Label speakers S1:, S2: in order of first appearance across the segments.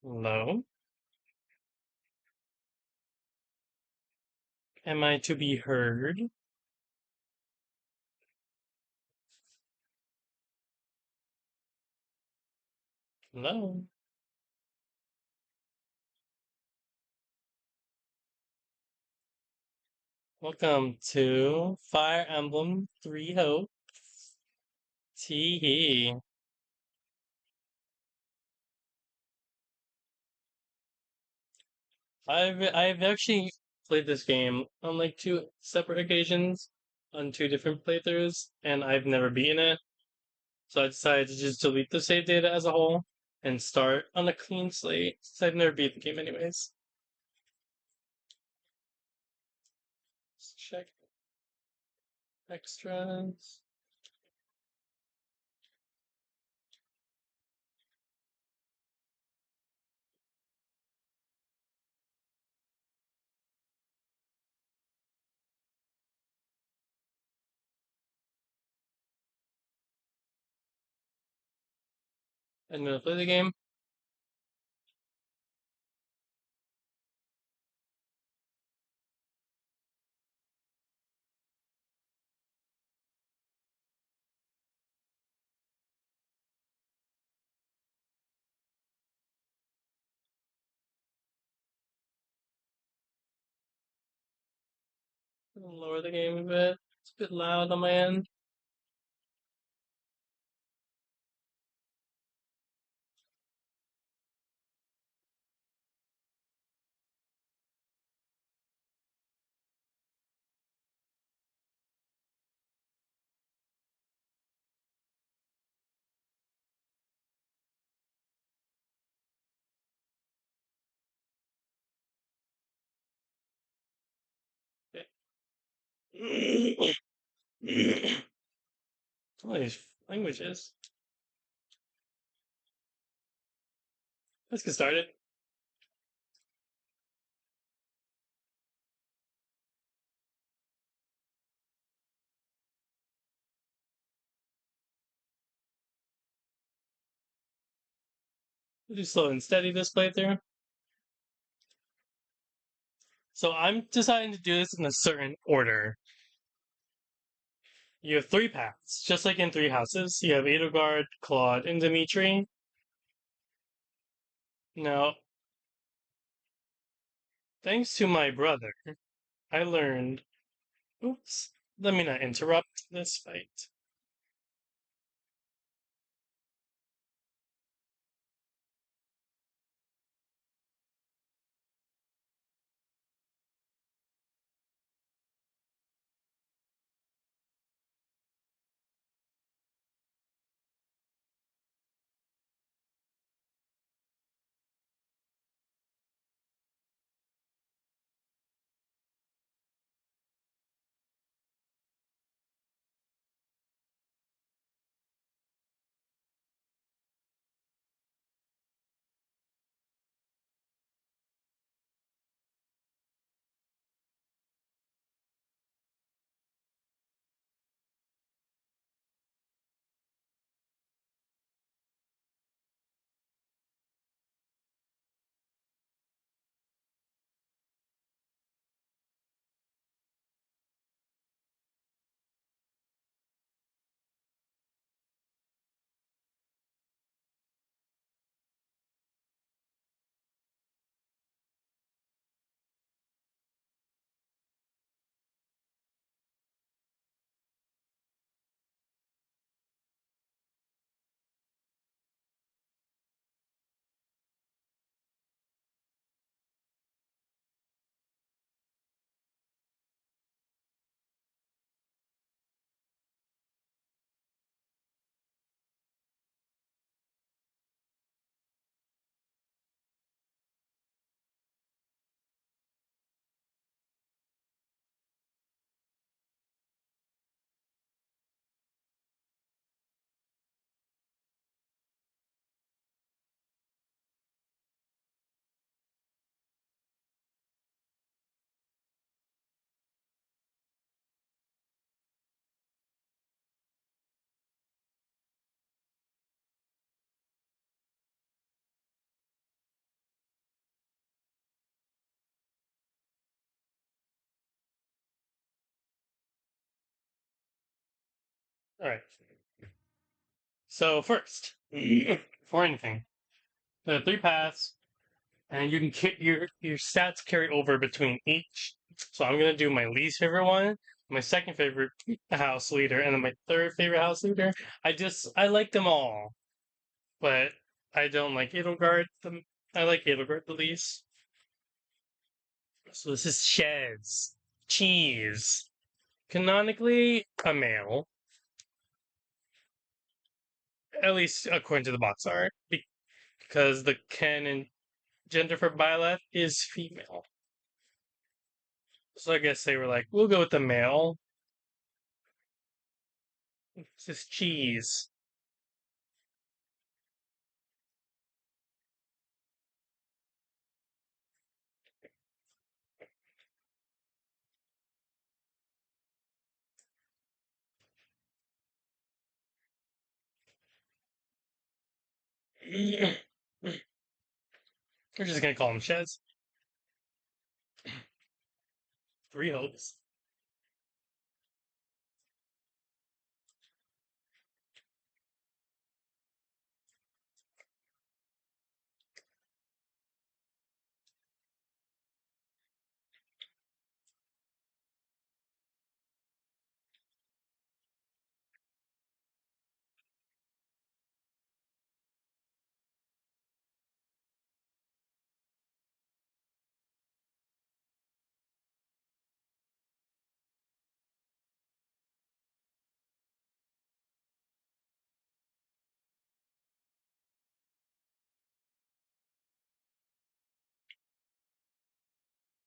S1: Hello? Am I to be heard? Hello? Welcome to Fire Emblem 3 Hope. Tee I've actually played this game on like two separate occasions on two different playthroughs, and I've never beaten it. So I decided to just delete the save data as a whole and start on a clean slate since I've never beat the game anyways. Let's check extras. I'm gonna play the game. Lower the game a bit. It's a bit loud on my end. Okay. All these languages. Let's get started. We'll do slow and steady this playthrough. So I'm deciding to do this in a certain order. You have three paths, just like in Three Houses. You have Edelgard, Claude, and Dimitri. Now, thanks to my brother, I learned. Oops, let me not interrupt this fight. Alright. So first, before anything, there are three paths, and you can your stats carry over between each. So I'm gonna do my least favorite one, my second favorite house leader, and then my third favorite house leader. I like them all, but I don't like Edelgard. I like Edelgard the least. So this is Sheds. Cheese. Canonically a male, at least according to the box art, because the canon gender for Byleth is female. So I guess they were like, we'll go with the male. This is cheese. We're just gonna call him Shez. Three hopes.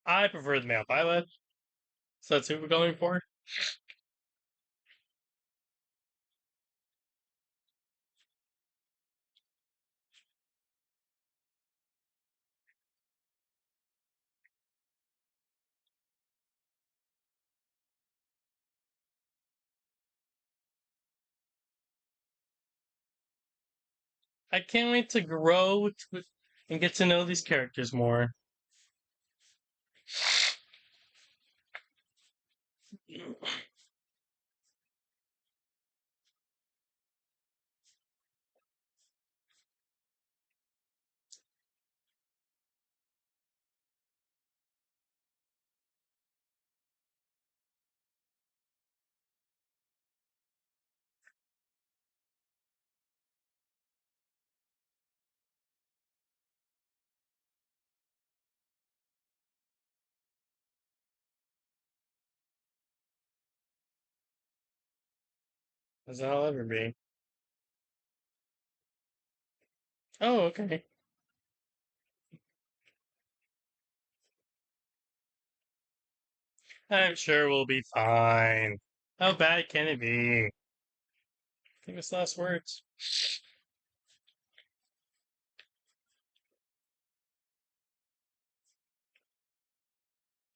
S1: I prefer the male Byleth, so that's who we're going for. I can't wait to and get to know these characters more. As I'll ever be. Oh, okay. I'm sure we'll be fine. How bad can it be? Famous last words.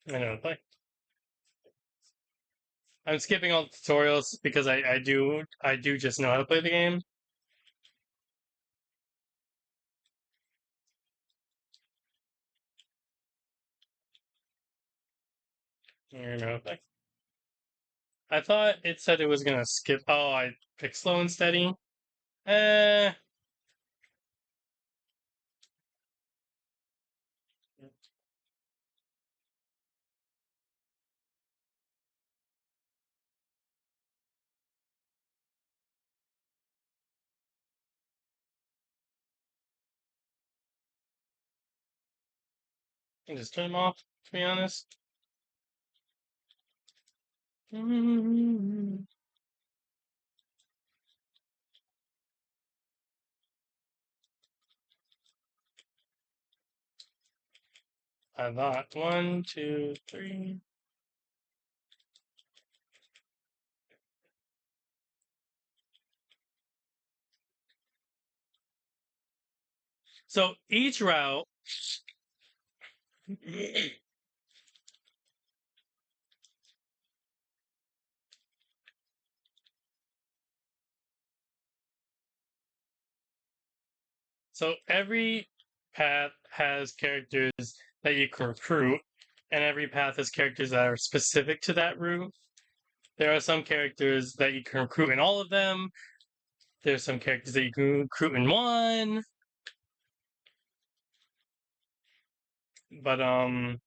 S1: I know. Like, I'm skipping all the tutorials because I do just know how to play the game. You know, like, I thought it said it was gonna skip. Oh, I picked slow and steady. Eh. I just turn them off, to be honest. I thought one, two, three. So each route. So every path has characters that you can recruit, and every path has characters that are specific to that route. There are some characters that you can recruit in all of them. There's some characters that you can recruit in one. But I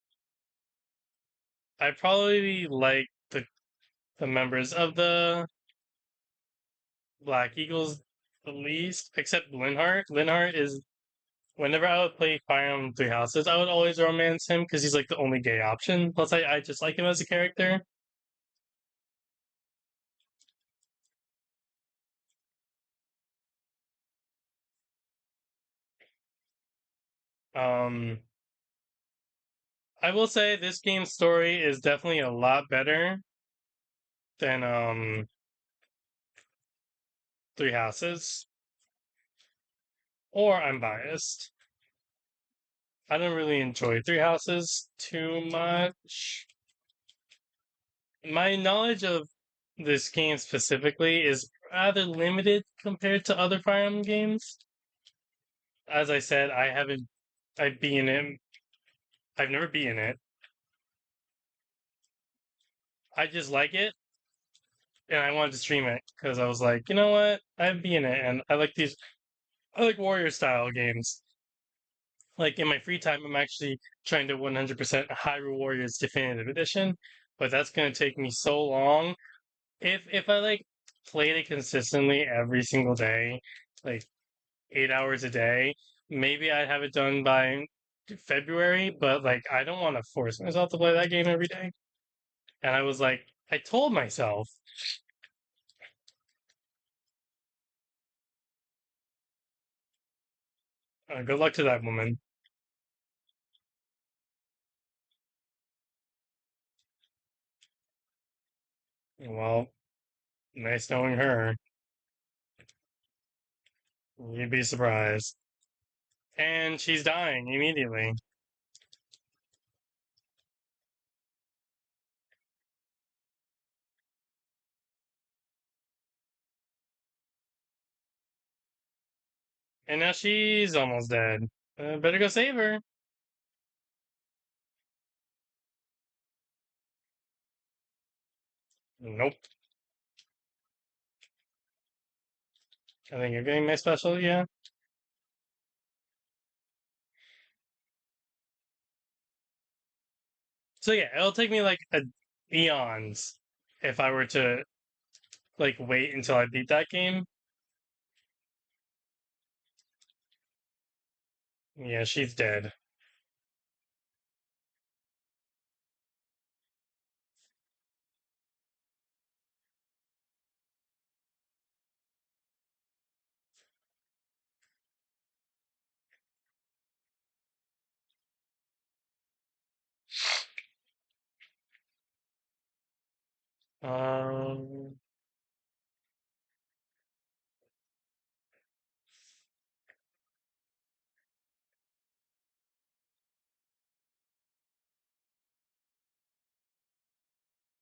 S1: probably like the members of the Black Eagles the least, except Linhart. Linhart is whenever I would play Fire Emblem Three Houses, I would always romance him because he's like the only gay option. Plus, I just like him as a character. Um, I will say this game's story is definitely a lot better than Three Houses. Or I'm biased. I don't really enjoy Three Houses too much. My knowledge of this game specifically is rather limited compared to other Fire Emblem games. As I said, I haven't. I've been in it. I've never been in it. I just like it, and I wanted to stream it because I was like, you know what? I've been in it, and I like these. I like warrior style games. Like in my free time, I'm actually trying to 100% Hyrule Warriors Definitive Edition, but that's gonna take me so long. If I like played it consistently every single day, like 8 hours a day, maybe I'd have it done by February. But like, I don't want to force myself to play that game every day. And I was like, I told myself, good luck to that woman. Well, nice knowing her. You'd be surprised. And she's dying immediately. And now she's almost dead. Better go save her. Nope. I think you're getting my special, yeah. So yeah, it'll take me like eons if I were to like wait until I beat that game. Yeah, she's dead. Um,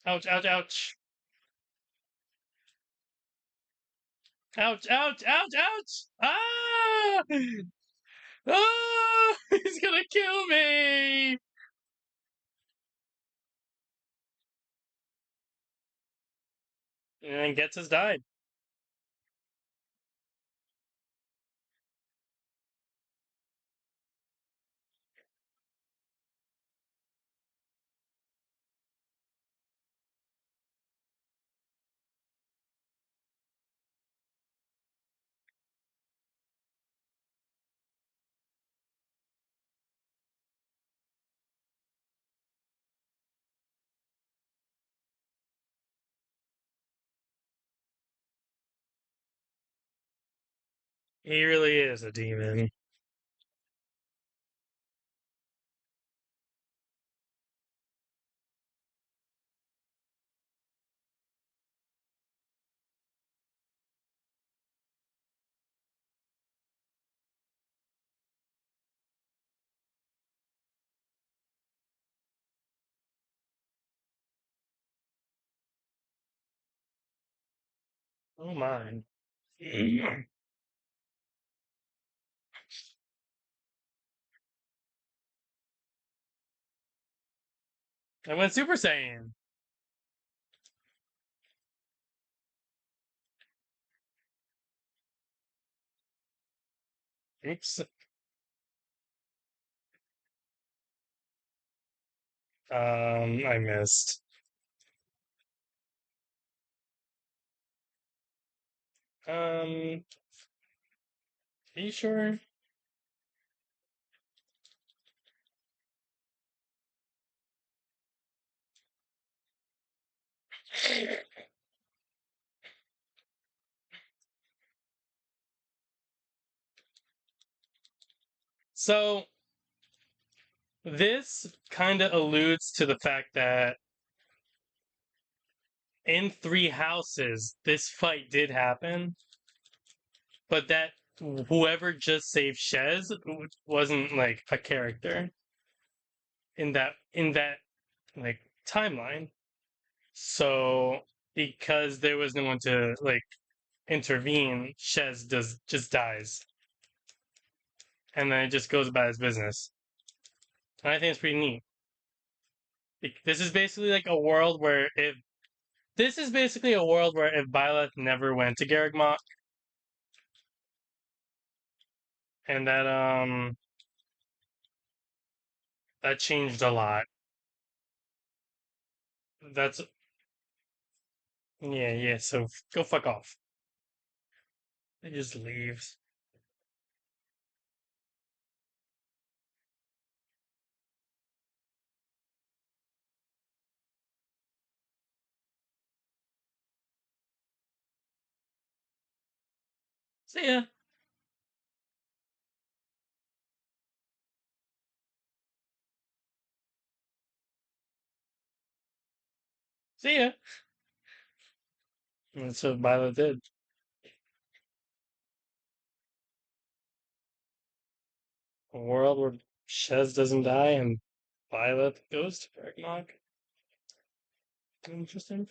S1: ouch, ouch, ouch. Ouch, ouch, ouch, ouch! Ah! Ah! He's gonna kill me! And then gets his died. He really is a demon. Oh my. I went Super Saiyan. Oops. I missed. Are you sure? So this kind of alludes to the fact that in Three Houses, this fight did happen, but that whoever just saved Shez wasn't like a character in that like timeline. So because there was no one to like intervene, Shez does just dies, and then it just goes about his business. And I think it's pretty neat. This is basically like a world where if this is basically a world where if Byleth never went to Garreg Mach, and that changed a lot. That's yeah. So go fuck off. It just leaves. See ya. See ya. And that's what Byleth did. A world where Shez doesn't die and Byleth goes to Garreg Mach. Interesting.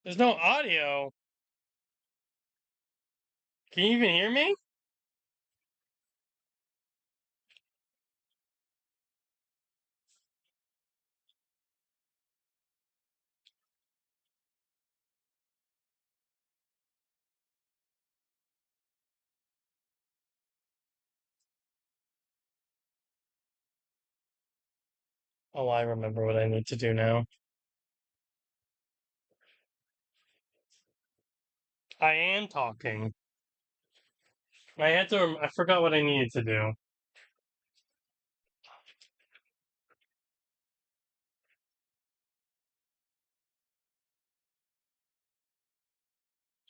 S1: There's no audio. Can you even hear me? Oh, I remember what I need to do now. I am talking. I had to. I forgot what I needed to do.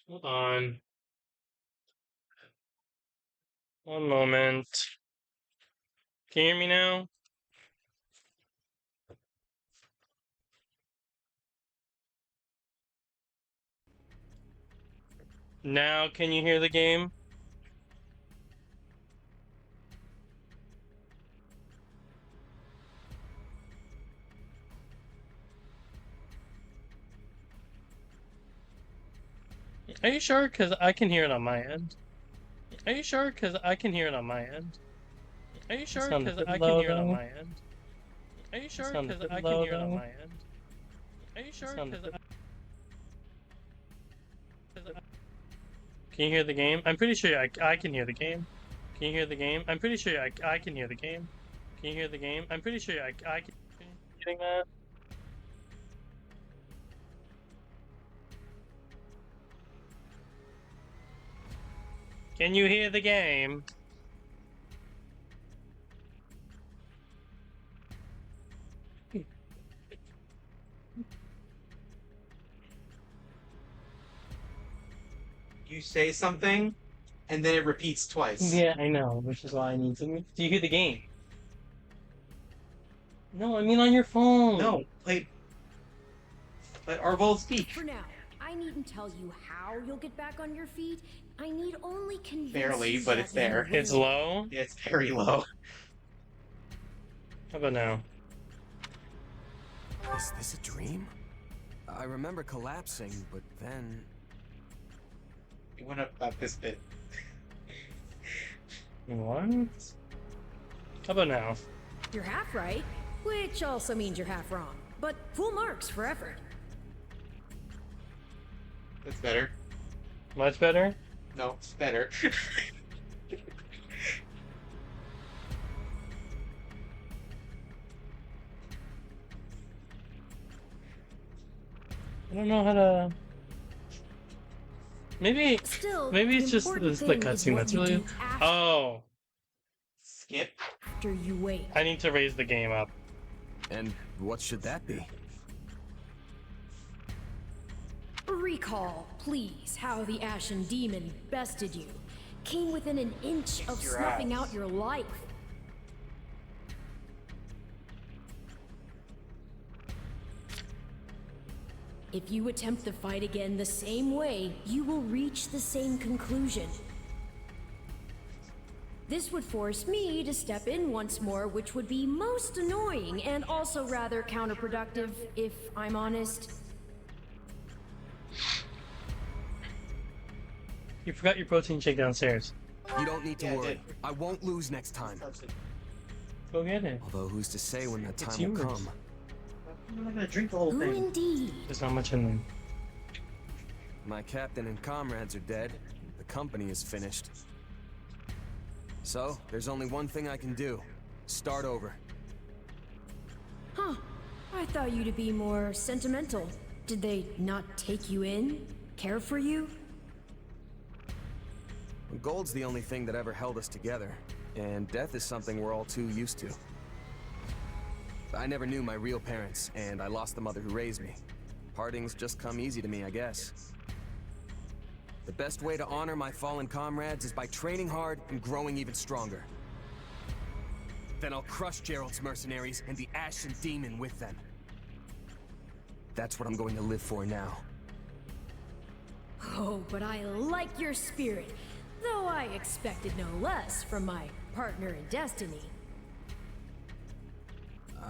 S1: Hold on. One moment. Can you hear me now? Now, can you hear the game? Are you sure? Because I can hear it on my end. Are you sure? Because I can hear it on my end. Are you sure? Because I can hear it on my end. Are you sure? Because I can hear it on my end. Are you sure? Because can you hear the game? I'm pretty sure I can hear the game. Can you hear the game? I'm pretty sure I can hear the game. Can you hear the game? I'm pretty sure I can. Getting that? Can you hear the game?
S2: You say something, and then it repeats twice.
S1: Yeah, I know, which is why I need to. Do you hear the game? No, I mean on your phone.
S2: No, let Arvold speak.
S3: For now, I needn't tell you how you'll get back on your feet. I need only convince
S2: Barely,
S3: you
S2: but
S3: that
S2: it's there.
S3: you will.
S1: It's low?
S2: Yeah, it's very low.
S1: How about now?
S4: Is this a dream? I remember collapsing, but then...
S2: It went up about this bit.
S1: What? How about now?
S3: You're half right, which also means you're half wrong. But full marks for effort.
S2: That's better.
S1: Much better?
S2: No, it's better.
S1: I don't know how to. Maybe
S3: Still,
S1: it's
S3: the
S1: just
S3: important
S1: the
S3: thing is
S1: cutscene
S3: what
S1: that's
S3: you
S1: really.
S3: do
S1: Oh,
S2: Skip.
S3: after you wake.
S1: I need to raise the game up.
S4: And what should that be?
S3: Recall, please, how the Ashen Demon bested you. Came within an inch of
S2: Your
S3: snuffing
S2: ass.
S3: out your life. If you attempt the fight again the same way, you will reach the same conclusion. This would force me to step in once more, which would be most annoying and also rather counterproductive, if I'm honest.
S1: You forgot your protein shake downstairs.
S4: You don't need to
S2: Yeah, I
S4: worry.
S2: did.
S4: I won't lose next time.
S1: Go get it.
S4: Although who's to say when that
S1: It's
S4: time will
S1: yours.
S4: come?
S2: I'm not gonna drink the whole
S3: Who
S2: thing.
S3: indeed?
S1: There's not much in there.
S4: My captain and comrades are dead. The company is finished. So, there's only one thing I can do. Start over.
S3: Huh. I thought you to be more sentimental. Did they not take you in? Care for you?
S4: Gold's the only thing that ever held us together, and death is something we're all too used to. I never knew my real parents, and I lost the mother who raised me. Partings just come easy to me, I guess. The best way to honor my fallen comrades is by training hard and growing even stronger. Then I'll crush Gerald's mercenaries and the Ashen Demon with them. That's what I'm going to live for now.
S3: Oh, but I like your spirit. Though I expected no less from my partner in destiny.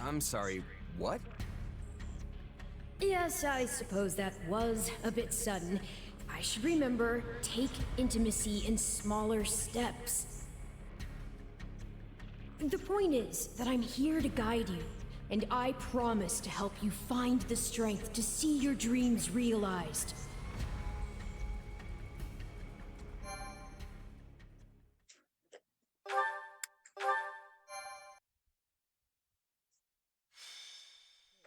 S4: I'm sorry, what?
S3: Yes, I suppose that was a bit sudden. I should remember, take intimacy in smaller steps. The point is that I'm here to guide you, and I promise to help you find the strength to see your dreams realized.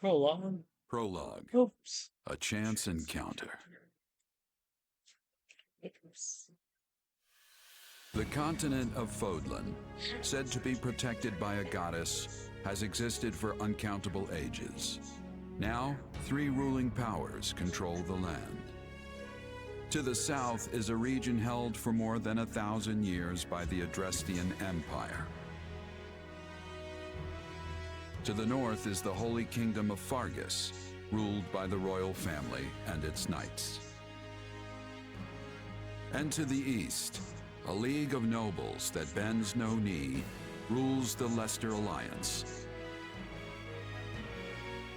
S1: Prologue.
S5: Prologue.
S1: Oops.
S5: A chance encounter. The continent of Fodlan, said to be protected by a goddess, has existed for uncountable ages. Now, 3 ruling powers control the land. To the south is a region held for more than 1,000 years by the Adrestian Empire. To the north is the Holy Kingdom of Fargus, ruled by the royal family and its knights. And to the east, a league of nobles that bends no knee, rules the Leicester Alliance.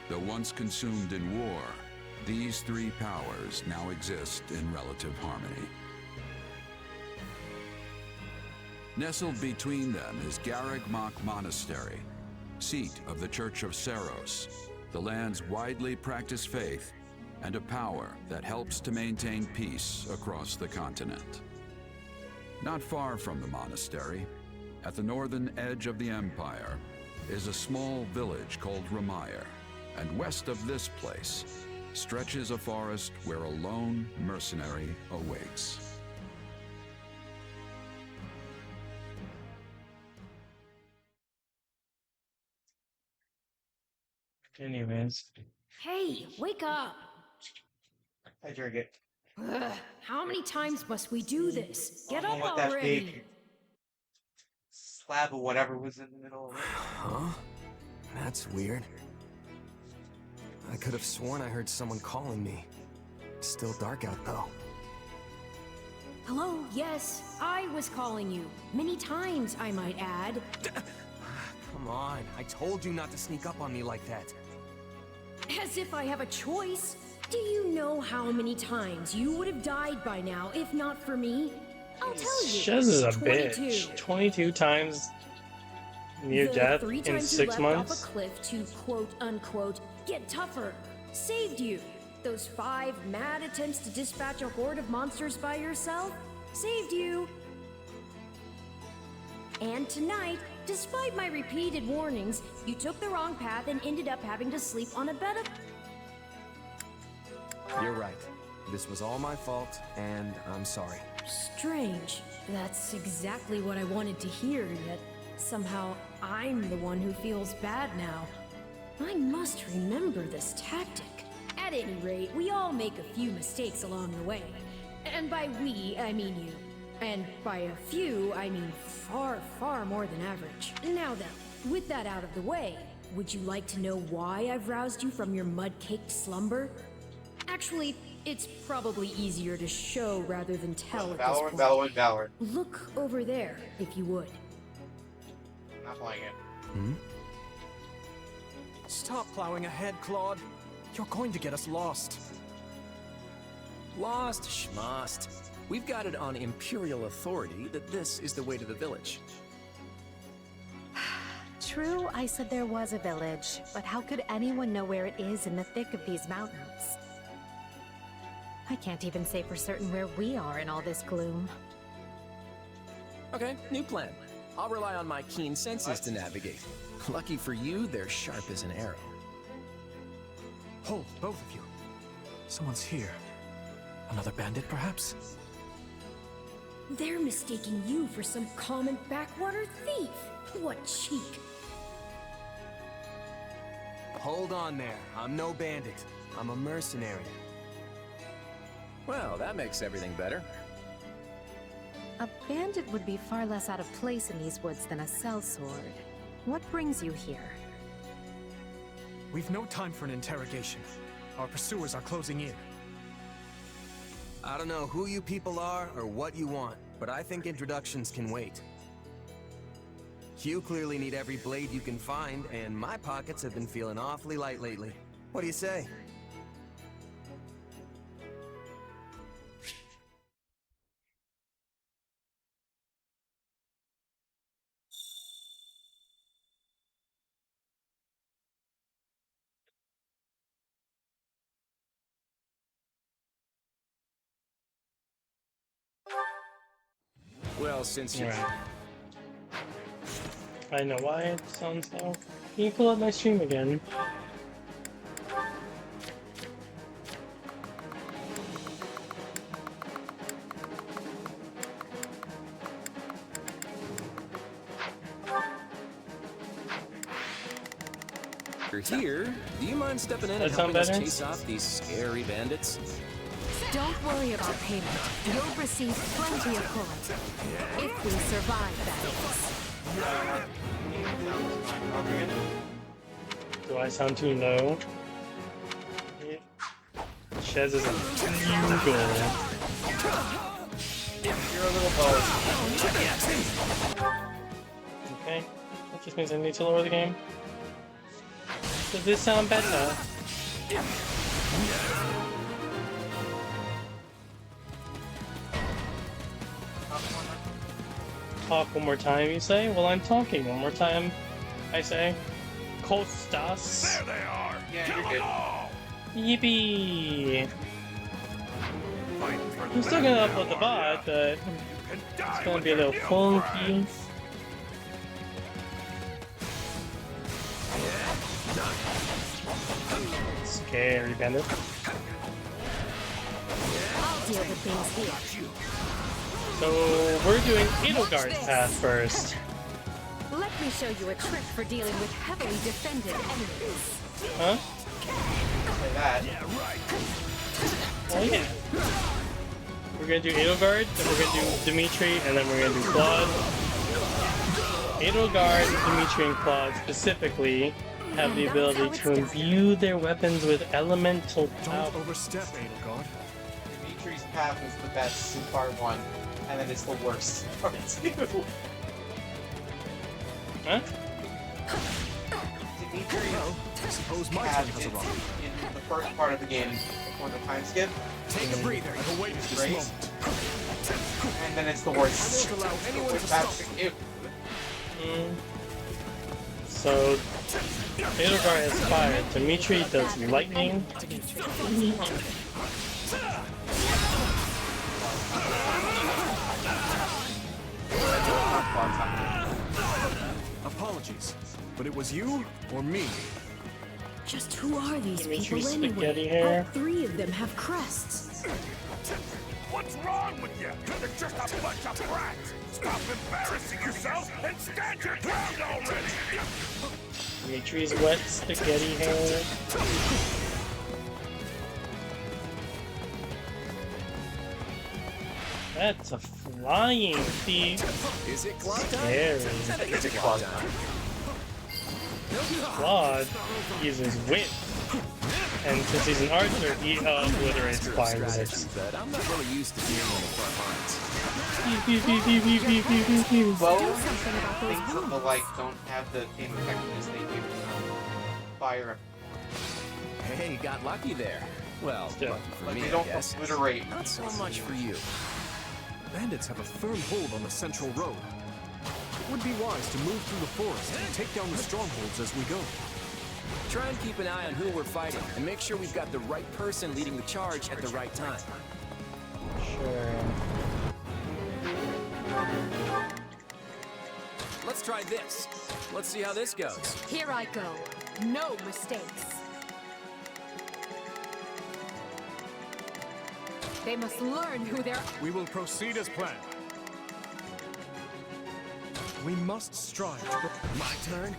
S5: Though once consumed in war, these 3 powers now exist in relative harmony. Nestled between them is Garreg-Mach Monastery, seat of the Church of Seros, the land's widely practiced faith, and a power that helps to maintain peace across the continent. Not far from the monastery, at the northern edge of the empire, is a small village called Ramire, and west of this place stretches a forest where a lone mercenary awaits.
S1: Anyways.
S3: Hey, wake up!
S2: I drink it.
S3: Ugh, how many times must we do this? Get
S2: I don't
S3: up
S2: know what that
S3: already!
S2: big slab of whatever was in the middle of it.
S4: Huh? That's weird. I could have sworn I heard someone calling me. It's still dark out though.
S3: Hello? Yes, I was calling you. Many times, I might add.
S4: Come on, I told you not to sneak up on me like that.
S3: As if I have a choice. Do you know how many times you would have died by now if not for me? I'll tell you.
S1: Shez is a
S3: 22.
S1: bitch. 22 times near
S3: The
S1: death
S3: 3
S1: in
S3: times
S1: 6
S3: you leapt
S1: months.
S3: off a cliff to quote unquote get tougher. Saved you. Those 5 mad attempts to dispatch a horde of monsters by yourself. Saved you. And tonight, despite my repeated warnings, you took the wrong path and ended up having to sleep on a bed of...
S4: You're right. This was all my fault, and I'm sorry.
S3: Strange. That's exactly what I wanted to hear, yet somehow I'm the one who feels bad now. I must remember this tactic. At any rate, we all make a few mistakes along the way. And by we, I mean you. And by a few, I mean far, far more than average. Now then, with that out of the way, would you like to know why I've roused you from your mud-caked slumber? Actually, it's probably easier to show rather than tell at this
S2: Valor,
S3: point.
S2: Valor, Valor.
S3: Look over there, if you would.
S2: Not playing it.
S4: Hmm?
S6: Stop plowing ahead, Claude. You're going to get us lost. Lost schmost. We've got it on Imperial authority that this is the way to the village.
S7: True, I said there was a village, but how could anyone know where it is in the thick of these mountains? I can't even say for certain where we are in all this gloom.
S6: Okay, new plan. I'll rely on my keen senses to navigate. Lucky for you, they're sharp as an arrow.
S8: Hold, both of you. Someone's here. Another bandit, perhaps?
S3: They're mistaking you for some common backwater thief. What cheek.
S4: Hold on there. I'm no bandit. I'm a mercenary.
S6: Well, that makes everything better.
S7: A bandit would be far less out of place in these woods than a sellsword. What brings you here?
S8: We've no time for an interrogation. Our pursuers are closing in.
S4: I don't know who you people are or what you want, but I think introductions can wait. You clearly need every blade you can find, and my pockets have been feeling awfully light lately. What do you say?
S6: Well, since you...
S1: Right. I know why it sounds so. Can you pull up my stream again?
S6: You're here, do you mind stepping in
S1: That
S6: and
S1: sound
S6: helping us
S1: better?
S6: chase off these scary bandits?
S7: Don't worry about payment. You'll receive plenty of coin. If we survive, that is.
S1: Do I sound too low? Shez is a bugle.
S2: You're a little bold.
S1: Okay, that just means I need to lower the game. Does this sound better? Talk one more time, you say? Well, I'm talking one more time, I say. Kostas.
S5: There they are!
S2: Yeah, you're good.
S1: Yippee! I'm still gonna upload the bot, but it's gonna be a little funky. Scary bandit.
S7: I'll deal with things here.
S1: So we're doing Edelgard's path first.
S7: Let me show you a trick for dealing with heavily defended enemies.
S1: Huh?
S2: Say that.
S1: Oh yeah. We're gonna do Edelgard, then we're gonna do Dimitri, and then we're gonna do Claude. Edelgard, Dimitri, and Claude specifically have the ability to imbue their weapons with elemental power.
S8: Don't overstep, Edelgard.
S2: Dimitri's path is the best in part 1, and then it's the worst in part 2.
S1: Huh?
S2: Dimitri's
S8: Suppose my turn
S2: path
S8: has arrived.
S2: in the first part of the game for the time skip,
S8: Take a breather. I've awaited this
S2: Great.
S8: moment.
S2: and then it's the worst.
S8: I won't allow anyone to
S2: Path
S8: stop
S2: skip.
S1: So, Edelgard has fire. Dimitri does lightning.
S8: Apologies, but it was you or me.
S3: Just who are these
S1: Dimitri
S3: people anyway?
S1: spaghetti hair.
S3: All three of them have crests.
S9: What's wrong with you? You're just a bunch of brats! Stop embarrassing yourself and stand your ground already!
S1: Dimitri's wet spaghetti hair. That's a flying thief.
S6: Is it Claude time?
S1: Scary.
S2: It's a Claude.
S1: Claude uses whip. And since he's an archer, he obliterates flying
S6: Strategy,
S1: whips.
S6: but I'm not really used to being on the front lines.
S2: Well,
S7: something about those
S2: things of the like don't have the same effectiveness they do. Fire.
S6: Hey, got lucky there. Well,
S1: Still.
S6: lucky for
S2: Like
S6: me,
S2: they
S6: I
S2: don't
S6: guess.
S2: obliterate.
S6: Not so much for you.
S8: Bandits have a firm hold on the central road. It would be wise to move through the forest and take down the strongholds as we go.
S6: Try and keep an eye on who we're fighting, and make sure we've got the right person leading the charge at the right time.
S1: Sure.
S6: Let's try this. Let's see how this goes.
S7: Here I go. No mistakes. They must learn who they're...
S8: We will proceed as planned. We must strive to... My turn?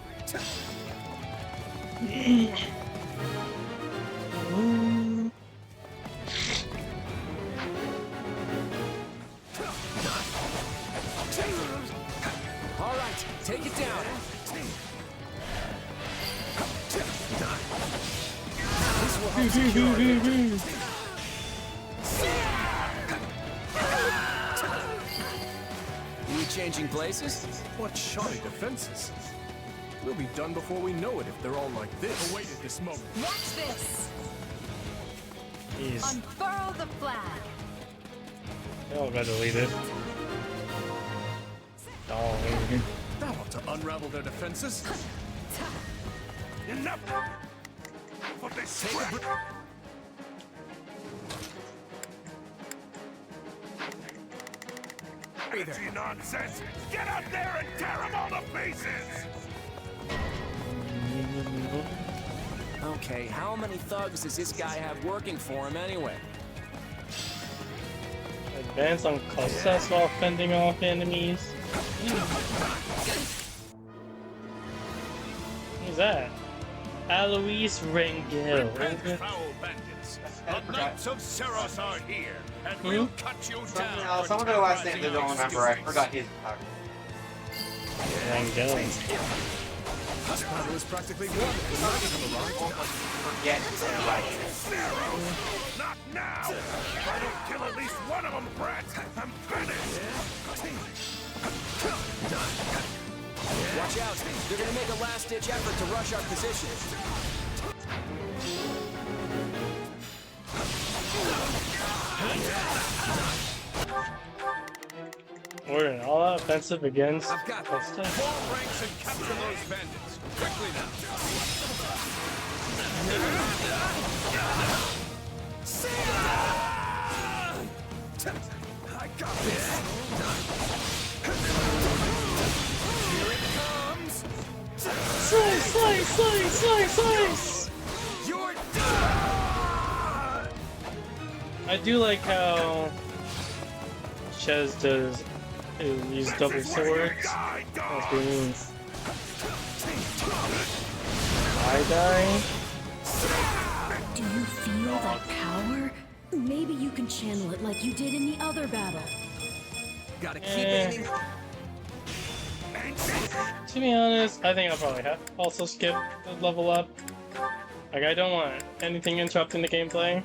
S6: All right, take it down. This will help secure our victory. We changing places?
S8: What shoddy defenses. We'll be done before we know it if they're all like this. Awaited this moment.
S7: Watch this!
S1: Jeez.
S7: Unfurl the flag!
S1: They all got deleted. Oh,
S8: That ought to unravel their defenses.
S9: Enough! For this crap! Empty nonsense! Get out there and tear them all to pieces!
S6: Okay, how many thugs does this guy have working for him anyway?
S1: advance on Kostas while fending off enemies. Who's that? Alois Rangel.
S9: Repent, foul bandits! The Knights of Seros are here, and we'll cut you down.
S2: Some of their last names I don't remember. I forgot his power.
S1: Rangel.
S8: This battle is practically won. The knights have arrived.
S2: Forget their right.
S9: Not now! If I don't kill at least one of them, brats, I'm finished!
S6: Watch out! They're gonna make a last-ditch effort to rush our position.
S1: We're in all-out offensive against
S9: I've got
S1: Kostas.
S9: Form ranks and capture those bandits. Quickly now.
S8: I got this. Here it comes.
S1: Slice, slice, slice, slice, slice!
S8: You're done.
S1: I do like how Chez does use double swords. That's being I die.
S3: Do you feel that power? Maybe you can channel it like you did in the other battle.
S4: Gotta keep aiming.
S1: To be honest, I think I'll probably also skip the level up. Like, I don't want anything interrupting the gameplay.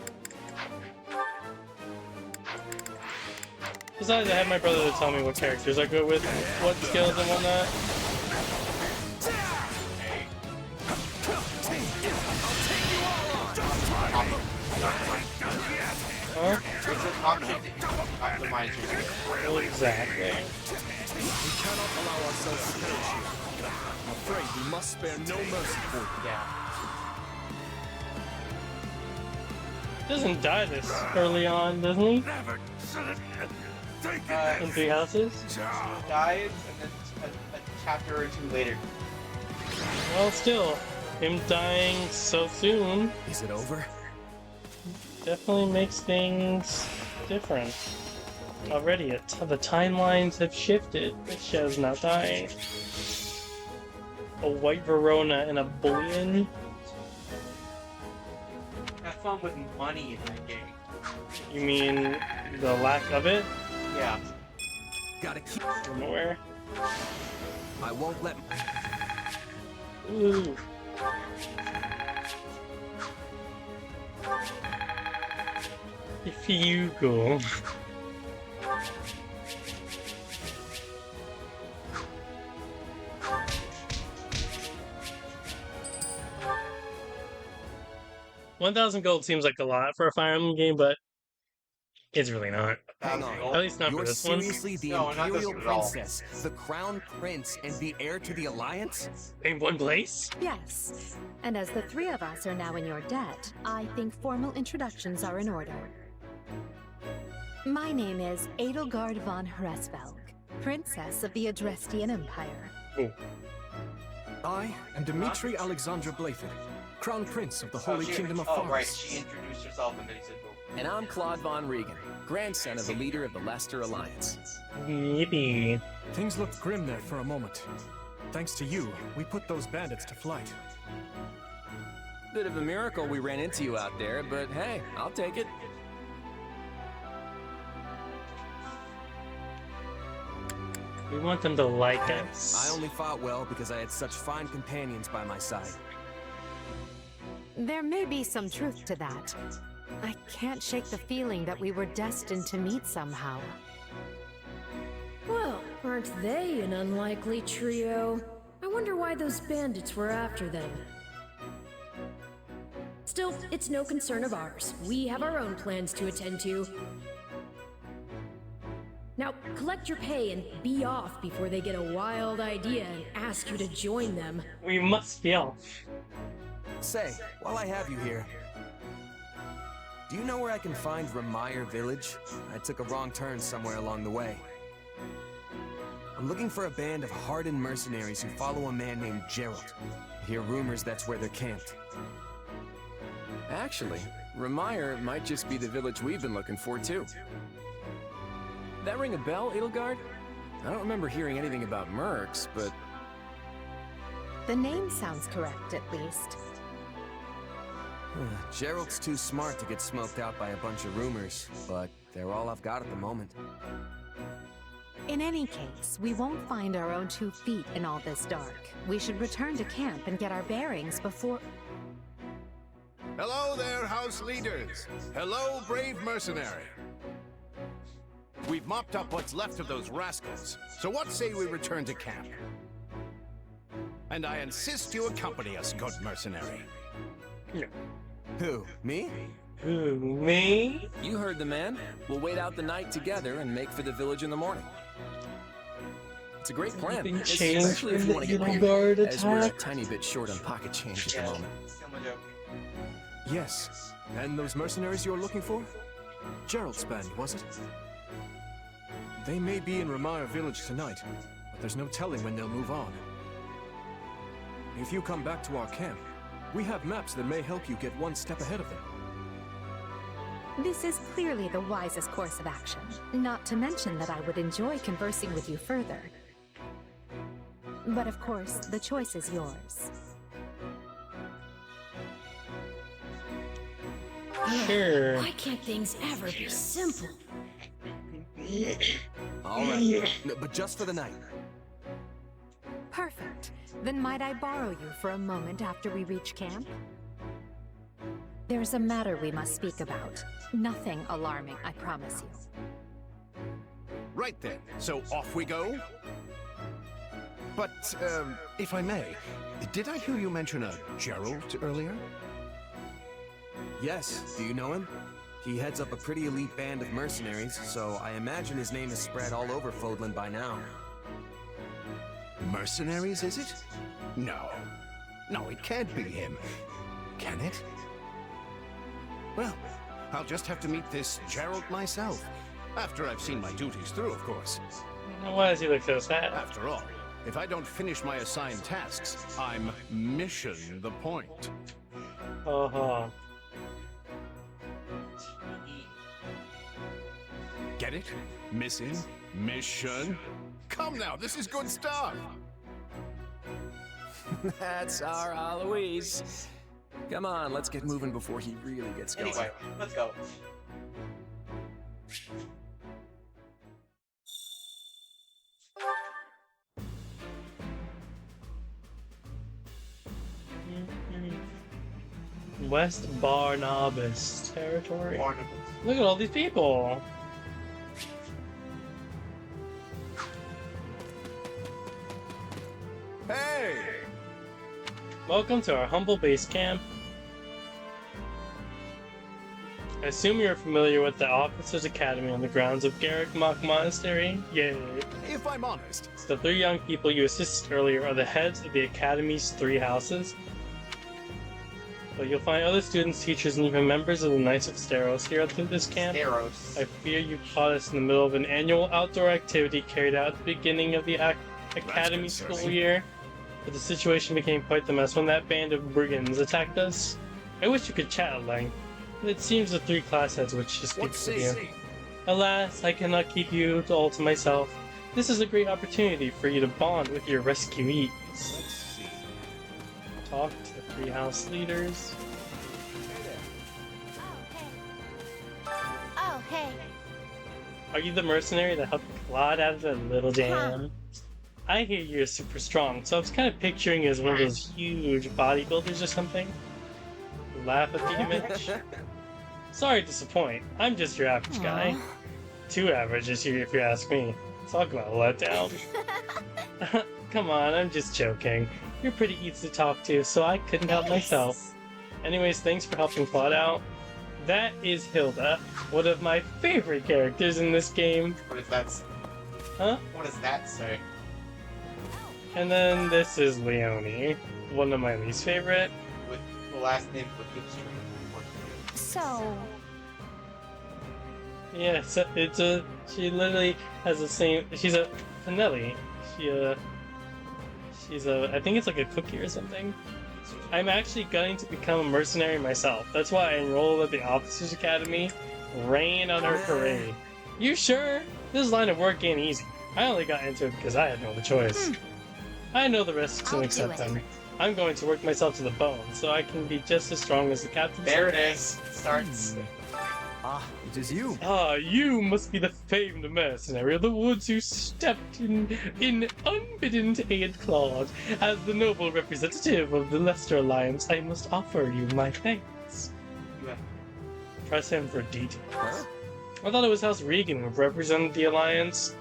S1: Besides, I have my brother to tell me what characters I go with, what skills and whatnot. Huh? Well, exactly.
S8: We cannot allow ourselves to perish here. I'm afraid we must spare no mercy for you.
S2: Yeah.
S1: Doesn't die this early on, doesn't he? In 3 houses?
S2: He dies, and then a chapter or 2 later.
S1: Well, still, him dying so soon
S4: Is it over?
S1: definitely makes things different. Already, the timelines have shifted, with Shaz not dying. A white Verona and a bullion?
S2: Have fun with money in that game.
S1: You mean the lack of it?
S2: Yeah.
S4: Gotta keep.
S1: From where?
S4: I won't let.
S1: Ooh. If you go. $1,000 gold seems like a lot for a Fire Emblem game, but it's really not.
S4: Hang on.
S1: At least not
S4: You're
S1: for this one.
S4: seriously the
S2: No, not this
S4: Imperial
S2: one at all.
S4: Princess, the Crown Prince, and the heir to the Alliance?
S1: In one place?
S7: Yes. And as the 3 of us are now in your debt, I think formal introductions are in order. My name is Edelgard von Hresvelg, Princess of the Adrestian Empire.
S1: Oh.
S8: I am Dmitri Alexandra Blathed, Crown Prince of the Holy Kingdom of
S2: Oh, right.
S8: Faris.
S2: She introduced herself, and then he said, "Boom."
S6: And I'm Claude von Regan, grandson of the leader of the Leicester Alliance.
S1: Yippee.
S8: Things looked grim there for a moment. Thanks to you, we put those bandits to flight.
S6: Bit of a miracle we ran into you out there, but hey, I'll take it.
S1: We want them to like us.
S4: I only fought well because I had such fine companions by my side.
S7: There may be some truth to that. I can't shake the feeling that we were destined to meet somehow.
S3: Well, aren't they an unlikely trio? I wonder why those bandits were after them. Still, it's no concern of ours. We have our own plans to attend to. Now, collect your pay and be off before they get a wild idea and ask you to join them.
S1: We must be off.
S4: Say, while I have you here, do you know where I can find Ramire Village? I took a wrong turn somewhere along the way. I'm looking for a band of hardened mercenaries who follow a man named Gerald. I hear rumors that's where they're camped.
S6: Actually, Ramire might just be the village we've been looking for, too. That ring a bell, Edelgard? I don't remember hearing anything about mercs, but...
S7: The name sounds correct, at least.
S4: Gerald's too smart to get smoked out by a bunch of rumors, but they're all I've got at the moment.
S7: In any case, we won't find our own 2 feet in all this dark. We should return to camp and get our bearings before...
S9: Hello there, house leaders. Hello, brave mercenary. We've mopped up what's left of those rascals, so what say we return to camp? And I insist you accompany us, good mercenary.
S1: No.
S4: Who? Me?
S1: Who, me?
S6: You heard the man. We'll wait out the night together and make for the village in the morning. It's a great plan,
S1: Anything changed
S6: especially if
S1: in
S6: you want to
S1: the
S6: get
S1: Edelgard
S6: paid, as we're a
S1: attack?
S6: tiny bit short on pocket change at the moment.
S2: Still no joke.
S8: Yes. And those mercenaries you're looking for? Gerald's band, was it? They may be in Ramire Village tonight, but there's no telling when they'll move on. If you come back to our camp, we have maps that may help you get one step ahead of them.
S7: This is clearly the wisest course of action. Not to mention that I would enjoy conversing with you further. But of course, the choice is yours.
S1: Sure.
S3: Why can't things ever be simple?
S4: All right, but just for the night.
S7: Perfect. Then might I borrow you for a moment after we reach camp? There's a matter we must speak about. Nothing alarming, I promise you.
S9: Right then, so off we go? But, if I may, did I hear you mention a Gerald earlier?
S4: Yes, do you know him? He heads up a pretty elite band of mercenaries, so I imagine his name is spread all over Fodlan by now.
S9: Mercenaries, is it? No. No, it can't be him. Can it? Well, I'll just have to meet this Gerald myself. After I've seen my duties through, of course.
S1: Why does he look so sad?
S9: After all, if I don't finish my assigned tasks, I'm mission the point.
S1: Uh-huh.
S9: Get it? Missing? Mission? Come now, this is good stuff!
S6: That's our Aloise. Come on, let's get moving before he really gets going.
S2: Anyway, let's go.
S1: West Barnabas territory.
S2: Barnabas.
S1: Look at all these people.
S9: Hey!
S1: Welcome to our humble base camp. I assume you're familiar with the Officers Academy on the grounds of Garrick Mach Monastery? Yay.
S9: If I'm honest,
S1: The 3 young people you assisted earlier are the heads of the Academy's 3 houses. But you'll find other students, teachers, and even members of the Knights of Steros here at this camp.
S2: Steros.
S1: I fear you caught us in the middle of an annual outdoor activity carried out at the beginning of the Academy school
S9: concerning.
S1: year. But the situation became quite the mess when that band of brigands attacked us. I wish you could chat at length, but it seems the 3 class heads would just speak
S9: what
S1: with
S9: say
S1: you. Alas, I cannot keep you all to myself. This is a great opportunity for you to bond with your rescuees.
S9: Let's see.
S1: Talk to the 3 house leaders.
S10: Oh, hey.
S1: Are you the mercenary that helped Claude out of the little jam? I hear you're super strong, so I was kind of picturing you as one of those huge bodybuilders or something. Laugh at the image. Sorry to disappoint. I'm just your average guy. Too average this year, if you ask me. Talk about a letdown. Come on, I'm just joking. You're pretty easy to talk to, so I couldn't help myself. Anyways, thanks for helping Claude out. That is Hilda, one of my favorite characters in this game.
S2: What does that say?
S1: Huh?
S2: What does that say?
S1: And then this is Leonie, one of my least favorite.
S2: With the last name with history.
S10: So,
S1: Yeah, it's a. She literally has the same. She's a Finelli. She's a. I think it's like a cookie or something. I'm actually going to become a mercenary myself. That's why I enrolled at the Officers Academy. Rain on her parade. You sure? This line of work ain't easy. I only got into it because I had no other choice. I know the risks and
S10: I'll
S1: accept
S10: do it.
S1: them. I'm going to work myself to the bone so I can be just as strong as the captain.
S2: There it is. It starts.
S4: Ah, it is you.
S1: Ah, you must be the famed mercenary of the woods who stepped in unbidden to aid Claude. As the noble representative of the Leicester Alliance, I must offer you my thanks.
S2: Yeah.
S1: Press him for details.
S4: Huh?
S1: I thought it was House Regan who represented the Alliance.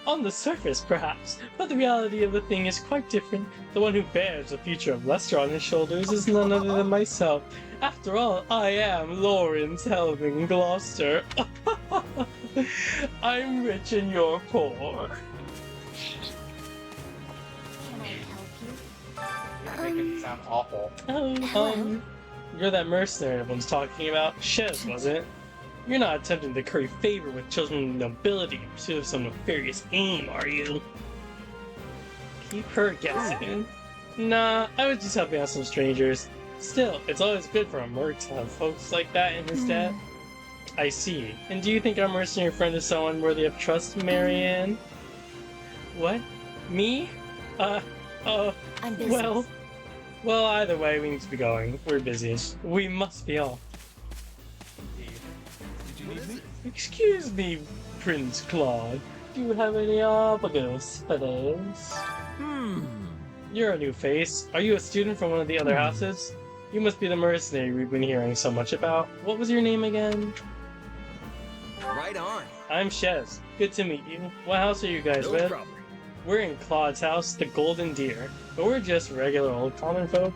S1: On the surface, perhaps, but the reality of the thing is quite different. The one who bears the future of Leicester on his shoulders is none other than myself. After all, I am Lawrence Helving Gloucester. I'm rich and you're poor.
S10: can I help you?
S2: You're making it sound awful.
S1: Oh, you're that mercenary everyone's talking about. Shez, wasn't it? You're not attempting to curry favor with children of nobility in pursuit of some nefarious aim, are you? Keep her guessing. Nah, I was just helping out some strangers. Still, it's always good for a merc to have folks like that in his debt. I see. And do you think our mercenary friend is someone worthy of trust, Marianne? What? Me?
S10: I'm busy.
S1: Well, Well, either way, we need to be going. We're busy. We must be off.
S2: Did you need me?
S1: Excuse me, Prince Claude. Do you have any obligos for this? You're a new face. Are you a student from one of the other houses? You must be the mercenary we've been hearing so much about. What was your name again?
S4: Right on.
S1: I'm Shez. Good to meet you. What house are you guys with?
S4: problem.
S1: We're in Claude's house, the Golden Deer, but we're just regular old common folk.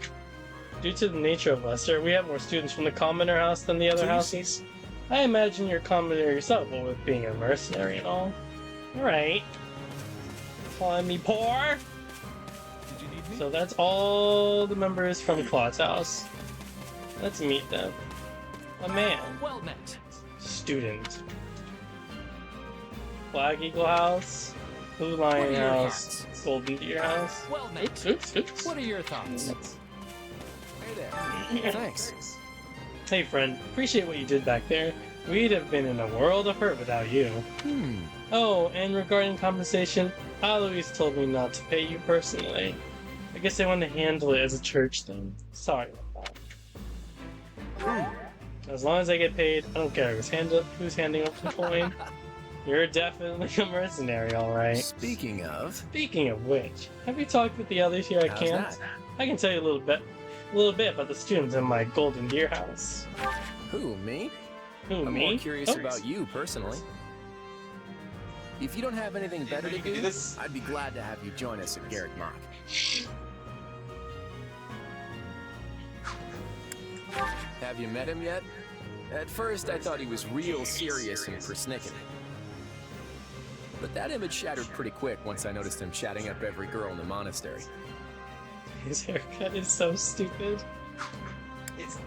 S1: Due to the nature of Lester, we have more students from the commoner house than the other houses. I imagine you're commoner yourself, but with being a mercenary and all. Alright. Calling me poor?
S8: Did you need me?
S1: So that's all the members from Claude's house. Let's meet them. A man.
S6: Well met.
S1: Student. Flag Eagle House. Blue Lion
S6: What are your
S1: House.
S6: thoughts?
S1: Golden Deer House.
S6: Well met.
S1: Oops.
S6: What are your thoughts?
S4: Hey there. Thanks.
S1: Hey friend, appreciate what you did back there. We'd have been in a world of hurt without you. Oh, and regarding compensation, Alois told me not to pay you personally. I guess they want to handle it as a church thing. Sorry about that. As long as I get paid, I don't care who's handing up the coin. You're definitely a mercenary, alright.
S4: Speaking of,
S1: Speaking of which, have you talked with the others here at
S4: how's
S1: camp?
S4: that?
S1: I can tell you a little bit about the students in my Golden Deer house.
S4: Who, me?
S1: Who,
S4: I'm
S1: me?
S4: more curious
S1: Oh.
S4: about you personally. If you don't have anything better to
S2: you can
S4: do,
S2: do this.
S4: I'd be glad to have you join us at Garrick Mock. Have you met him yet? At first, I thought he was real serious and persnickety. But that image shattered pretty quick once I noticed him chatting up every girl in the monastery.
S1: His haircut is so stupid.
S2: It's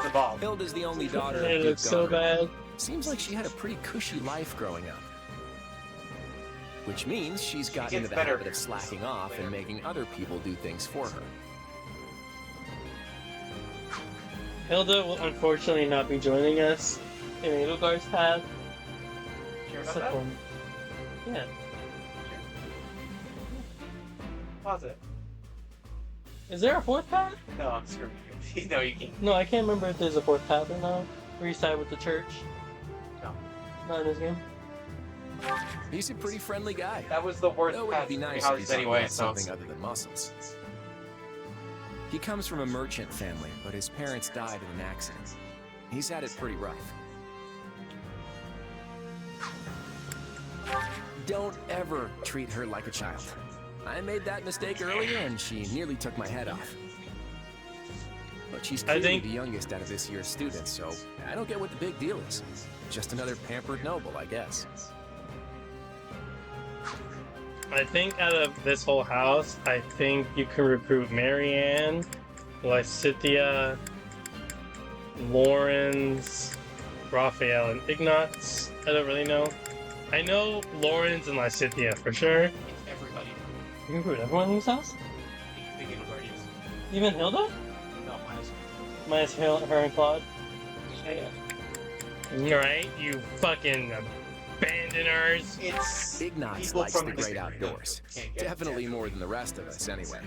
S2: evolved.
S4: Hilda's the only daughter
S1: It
S4: of
S1: looks
S4: Duke
S1: so
S4: Gunnar.
S1: bad.
S4: Seems like she had a pretty cushy life growing up. Which means she's gotten
S2: gets
S4: into the
S2: better.
S4: habit of slacking off and making other people do things for her.
S1: Hilda will unfortunately not be joining us in Edelgard's path.
S2: Sure about
S1: Except
S2: that?
S1: for... Yeah.
S2: Pause it.
S1: Is there a fourth path?
S2: No, I'm screwing you. No, you can't.
S1: No, I can't remember if there's a fourth path or not. Where you side with the church.
S2: No.
S1: Not in this game.
S4: He's a pretty friendly guy.
S2: That was the worst
S4: Though it'd
S2: path
S4: be
S2: in
S4: nice if
S2: houses
S4: he's
S2: anyway,
S4: about
S2: so
S4: something other than muscles. He comes from a merchant family, but his parents died in an accident. He's had it pretty rough. Don't ever treat her like a child. I made that mistake earlier and she nearly took my head off. But she's
S1: I
S4: clearly
S1: think-
S4: the youngest out of this year's students, so I don't get what the big deal is. Just another pampered noble, I guess.
S1: I think out of this whole house, I think you can recruit Marianne, Lysithia, Lawrence, Raphael, and Ignatz. I don't really know. I know Lawrence and Lysithia for sure.
S2: everybody.
S1: You can recruit everyone in this house?
S2: The Edelgardians.
S1: Even Hilda?
S2: No, minus.
S1: Minus her and Claude? Alright, you fucking abandoners.
S2: It's
S4: Ignatz
S2: people
S4: likes
S2: from
S4: the
S2: this
S4: great
S2: kingdom
S4: outdoors.
S2: can't get
S4: Definitely
S2: it.
S4: more than the rest of us, anyway.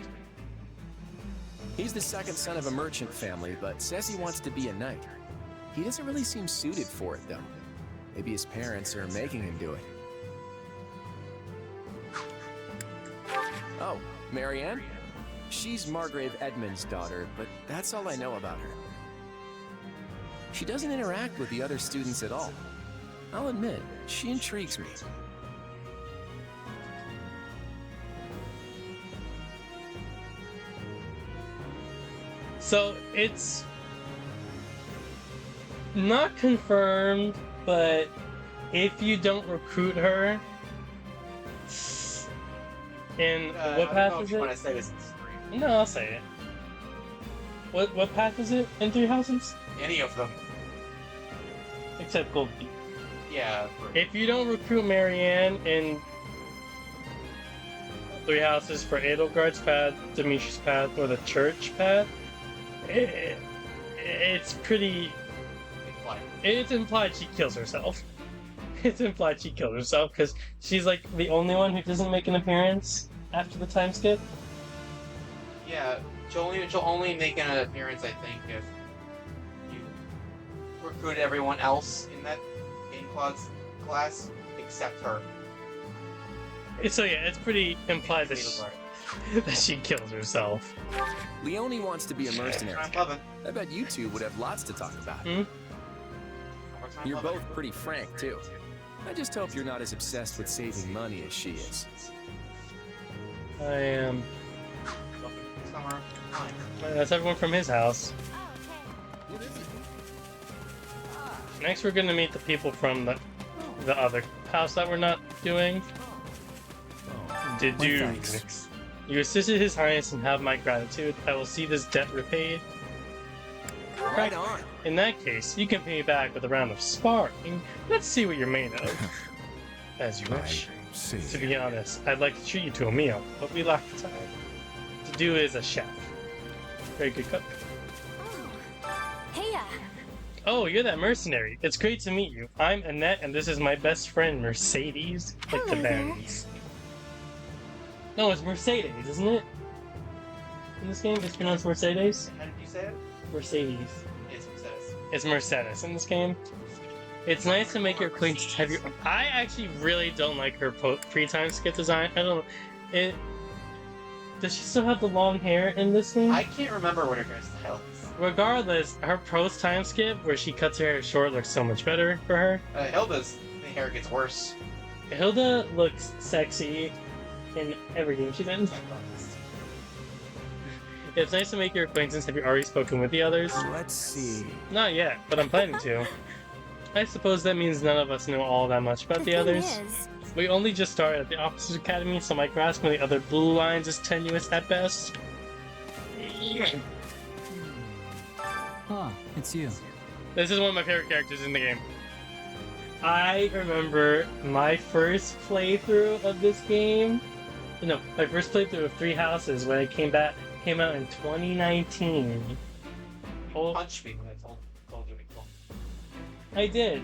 S4: He's the second son of a merchant family, but says he wants to be a knight. He doesn't really seem suited for it, though. Maybe his parents are making him do it. Oh, Marianne? She's Margrave Edmund's daughter, but that's all I know about her. She doesn't interact with the other students at all. I'll admit, she intrigues me.
S1: So it's not confirmed, but if you don't recruit her, and
S2: I
S1: what
S2: don't
S1: path
S2: know
S1: is
S2: if you want
S1: it?
S2: to say this in stream.
S1: No, I'll say it. What path is it in Three Houses?
S2: Any of them.
S1: Except Gold Deep.
S2: Yeah.
S1: If you don't recruit Marianne in Three Houses for Edelgard's path, Demetrius' path, or the church path, it's pretty...
S2: Implied.
S1: It's implied she kills herself. It's implied she killed herself, because she's like the only one who doesn't make an appearance after the time skip.
S2: Yeah, She'll only make an appearance, I think, if you recruit everyone else in that class except her.
S1: So yeah, it's pretty implied that that she kills herself.
S6: Leone wants to be a mercenary. I bet you two would have lots to talk about. You're both pretty frank, too. I just hope you're not as obsessed with saving money as she is.
S1: I am. That's everyone from his house. Next, we're gonna meet the people from the other house that we're not doing. Did you? You assisted His Highness and have my gratitude. I will see this debt repaid.
S6: Right on.
S1: In that case, you can pay me back with a round of sparring. Let's see what you're made of. As you wish. To be honest, I'd like to treat you to a meal, but we lack the time. To do is a chef. Very good cook.
S10: Hey,
S1: Oh, you're that mercenary. It's great to meet you. I'm Annette, and this is my best friend, Mercedes. Like the
S10: Hello there.
S1: bands. No, it's Mercedes, isn't it? In this game, it's pronounced Mercedes?
S2: How did you say it?
S1: Mercedes.
S2: It's Mercedes.
S1: It's Mercedes in this game. It's nice to make your acquaintance. I actually really don't like her pre-time skip design. I don't. It. Does she still have the long hair in this game?
S2: I can't remember what her hairstyle is.
S1: Regardless, her post-time skip, where she cuts her hair short, looks so much better for her.
S2: Hilda's hair gets worse.
S1: Hilda looks sexy in every game she's in. It's nice to make your acquaintance. Have you already spoken with the others?
S4: Let's see.
S1: Not yet, but I'm planning to. I suppose that means none of us know all that much about the others.
S10: Is,
S1: We only just started at the Officers Academy, so my grasp on the other blue lines is tenuous at best.
S11: Ah, it's you.
S1: This is one of my favorite characters in the game. I remember my first playthrough of this game. No, my first playthrough of Three Houses when it came out in 2019.
S2: Punch me when I told you before.
S1: I did.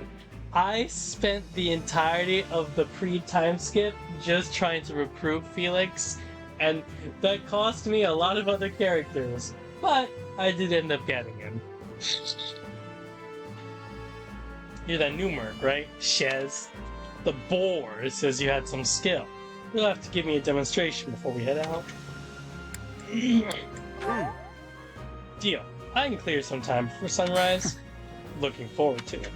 S1: I spent the entirety of the pre-time skip just trying to recruit Felix, and that cost me a lot of other characters, but I did end up getting him. You're that new merc, right? Shez. The boar says you had some skill. You'll have to give me a demonstration before we head out. Deal. I can clear some time for sunrise. Looking forward to it.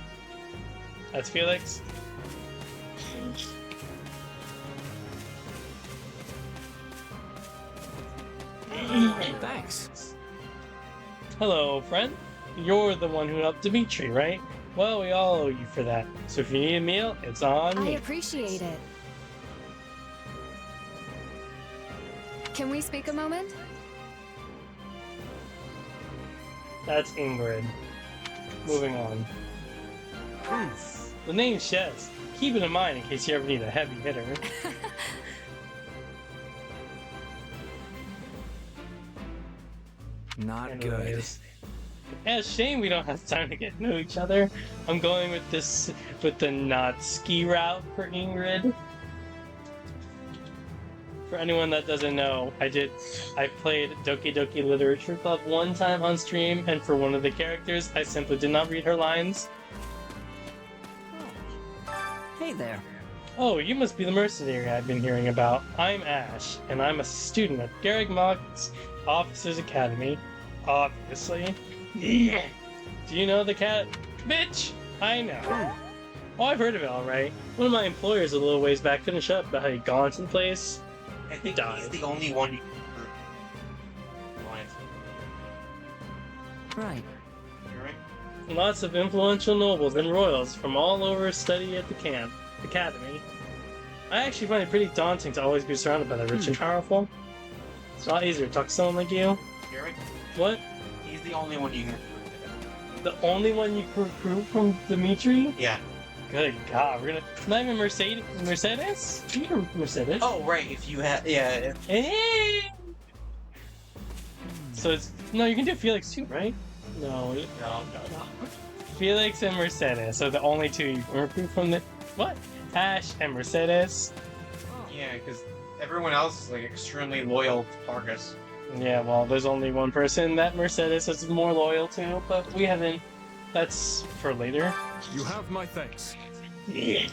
S1: That's Felix.
S6: Thanks.
S1: Hello, friend. You're the one who helped Dimitri, right? Well, we all owe you for that. So if you need a meal, it's on
S10: I
S1: me.
S10: appreciate it. Can we speak a moment?
S1: That's Ingrid. Moving on. The name's Shez. Keep it in mind in case you ever need a heavy hitter.
S6: Not
S1: Anyways. Yeah, it's a shame we don't have time to get to know each other. I'm going with the not ski route for Ingrid. For anyone that doesn't know, I played Doki Doki Literature Club one time on stream, and for one of the characters, I simply did not read her lines.
S11: Hey there.
S1: Oh, you must be the mercenary I've been hearing about. I'm Ash, and I'm a student at Garrick Mock's Officers Academy. Obviously. Do you know the cat? Bitch! I know. Oh, I've heard of it, alright. One of my employers a little ways back finished up about how he gone to the place.
S2: I think
S1: Died.
S2: he's the only one you
S11: Right.
S1: Lots of influential nobles and royals from all over study at the academy. I actually find it pretty daunting to always be surrounded by the rich and powerful. It's a lot easier to talk to someone like you.
S2: hear me?
S1: What?
S2: He's the only one you can recruit.
S1: The only one you can recruit from Dimitri?
S2: Yeah.
S1: Good God, we're gonna. Not even Mercedes? Mercedes? You can Mercedes.
S2: Oh, right, if you had. Yeah.
S1: Hey! So it's. No, you can do Felix too, right? No.
S2: No.
S1: Felix and Mercedes are the only two you can recruit from the. What? Ash and Mercedes.
S2: Yeah, because everyone else is like extremely loyal to Pargus.
S1: Yeah, well, there's only one person that Mercedes is more loyal to, but we haven't. That's for later.
S8: You have my thanks.
S1: Yeah.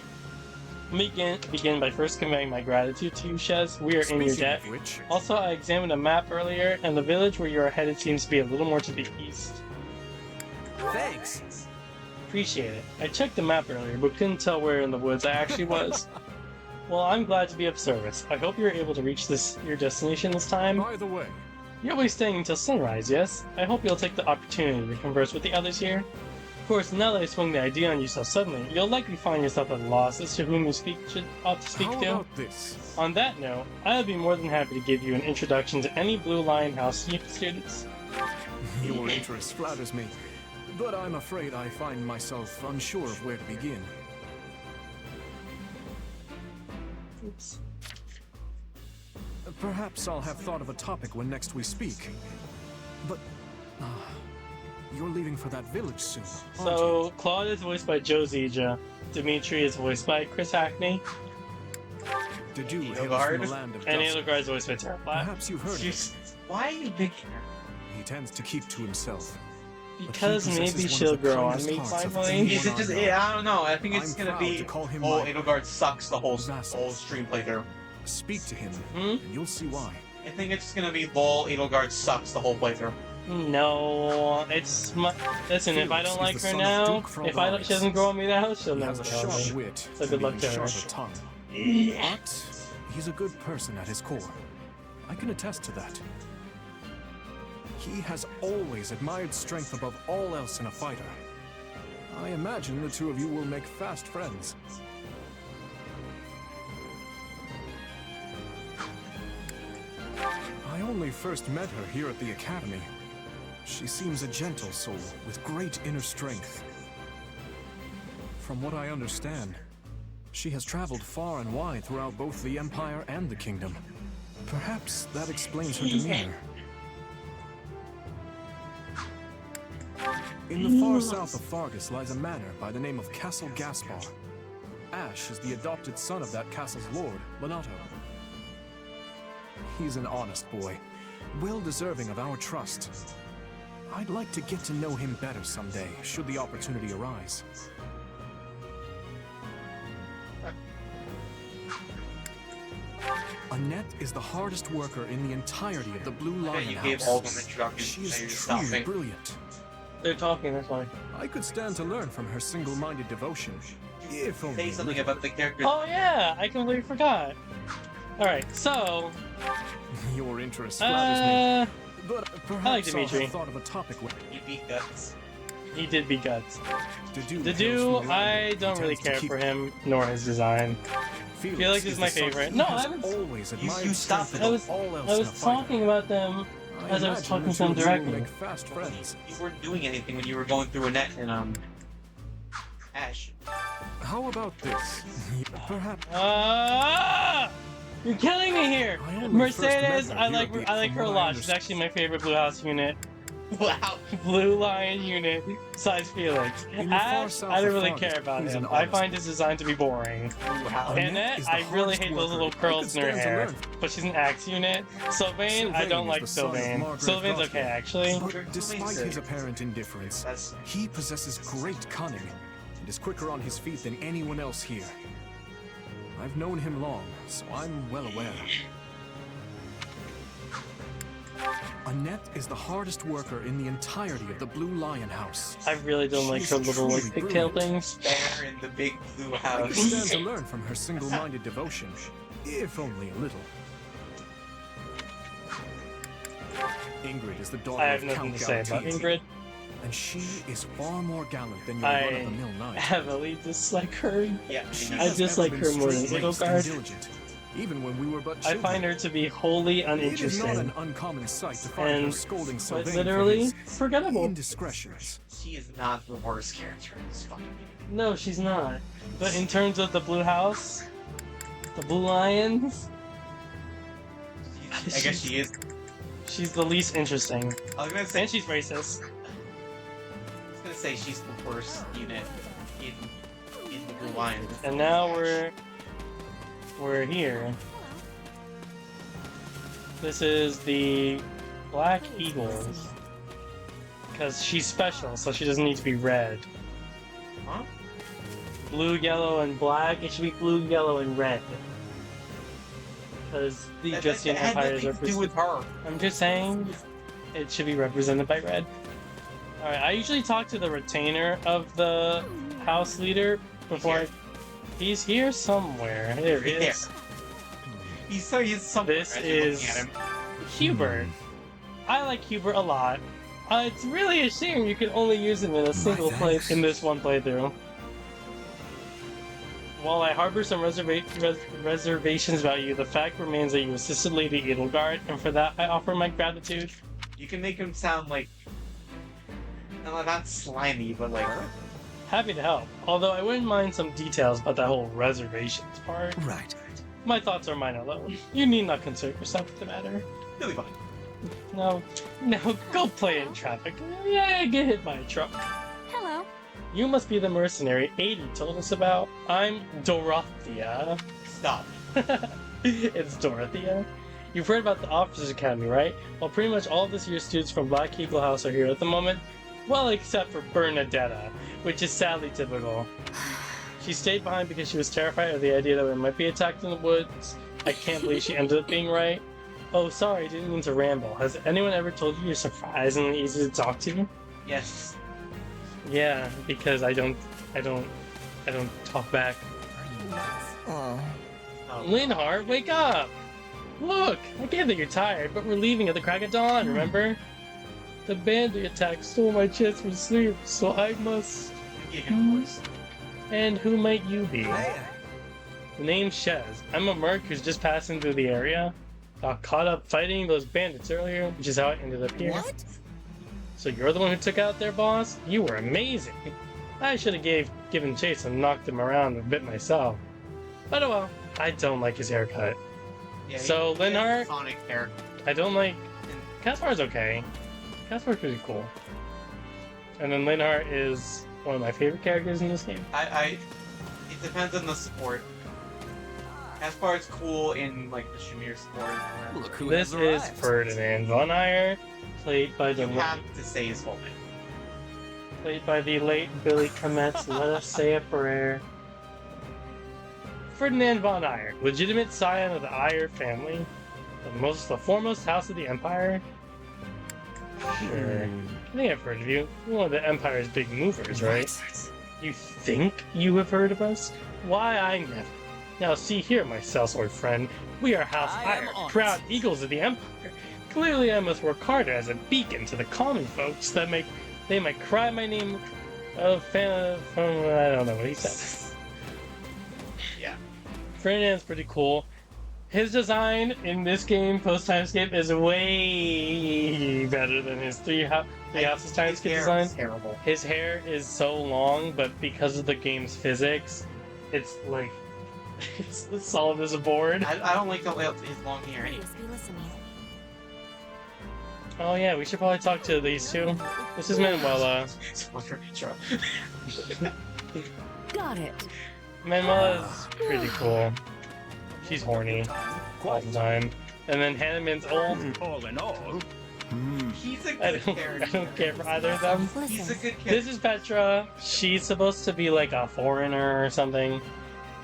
S1: Begin by first conveying my gratitude to you, Shez. We are in your debt. Also, I examined a map earlier, and the village where you are headed seems to be a little more to the east.
S4: Thanks.
S1: Appreciate it. I checked the map earlier, but couldn't tell where in the woods I actually was. Well, I'm glad to be of service. I hope you're able to reach your destination this time.
S8: By the way,
S1: You'll be staying until sunrise, yes? I hope you'll take the opportunity to converse with the others here. Of course, now that I swung the idea on you so suddenly, you'll likely find yourself at a loss as to whom you ought to speak
S8: how
S1: to.
S8: about this?
S1: On that note, I would be more than happy to give you an introduction to any Blue Lion House students.
S8: Your interest flatters me, but I'm afraid I find myself unsure of where to begin.
S1: Oops.
S8: Perhaps I'll have thought of a topic when next we speak. But you're leaving for that village soon, aren't you?
S1: So, Claude is voiced by Joe Zija. Dimitri is voiced by Chris Hackney.
S8: Did you
S2: Edelgard?
S8: from the land of
S1: And
S8: dusk?
S1: Edelgard is voiced by Tara Platt.
S8: Perhaps you've heard of him.
S2: Why are you picking her?
S8: He tends to keep to himself.
S1: Because
S8: But he
S1: maybe
S8: possesses
S1: she'll
S8: one of the
S1: grow on
S8: kindest
S1: me
S8: hearts of
S1: finally.
S8: anyone
S2: Is it just?
S8: I know.
S2: Yeah, I don't know. I think it's
S8: I'm
S2: gonna
S8: proud
S2: be.
S8: to call him
S2: Oh,
S8: my
S2: Edelgard sucks the whole
S8: vassal.
S2: stream playthrough.
S8: Speak to him,
S1: Hmm?
S8: and you'll see why.
S2: I think it's just gonna be lol. Edelgard sucks the whole playthrough.
S1: No, it's my. Listen, if I don't like
S8: Felix is
S1: her
S8: the son of
S1: now,
S8: Duke
S1: if I don't, she doesn't grow on me now, she'll
S8: He
S1: never
S8: has a
S1: grow on
S8: sharp
S1: me.
S8: wit,
S1: So good
S8: and
S1: luck
S8: an
S1: to her.
S8: sharper tongue. But he's a good person at his core. I can attest to that. He has always admired strength above all else in a fighter. I imagine the two of you will make fast friends. I only first met her here at the academy. She seems a gentle soul with great inner strength. From what I understand, she has traveled far and wide throughout both the Empire and the Kingdom. Perhaps that explains her demeanor. In the far south of Fargus lies a manor by the name of Castle Gaspar. Ash is the adopted son of that castle's lord, Lonato. He's an honest boy, well deserving of our trust. I'd like to get to know him better someday, should the opportunity arise. Annette is the hardest worker in the entirety of the Blue Lion
S2: You
S8: House.
S2: gave all of them introductions.
S8: She
S2: Now
S8: is
S2: you're
S8: truly
S2: stopping.
S8: brilliant.
S1: They're talking, that's why.
S8: I could stand to learn from her single-minded devotion, if only
S2: Say
S8: a
S2: something
S8: little.
S2: about the characters.
S1: Oh yeah, I completely forgot. Alright, so...
S8: Your interest flatters me. But perhaps
S1: I like
S8: I'll
S1: Dimitri.
S8: have thought of a topic with
S2: You beat Guts.
S1: He did be Guts.
S8: Dedu.
S1: Dedu, I don't really care for him, nor his design.
S8: Felix
S1: Felix is my
S8: the son
S1: favorite.
S8: he
S1: No,
S8: has
S1: I was-
S8: always admired
S2: you stopped
S8: strength
S2: it.
S8: above all else
S1: I
S8: in
S1: was
S8: a fighter.
S1: talking about them as I was
S8: imagine
S1: talking
S8: the
S1: to them
S8: two of you will
S1: directly.
S8: make fast friends.
S2: You weren't doing anything when you were going through Annette and Ash.
S8: How about this? Perhaps
S1: Ah! You're killing me here!
S8: I only
S1: Mercedes,
S8: first met her
S1: I
S8: here
S1: like
S8: at the-
S1: I like
S8: from
S1: her a
S8: what I
S1: lot. She's actually my favorite Blue House unit.
S2: Wow.
S1: Blue Lion unit, size Felix.
S8: In the far
S1: Ash,
S8: south
S1: I don't
S8: of
S1: really
S8: Fargus,
S1: care about
S8: he's
S1: him.
S8: an
S1: I
S8: artist.
S1: find his design to be boring.
S2: Wow.
S1: Annette,
S8: is the
S1: I really
S8: hardest
S1: hate those
S8: worker.
S1: little
S8: I could
S1: curls in her
S8: stand to
S1: hair.
S8: learn.
S1: But she's an axe unit. Sylvain, I
S8: Sylvain
S1: don't
S8: is
S1: like
S8: the son of
S1: Sylvain.
S8: Margaret
S1: Sylvain's
S8: Gautier.
S1: okay, actually.
S8: But despite his apparent indifference,
S2: That's
S8: he possesses great cunning and is quicker on his feet than anyone else here. I've known him long, so I'm well aware. Annette is the hardest worker in the entirety of the Blue Lion House.
S1: I really don't like
S8: She's
S1: her little like
S8: truly
S1: pigtail
S8: brilliant.
S1: things.
S2: Bear in the big blue
S8: I
S2: house.
S8: could stand to learn from her single-minded devotion, if only a little. Ingrid is the daughter
S1: I have
S8: of
S1: nothing
S8: Count
S1: to say about
S8: Galatier,
S1: Ingrid.
S8: and she is far more gallant than your
S1: I
S8: run-of-the-mill knight.
S1: heavily dislike her.
S2: Yeah,
S8: She
S1: I
S8: has
S1: dislike
S8: ever been
S1: her more than
S8: straight-laced and
S1: Edelgard.
S8: diligent, even when we were but
S1: I
S8: children.
S1: find her to be wholly
S8: It is not
S1: uninteresting
S8: an uncommon sight to find her
S1: and
S8: scolding
S1: quite
S8: Sylvain
S1: literally
S8: for his
S1: forgettable.
S8: indiscretions.
S2: She is not the worst character in this fucking game.
S1: No, she's not. But in terms of the Blue House, the Blue Lions,
S2: I guess she is.
S1: she's the least interesting.
S2: I was gonna say.
S1: And she's racist.
S2: I was gonna say she's the worst unit in the Blue Lion.
S1: And now we're here. This is the Black Eagles. Because she's special, so she doesn't need to be red.
S2: Huh?
S1: Blue, yellow, and black. It should be blue, yellow, and red. Because the Justinian Empire is
S2: represented. Do with her.
S1: I'm just saying, it should be represented by red. Alright, I usually talk to the retainer of the house leader before He's here somewhere. There he is.
S2: He's somewhere.
S1: This is Hubert. I like Hubert a lot. It's really a shame you can only use him in a single in this one playthrough. While I harbor some reservations about you, the fact remains that you assisted Lady Edelgard, and for that I offer my gratitude.
S2: You can make him sound like... not slimy, but like...
S1: Happy to help, although I wouldn't mind some details about that whole reservations part.
S6: Right.
S1: My thoughts are mine alone. You need not concern yourself with the matter.
S2: Really fine.
S1: No, go play in traffic. Yeah, get hit by a truck.
S10: Hello.
S1: You must be the mercenary 80 told us about. I'm Dorothea.
S2: Stop.
S1: It's Dorothea. You've heard about the Officers Academy, right? Well, pretty much all of this year's students from Black Eagle House are here at the moment. Well, except for Bernadetta, which is sadly typical. She stayed behind because she was terrified of the idea that we might be attacked in the woods. I can't believe she ended up being right. Oh, sorry, didn't mean to ramble. Has anyone ever told you you're surprisingly easy to talk to?
S2: Yes.
S1: Yeah, because I don't talk back.
S11: Oh.
S1: Linhardt, wake up! Look, I get that you're tired, but we're leaving at the crack of dawn, remember? The bandit attack stole my chance for sleep, so I must... And who might you be? The name's Shez. I'm a merc who's just passing through the area. Got caught up fighting those bandits earlier, which is how I ended up here.
S11: What?
S1: So you're the one who took out their boss? You were amazing. I should have given chase and knocked him around a bit myself. But oh well, I don't like his haircut.
S2: Yeah,
S1: so Linhardt,
S2: Sonic hair.
S1: I don't like... Caspar's okay. Caspar's pretty cool. And then Linhardt is one of my favorite characters in this game.
S2: It depends on the sport. Caspar's cool in like the Shamir sport.
S6: Look who
S1: This
S6: has
S1: is
S6: arrived.
S1: Ferdinand von Ayer, played by the
S2: You have to say his whole name.
S1: late Billy Kometz. Let us say a prayer. Ferdinand von Ayer, legitimate scion of the Ayer family, the foremost house of the Empire. Sure. I think I've heard of you. You're one of the Empire's big movers, right? You think you have heard of us? Why, I never. Now see here, my sellsword friend. We are House Ayer, proud eagles of the Empire. Clearly I must work harder as a beacon to the common folks that they might cry my name from I don't know what he said.
S2: Yeah.
S1: Ferdinand's pretty cool. His design in this game, post-timescape, is way better than his Three Houses timescape design.
S2: Terrible.
S1: His hair is so long, but because of the game's physics, it's like it's as solid as a board.
S2: I don't like his long hair anyway.
S10: Please be listening.
S1: Oh yeah, we should probably talk to these two. This is Manuela.
S3: Got it.
S1: Manuela's pretty cool. She's horny all the time. And then Hanneman's old.
S9: All in all,
S2: He's a
S1: I
S2: good character.
S1: don't care for either of them.
S2: He's a good character.
S1: This is Petra. She's supposed to be like a foreigner or something.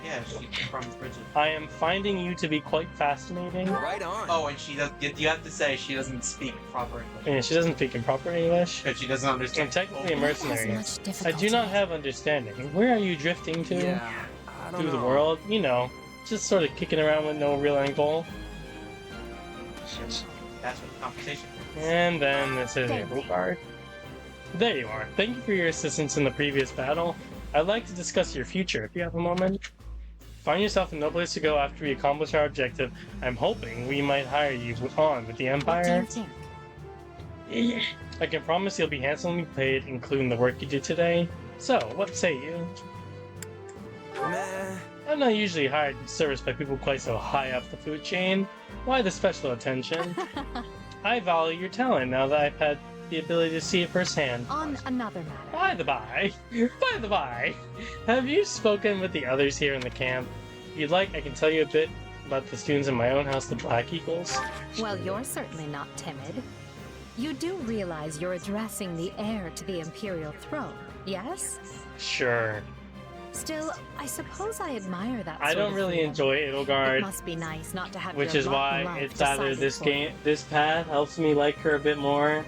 S2: Yeah, she's from Bridget.
S1: I am finding you to be quite fascinating.
S6: Right on.
S2: Oh, and she does. You have to say she doesn't speak proper English.
S1: And she doesn't speak in proper English.
S2: Because she doesn't understand.
S1: I'm technically a mercenary.
S3: Has much
S1: I do not
S3: difficulty.
S1: have understanding. Where are you drifting to?
S6: Yeah, I don't
S1: Through the
S6: know.
S1: world? You know, just sort of kicking around with no real end goal.
S2: That's what the conversation is.
S1: And then this is Edelgard. There you are. Thank you for your assistance in the previous battle. I'd like to discuss your future, if you have a moment. Find yourself in no place to go after we accomplish our objective. I'm hoping we might hire you on with the Empire.
S7: What do you think?
S1: I can promise you'll be handsomely paid, including the work you did today. So, what say you?
S6: Meh.
S1: I'm not usually hired in service by people quite so high up the food chain. Why the special attention? I value your talent now that I've had the ability to see it firsthand.
S7: On another matter.
S1: By the by, have you spoken with the others here in the camp? If you'd like, I can tell you a bit about the students in my own house, the Black Eagles.
S7: Well, you're certainly not timid. You do realize you're addressing the heir to the Imperial throne, yes?
S1: Sure.
S7: Still, I suppose I admire that.
S1: I don't really enjoy
S7: It
S1: Edelgard,
S7: must be nice not to have
S1: which
S7: your
S1: is
S7: lot in
S1: why
S7: life
S1: it's either
S7: decided
S1: this
S7: for you.
S1: this path helps me like her a bit more,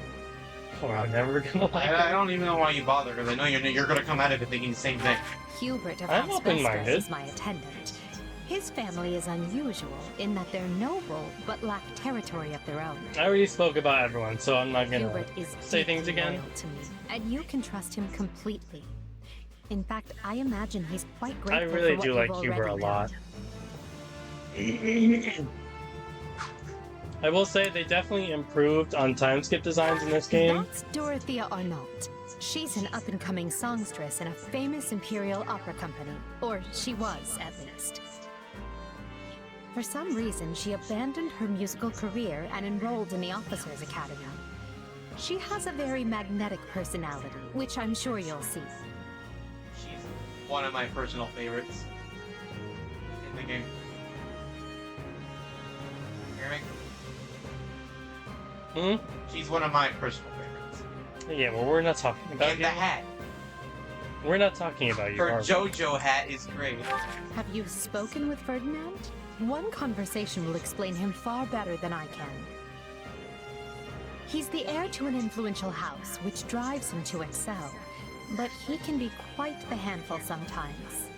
S1: or I'm never gonna like her.
S2: I don't even know why you bother, because I know you're gonna come out of it thinking the same thing.
S7: Hubert of
S1: I'm
S7: House
S1: open-minded.
S7: Vestas is my attendant. His family is unusual in that they're noble but lack territory of their own.
S1: I already spoke about everyone, so I'm not gonna
S7: Hubert is
S1: say things
S7: deeply
S1: again.
S7: loyal to me, and you can trust him completely. In fact, I imagine he's quite grateful
S1: I really
S7: for
S1: do
S7: what
S1: like
S7: you've
S1: Huber a
S7: already
S1: lot.
S7: done.
S1: I will say they definitely improved on time skip designs in this game.
S7: That's Dorothea Arnault. She's an up-and-coming songstress in a famous Imperial opera company. Or she was, at least. For some reason, she abandoned her musical career and enrolled in the Officers' Academy. She has a very magnetic personality, which I'm sure you'll see.
S2: She's one of my personal favorites in the game. Hear me? She's one of my personal favorites.
S1: Yeah, well, we're not talking about
S2: And
S1: you.
S2: the hat.
S1: We're not talking about you.
S2: Her
S1: are we?
S2: JoJo hat is great.
S7: Have you spoken with Ferdinand? One conversation will explain him far better than I can. He's the heir to an influential house, which drives him to excel. But he can be quite the handful sometimes.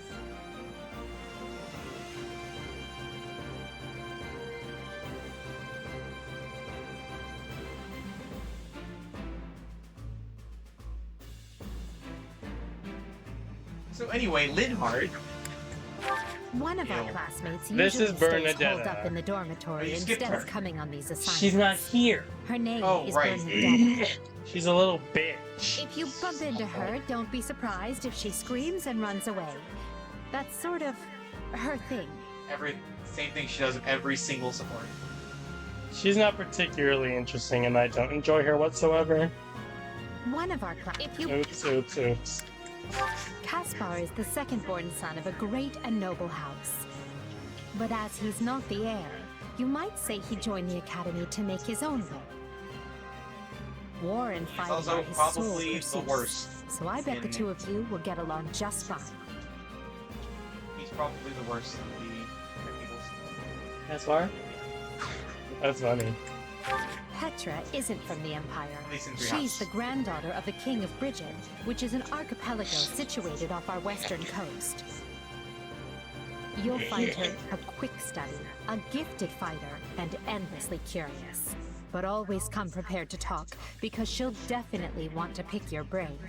S2: So anyway, Linhardt.
S7: One of our classmates
S1: This
S7: usually
S1: is
S7: stays
S1: Bernadetta.
S7: holed up in the dormitory
S2: you skipped
S7: instead of
S2: her.
S7: coming on these assignments.
S1: She's not here.
S7: Her name
S2: Oh,
S7: is
S2: right.
S7: Bernadetta.
S1: She's a little bitch.
S7: If you bump into her, don't be surprised if she screams and runs away. That's sort of her thing.
S2: Same thing she does in every single support.
S1: She's not particularly interesting, and I don't enjoy her whatsoever.
S7: One of our if you
S1: Oops.
S7: Caspar is the second-born son of a great and noble house. But as he's not the heir, you might say he joined the academy to make his own way. War and fighting
S2: also
S7: are his
S2: probably
S7: sole
S2: the
S7: pursuits.
S2: worst
S7: So I bet the
S2: in-
S7: two of you will get along just fine.
S2: He's probably the worst of the peoples.
S1: That's far? That's funny.
S7: Petra isn't from the Empire.
S2: At least in Three
S7: She's
S2: House.
S7: the granddaughter of the King of Brigid, which is an archipelago situated off our western coast. You'll find her a quick study, a gifted fighter, and endlessly curious. But always come prepared to talk, because she'll definitely want to pick your brain.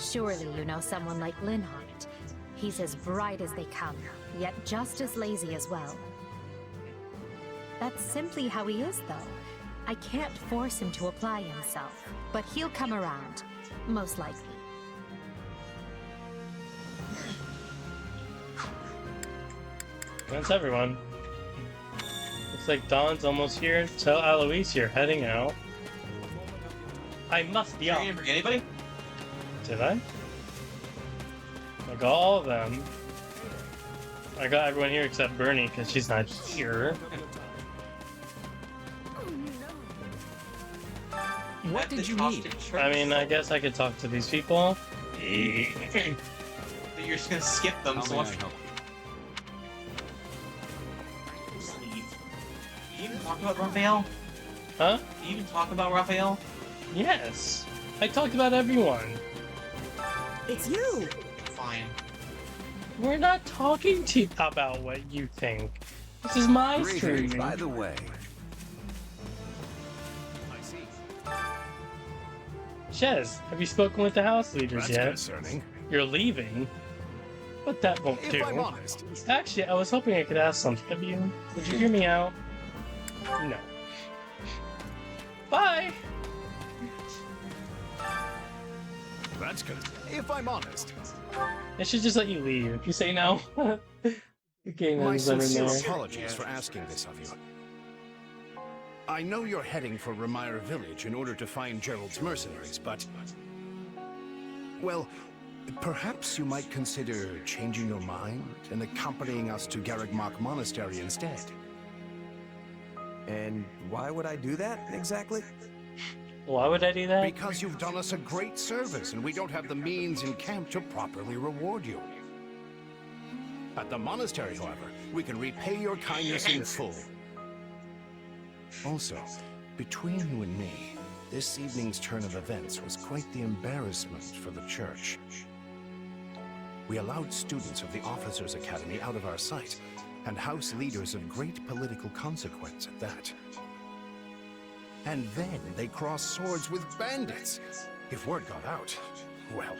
S7: Surely you know someone like Linhardt. He's as bright as they come, yet just as lazy as well. That's simply how he is, though. I can't force him to apply himself, but he'll come around, most likely.
S1: That's everyone. Looks like Dawn's almost here. Tell Alois you're heading out. I must be
S2: You
S1: off.
S2: didn't forget anybody?
S1: Did I? I got all of them. I got everyone here except Bernie because she's not here.
S2: What did you need?
S1: I mean, I guess I could talk to these people.
S2: You're just gonna skip them, so
S5: How may I help
S2: Sleep. You even talk about Raphael?
S1: Huh?
S2: You even talk about Raphael?
S1: Yes. I talked about everyone.
S3: It's you!
S2: Fine.
S1: We're not talking to you about what you think. This is my
S4: Greetings,
S1: stream.
S4: by the way.
S1: Shez, have you spoken with the house leaders
S9: That's
S1: yet?
S9: concerning.
S1: You're leaving? But that won't
S9: If
S1: do.
S9: I'm honest,
S1: Actually, I was hoping I could ask something of you. Would you hear me out? No. Bye!
S9: that's good. If I'm honest,
S1: I should just let you leave. If you say no, the game
S9: my
S1: ends under
S9: sincere
S1: there.
S9: apologies for asking this of you. I know you're heading for Ramira Village in order to find Gerald's mercenaries, but... well, perhaps you might consider changing your mind and accompanying us to Garreg Mach Monastery instead.
S4: And why would I do that, exactly?
S1: Why would I do that?
S9: Because you've done us a great service, and we don't have the means in camp to properly reward you. At the monastery, however, we can repay your kindness in full. Also, between you and me, this evening's turn of events was quite the embarrassment for the church. We allowed students of the Officers' Academy out of our sight, and house leaders of great political consequence at that. And then they crossed swords with bandits. If word got out, well,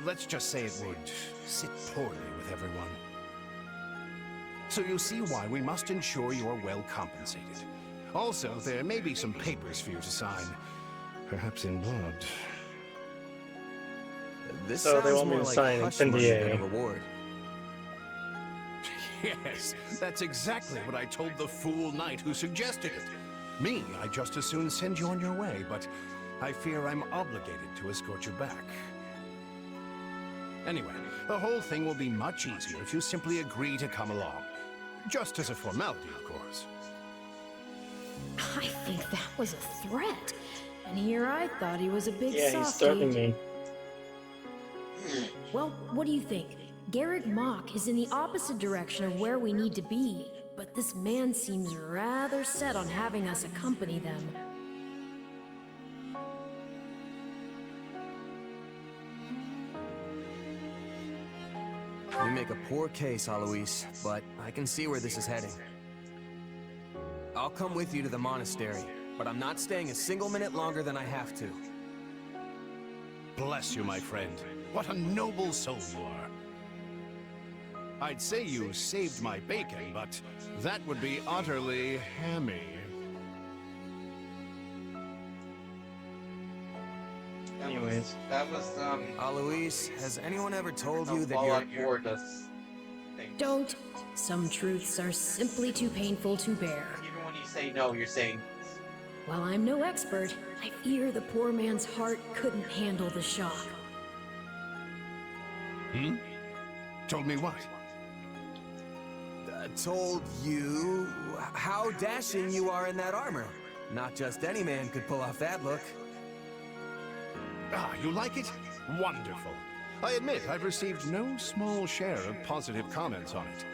S9: let's just say it would sit poorly with everyone. So you'll see why we must ensure you are well compensated. Also, there may be some papers for you to sign, perhaps in blood.
S4: This
S1: So they
S4: sounds
S1: want me
S4: more
S1: to
S4: like
S1: sign an
S4: hush money
S1: NDA.
S4: than a reward.
S9: Yes, that's exactly what I told the fool knight who suggested it. Me, I'd just as soon send you on your way, but I fear I'm obligated to escort you back. Anyway, the whole thing will be much easier if you simply agree to come along. Just as a formality, of course.
S3: I think that was a threat. And here I thought he was a big
S1: Yeah, he's
S3: softie.
S1: starving me.
S3: Well, what do you think? Garrick Mach is in the opposite direction of where we need to be, but this man seems rather set on having us accompany them.
S4: You make a poor case, Alois, but I can see where this is heading. I'll come with you to the monastery, but I'm not staying a single minute longer than I have to.
S9: Bless you, my friend. What a noble soul you are. I'd say you saved my bacon, but that would be utterly hammy.
S1: Anyways.
S2: That was,
S4: Alois, has anyone ever told
S2: how
S4: you that
S2: Fallout
S4: you're...
S2: 4 does things.
S3: Don't. Some truths are simply too painful to bear.
S2: Even when you say no, you're saying
S3: While I'm no expert, I fear the poor man's heart couldn't handle the shock.
S9: Hmm? Told me what?
S4: Told you how dashing you are in that armor. Not just any man could pull off that look.
S9: Ah, you like it? Wonderful. I admit I've received no small share of positive comments on it.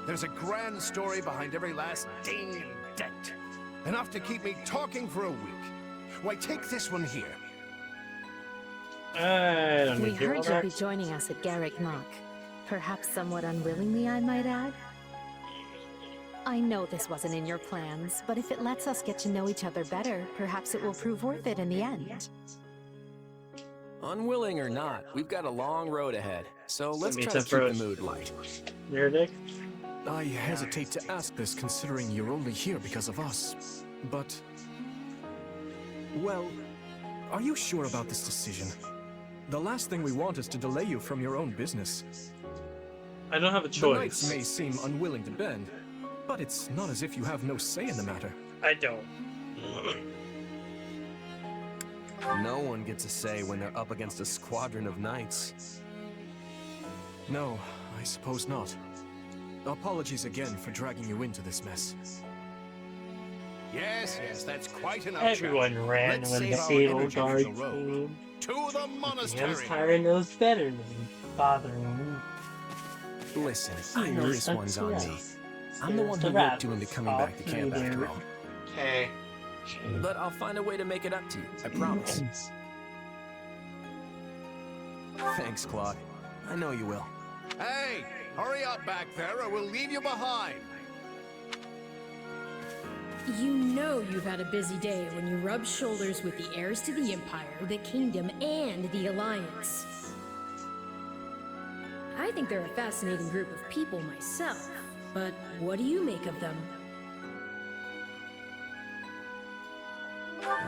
S9: There's a grand story behind every last ding and dent. Enough to keep me talking for a week. Why, take this one here.
S1: I don't
S7: We
S1: need your
S7: heard you'll
S1: back.
S7: be joining us at Garrick Mach. Perhaps somewhat unwillingly, I might add. I know this wasn't in your plans, but if it lets us get to know each other better, perhaps it will prove worth it in the end.
S6: Unwilling or not, we've got a long road ahead, so let's
S1: me
S6: try to
S1: to
S6: keep the
S1: first.
S6: mood light.
S1: Your dick?
S8: I hesitate to ask this considering you're only here because of us. But... well, are you sure about this decision? The last thing we want is to delay you from your own business.
S1: I don't have a
S8: The knights
S1: choice.
S8: may seem unwilling to bend, but it's not as if you have no say in the matter.
S1: I don't.
S4: No one gets a say when they're up against a squadron of knights.
S8: No, I suppose not. Apologies again for dragging you into this mess.
S9: Yes, that's quite enough.
S1: Everyone
S9: chat.
S1: ran
S9: Let's
S1: when
S9: save
S1: the
S9: our
S1: Edelgard
S9: energy for the road.
S1: came.
S9: To the
S1: Hands
S9: monastery.
S1: Tyra knows better than bothering me.
S4: Listen, I know this one's on me. I'm the one who roped you into coming back to camp after all.
S2: okay.
S6: But I'll find a way to make it up to you, I promise.
S4: Thanks, Claude. I know you will.
S9: Hey, hurry up back there or we'll leave you behind.
S3: You know you've had a busy day when you rub shoulders with the heirs to the Empire, the Kingdom, and the Alliance. I think they're a fascinating group of people myself, but what do you make of them?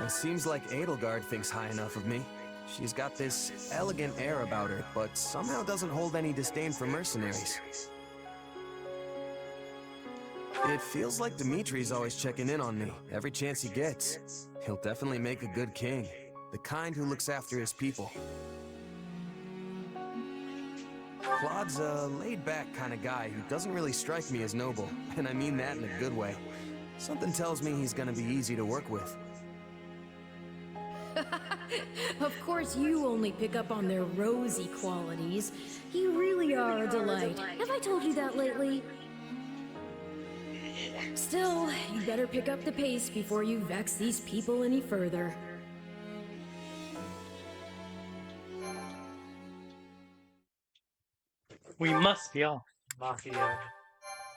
S4: It seems like Edelgard thinks high enough of me. She's got this elegant air about her, but somehow doesn't hold any disdain for mercenaries. It feels like Dimitri's always checking in on me, every chance he gets. He'll definitely make a good king, the kind who looks after his people. Claude's a laid-back kind of guy who doesn't really strike me as noble, and I mean that in a good way. Something tells me he's gonna be easy to work with.
S3: Of course you only pick up on their rosy qualities. You really are a delight. Have I told you that lately? Still, you better pick up the pace before you vex these people any further.
S1: We must be off.
S2: Mafia.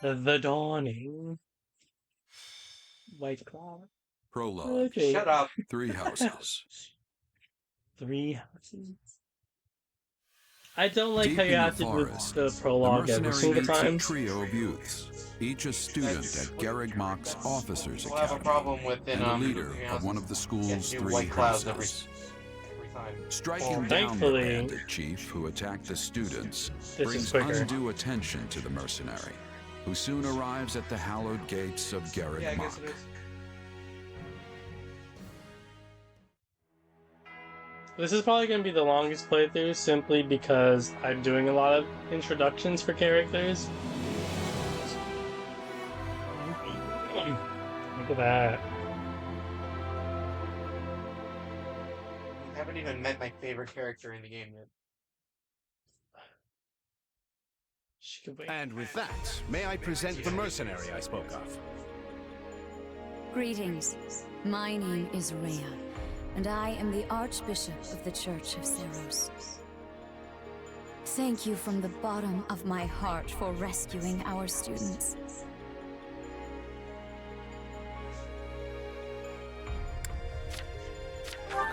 S1: The dawning. White Cloud.
S5: Prologue.
S1: Okay.
S2: Shut up.
S5: 3 houses.
S1: 3 houses. I don't like
S5: Deep
S1: how you
S5: in
S1: have
S5: the
S1: to do
S5: forest,
S1: the prologue
S5: the
S1: every
S5: mercenary
S1: single
S5: meets a
S1: time.
S5: trio of youths, each a student at Garreg Mach's Officers
S2: We'll have a
S5: Academy,
S2: problem with
S5: and a leader of one of the school's
S2: do
S5: 3
S2: white clouds
S5: houses.
S2: every time.
S5: Striking
S1: Well,
S5: down the
S1: thankfully,
S5: bandit chief who attacked the students
S1: is
S5: brings
S1: quicker.
S5: undue attention to the mercenary, who soon arrives at the hallowed gates of Garreg
S2: Yeah, I
S5: Mach.
S2: guess it is.
S1: This is probably going to be the longest playthrough simply because I'm doing a lot of introductions for characters. Look at that.
S2: I haven't even met my favorite character in the game yet.
S1: She could wait.
S9: And with that, may I present the mercenary I spoke of?
S12: Greetings. My name is Rhea, and I am the Archbishop of the Church of Seros. Thank you from the bottom of my heart for rescuing our students.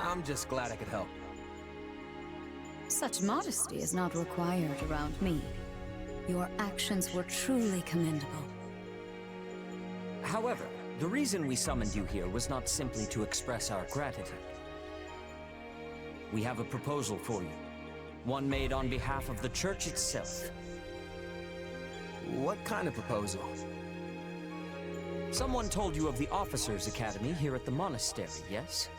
S4: I'm just glad I could help.
S12: Such modesty is not required around me. Your actions were truly commendable.
S13: However, the reason we summoned you here was not simply to express our gratitude. We have a proposal for you, one made on behalf of the church itself.
S4: What kind of proposal?
S13: Someone told you of the Officers Academy here at the monastery, yes?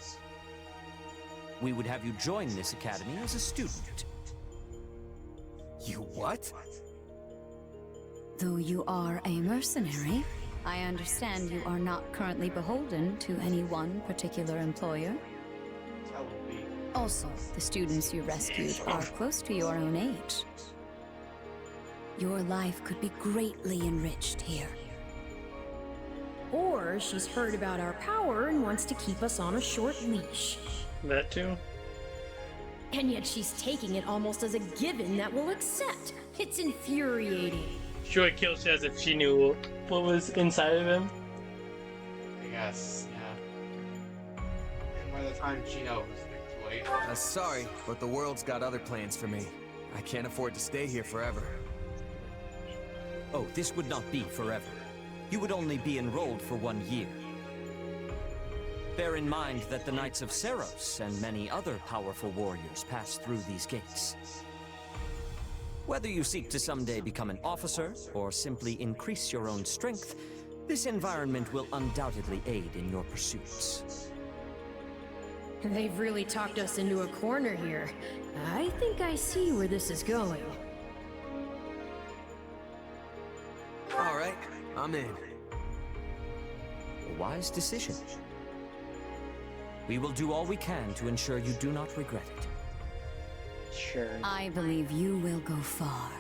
S13: We would have you join this academy as a student.
S4: You what?
S12: Though you are a mercenary, I understand you are not currently beholden to any one particular employer.
S2: That would be.
S12: Also, the students you rescued are close to your own age. Your life could be greatly enriched here.
S3: Or she's heard about our power and wants to keep us on a short leash.
S1: That too.
S3: And yet she's taking it almost as a given that we'll accept. It's infuriating.
S1: She would kill you as if she knew what was inside of him.
S2: I guess, yeah. And by the time she knows, it's too late.
S4: Sorry, but the world's got other plans for me. I can't afford to stay here forever.
S13: Oh, this would not be forever. You would only be enrolled for 1 year. Bear in mind that the Knights of Seros and many other powerful warriors pass through these gates. Whether you seek to someday become an officer, or simply increase your own strength, this environment will undoubtedly aid in your pursuits.
S3: They've really talked us into a corner here. I think I see where this is going.
S4: All right, I'm in.
S13: A wise decision. We will do all we can to ensure you do not regret it.
S1: Sure.
S12: I believe you will go far.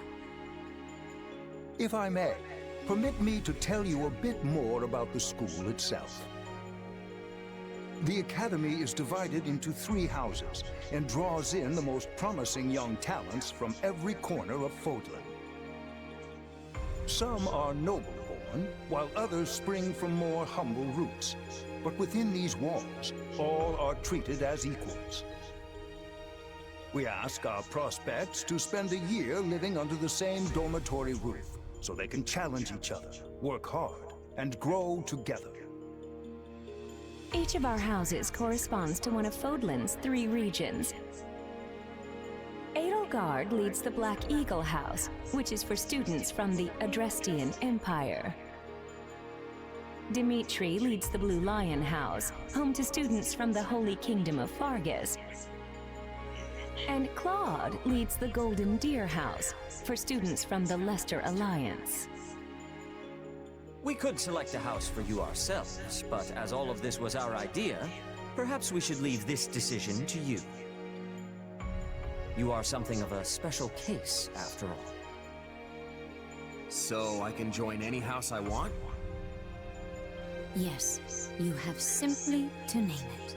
S14: If I may, permit me to tell you a bit more about the school itself. The Academy is divided into 3 houses and draws in the most promising young talents from every corner of Fodlan. Some are noble-born, while others spring from more humble roots. But within these walls, all are treated as equals. We ask our prospects to spend a year living under the same dormitory roof, so they can challenge each other, work hard, and grow together.
S15: Each of our houses corresponds to one of Fodlan's 3 regions. Edelgard leads the Black Eagle House, which is for students from the Adrestian Empire. Dimitri leads the Blue Lion House, home to students from the Holy Kingdom of Fargus. And Claude leads the Golden Deer House, for students from the Leicester Alliance.
S13: We could select a house for you ourselves, but as all of this was our idea, perhaps we should leave this decision to you. You are something of a special case, after all.
S4: So I can join any house I want?
S12: Yes, you have simply to name it.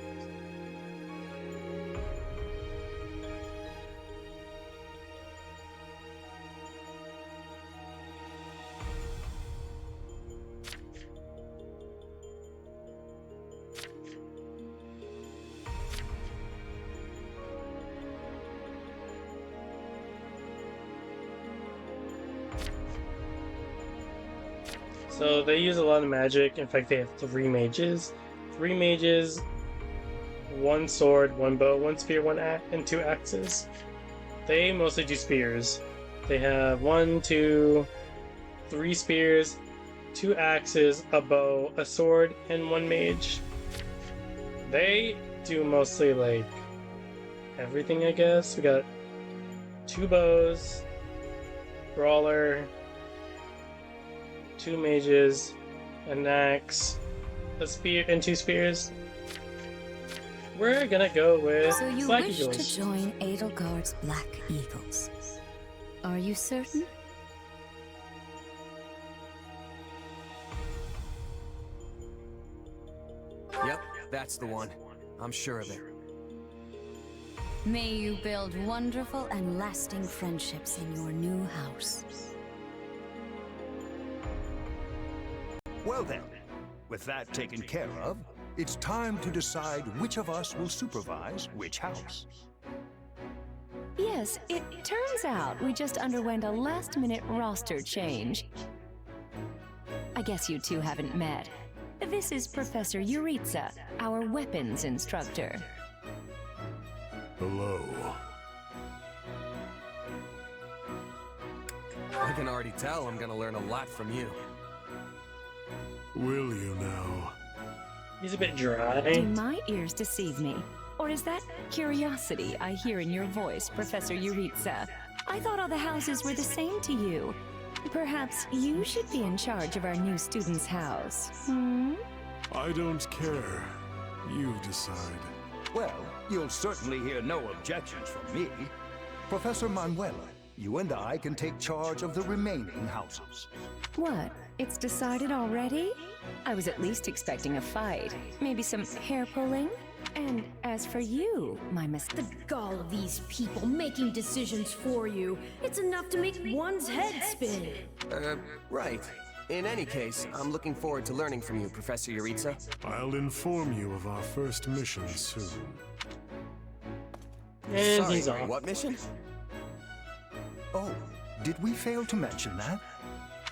S1: So they use a lot of magic. In fact, they have 3 mages. 3 mages, 1 sword, 1 bow, 1 spear, 1 and 2 axes. They mostly do spears. They have 1, 2, 3 spears, 2 axes, a bow, a sword, and 1 mage. They do mostly like everything, I guess. We got 2 bows, brawler, 2 mages, an axe, a spear, and 2 spears. We're gonna go with
S12: So you
S1: Black
S12: wish
S1: Eagles.
S12: to join Edelgard's Black Eagles. Are you certain?
S4: Yep, that's the one. I'm sure of it.
S12: May you build wonderful and lasting friendships in your new house.
S14: Well then, with that taken care of, it's time to decide which of us will supervise which house.
S15: Yes, it turns out we just underwent a last-minute roster change. I guess you two haven't met. This is Professor Yuritsa, our weapons instructor.
S9: Hello.
S4: I can already tell I'm gonna learn a lot from you.
S9: Will you now?
S1: He's a bit dry.
S15: Do my ears deceive me? Or is that curiosity I hear in your voice, Professor Yuritsa? I thought all the houses were the same to you. Perhaps you should be in charge of our new student's house, hmm?
S9: I don't care. You decide.
S14: Well, you'll certainly hear no objections from me. Professor Manuela, you and I can take charge of the remaining houses.
S15: What? It's decided already? I was at least expecting a fight. Maybe some hair pulling? And as for you, my
S3: The gall of these people making decisions for you. It's enough to make one's head spin.
S4: Right. In any case, I'm looking forward to learning from you, Professor Yuritsa.
S9: I'll inform you of our first mission soon.
S1: And
S4: Sorry,
S1: he's off.
S4: what mission?
S14: Oh, did we fail to mention that?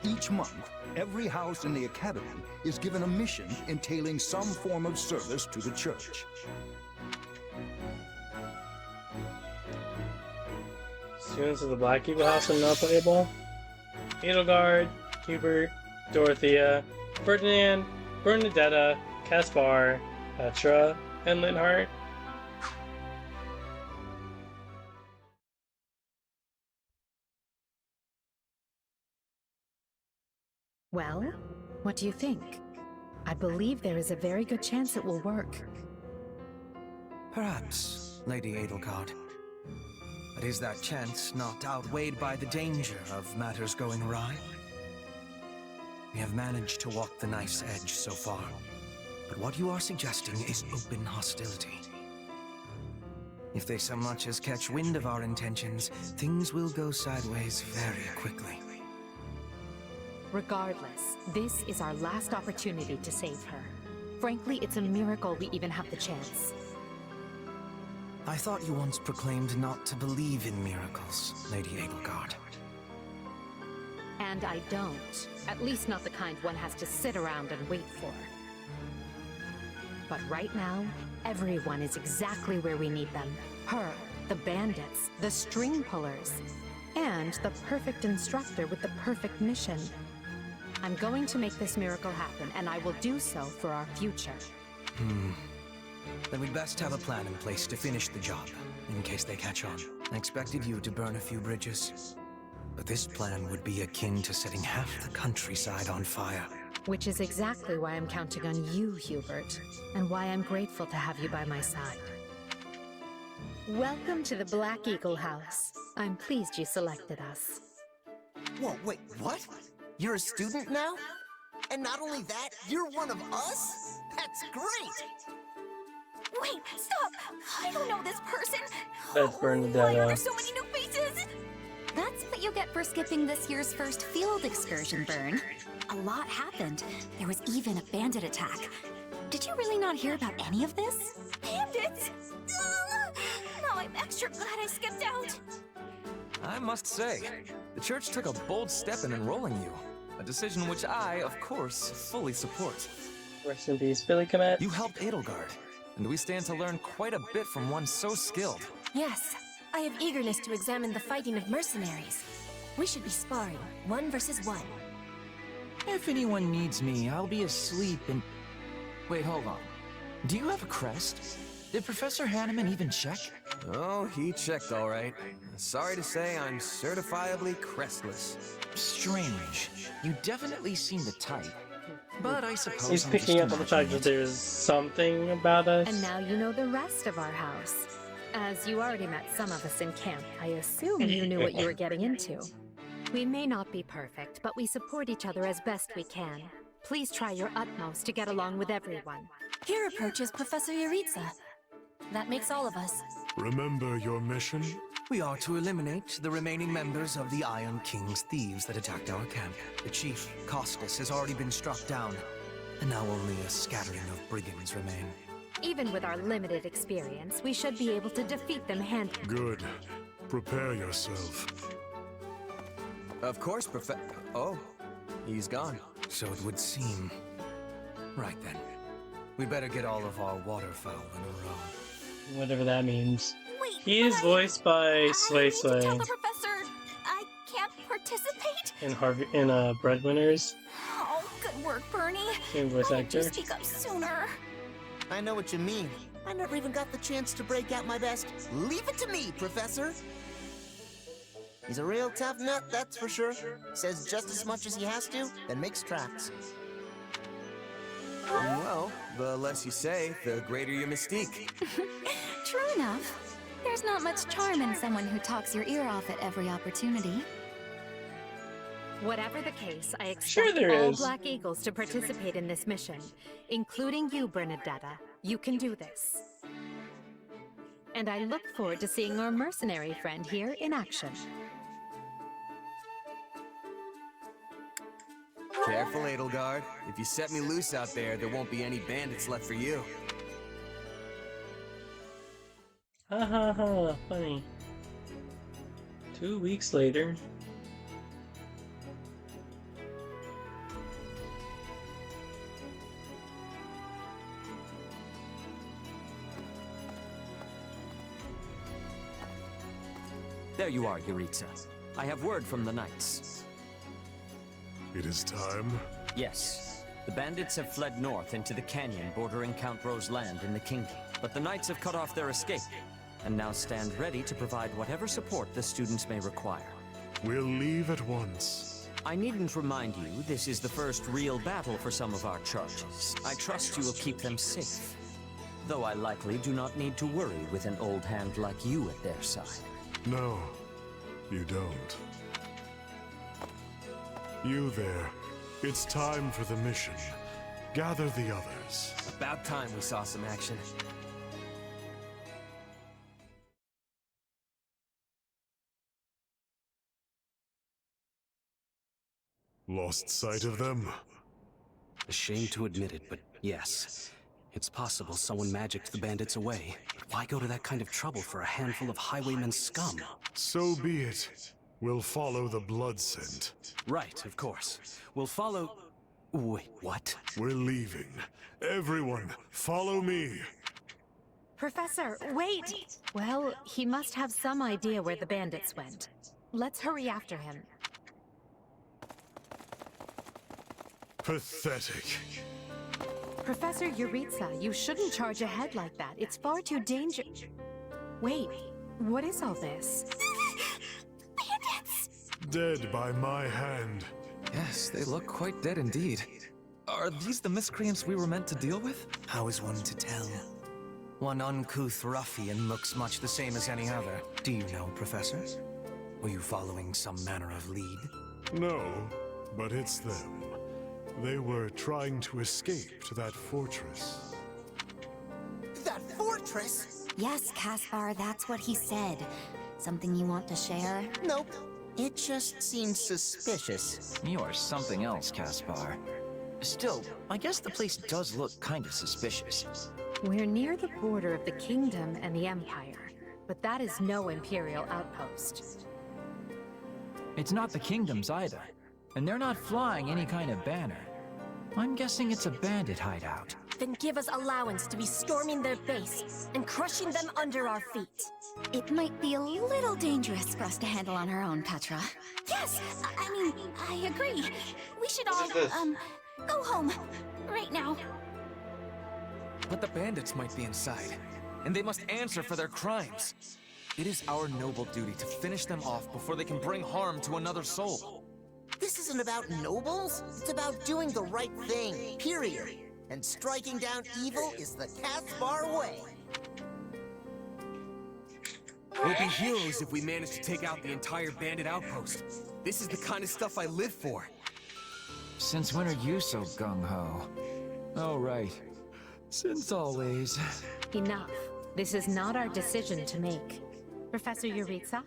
S14: Each month, every house in the Academy is given a mission entailing some form of service to the church.
S1: Students of the Black Eagle House are not playable. Edelgard, Hubert, Dorothea, Ferdinand, Bernadetta, Caspar, Petra, and Linhart.
S7: Well, what do you think? I believe there is a very good chance it will work.
S16: Perhaps, Lady Edelgard. But is that chance not outweighed by the danger of matters going awry? We have managed to walk the knife's edge so far, but what you are suggesting is open hostility. If they so much as catch wind of our intentions, things will go sideways very quickly.
S7: Regardless, this is our last opportunity to save her. Frankly, it's a miracle we even have the chance.
S16: I thought you once proclaimed not to believe in miracles, Lady Edelgard.
S7: And I don't. At least not the kind one has to sit around and wait for. But right now, everyone is exactly where we need them. Her, the bandits, the string pullers, and the perfect instructor with the perfect mission. I'm going to make this miracle happen, and I will do so for our future.
S16: Then we'd best have a plan in place to finish the job, in case they catch on. I expected you to burn a few bridges, but this plan would be akin to setting half the countryside on fire.
S7: Which is exactly why I'm counting on you, Hubert, and why I'm grateful to have you by my side. Welcome to the Black Eagle House. I'm pleased you selected us.
S11: Whoa, wait, what? You're a student now? And not only that, you're one of us? That's great!
S10: Wait, stop! I don't know this person!
S1: That's
S10: Why are there so many new faces?
S17: That's what you get for skipping this year's first field excursion, Byrne. A lot happened. There was even a bandit attack. Did you really not hear about any of this?
S10: Bandits! Now I'm extra glad I skipped out.
S16: I must say, the church took a bold step in enrolling you. A decision which I, of course, fully support.
S1: Rest in peace, Billy Comet.
S16: You helped Edelgard, and we stand to learn quite a bit from one so skilled.
S18: Yes, I have eagerness to examine the fighting of mercenaries. We should be sparring, 1 versus 1.
S19: If anyone needs me, I'll be asleep and... Wait, hold on. Do you have a crest? Did Professor Hanneman even check?
S4: Oh, he checked all right. Sorry to say, I'm certifiably crestless.
S19: Strange. You definitely seem the type. But I suppose
S1: he's
S19: I'm
S1: picking
S19: just
S1: up on the fact that there's something about us.
S7: And now you know the rest of our house. As you already met some of us in camp, I assume you knew what you were getting into. We may not be perfect, but we support each other as best we can. Please try your utmost to get along with everyone.
S18: Here approaches Professor Yuritsa. That makes all of us.
S8: Remember your mission?
S16: We are to eliminate the remaining members of the Iron King's thieves that attacked our camp. The chief, Costas, has already been struck down, and now only a scattering of brigands remain.
S7: Even with our limited experience, we should be able to defeat them handily.
S8: Good. Prepare yourself.
S4: Of course, Oh, he's gone.
S16: So it would seem. Right then. We better get all of our waterfowl in a row.
S1: Whatever that means.
S10: Wait,
S1: he is voiced by Sway
S10: I need to tell
S1: Sway
S10: the professor I can't participate.
S1: in Breadwinners.
S10: Oh, good work, Bernie.
S1: Same voice
S10: Why didn't you
S1: actor.
S10: speak up sooner?
S11: I know what you mean. I never even got the chance to break out my best. Leave it to me, Professor! He's a real tough nut, that's for sure. Says just as much as he has to, then makes tracks.
S4: Well, the less you say, the greater your mystique.
S17: True enough. There's not much charm in someone who talks your ear off at every opportunity.
S7: Whatever the case, I expect all Black Eagles to participate in this mission, including you, Bernadetta. You can do this. And I look forward to seeing our mercenary friend here in action.
S4: Careful, Edelgard. If you set me loose out there, there won't be any bandits left for you.
S1: Ha ha ha, funny. 2 weeks later.
S13: There you are, Yuritsa. I have word from the knights.
S8: It is time?
S13: Yes. The bandits have fled north into the canyon bordering Count Ro's land in the kingdom. But the knights have cut off their escape, and now stand ready to provide whatever support the students may require.
S8: We'll leave at once.
S13: I needn't remind you, this is the first real battle for some of our charges. I trust you will keep them safe. Though I likely do not need to worry with an old hand like you at their side.
S8: No, you don't. You there. It's time for the mission. Gather the others.
S4: About time we saw some action.
S8: Lost sight of them?
S20: A shame to admit it, but yes. It's possible someone magicked the bandits away. Why go to that kind of trouble for a handful of highwaymen scum?
S8: So be it. We'll follow the blood scent.
S20: Right, of course. We'll follow... Wait, what?
S8: We're leaving. Everyone, follow me.
S7: Professor, wait! Well, he must have some idea where the bandits went. Let's hurry after him.
S8: Pathetic.
S7: Professor Yuritsa, you shouldn't charge ahead like that. It's far too dangerous. Wait, what is all this?
S10: Bandits!
S8: Dead by my hand.
S16: Yes, they look quite dead indeed. Are these the miscreants we were meant to deal with? How is one to tell? One uncouth ruffian looks much the same as any other. Do you know, Professor? Were you following some manner of lead?
S21: No, but it's them. They were trying to escape to that fortress.
S11: That fortress?
S17: Yes, Caspar, that's what he said. Something you want to share?
S11: Nope. It just seems suspicious.
S19: You are something else, Caspar. Still, I guess the place does look kind of suspicious.
S7: We're near the border of the kingdom and the Empire, but that is no Imperial outpost.
S19: It's not the kingdoms either, and they're not flying any kind of banner. I'm guessing it's a bandit hideout.
S18: Then give us allowance to be storming their base and crushing them under our feet.
S17: It might be a little dangerous for us to handle on our own, Petra.
S10: Yes, I mean, I agree. We should all, go home. Right now.
S16: But the bandits might be inside, and they must answer for their crimes. It is our noble duty to finish them off before they can bring harm to another soul.
S11: This isn't about nobles, it's about doing the right thing, period. And striking down evil is the Caspar way.
S4: We'll be heroes if we manage to take out the entire bandit outpost. This is the kind of stuff I live for.
S19: Since when are you so gung-ho? Oh, right. Since always.
S7: Enough. This is not our decision to make. Professor Yuritsa?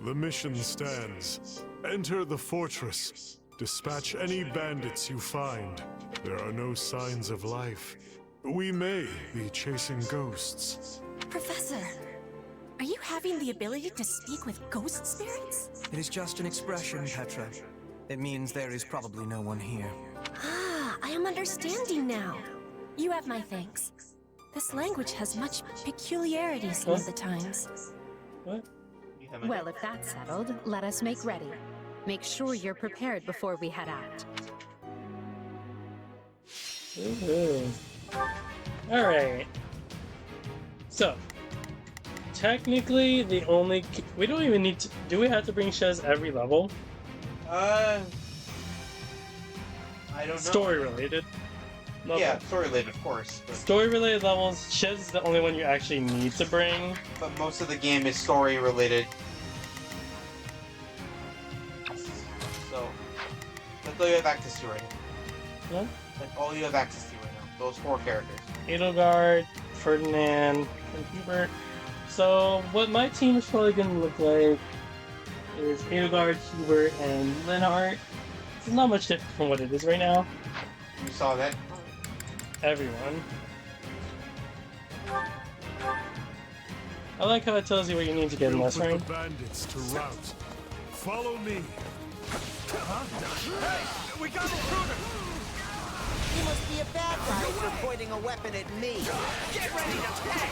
S21: The mission stands. Enter the fortress. Dispatch any bandits you find. There are no signs of life. We may be chasing ghosts.
S18: Professor, are you having the ability to speak with ghost spirits?
S16: It is just an expression, Petra. It means there is probably no one here.
S18: Ah, I am understanding now. You have my thanks. This language has much peculiarity some of the times.
S1: What?
S7: Well, if that's settled, let us make ready. Make sure you're prepared before we head out.
S1: Alright. So, technically, the only... We don't even need to... Do we have to bring Shez every level?
S2: I don't know.
S1: Story-related.
S2: Yeah, story-related, of course. But...
S1: Story-related levels, Shez is the only one you actually need to bring.
S2: But most of the game is story-related. So, that's all you have access to right now.
S1: What?
S2: That's all you have access to right now. Those 4 characters.
S1: Edelgard, Ferdinand, and Hubert. So, what my team is probably going to look like is Edelgard, Hubert, and Linhart. It's not much different from what it is right now.
S2: You saw that?
S1: Everyone. I like how it tells you what you need to get in this ring.
S21: The bandits to rout. Follow me.
S11: Hey, we got an intruder! You must be a bad guy if you're pointing a weapon at me. Get ready to attack!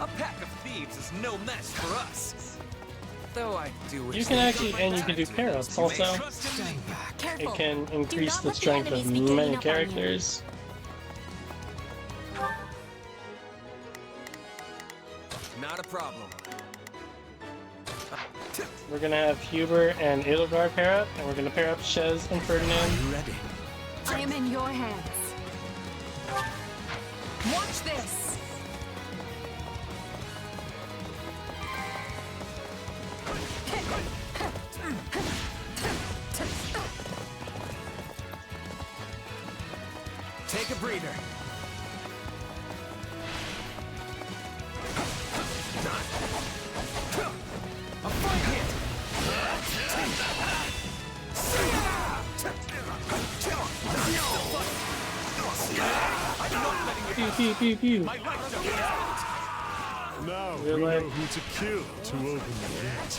S16: A pack of thieves is no match for us. Though I do wish
S1: you can actually, and you can do pair-ups also. It can increase the strength of many characters.
S4: Not a problem.
S1: We're gonna have Hubert and Edelgard pair up, and we're gonna pair up Shez and Ferdinand.
S16: Ready?
S7: I am in your hands. Watch this!
S16: Take a breather. A front hit.
S1: Pew pew pew pew.
S21: Now
S1: You're
S21: we
S1: like...
S21: know who to kill to open the gate.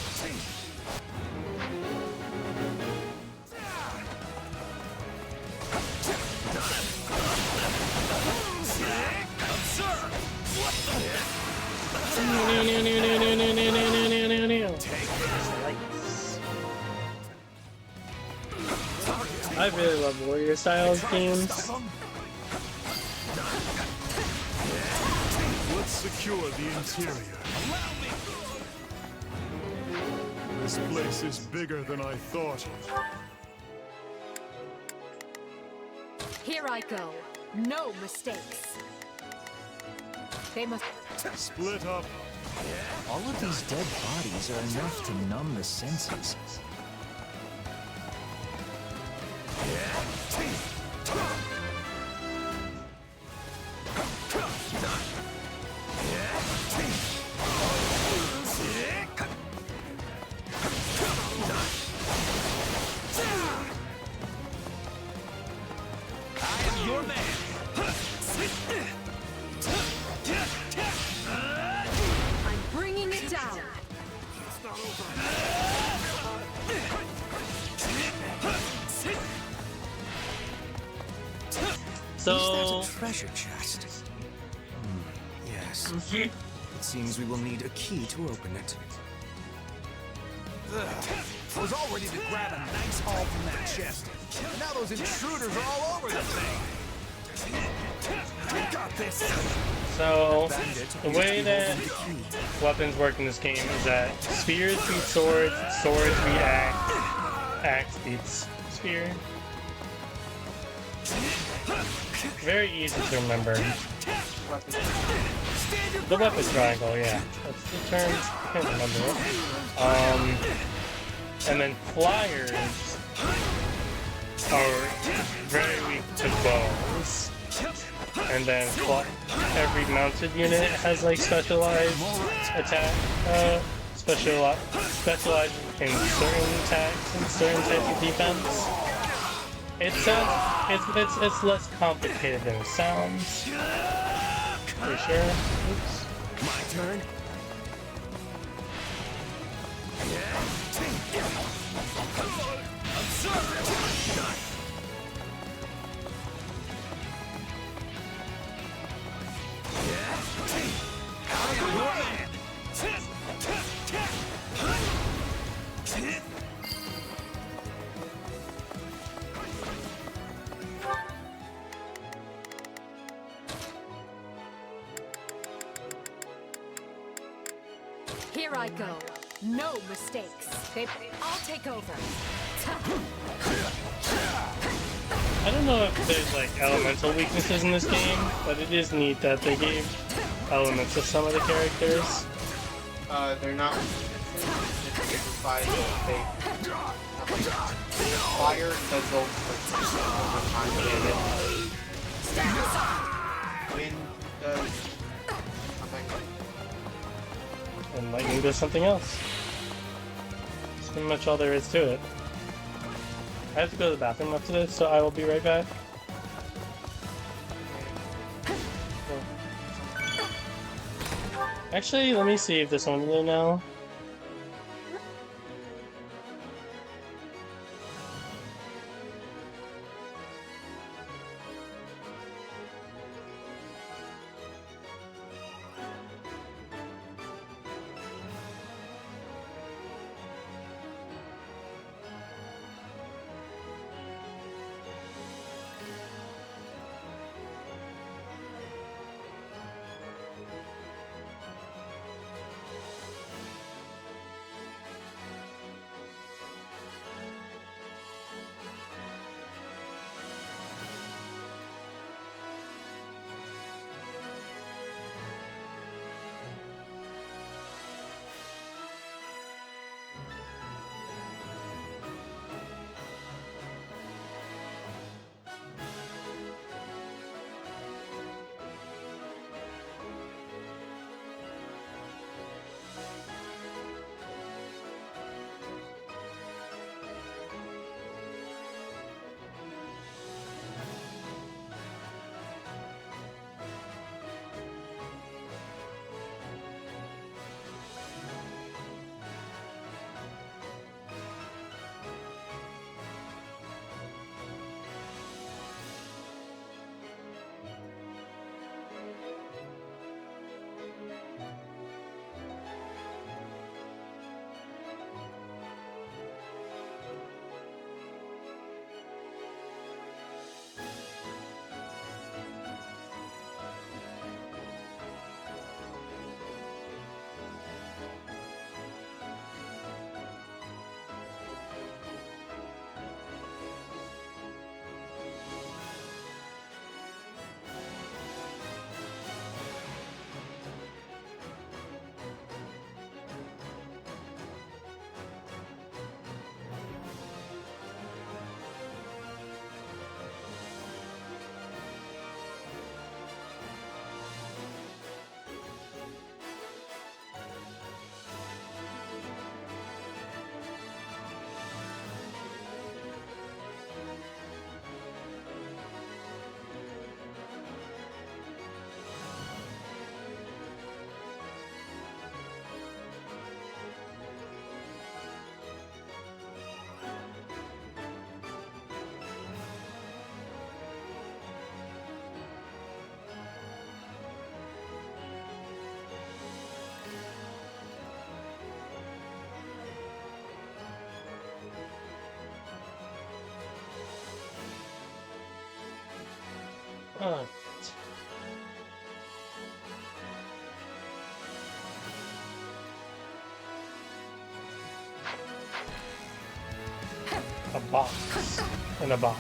S1: I really love warrior styles games.
S21: Let's secure the interior. This place is bigger than I thought.
S7: Here I go. No mistakes. They must
S21: split up.
S19: All of these dead bodies are enough to numb the senses.
S1: So,
S16: a treasure chest. Yes. It seems we will need a key to open it.
S9: I was all ready to grab a nice haul from that chest. And now those intruders are all over the thing. I got this.
S1: So, the way that weapons work in this game is that spears beat swords, swords beat axe, axe beats spear. Very easy to remember. The weapon triangle, yeah. That's the term. I can't remember it. And then flyers are very weak to bows. And then every mounted unit has like specialized attack, specialized in certain attacks and certain types of defense. It's less complicated than it sounds. For sure. Oops.
S9: My turn.
S7: Here I go. No mistakes. I'll take over.
S1: I don't know if there's like elemental weaknesses in this game, but it is neat that they gave elements to some of the characters.
S2: They're not fire fizzle over time damage. Wind does something.
S1: And lightning does something else. That's pretty much all there is to it. I have to go to the bathroom after this, so I will be right back. Actually, let me see if there's someone there now. Huh. A box. In a box.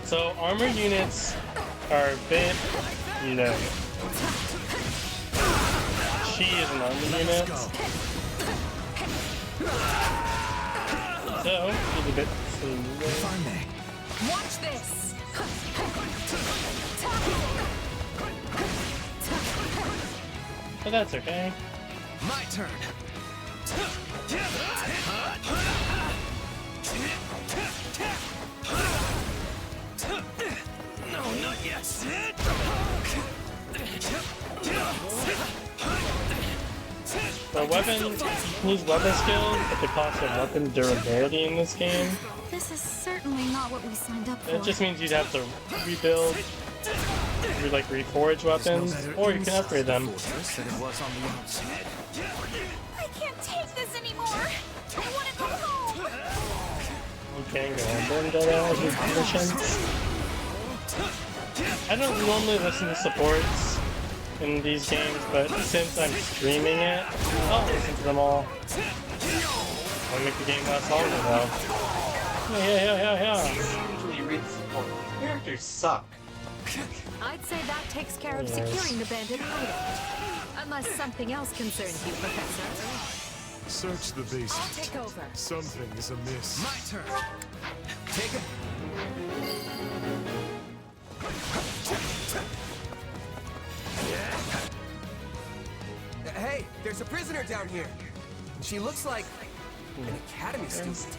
S1: So armor units are a bit low. She is an armor unit. So she's a bit slow.
S15: Watch this.
S1: But that's okay.
S16: My turn. No, not yet.
S1: The weapon needs weapon skills, but the cost of weapon durability in this game.
S17: This is certainly not what we signed up for.
S1: It just means you'd have to rebuild, like reforge weapons, or you can upgrade them.
S10: I can't take this anymore. I want to go home.
S1: You can go and burn that out with conditions. I don't normally listen to supports in these games, but since I'm streaming it, I'll listen to them all. I'll make the game last longer though. Yeah.
S2: Usually read support. Characters suck.
S7: I'd say that takes care of securing the bandit hideout. Unless something else concerns you, Professor.
S21: Search the basement.
S7: I'll take over.
S21: Something is amiss.
S16: My turn. Take it. Hey, there's a prisoner down here. She looks like an academy student.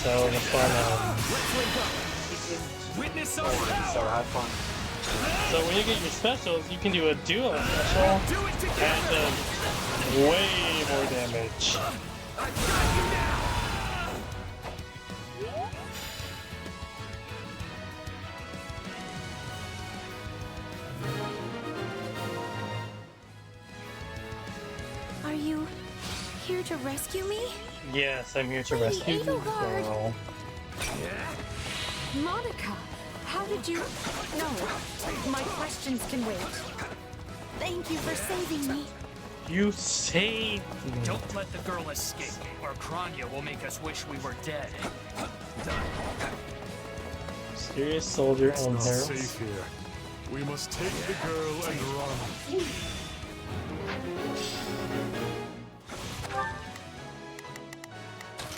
S1: So the fun
S16: Witness
S2: So have fun.
S1: So when you get your specials, you can do a duo special and does way more damage.
S10: Are you here to rescue me?
S1: Yes, I'm here to rescue you,
S10: Edelgard.
S1: girl.
S7: Monica, how did you... No, my questions can wait.
S10: Thank you for saving me.
S1: You saved me.
S19: Don't let the girl escape, or Kranya will make us wish we were dead.
S1: Serious soldier
S21: It's
S1: and
S21: not
S1: her.
S21: safe here. We must take the girl and run.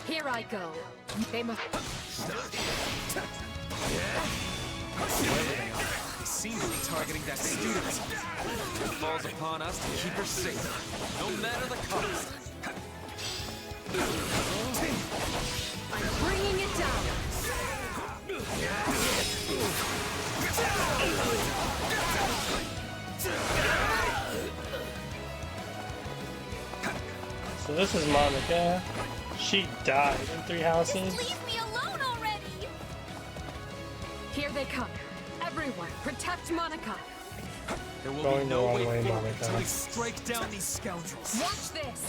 S7: Here I go. They must...
S16: They seem to be targeting that student. It falls upon us to keep her safe, no matter the cost.
S7: I'm bringing it down.
S1: So this is Monica. She died in 3 houses.
S10: Leave me alone already.
S7: Here they come. Everyone, protect Monica.
S16: There will
S1: Going
S16: be
S1: the
S16: no
S1: wrong
S16: way
S1: way,
S16: forward
S1: Monica.
S16: until we strike down these scoundrels.
S7: Watch this.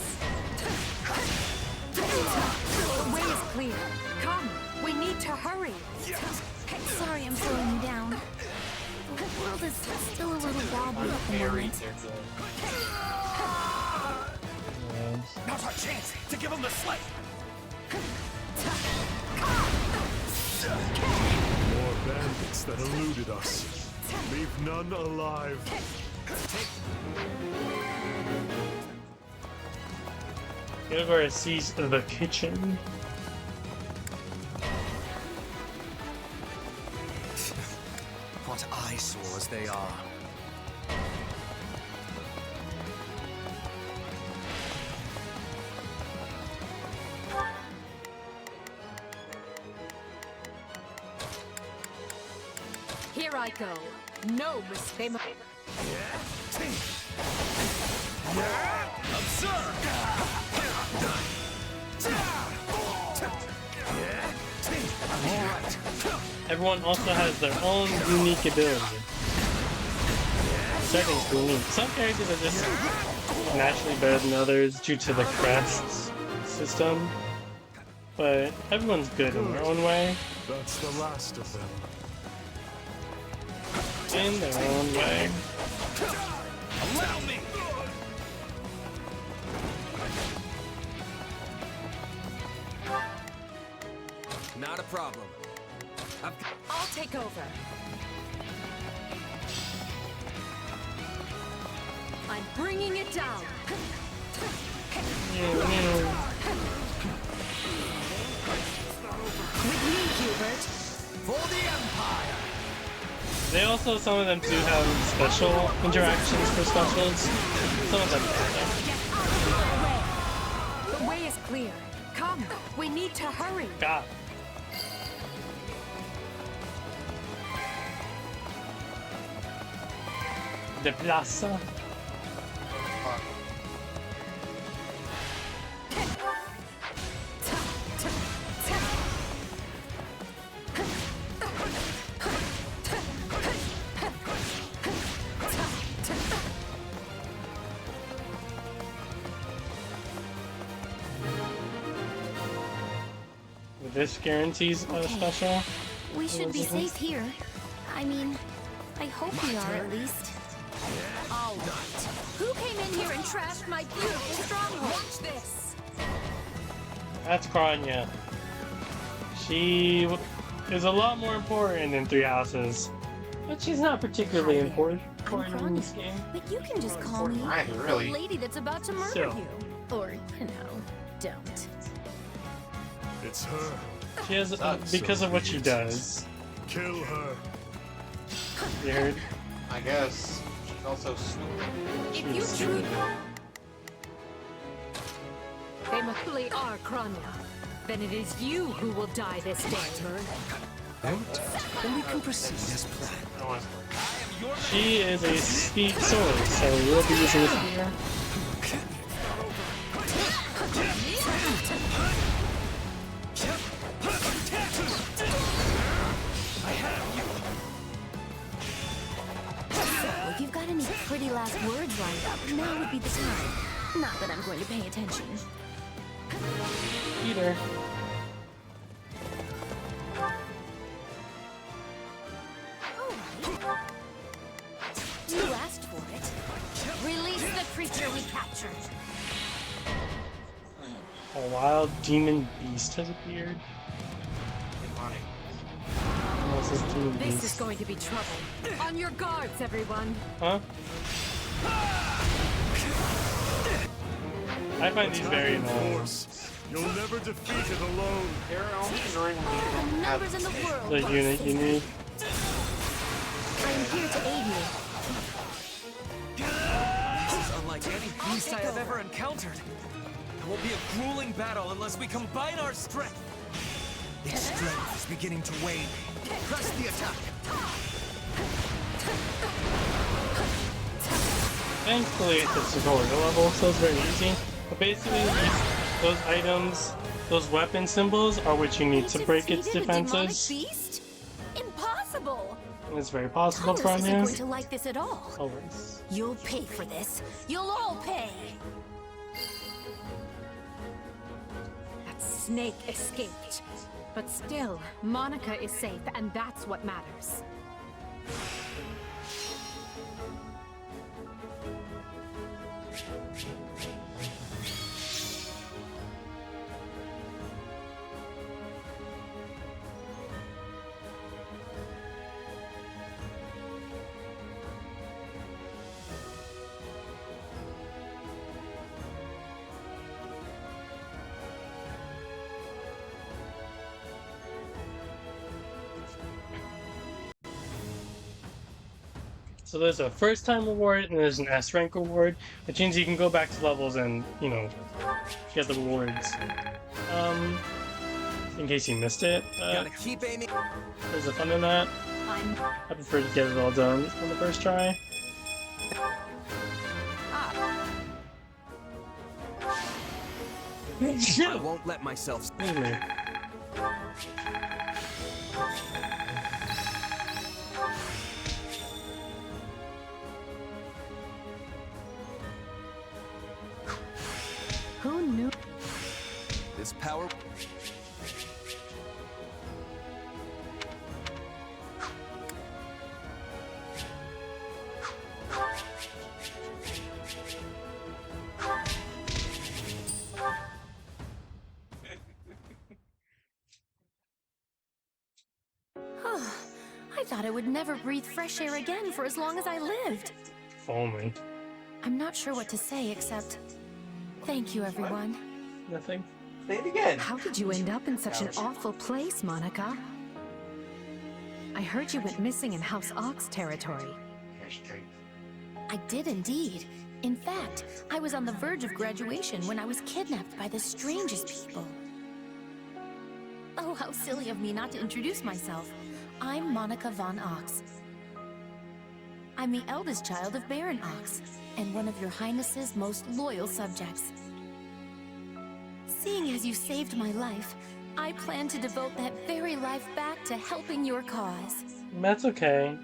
S7: The way is clear. Come, we need to hurry.
S10: Sorry I'm slowing you down. The world is still a little wobbly at the moment.
S16: Now's our chance to give them the slip.
S21: More bandits that eluded us. Leave none alive.
S1: Edelgard sees the kitchen.
S16: What eyesores they are.
S7: Here I go. No mistake.
S1: Everyone also has their own unique ability. setting's pretty neat. Some characters are just naturally better than others due to the crests system, but everyone's good in their own way.
S21: That's the last of them.
S1: In their own way.
S14: Allow me!
S4: Not a problem.
S15: I'll take over. I'm bringing it down. With me, Hubert.
S14: For the Empire!
S1: They also, some of them do have special interactions for specials. Some of them don't.
S15: The way is clear. Come, we need to hurry.
S1: God. De plaza. This guarantees a special.
S10: We should be safe here. I mean, I hope we are at least.
S15: All right. Who came in here and trashed my beautiful stronghold? Watch this.
S1: That's Kranya. She is a lot more important in Three Houses, but she's not particularly important in this game.
S10: But you can just call me
S2: really.
S10: the lady that's about to murder
S1: So.
S10: you. Or, you know, don't.
S21: It's her.
S1: She has because of what she does.
S21: Kill her.
S1: You heard?
S2: I guess. She's also stupid.
S15: If you truly... They truly are Kranya, then it is you who will die this day.
S16: Then we can proceed as planned.
S1: She is a speed sword, so we'll be using this here.
S10: So, if you've got any pretty last words lined up, now would be the time. Not that I'm going to pay attention.
S1: Peter.
S10: You asked for it. Release the creature we captured.
S1: A wild demon beast has appeared. What's this demon
S15: This
S1: beast?
S15: is going to be trouble. On your guards, everyone.
S1: Huh? I find these very annoying.
S21: You'll never defeat it alone.
S10: The numbers in the world.
S1: The unit you need.
S10: I am here to aid you.
S16: This is unlike any beast I have ever encountered. It will be a grueling battle unless we combine our strength. Its strength is beginning to wane. Press the attack.
S1: Thankfully, it's a tutorial level, so it's very easy. But basically, those items, those weapon symbols, are what you need to break its defenses.
S10: Beast? Impossible.
S1: And it's very possible,
S10: Thomas isn't
S1: Kranya.
S10: going to like this at all.
S1: Always.
S10: You'll pay for this. You'll all pay.
S15: That snake escaped. But still, Monica is safe, and that's what matters.
S1: So there's a first time reward and there's an S rank reward, which means you can go back to levels and, you know, get the rewards. In case you missed it,
S16: Gotta keep aiming.
S1: there's a fun in that. I prefer to get it all done on the first try.
S4: I won't let myself.
S1: Excuse me.
S4: This power...
S18: I thought I would never breathe fresh air again for as long as I lived.
S1: If only.
S18: I'm not sure what to say except... Thank you, everyone.
S1: Nothing.
S2: Say it again.
S7: How did you end up in such an awful place, Monica? I heard you went missing in House Ox territory.
S18: I did indeed. In fact, I was on the verge of graduation when I was kidnapped by the strangest people. Oh, how silly of me not to introduce myself. I'm Monica von Ox. I'm the eldest child of Baron Ox, and one of your Highness's most loyal subjects. Seeing as you saved my life, I plan to devote that very life back to helping your cause.
S1: That's okay.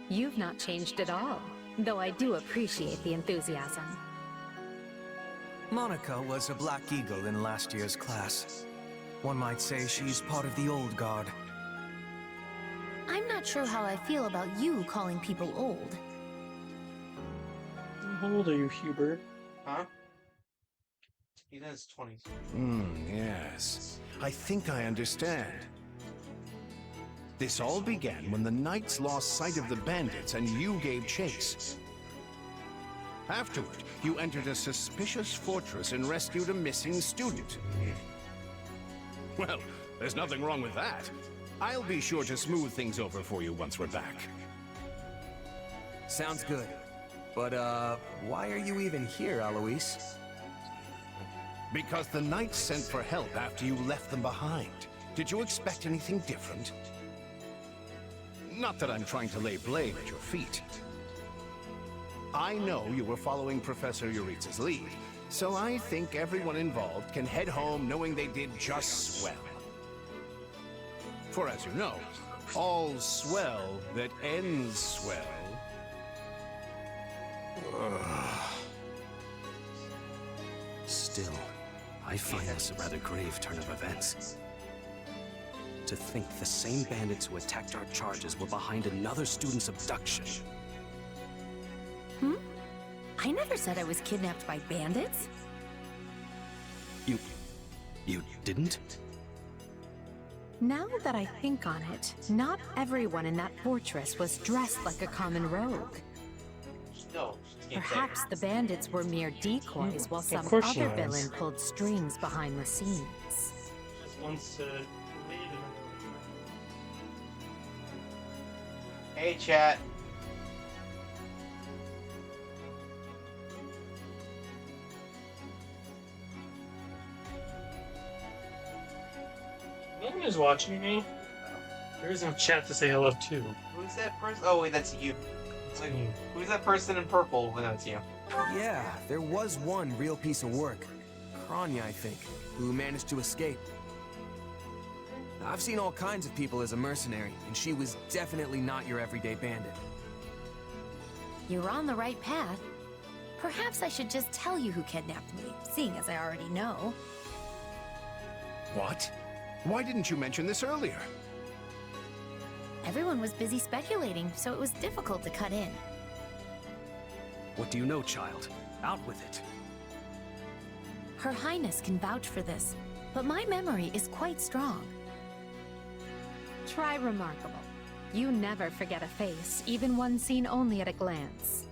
S7: You've not changed at all, though I do appreciate the enthusiasm.
S16: Monica was a Black Eagle in last year's class. One might say she's part of the old guard.
S18: I'm not sure how I feel about you calling people old.
S1: How old are you, Hubert?
S2: Huh? He's in his 20s.
S9: Yes. I think I understand. This all began when the knights lost sight of the bandits and you gave chase. Afterward, you entered a suspicious fortress and rescued a missing student. Well, there's nothing wrong with that. I'll be sure to smooth things over for you once we're back.
S4: Sounds good. But, why are you even here, Alois?
S9: Because the knights sent for help after you left them behind. Did you expect anything different? Not that I'm trying to lay blame at your feet. I know you were following Professor Yuritsa's lead, so I think everyone involved can head home knowing they did just swell. For as you know, all's swell that ends swell.
S20: Still, I find this a rather grave turn of events. To think the same bandits who attacked our charges were behind another student's abduction.
S18: I never said I was kidnapped by bandits.
S20: You didn't?
S7: Now that I think on it, not everyone in that fortress was dressed like a common rogue.
S2: No.
S7: Perhaps the bandits were mere decoys while some
S1: course she
S7: other
S1: was.
S7: villain pulled strings behind the scenes.
S1: Just wants to lead him.
S2: Hey, chat.
S1: No one is watching me. There is no chat to say hello to.
S2: Who's that person? Oh, wait, that's you. Like, who's that person in purple? Well, that's you.
S4: Yeah, there was one real piece of work. Kranya, I think, who managed to escape. I've seen all kinds of people as a mercenary, and she was definitely not your everyday bandit.
S18: You're on the right path. Perhaps I should just tell you who kidnapped me, seeing as I already know.
S9: What? Why didn't you mention this earlier?
S18: Everyone was busy speculating, so it was difficult to cut in.
S20: What do you know, child? Out with it.
S18: Her Highness can vouch for this, but my memory is quite strong.
S7: Try remarkable. You never forget a face, even one seen only at a glance.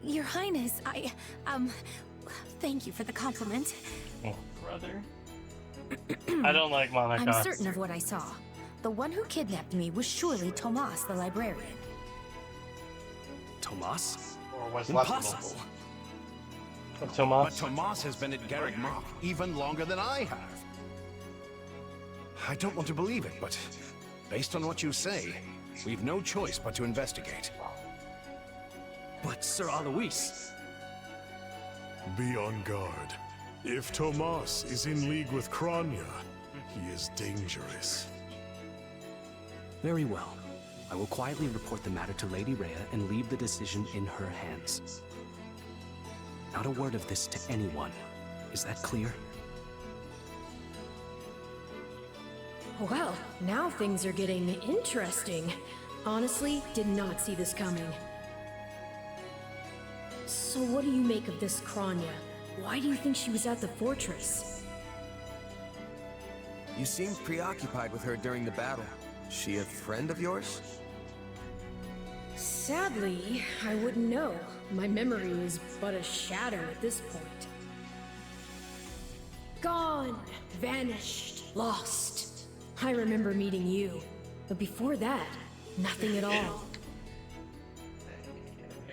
S18: Your Highness, thank you for the compliment.
S1: Oh, brother. I don't like Monica.
S18: I'm certain of what I saw. The one who kidnapped me was surely Tomas the librarian.
S20: Tomas?
S2: Or was
S20: Impossible.
S1: Tomas?
S9: But Tomas has been at Garreg Mach even longer than I have. I don't want to believe it, but based on what you say, we've no choice but to investigate.
S20: But Sir Alois...
S21: Be on guard. If Tomas is in league with Kranya, he is dangerous.
S20: Very well. I will quietly report the matter to Lady Rhea and leave the decision in her hands. Not a word of this to anyone. Is that clear?
S3: Well, now things are getting interesting. Honestly, did not see this coming. So what do you make of this Kranya? Why do you think she was at the fortress?
S4: You seemed preoccupied with her during the battle. She a friend of yours?
S3: Sadly, I wouldn't know. My memory is but a shadow at this point. Gone, vanished, lost. I remember meeting you, but before that, nothing at all.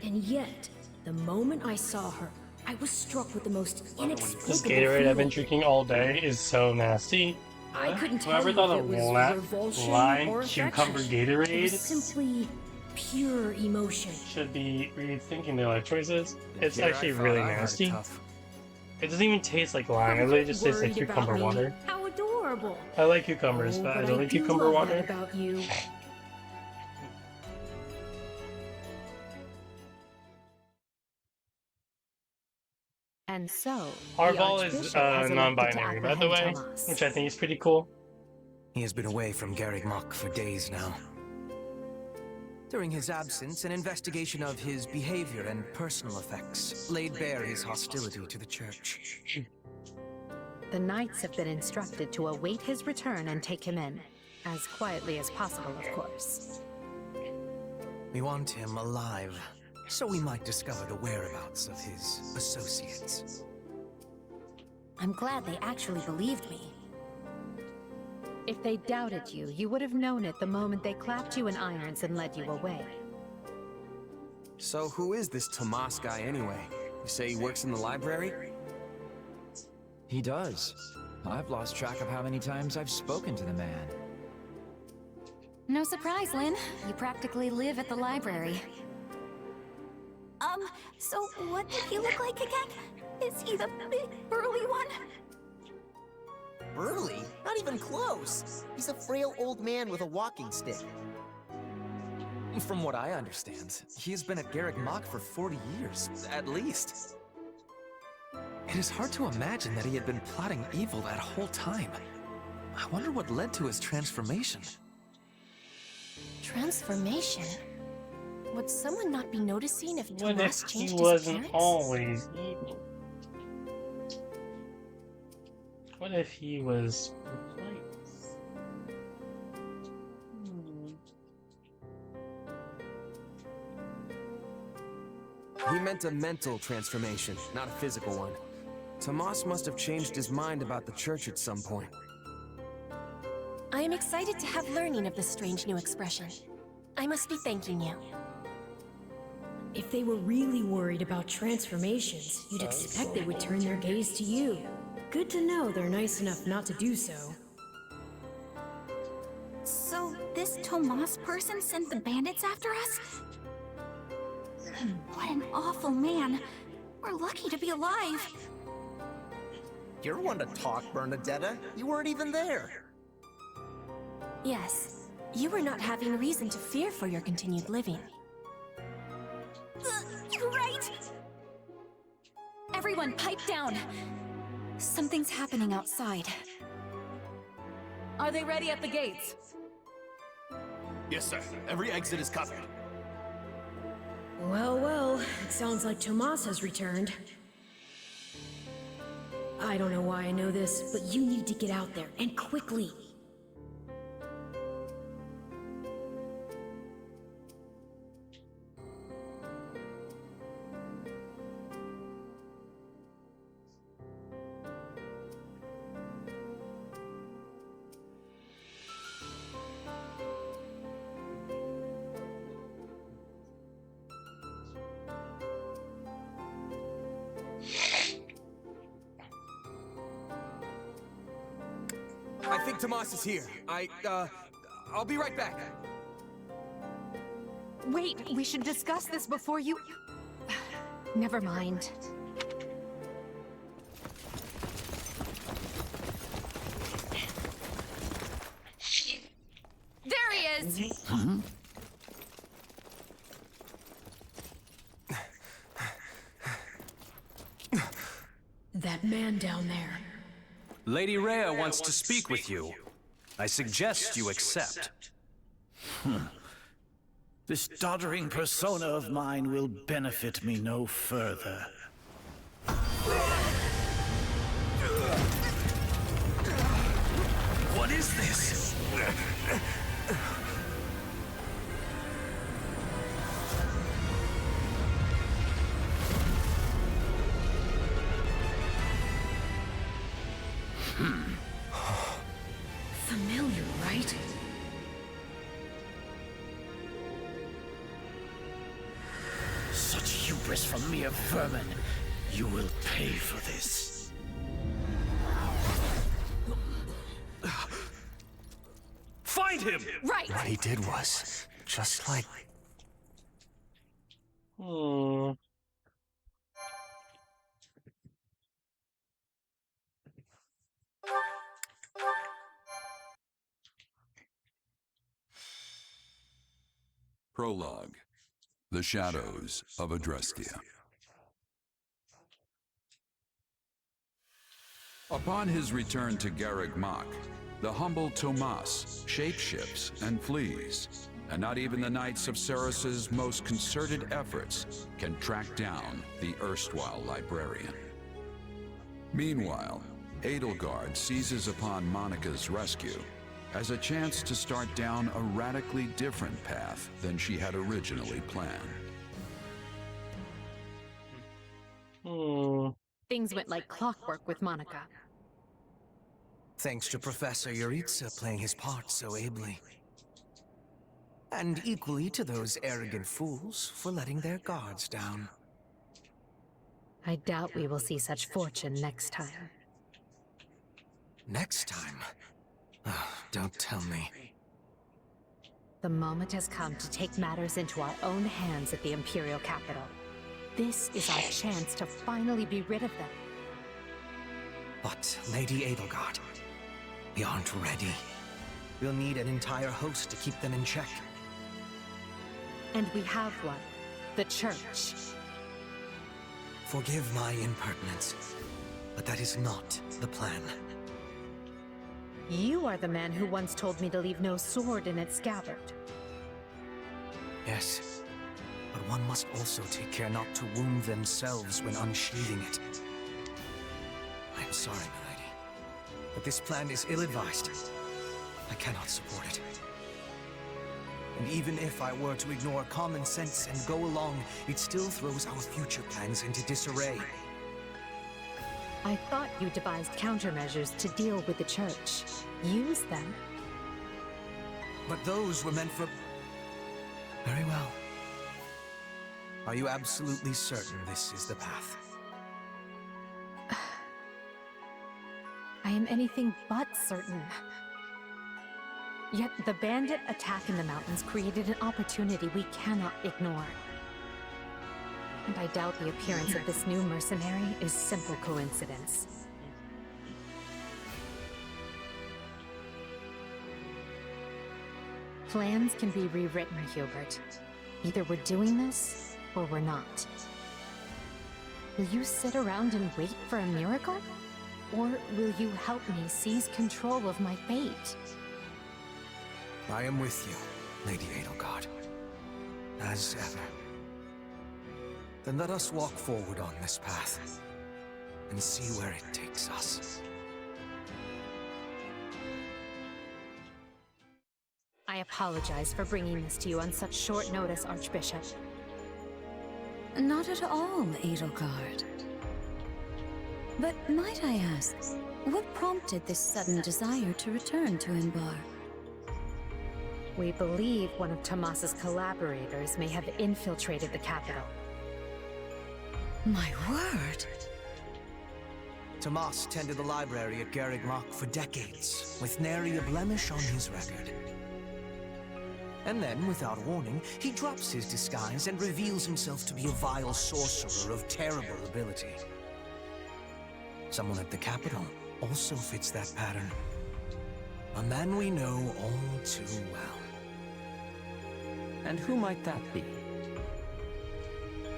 S3: And yet, the moment I saw her, I was struck with the most inexplicable
S1: This Gatorade I've been
S3: feeling.
S1: drinking all day is so nasty.
S3: I couldn't tell
S1: Whoever
S3: you
S1: thought
S3: if
S1: of
S3: it was
S1: lime
S3: revulsion or
S1: cucumber
S3: affection.
S1: Gatorade
S3: It was simply pure emotion.
S1: should be rethinking their life choices. It's
S4: Here I
S1: actually
S4: thought
S1: really
S4: I had it
S1: nasty.
S4: tough.
S1: It doesn't even taste like lime. It literally just tastes like
S3: Worried about
S1: cucumber
S3: me.
S1: water.
S3: How adorable.
S1: I like cucumbers,
S3: Oh,
S1: but I
S3: but
S1: don't
S3: I
S1: like
S3: do
S1: cucumber
S3: love
S1: water.
S3: that about you.
S7: And so,
S1: Our
S7: the
S1: ball is
S7: Archbishop has elected to
S1: non-binary, by the way,
S7: apprehend Tomas.
S1: which I think is pretty cool.
S16: He has been away from Garreg Mach for days now. During his absence, an investigation of his behavior and personal effects laid bare his hostility to the Church.
S7: The knights have been instructed to await his return and take him in. As quietly as possible, of course.
S16: We want him alive, so we might discover the whereabouts of his associates.
S18: I'm glad they actually believed me.
S7: If they doubted you, you would have known it the moment they clapped you in irons and led you away.
S4: So who is this Tomas guy anyway? You say he works in the library?
S19: He does. I've lost track of how many times I've spoken to the man.
S17: No surprise, Lynn. You practically live at the library.
S10: So what did he look like again? Is he the big, burly one?
S11: Burly? Not even close. He's a frail old man with a walking stick.
S19: From what I understand, he has been at Garreg Mach for 40 years, at least. It is hard to imagine that he had been plotting evil that whole time. I wonder what led to his transformation.
S18: Transformation? Would someone not be noticing if
S1: What
S18: Tomas
S1: if he
S18: changed his
S1: wasn't
S18: appearance?
S1: always evil? What if he was replaced?
S4: He meant a mental transformation, not a physical one. Tomas must have changed his mind about the Church at some point.
S18: I am excited to have learning of this strange new expression. I must be thanking you.
S3: If they were really worried about transformations, you'd expect they would turn their gaze to you. Good to know they're nice enough not to do so.
S10: So this Tomas person sent the bandits after us? What an awful man. We're lucky to be alive.
S11: You're one to talk, Bernadetta. You weren't even there.
S18: Yes, you were not having reason to fear for your continued living.
S10: You're right.
S17: Everyone, pipe down. Something's happening outside.
S6: Are they ready at the gates?
S9: Yes, sir. Every exit is covered.
S3: Well, well, it sounds like Tomas has returned. I don't know why I know this, but you need to get out there, and quickly.
S4: I think Tomas is here. I'll be right back.
S7: Wait, we should discuss this before you... Never mind.
S6: There he is!
S3: That man down there.
S20: Lady Rhea wants to speak with you.
S14: I suggest you accept.
S5: This doddering persona of mine will benefit me no further.
S16: What is this?
S3: Familiar, right?
S5: Such hubris from mere vermin. You will pay for this.
S16: Find him!
S3: Right!
S16: What he did was just like...
S22: Prologue. The Shadows of Adrestia. Upon his return to Garreg Mach, the humble Tomas shapeshifts and flees, and not even the Knights of Ceres's most concerted efforts can track down the erstwhile librarian. Meanwhile, Edelgard seizes upon Monica's rescue as a chance to start down a radically different path than she had originally planned.
S7: Things went like clockwork with Monica.
S16: Thanks to Professor Yuritsa playing his part so ably. And equally to those arrogant fools for letting their guards down.
S7: I doubt we will see such fortune next time.
S16: Next time? Oh, don't tell me.
S7: The moment has come to take matters into our own hands at the Imperial capital. This is our chance to finally be rid of them.
S16: But, Lady Edelgard, we aren't ready. We'll need an entire host to keep them in check.
S7: And we have one. The Church.
S16: Forgive my impertinence, but that is not the plan.
S7: You are the man who once told me to leave no sword in its scabbard.
S16: Yes, but one must also take care not to wound themselves when unsheathing it. I am sorry, milady, but this plan is ill-advised. I cannot support it. And even if I were to ignore common sense and go along, it still throws our future plans into disarray.
S7: I thought you devised countermeasures to deal with the Church. Use them.
S16: But those were meant for... Very well. Are you absolutely certain this is the path?
S7: I am anything but certain. Yet the bandit attack in the mountains created an opportunity we cannot ignore. And I doubt the appearance of this new mercenary is simple coincidence. Plans can be rewritten, Hubert. Either we're doing this, or we're not. Will you sit around and wait for a miracle? Or will you help me seize control of my fate?
S16: I am with you, Lady Edelgard. As ever. Then let us walk forward on this path, and see where it takes us.
S7: I apologize for bringing this to you on such short notice, Archbishop.
S12: Not at all, Edelgard. But might I ask, what prompted this sudden desire to return to Inbar?
S7: We believe one of Tomas's collaborators may have infiltrated the capital.
S12: My word!
S16: Tomas tended the library at Garreg Mach for decades, with nary a blemish on his record. And then, without warning, he drops his disguise and reveals himself to be a vile sorcerer of terrible ability. Someone at the capital also fits that pattern. A man we know all too well.
S13: And who might that be?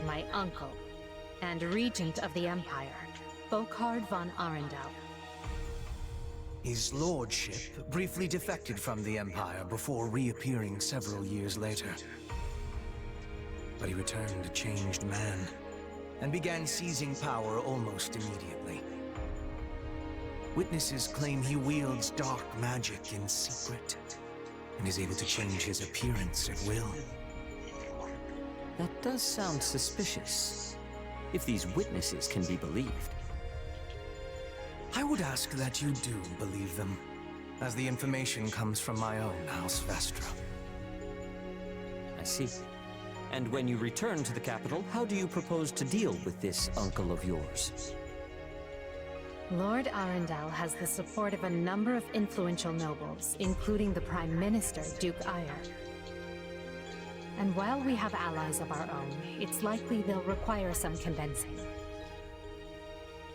S7: My uncle, and regent of the Empire, Bokhard von Arundel.
S16: His lordship briefly defected from the Empire before reappearing several years later. But he returned a changed man, and began seizing power almost immediately. Witnesses claim he wields dark magic in secret, and is able to change his appearance at will.
S13: That does sound suspicious, if these witnesses can be believed.
S16: I would ask that you do believe them, as the information comes from my own House Vestra.
S13: I see. And when you return to the capital, how do you propose to deal with this uncle of yours?
S7: Lord Arundel has the support of a number of influential nobles, including the Prime Minister, Duke Ire. And while we have allies of our own, it's likely they'll require some convincing.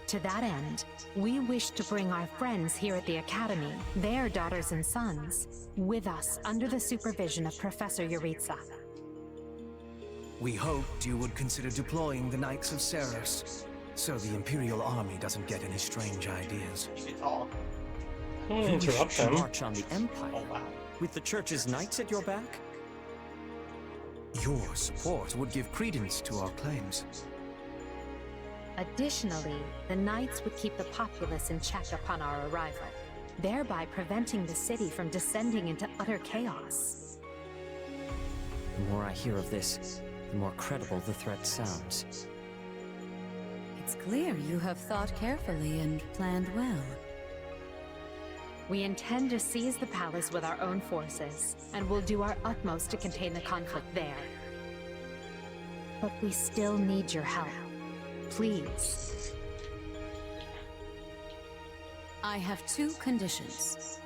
S7: To that end, we wish to bring our friends here at the Academy, their daughters and sons, with us under the supervision of Professor Yuritsa.
S16: We hoped you would consider deploying the Knights of Ceros, so the Imperial Army doesn't get any strange ideas.
S1: Don't interrupt them.
S13: March on the Empire.
S2: Oh, wow.
S13: With the Church's knights at your back?
S16: Your support would give credence to our claims.
S7: Additionally, the Knights would keep the populace in check upon our arrival, thereby preventing the city from descending into utter chaos.
S13: The more I hear of this, the more credible the threat sounds.
S12: It's clear you have thought carefully and planned well.
S7: We intend to seize the palace with our own forces, and will do our utmost to contain the conflict there. But we still need your help. Please.
S12: I have two conditions.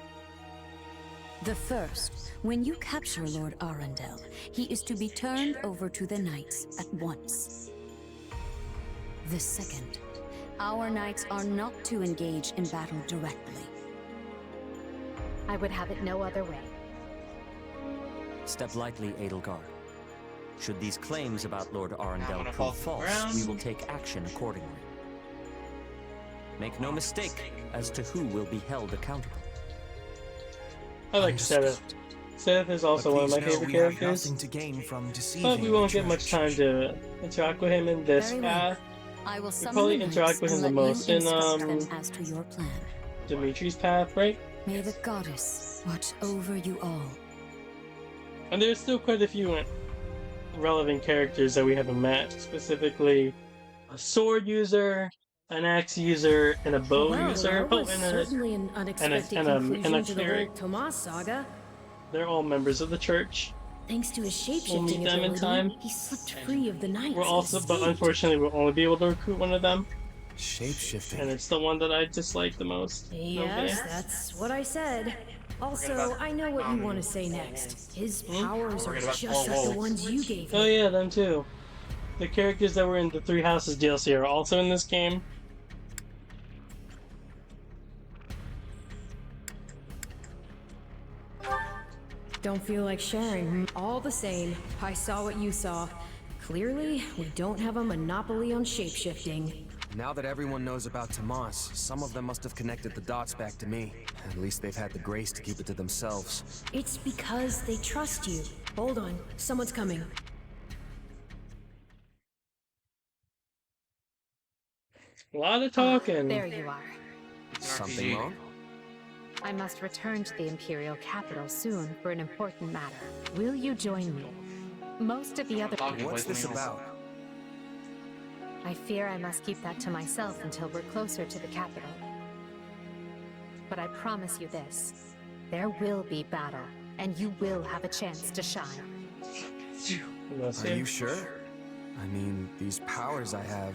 S12: The first, when you capture Lord Arundel, he is to be turned over to the Knights at once. The second, our Knights are not to engage in battle directly.
S7: I would have it no other way.
S13: Step lightly, Edelgard. Should these claims about Lord Arundel
S2: gonna
S13: prove
S2: fall to the
S13: false,
S2: ground.
S13: we will take action accordingly. Make no mistake as to who will be held accountable.
S1: I like Seth. Seth is also one of my favorite characters.
S16: To gain from
S1: But we won't get much time to interact with him in this
S12: Very well.
S1: path.
S12: I will
S1: We
S12: summon
S1: probably
S12: the
S1: interact
S12: Knights
S1: with him
S12: and
S1: the
S12: let
S1: most
S12: you
S1: in
S12: instruct them as to your plan.
S1: Dimitri's path, right?
S12: May the goddess watch over you all.
S1: And there's still quite a few relevant characters that we haven't met, specifically a sword user, an axe user, and a bow
S3: Well,
S1: user.
S3: that was certainly an unexpected
S1: and a
S3: conclusion to the
S1: cleric.
S3: whole Tomas saga.
S1: They're all members of the church.
S3: Thanks to his
S1: We'll
S3: shapeshifting
S1: meet them in
S3: ability,
S1: time.
S3: he slipped free of the Knights.
S1: We're
S3: and
S1: also, but
S3: escaped.
S1: unfortunately, we'll only be able to recruit one of them,
S16: Shapeshifting.
S1: and it's the one that I dislike the most.
S3: Yes,
S1: Okay.
S3: that's what I said. Also, I know what you want to say next. His powers are
S2: Forget about
S3: just like the
S2: 12
S3: ones you gave him.
S1: Oh yeah, them too. The characters that were in the Three Houses DLC are also in this game.
S3: Don't feel like sharing. All the same, I saw what you saw. Clearly, we don't have a monopoly on shapeshifting.
S4: Now that everyone knows about Tomas, some of them must have connected the dots back to me. At least they've had the grace to keep it to themselves.
S3: It's because they trust you. Hold on, someone's coming.
S1: A lot of talking.
S7: There you are.
S4: Something wrong?
S7: I must return to the Imperial capital soon for an important matter. Will you join me? Most of the other...
S4: What's this about?
S7: I fear I must keep that to myself until we're closer to the capital. But I promise you this. There will be battle, and you will have a chance to shine.
S4: Are you sure? I mean, these powers I have...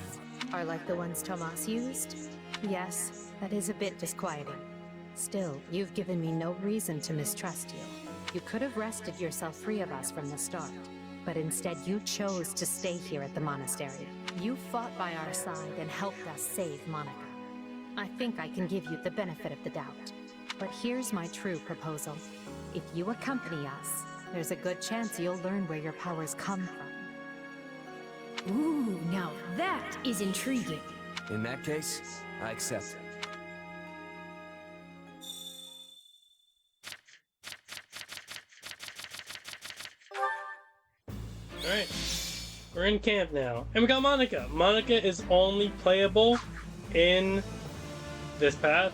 S7: Are like the ones Tomas used? Yes, that is a bit disquieting. Still, you've given me no reason to mistrust you. You could have wrested yourself free of us from the start, but instead you chose to stay here at the monastery. You fought by our side and helped us save Monica. I think I can give you the benefit of the doubt. But here's my true proposal. If you accompany us, there's a good chance you'll learn where your powers come from.
S3: Ooh, now that is intriguing.
S4: In that case, I accept.
S1: We're in camp now. And we got Monica. Monica is only playable in this path.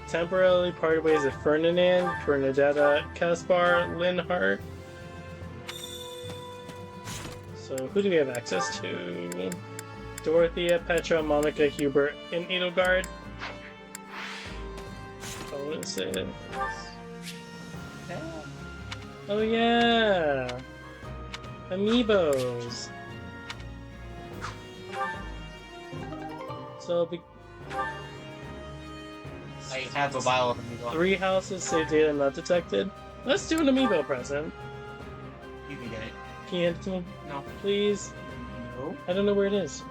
S1: Temporarily parted ways with Ferdinand, Bernadetta, Caspar, Linhart. So who do we have access to? Dorothea, Petra, Monica, Hubert, and Edelgard. Bonuses. Oh yeah! Amiibos! So
S2: I have a vial of amiibo.
S1: 3 houses, save data not detected. Let's do an amiibo present.
S2: You can get it.
S1: Can you hand it to me?
S2: No.
S1: Please?
S2: No.
S1: I don't know where it is.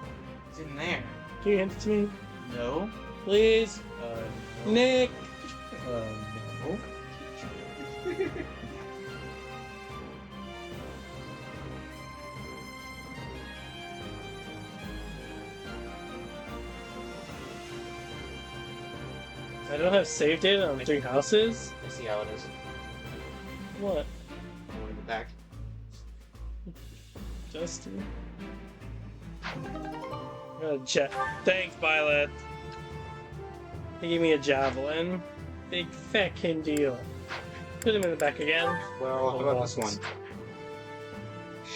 S2: It's in there.
S1: Can you hand it to me?
S2: No.
S1: Please?
S2: No.
S1: Nick!
S2: No.
S1: I don't have save data on 3 houses?
S2: I see how it is.
S1: What?
S2: Go in the back.
S1: Justin? Thanks, Violet. They gave me a javelin. Big fucking deal. Put him in the back again.
S2: Well, how about this one?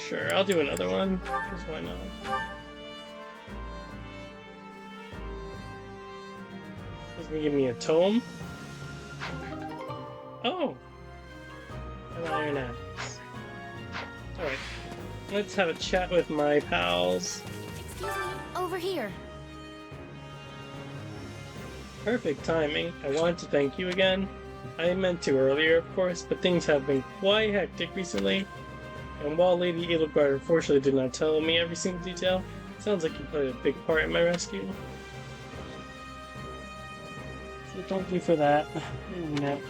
S1: Sure, I'll do another one. Because why not? He's gonna give me a tome. Oh! An iron axe. Alright. Let's have a chat with my pals.
S18: Excuse me, over here.
S1: Perfect timing. I wanted to thank you again. I meant to earlier, of course, but things have been quite hectic recently. And while Lady Edelgard unfortunately did not tell me every single detail, it sounds like you played a big part in my rescue. So thank you for that. No.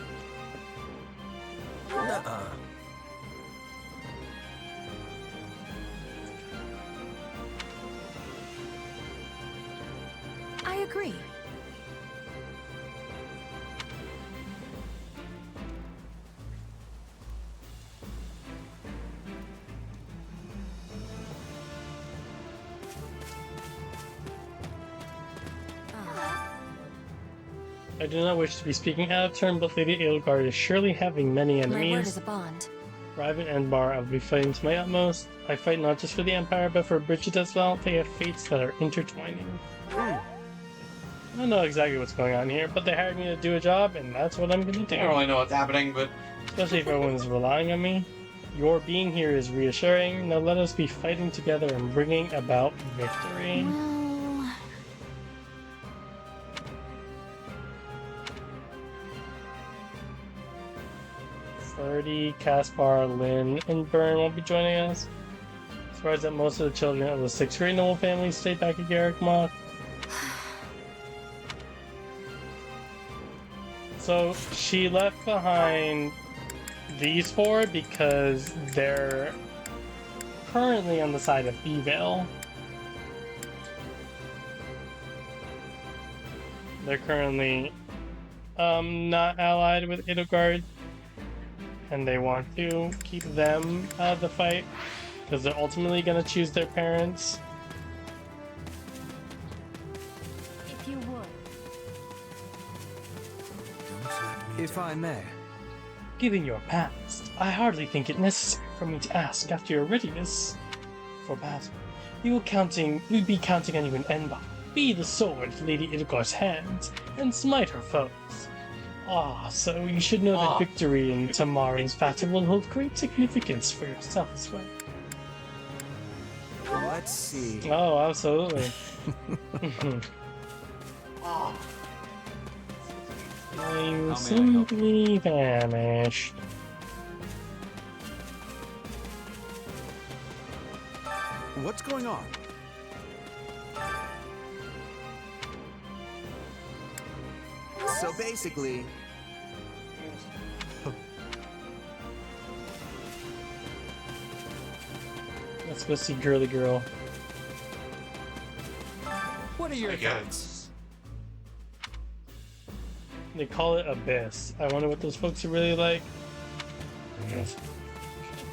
S18: I agree.
S1: I do not wish to be speaking out of turn, but Lady Edelgard is surely having many
S18: My word
S1: enemies.
S18: is a bond.
S1: Riven and Bar, I will be fighting to my utmost. I fight not just for the Empire, but for Bridget as well. They have fates that are intertwining. I don't know exactly what's going on here, but they hired me to do a job, and that's what I'm gonna do.
S2: I don't really know what's happening, but...
S1: Especially if everyone's relying on me. Your being here is reassuring. Now let us be fighting together and bringing about victory.
S10: Well...
S1: 30, Caspar, Lynn, and Byrne won't be joining us. Surprised that most of the children of the 6 great noble families stayed back at Garrick Mach. So she left behind these 4 because they're currently on the side of evil. They're currently not allied with Edelgard, and they want to keep them out of the fight because they're ultimately going to choose their parents.
S18: If you would.
S16: If I may.
S1: Given your past, I hardly think it necessary for me to ask after your readiness for battle. We will be counting on you in Enba. Be the sword for Lady Edelgard's hands, and smite her foes. So you should know that victory in tomorrow's battle will hold great significance for yourself as well.
S16: Let's see.
S1: Oh, absolutely. You simply vanished.
S9: What's going on?
S11: So basically...
S1: Let's go see Girly Girl.
S19: What are your thoughts?
S1: They call it Abyss. I wonder what those folks are really like.
S7: If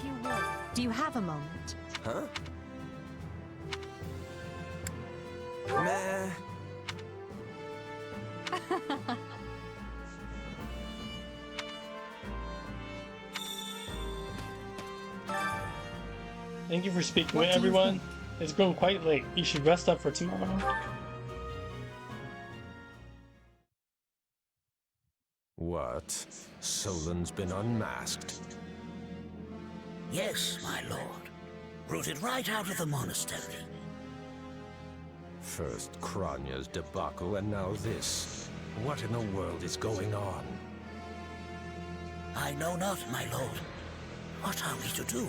S7: you would. Do you have a moment?
S16: Huh? Meh.
S1: Thank you for speaking with everyone. It's grown quite late. You should rest up for tomorrow.
S8: What? Solon's been unmasked?
S5: Yes, my lord. Rooted right out of the monastery.
S8: First Kranya's debacle, and now this. What in the world is going on?
S5: I know not, my lord. What are we to do?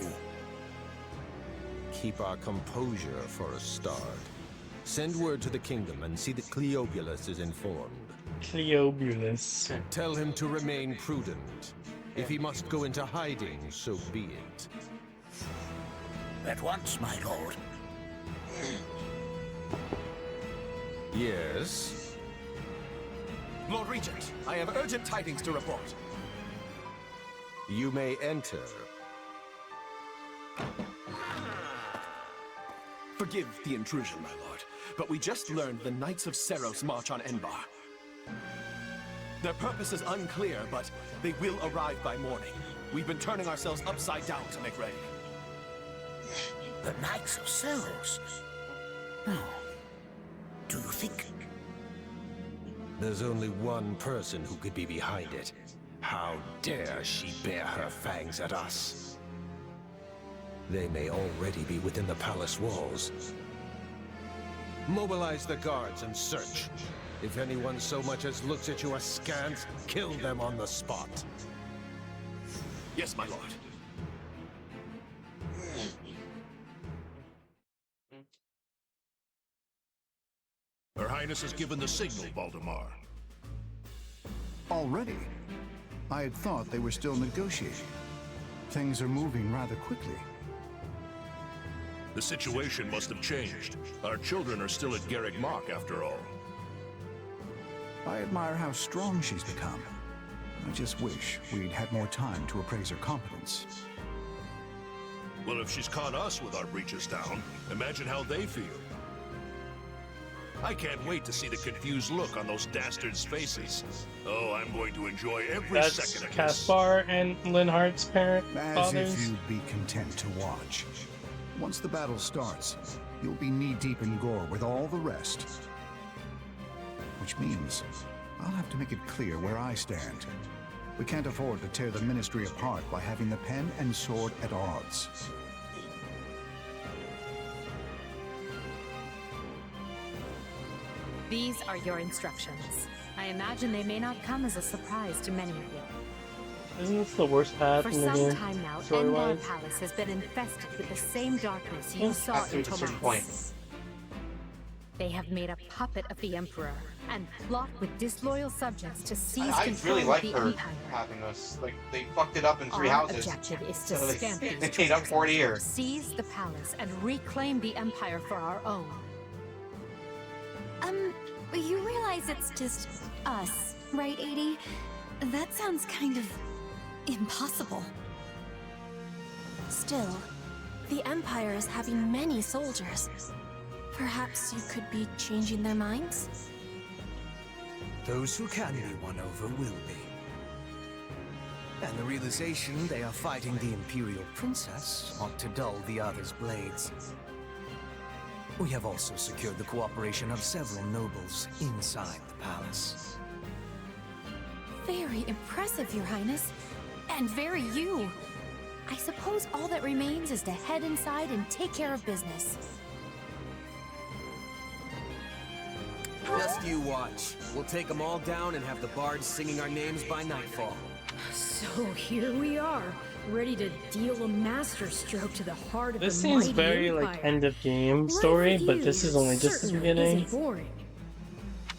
S8: Keep our composure for a start. Send word to the kingdom and see that Cleobulus is informed.
S1: Cleobulus.
S8: Tell him to remain prudent. If he must go into hiding, so be it.
S5: At once, my lord.
S8: Yes?
S16: Lord Regent, I have urgent tidings to report.
S8: You may enter.
S16: Forgive the intrusion, my lord, but we just learned the Knights of Seros march on Enbar. Their purpose is unclear, but they will arrive by morning. We've been turning ourselves upside down to make ready.
S5: The Knights of Seros? Oh. Do you think...
S8: There's only one person who could be behind it. How dare she bare her fangs at us? They may already be within the palace walls. Mobilize the guards and search. If anyone so much as looks at you askance, kill them on the spot.
S16: Yes, my lord.
S9: Her Highness has given the signal, Valdemar.
S15: Already? I had thought they were still negotiating. Things are moving rather quickly.
S9: The situation must have changed. Our children are still at Garreg Mach, after all.
S15: I admire how strong she's become. I just wish we'd had more time to appraise her competence.
S9: Well, if she's caught us with our breeches down, imagine how they feel. I can't wait to see the confused look on those dastards' faces. Oh, I'm going to enjoy every second of this.
S1: Caspar and Linhardt's
S15: As if you'd be content to watch. Once the battle starts, you'll be knee-deep in gore with all the rest. Which means I'll have to make it clear where I stand. We can't afford to tear the Ministry apart by having the pen and sword at odds.
S7: These are your instructions. I imagine they may not come as a surprise to many of you.
S1: Isn't this the worst path
S7: For
S1: in the
S7: some
S1: game?
S7: time now,
S1: story-wise?
S7: Enbar Palace has been infested with the same darkness you saw in Tomas. They have made a puppet of the Emperor and plot with disloyal subjects to seize
S2: I
S7: control
S2: really
S7: of
S2: like
S7: the
S2: her
S7: Empire.
S2: having us. Like, they fucked it up in 3
S7: Our
S2: houses.
S7: objective is to
S2: So
S7: stamp
S2: they
S7: these
S2: stayed up
S7: traitors
S2: 40
S7: out,
S2: years.
S7: seize the palace, and reclaim the Empire for our own.
S10: You realize it's just us, right, Edie? That sounds kind of impossible.
S18: Still, the Empire is having many soldiers. Perhaps you could be changing their minds?
S16: Those who can be won over will be. And the realization they are fighting the Imperial Princess ought to dull the others' blades. We have also secured the cooperation of several nobles inside the palace.
S18: Very impressive, Your Highness. And very you. I suppose all that remains is to head inside and take care of business.
S4: Just you watch. We'll take them all down and have the bards singing our names by nightfall.
S3: So here we are, ready to deal a masterstroke to the heart of
S1: This
S3: the
S1: seems
S3: mighty
S1: very
S3: Empire.
S1: like end of game
S3: Life
S1: story,
S3: with
S1: but
S3: you
S1: this is only just the
S3: certainly
S1: beginning.
S3: isn't boring.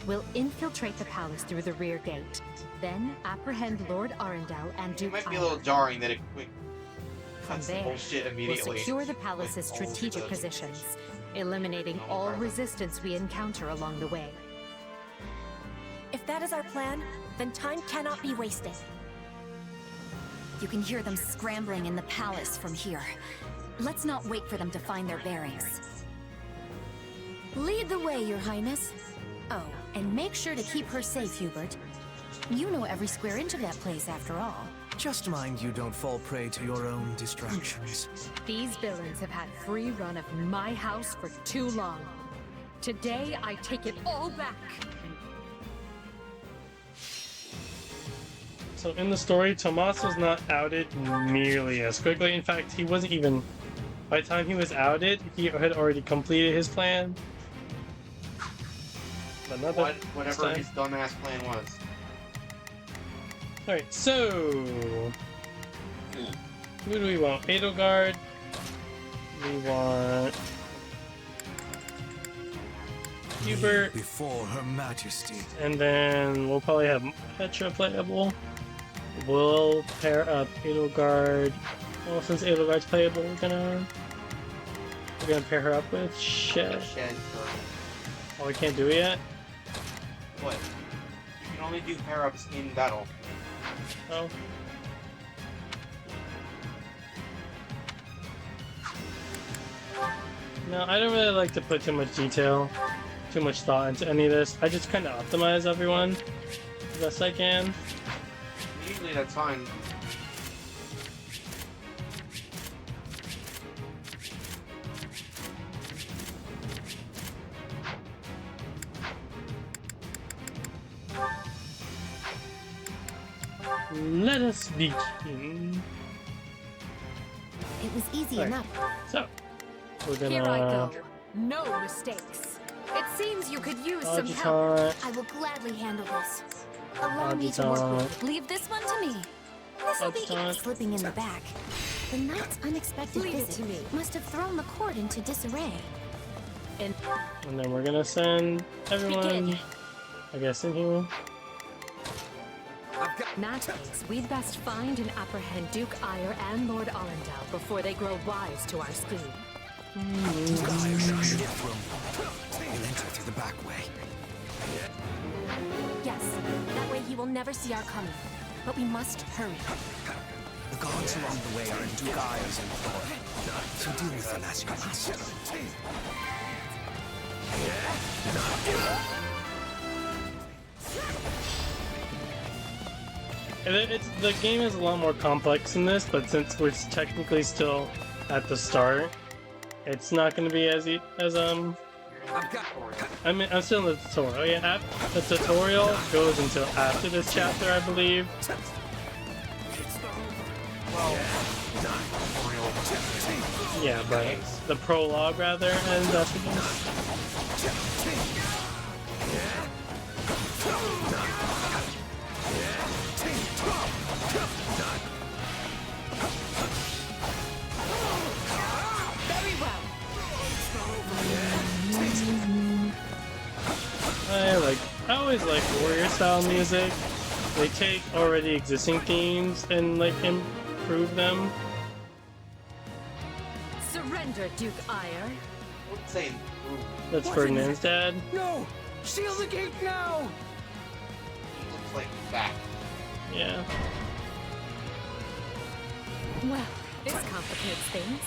S7: We'll infiltrate the palace through the rear gate, then apprehend Lord Arundel and
S2: It
S7: Duke
S2: might be a
S7: Iron.
S2: little jarring that it
S7: From
S2: cuts the
S7: there,
S2: bullshit
S7: we'll
S2: immediately.
S7: secure the palace's
S2: Like, all
S7: strategic
S2: the-
S7: positions, eliminating all resistance we encounter along the way.
S18: If that is our plan, then time cannot be wasted.
S17: You can hear them scrambling in the palace from here. Let's not wait for them to find their bearings.
S18: Lead the way, Your Highness. Oh, and make sure to keep her safe, Hubert. You know every square inch of that place, after all.
S16: Just mind you don't fall prey to your own distractions.
S7: These villains have had free run of my house for too long. Today, I take it all back.
S1: So in the story, Tomas was not outed nearly as quickly. In fact, he wasn't even... By the time he was outed, he had already completed his plan.
S2: Whatever his dumbass plan was.
S1: Alright, so... Who do we want? Edelgard. We want... Hubert.
S16: Before Her Majesty.
S1: And then we'll probably have Petra playable. We'll pair up Edelgard. Well, since Edelgard's playable, we're gonna pair her up with Shed. Oh, we can't do it yet?
S2: What? You can only do pair-ups in battle.
S1: Oh. No, I don't really like to put too much detail, too much thought into any of this. I just kind of optimize everyone the best I can.
S2: Usually that's fine.
S1: Let us begin.
S18: It was easy
S1: Right.
S18: enough.
S1: So, we're gonna...
S7: Here I go. No mistakes. It seems you could use some help.
S1: Adjutant.
S18: I will gladly handle this. Allow me to work with.
S1: Adjutant.
S18: Leave this one to me. This'll be
S1: Adjutant.
S18: slipping in the back. The knight's unexpected
S7: Leave it
S18: visit
S7: to me.
S18: must have thrown the court into disarray.
S1: And then we're gonna send everyone,
S7: Begin.
S1: I guess, in here.
S7: In that case, we'd best find and apprehend Duke Ire and Lord Arundel before they grow wise to our scheme.
S16: We'll enter through the back way.
S18: Yes, that way he will never see our coming. But we must hurry.
S16: The guards along the way are in Duke Ire's employ, so deal with them as you must.
S1: The game is a lot more complex than this, but since we're technically still at the start, it's not going to be as I mean, I'm still in the tutorial. Yeah, the tutorial goes until after this chapter, I believe. Yeah, but the prologue rather ends after this. I always like warrior style music. They take already existing themes and like improve them.
S7: Surrender, Duke Ire.
S2: I would say
S1: That's Ferdinand's dad.
S16: No! Seal the gate now!
S2: he looks like that.
S1: Yeah.
S7: Well, this complicates things.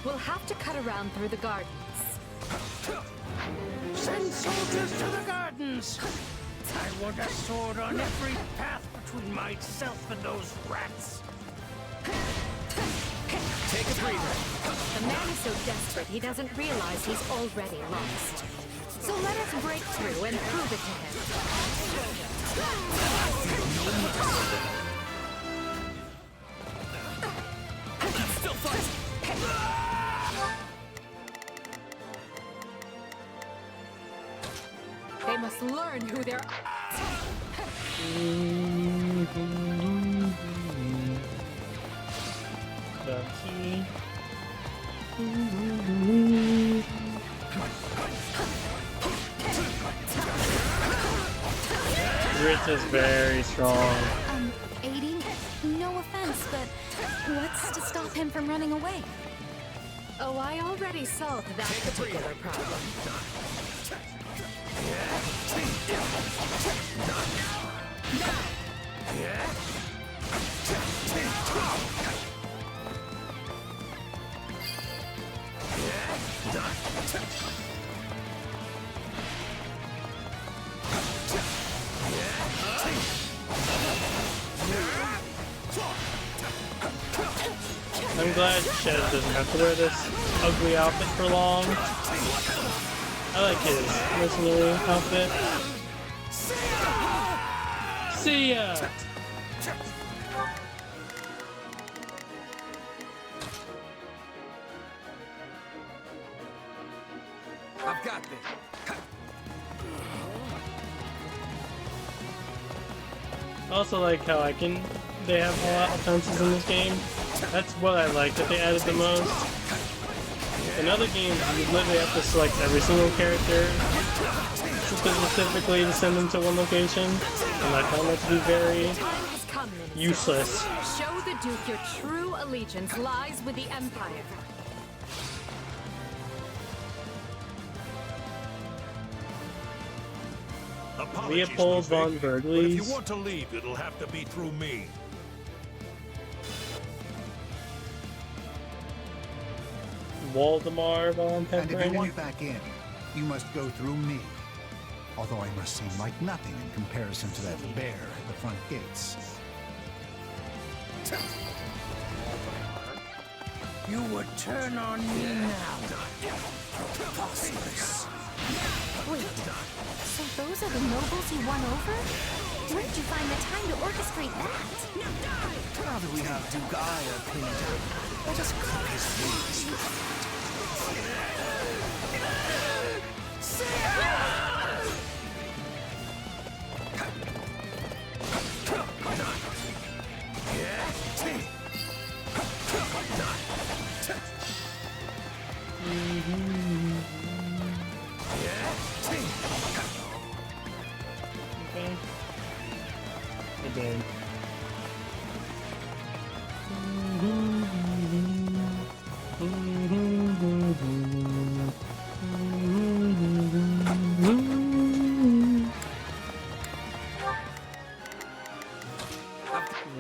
S7: We'll have to cut around through the gardens.
S5: Send soldiers to the gardens! I want a sword on every path between myself and those rats.
S16: Take a breather.
S7: The man is so desperate he doesn't realize he's already lost. So let us break through and prove it to him.
S16: Still fight!
S7: They must learn who they're...
S1: Grit is very strong.
S18: Aiding? No offense, but what's to stop him from running away?
S7: Oh, I already solved that particular problem.
S1: I'm glad Shed doesn't have to wear this ugly outfit for long. I like his mercenary outfit. See ya!
S16: I've got this.
S1: I also like how they have a lot of fences in this game. That's what I like that they added the most. In other games, you literally have to select every single character specifically to send them to one location, and I found that to be very useless.
S7: Show the Duke your true allegiance lies with the Empire.
S1: Leopold von
S14: But if you
S1: Bergles.
S14: want to leave, it'll have to be through me.
S1: Waldemar von
S15: And if you
S1: Pempering.
S15: want back in, you must go through me. Although I must seem like nothing in comparison to that bear at the front gates.
S5: You would turn on me now.
S17: Wait, so those are the nobles you won over? Where did you find the time to orchestrate that?
S16: Now that we have Duke Aya pinned down, let us cook his wings.
S1: Okay. Again.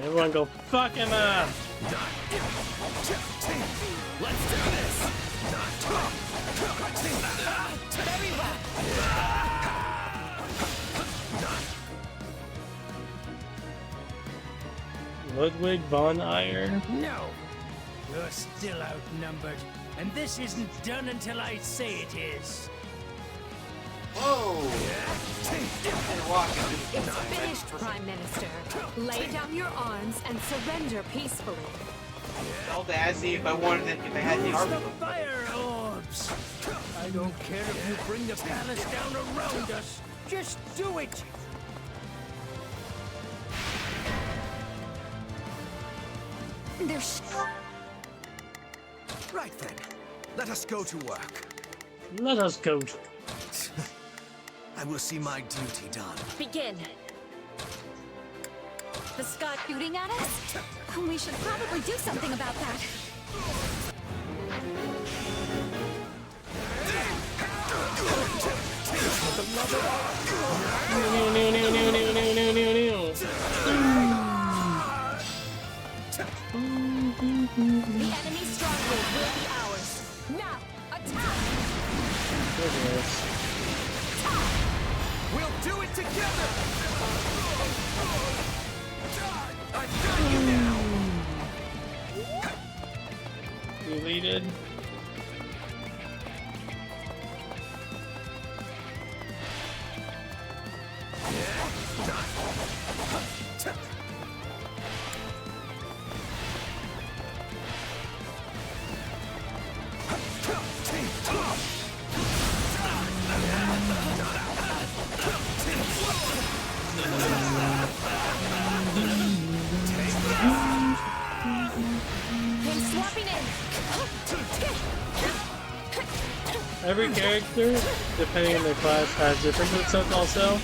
S1: Everyone go fuck him up!
S5: Let's do this. Very well.
S1: Ludwig von Eyre.
S5: No, you're still outnumbered, and this isn't done until I say it is.
S2: Whoa!
S7: It's finished, Prime Minister. Lay down your arms and surrender peacefully.
S2: All to ask if I wanted it, if I had the
S5: Use
S2: army.
S5: the fire orbs. I don't care if you bring the palace down around us. Just do it.
S17: There's...
S16: Right then, let us go to work.
S1: Let us go.
S16: I will see my duty done.
S17: Begin. The sky shooting at us? We should probably do something about that. The enemy's stronghold will be ours. Now, attack!
S16: We'll do it together! I've got you now!
S1: Deleted. Every character, depending on their class, has different movesets also.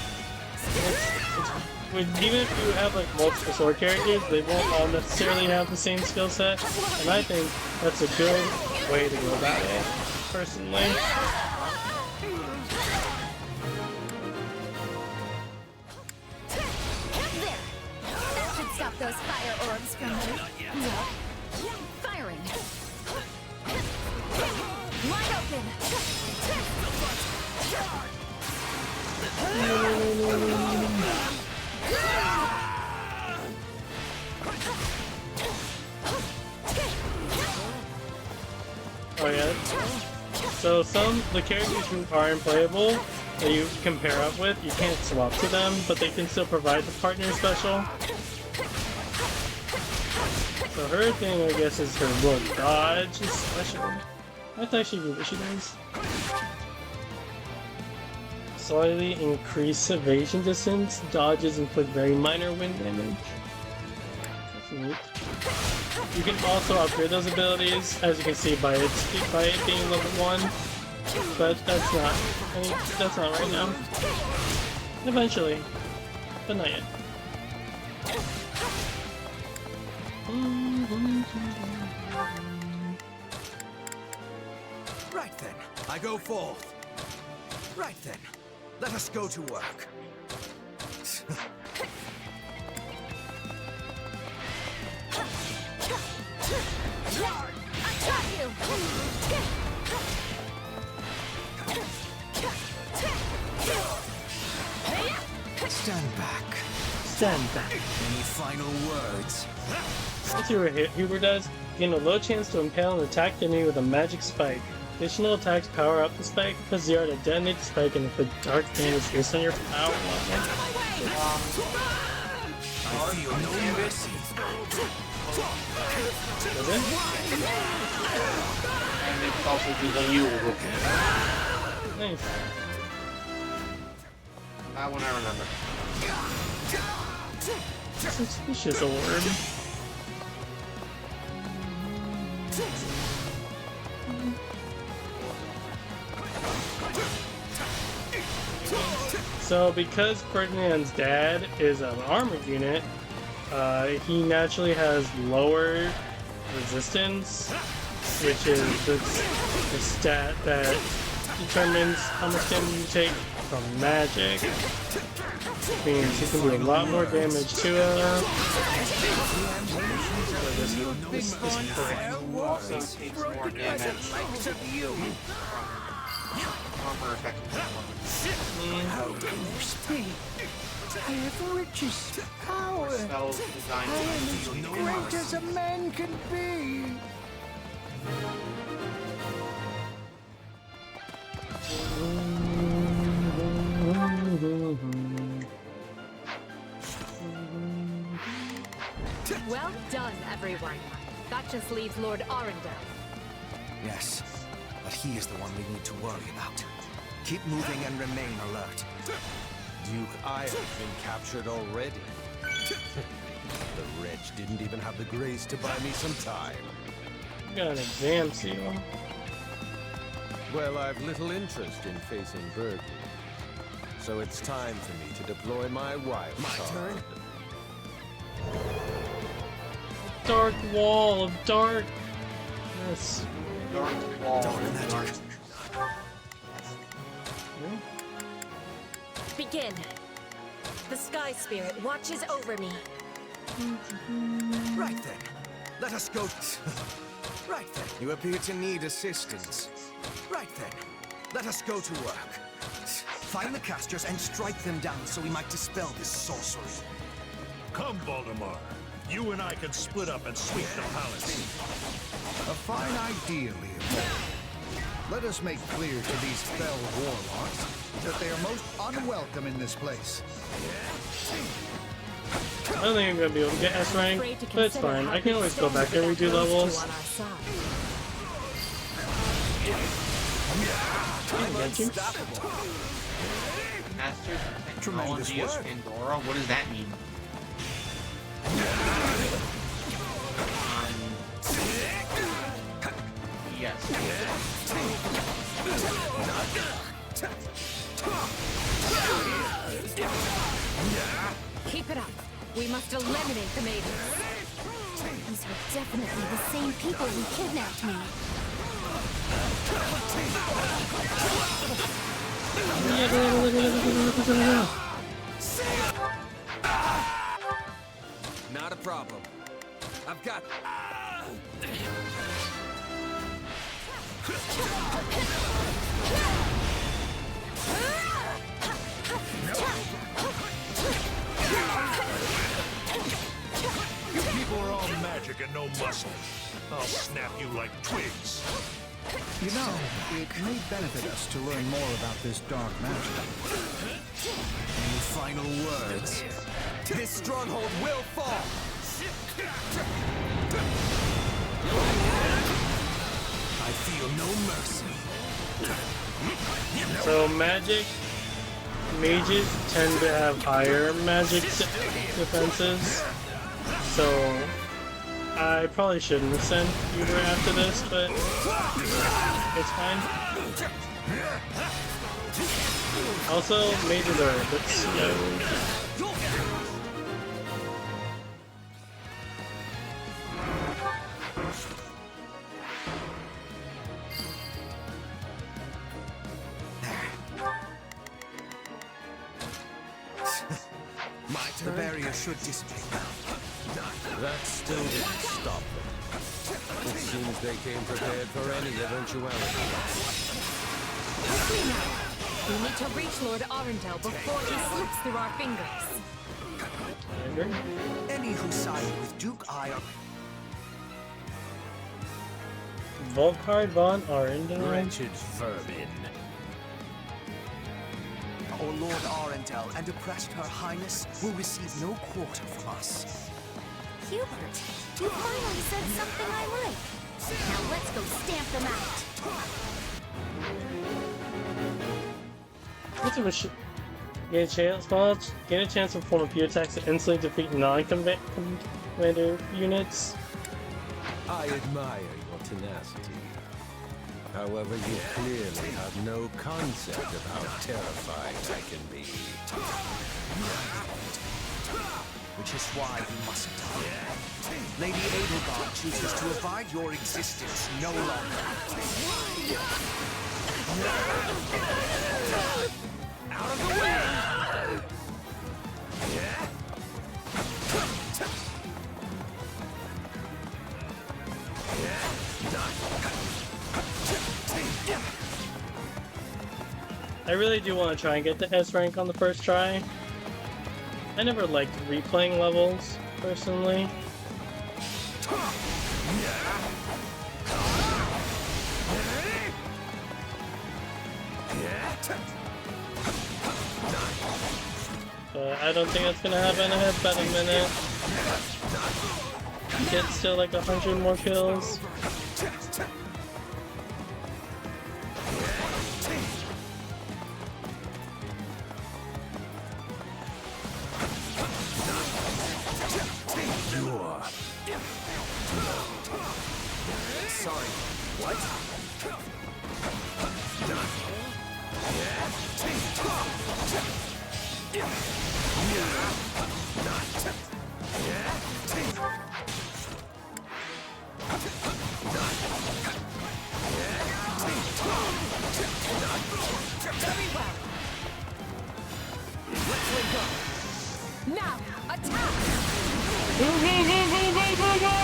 S1: Even if you have like multiple sword characters, they won't all necessarily have the same skill set, and I think that's a good way to go about it, personally.
S17: There! That should stop those fire orbs from firing. Wide open!
S1: So the characters who are unplayable that you can pair up with, you can't swap to them, but they can still provide the partner special. So her thing, I guess, is her little dodge special. That's actually what she does. Slightly increase evasion distance, dodges inflict very minor wind damage. That's neat. You can also upgrade those abilities, as you can see by it being level 1. But that's not right now. Eventually, but not yet.
S16: Right then, I go forth. Right then, let us go to work.
S10: I got you!
S16: Stand back.
S1: Stand back.
S16: Any final words?
S1: Let's see what Huber does. Gain a low chance to impale and attack the enemy with a magic spike. Additional attacks power up the spike. Press 0 to detonate the spike and inflict dark damage based on your power level.
S16: I feel no mercy.
S1: Does it?
S2: And it's also the you.
S1: Nice.
S2: That one I remember.
S1: Suspicious orb. So, because Ferdinand's dad is an armored unit, he naturally has lower resistance, which is the stat that determines how much damage you take from magic. Means he can do a lot more damage to
S2: This also takes more damage. Armor effect.
S5: How can you speak? I have riches, power.
S2: Spells designed
S5: I am
S2: to
S5: as
S2: heal
S5: great as a man can be.
S7: Well done, everyone. That just leaves Lord Arundel.
S16: Yes, but he is the one we need to worry about. Keep moving and remain alert.
S8: Duke, I have been captured already. The wretch didn't even have the grace to buy me some time.
S1: got an exam seal.
S8: Well, I've little interest in facing burglary. So it's time for me to deploy my wild card.
S1: Dark wall of darkness.
S2: Dark wall of dark.
S7: Begin. The Sky Spirit watches over me.
S16: Right then. Let us go. Right then. You appear to need assistance. Right then. Let us go to work. Find the casters and strike them down so we might dispel this sorcery.
S14: Come, Voldemort. You and I can split up and sweep the palace.
S15: A fine idea, Leopold. Let us make clear to these fell warlocks that they are most unwelcome in this place.
S1: I don't think I'm gonna be able to get S rank, but it's fine. I can always go back and redo levels.
S2: Masters of Technology of Pandora? What does that mean? Yes.
S7: Keep it up. We must eliminate the maidens.
S10: These were definitely the same people who kidnapped me.
S16: Not a problem. I've got...
S14: You people are all magic and no muscle. I'll snap you like twigs.
S15: You know, it may benefit us to learn more about this dark magic.
S16: Any final words? This stronghold will fall! I feel no mercy.
S1: So magic mages tend to have higher magic defenses. So I probably shouldn't have sent Uber after this, but it's fine. Also, mages are a bit slow.
S16: The barrier should dissipate now.
S8: That still didn't stop them. It seems they came prepared for any eventuality.
S7: Quickly now! We need to reach Lord Arundel before he slips through our fingers.
S16: Any who side with Duke I are...
S1: Volkard von Arundel?
S8: Wretched vermin.
S16: Or Lord Arundel and oppressed Her Highness will receive no quarter from us.
S17: Hubert, you finally said something I like. Now let's go stamp them out.
S1: What's a gain a chance to perform a few attacks that instantly defeat non-commander units.
S8: I admire your tenacity. However, you clearly have no concept of how terrifying I can be.
S16: Which is why you must die. Lady Edelgard chooses to abide your existence no longer. Out of the way!
S1: I really do want to try and get the S rank on the first try. I never liked replaying levels, personally. But I don't think that's gonna happen. I have about a minute. Get still like 100 more kills.
S16: Sorry, what?
S7: Very well. Let's link up. Now, attack!
S1: Go, go, go, go, go, go, go!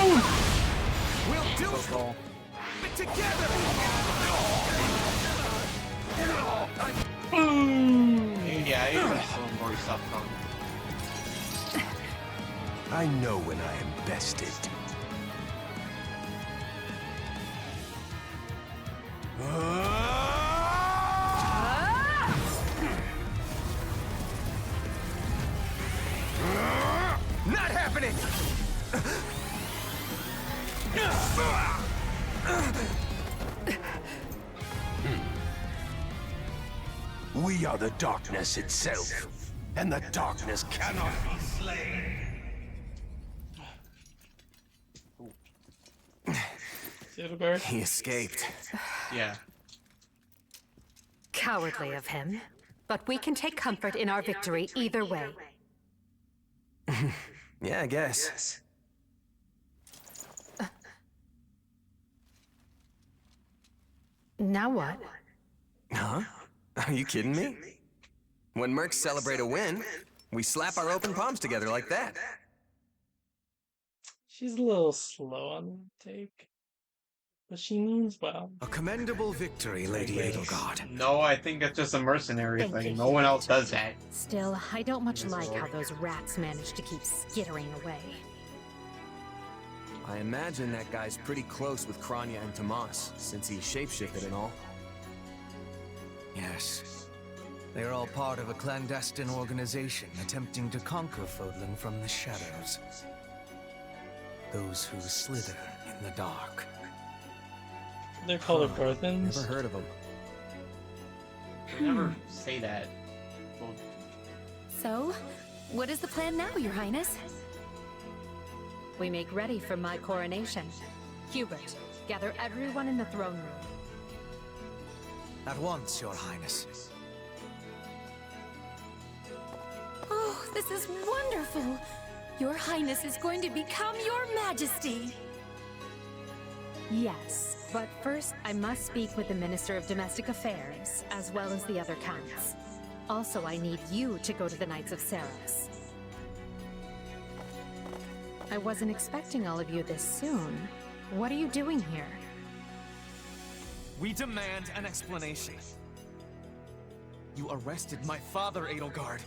S16: We'll do it together!
S2: Yeah, you have some more stuff coming.
S8: I know when I am bested.
S16: Not happening!
S8: We are the darkness itself, and the darkness cannot be slain.
S16: He escaped.
S2: Yeah.
S7: Cowardly of him. But we can take comfort in our victory either way.
S16: Yeah, I guess.
S7: Now what?
S16: Huh? Are you kidding me? When mercs celebrate a win, we slap our open palms together like that.
S1: She's a little slow on the take. But she means well.
S16: A commendable victory, Lady Edelgard.
S2: No, I think it's just a mercenary thing. No one else does that.
S7: Still, I don't much like how those rats managed to keep skittering away.
S4: I imagine that guy's pretty close with Kranya and Tomas, since he shapeshifted and all.
S16: Yes. They're all part of a clandestine organization attempting to conquer Fodlan from the shadows. Those who slither in the dark.
S1: They're called the Garthans?
S4: Never heard of them.
S2: They never say that. Well,
S18: So, what is the plan now, Your Highness?
S7: We make ready for my coronation. Hubert, gather everyone in the throne room.
S16: At once, Your Highness.
S18: Oh, this is wonderful! Your Highness is going to become Your Majesty!
S7: Yes, but first I must speak with the Minister of Domestic Affairs, as well as the other counts. Also, I need you to go to the Knights of Seros. I wasn't expecting all of you this soon. What are you doing here?
S19: We demand an explanation. You arrested my father, Edelgard.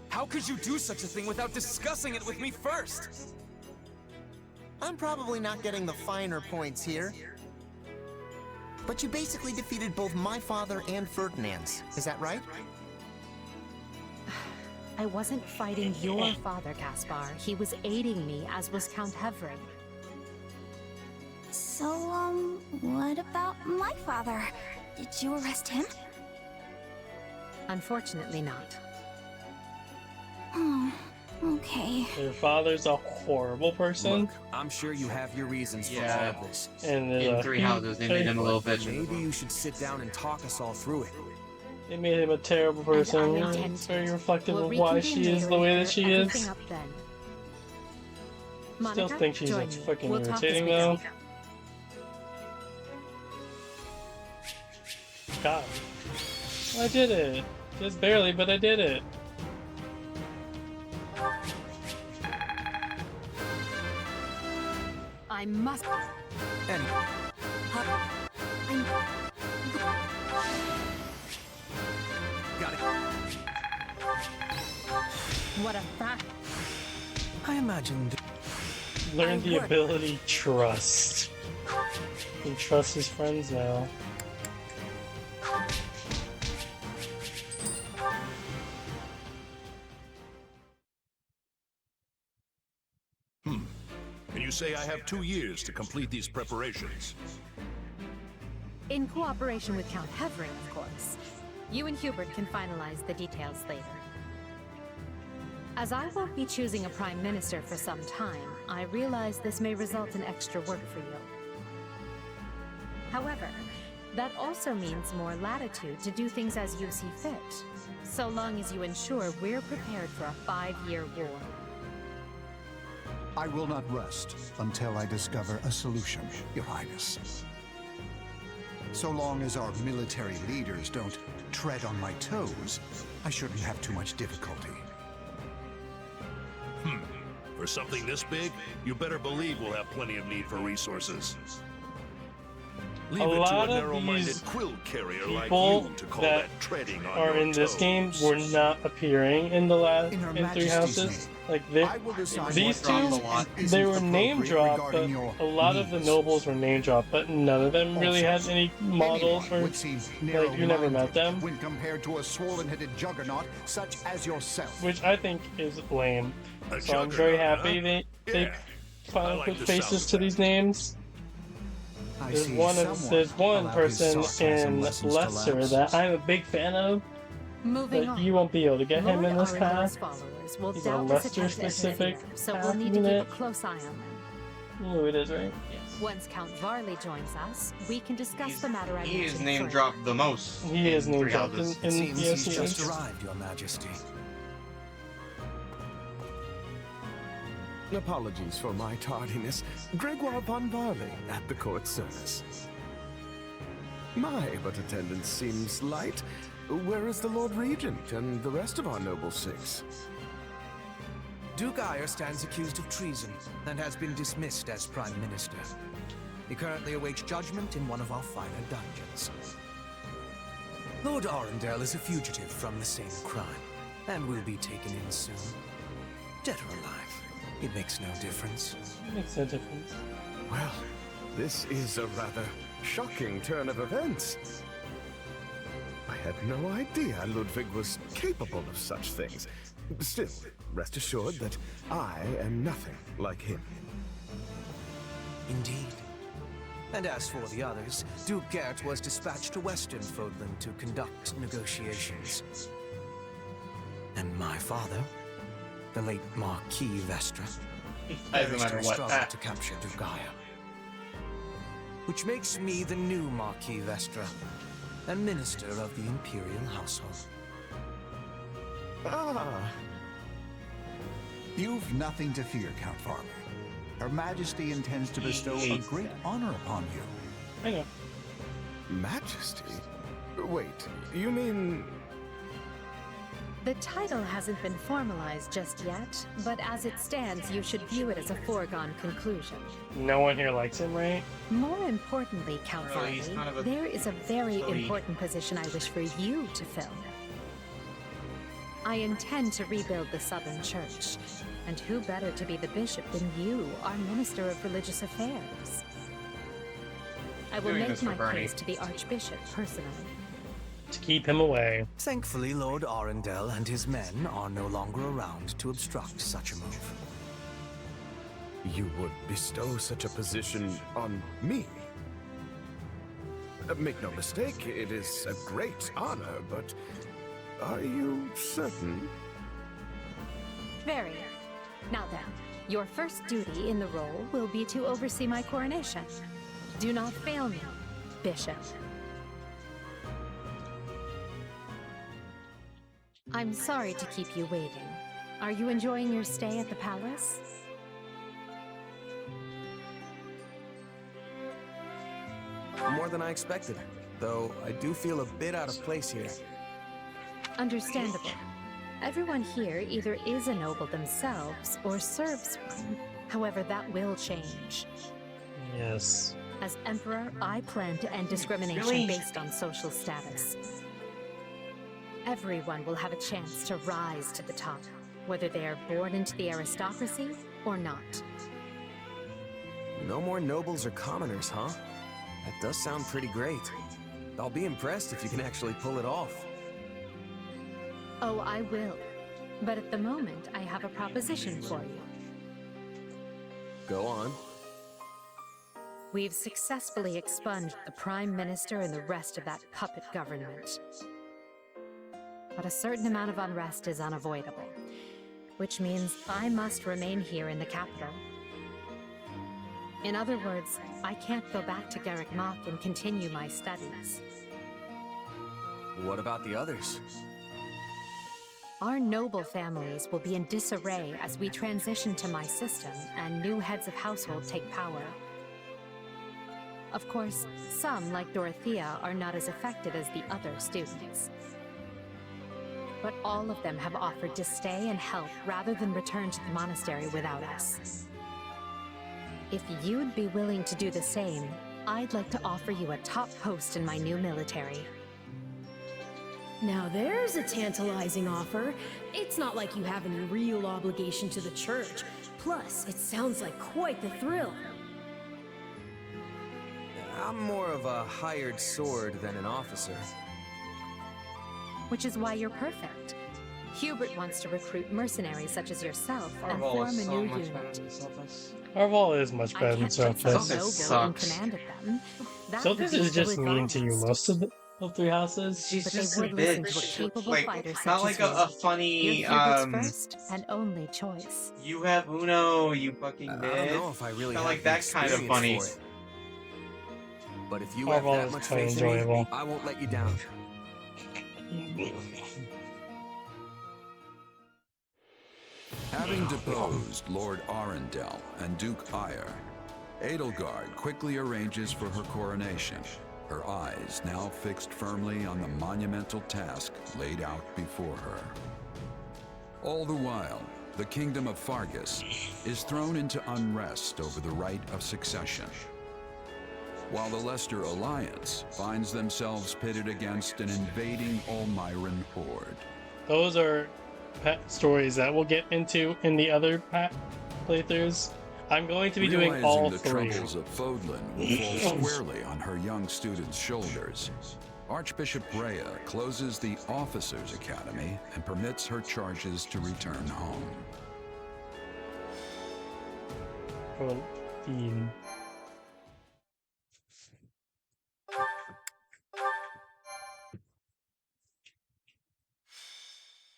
S19: How could you do such a thing without discussing it with me first?
S11: I'm probably not getting the finer points here. But you basically defeated both my father and Ferdinand's. Is that right?
S7: I wasn't fighting your father, Caspar. He was aiding me, as was Count Hevring.
S10: So, what about my father? Did you arrest him?
S7: Unfortunately not.
S10: Oh, okay.
S1: Your father's a horrible person.
S4: Look, I'm sure you have your reasons for all
S2: Yeah.
S4: of this.
S1: And
S2: in Three Houses, they made him a little bitch.
S4: Maybe you should sit down and talk us all through it.
S1: They made him a terrible person. It's very reflective of why she is the way that she is.
S7: Up then.
S1: Still
S7: Monica,
S1: think she's
S7: join
S1: like
S7: me.
S1: fucking
S7: We'll talk
S1: irritating
S7: this
S1: though.
S7: weekend.
S1: God. I did it. Just barely, but I did it.
S7: I must.
S16: Got it.
S7: What a fact.
S16: I imagined.
S1: Learn the ability trust. He trusts his friends now.
S9: And you say I have 2 years to complete these preparations.
S7: In cooperation with Count Hevring, of course. You and Hubert can finalize the details later. As I won't be choosing a prime minister for some time, I realize this may result in extra work for you. However, that also means more latitude to do things as you see fit, so long as you ensure we're prepared for a 5-year war.
S15: I will not rest until I discover a solution, Your Highness. So long as our military leaders don't tread on my toes, I shouldn't have too much difficulty.
S9: For something this big, you better believe we'll have plenty of need for resources. Leave
S1: A
S9: it to
S1: lot
S9: a
S1: of
S9: narrow-minded
S1: these
S9: quill carrier like
S1: people
S9: you to call
S1: that
S9: that treading on
S1: are
S9: your
S1: in this
S9: toes.
S1: game were not appearing in the last
S15: In Her
S1: Three
S15: Majesty's
S1: Houses.
S15: name,
S1: Like they,
S15: I will decide
S1: these
S15: what
S1: two,
S15: is
S1: they were name
S15: appropriate
S1: dropped, but
S15: regarding your
S1: a lot of the
S15: needs.
S1: nobles were name dropped, but none of them really
S15: Also,
S1: had any models
S15: anyone
S1: or
S15: would seem
S1: like you never met
S15: narrow-minded
S1: them,
S15: when compared to a swollen-headed juggernaut such as yourself.
S1: which I think is lame.
S9: A
S1: So I'm very
S9: juggernaut,
S1: happy
S9: huh?
S1: they
S9: Yeah,
S1: finally
S9: I like
S1: put
S9: the
S1: faces
S9: sound of
S1: to
S9: that.
S1: these names.
S15: I
S1: There's
S15: see
S1: one
S15: someone allowed his
S1: person
S15: sarcasm
S1: in
S15: lessons to
S1: Lesser
S15: lapse.
S1: that I'm a big fan of,
S7: Moving
S1: but
S7: on.
S1: you won't be able to get him
S7: Lord
S1: in this
S7: Arendel's
S1: path.
S7: followers will
S1: He's a
S7: doubtless
S1: Lester
S7: attempt to
S1: specific
S7: interfere, so
S1: path
S7: we'll need to keep a
S1: unit.
S7: close eye on them.
S1: Oh, it is right.
S7: Once Count Varley joins us, we can discuss the matter I
S2: He is
S7: mentioned
S2: name
S7: further.
S2: dropped the most.
S1: He is
S2: in
S1: name
S2: Three
S1: dropped in,
S2: Houses.
S1: in
S16: Seems
S1: yes,
S16: he's
S1: he
S16: just
S1: is.
S16: arrived, Your Majesty.
S4: Apologies for my tardiness. Gregoire von Varley at the court service. My, but attendance seems light. Where is the Lord Regent and the rest of our noble six?
S16: Duke Eyre stands accused of treason and has been dismissed as Prime Minister. He currently awaits judgment in one of our finer dungeons. Lord Arundel is a fugitive from the same crime, and will be taken in soon. Dead or alive. It makes no difference.
S1: It makes no difference.
S4: Well, this is a rather shocking turn of events. I had no idea Ludwig was capable of such things. Still, rest assured that I am nothing like him.
S16: Indeed. And as for the others, Duke Gert was dispatched to Western Fodland to conduct negotiations. And my father, the late Marquis Vestra, struggled to capture Dugaya. Which makes me the new Marquis Vestra, and Minister of the Imperial Household.
S15: Ah. You've nothing to fear, Count Farmer. Her Majesty intends to bestow a great honor upon you.
S1: I know.
S4: Majesty? Wait, you mean...
S7: The title hasn't been formalized just yet, but as it stands, you should view it as a foregone conclusion.
S1: No one here likes him, right?
S7: More importantly, Count Farley, there is a very important position I wish for you to fill. I intend to rebuild the Southern Church, and who better to be the bishop than you, our Minister of Religious Affairs? I will make my case to the Archbishop personally.
S1: To keep him away.
S16: Thankfully, Lord Arundel and his men are no longer around to obstruct such a move.
S4: You would bestow such a position on me? Make no mistake, it is a great honor, but are you certain?
S7: Very. Now then, your first duty in the role will be to oversee my coronation. Do not fail me, Bishop. I'm sorry to keep you waiting. Are you enjoying your stay at the palace?
S4: More than I expected, though I do feel a bit out of place here.
S7: Understandable. Everyone here either is a noble themselves or serves one. However, that will change.
S1: Yes.
S7: As Emperor, I plan to end discrimination based on social status. Everyone will have a chance to rise to the top, whether they are born into the aristocracy or not.
S4: No more nobles or commoners, huh? That does sound pretty great. I'll be impressed if you can actually pull it off.
S7: Oh, I will. But at the moment, I have a proposition for you.
S4: Go on.
S7: We've successfully expunged the Prime Minister and the rest of that puppet government. But a certain amount of unrest is unavoidable, which means I must remain here in the capital. In other words, I can't go back to Garrick Mach and continue my studies.
S4: What about the others?
S7: Our noble families will be in disarray as we transition to my system and new heads of household take power. Of course, some, like Dorothea, are not as affected as the other students. But all of them have offered to stay and help rather than return to the monastery without us. If you'd be willing to do the same, I'd like to offer you a top post in my new military.
S3: Now there's a tantalizing offer. It's not like you have any real obligation to the church. Plus, it sounds like quite the thrill.
S4: I'm more of a hired sword than an officer.
S7: Which is why you're perfect. Hubert wants to recruit mercenaries such as yourself and
S2: Arval
S7: form
S2: is
S7: a
S2: so
S7: new
S2: much
S7: unit.
S2: better than Sophus.
S1: Arval is much better than
S7: I can't put some
S1: Sophus.
S7: noble in command of them. That
S1: Sophus
S7: would be
S1: is just mean
S7: ill-advised.
S1: to you most of the three houses.
S2: She's
S7: But
S2: just
S7: they
S2: a
S7: would listen to a
S2: bitch.
S7: capable
S2: Like,
S7: fighter such
S2: not
S7: as
S2: like
S7: you.
S2: a funny,
S7: You're Hubert's first and only choice.
S2: you have Uno, you fucking bitch.
S4: I don't know if I really
S2: Not
S4: have
S2: like
S4: the
S2: that kind of funny.
S4: experience for it. But if you have
S1: Arval
S4: that
S1: is
S4: much
S1: quite
S4: faith in me,
S1: enjoyable.
S4: I won't let you down.
S22: Having deposed Lord Arundel and Duke Eyre, Edelgard quickly arranges for her coronation, her eyes now fixed firmly on the monumental task laid out before her. All the while, the kingdom of Fargus is thrown into unrest over the right of succession, while the Leicester Alliance finds themselves pitted against an invading Almiran horde.
S1: Those are stories that we'll get into in the other playthroughs. I'm going to be doing all
S22: the
S1: three.
S22: troubles of Fodlan will fall squarely on her young students' shoulders. Archbishop Rhea closes the Officers' Academy and permits her charges to return home.
S1: 14.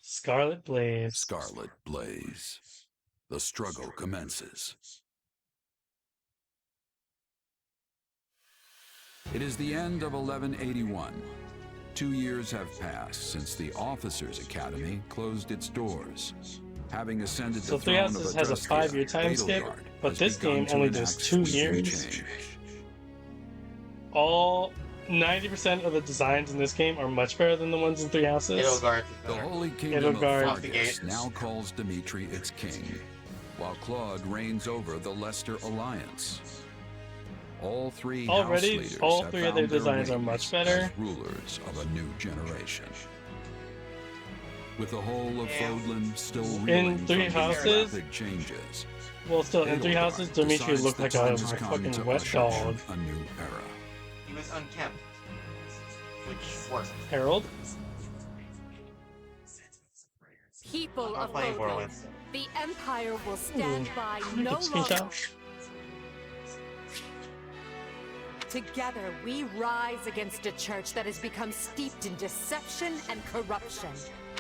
S1: Scarlet Blaze.
S22: Scarlet Blaze. The struggle commences. It is the end of 1181. 2 years have passed since the Officers' Academy closed its doors. Having ascended
S1: So
S22: the
S1: Three
S22: throne of
S1: Houses has a
S22: Adrestia,
S1: 5-year time skip,
S22: Edelgard
S1: but
S22: has
S1: this
S22: begun
S1: game
S22: to
S1: only does
S22: enact
S1: 2
S22: sweeping
S1: years.
S22: change.
S1: All 90% of the designs in this game are much better than the ones in Three Houses.
S2: Edelgard.
S22: The Holy Kingdom
S1: Edelgard.
S22: of Fargus now calls Dimitri its king, while Claude reigns over the Leicester Alliance. All three
S1: Already,
S22: house leaders
S1: all
S22: have
S1: three of their
S22: found their
S1: designs are
S22: wings
S1: much better.
S22: as rulers of a new generation. With the whole of Fodlan still reeling
S1: Three
S22: from
S1: Houses-
S22: these rapid changes,
S1: Well, still, in Three
S22: Edelgard
S1: Houses, Dimitri
S22: decides
S1: looked
S22: the
S1: like
S22: time
S1: a
S22: has come
S1: fucking
S22: to
S1: wet
S22: usher
S1: dog.
S22: in a new era.
S2: He was unkempt, which worked.
S1: Harold?
S18: People
S2: I'm
S18: of
S2: playing
S18: Fodlan,
S2: Borderlands.
S18: the Empire will stand by no
S1: Get
S18: longer.
S1: screenshot.
S18: Together, we rise against a church that has become steeped in deception and corruption.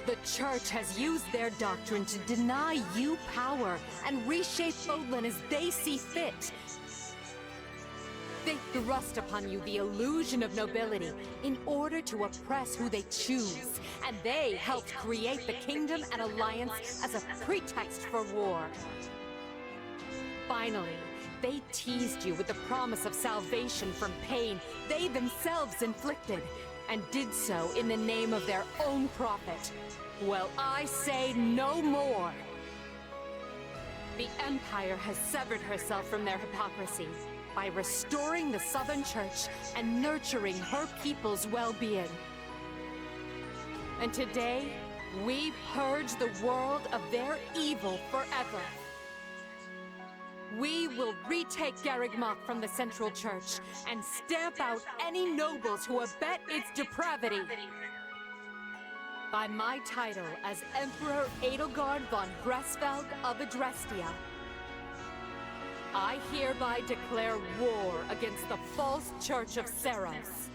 S18: The church has used their doctrine to deny you power and reshape Fodlan as they see fit. They thrust upon you the illusion of nobility in order to oppress who they choose, and they helped create the Kingdom and Alliance as a pretext for war. Finally, they teased you with the promise of salvation from pain they themselves inflicted, and did so in the name of their own profit. Well, I say no more. The Empire has severed herself from their hypocrisy by restoring the Southern Church and nurturing her people's well-being. And today, we purge the world of their evil forever. We will retake Garreg Mach from the Central Church and stamp out any nobles who abet its depravity. By my title as Emperor Edelgard von Gresfeld of Adrestia, I hereby declare war against the false Church of Seros.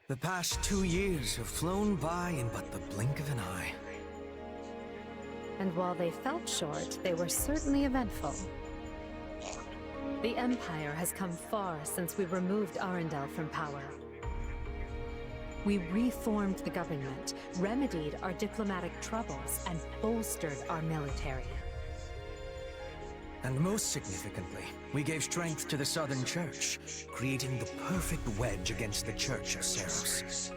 S16: The past 2 years have flown by in but the blink of an eye.
S7: And while they felt short, they were certainly eventful. The Empire has come far since we removed Arundel from power. We reformed the government, remedied our diplomatic troubles, and bolstered our military.
S16: And most significantly, we gave strength to the Southern Church, creating the perfect wedge against the Church of Seros.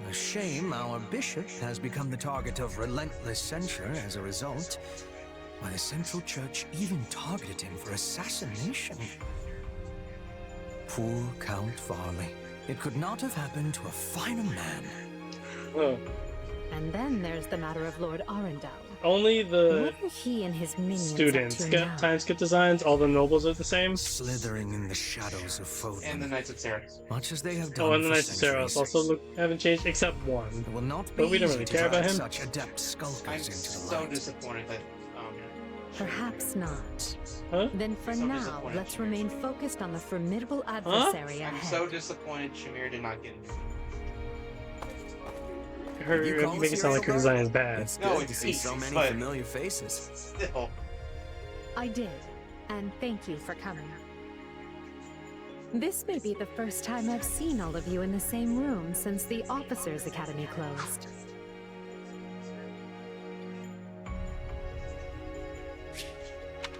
S16: A shame our bishop has become the target of relentless censure as a result. Why, the Central Church even targeted him for assassination. Poor Count Varley. It could not have happened to a finer man.
S7: And then there's the matter of Lord Arundel.
S1: Only the
S7: What are he and his minions
S1: students
S7: up to
S1: get
S7: now?
S1: time skip designs, all the nobles are the same.
S16: Slithering in the shadows of Fodlan.
S2: And the Knights of Seros.
S16: Much as they have done
S1: Oh, and the
S16: for
S1: Knights of Seros
S16: centuries.
S1: also haven't changed except one.
S16: It will not be
S1: But we don't
S16: easy
S1: really
S16: to
S1: care about
S16: drag
S1: him.
S16: such adept skulkers
S2: I'm
S16: into the
S2: so
S16: light.
S2: disappointed that
S7: Perhaps not.
S1: Huh?
S7: Then for
S2: So
S7: now,
S2: disappointed.
S7: let's remain focused on the formidable adversary
S2: I'm
S7: ahead.
S2: so disappointed Shamir did not get it.
S1: Her
S16: You call
S1: make it
S16: us
S1: sound like her
S16: Edelgard?
S1: design is bad.
S16: It's
S2: No,
S16: good
S2: it's
S16: to see so
S2: easy,
S16: many
S2: but-
S16: familiar faces.
S2: Still.
S7: I did, and thank you for coming. This may be the first time I've seen all of you in the same room since the Officers' Academy closed.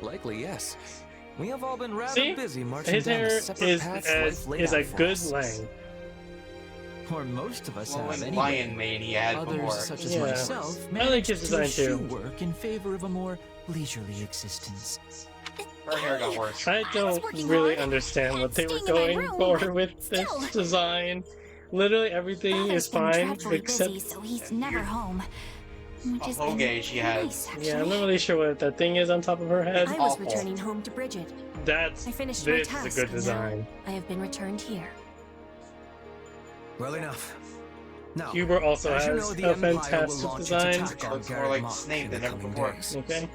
S19: Likely, yes. We have all been rather
S1: See?
S19: busy marching
S1: His
S19: down
S1: hair
S19: the separate
S1: is
S19: paths
S1: as,
S19: life laid
S1: is
S19: out
S1: a
S19: for
S1: good
S19: us.
S1: length.
S19: Or most of us
S2: Well,
S19: have
S2: when
S19: anyway.
S2: Lion Mane he had
S19: Others,
S2: before.
S19: such as
S1: Yeah.
S19: myself,
S1: I like
S19: managed
S1: his
S19: to
S1: design
S19: eschew
S1: too.
S19: work in favor of a more leisurely existence.
S2: Her hair got worse.
S1: I don't
S10: working
S1: really
S10: hard
S1: understand what
S10: and
S1: they were
S10: staying in my
S1: going
S10: room,
S1: for
S10: but
S1: with this
S10: still.
S1: design. Literally everything
S10: Father's
S1: is
S10: been
S1: fine
S10: dreadfully
S1: except.
S10: busy, so he's never home. Which is
S2: Hoge she has.
S10: nice,
S1: Yeah, I'm
S10: actually.
S1: not really sure what that thing is on top of her head.
S17: I was returning home to Bridget.
S1: That's
S17: I finished my
S1: this
S17: task,
S1: is a good
S17: and
S1: design.
S17: now I have been returned here.
S16: Well enough. Now,
S1: Huber also
S16: as
S1: has
S16: you know, the
S1: a
S16: Empire will
S1: fantastic
S16: launch its
S1: design.
S16: attack on
S2: Looks more
S16: Garreg
S2: like
S16: Mach
S2: Snape
S16: in
S2: than
S16: the
S2: ever
S16: coming
S2: before.
S16: days.
S1: Okay.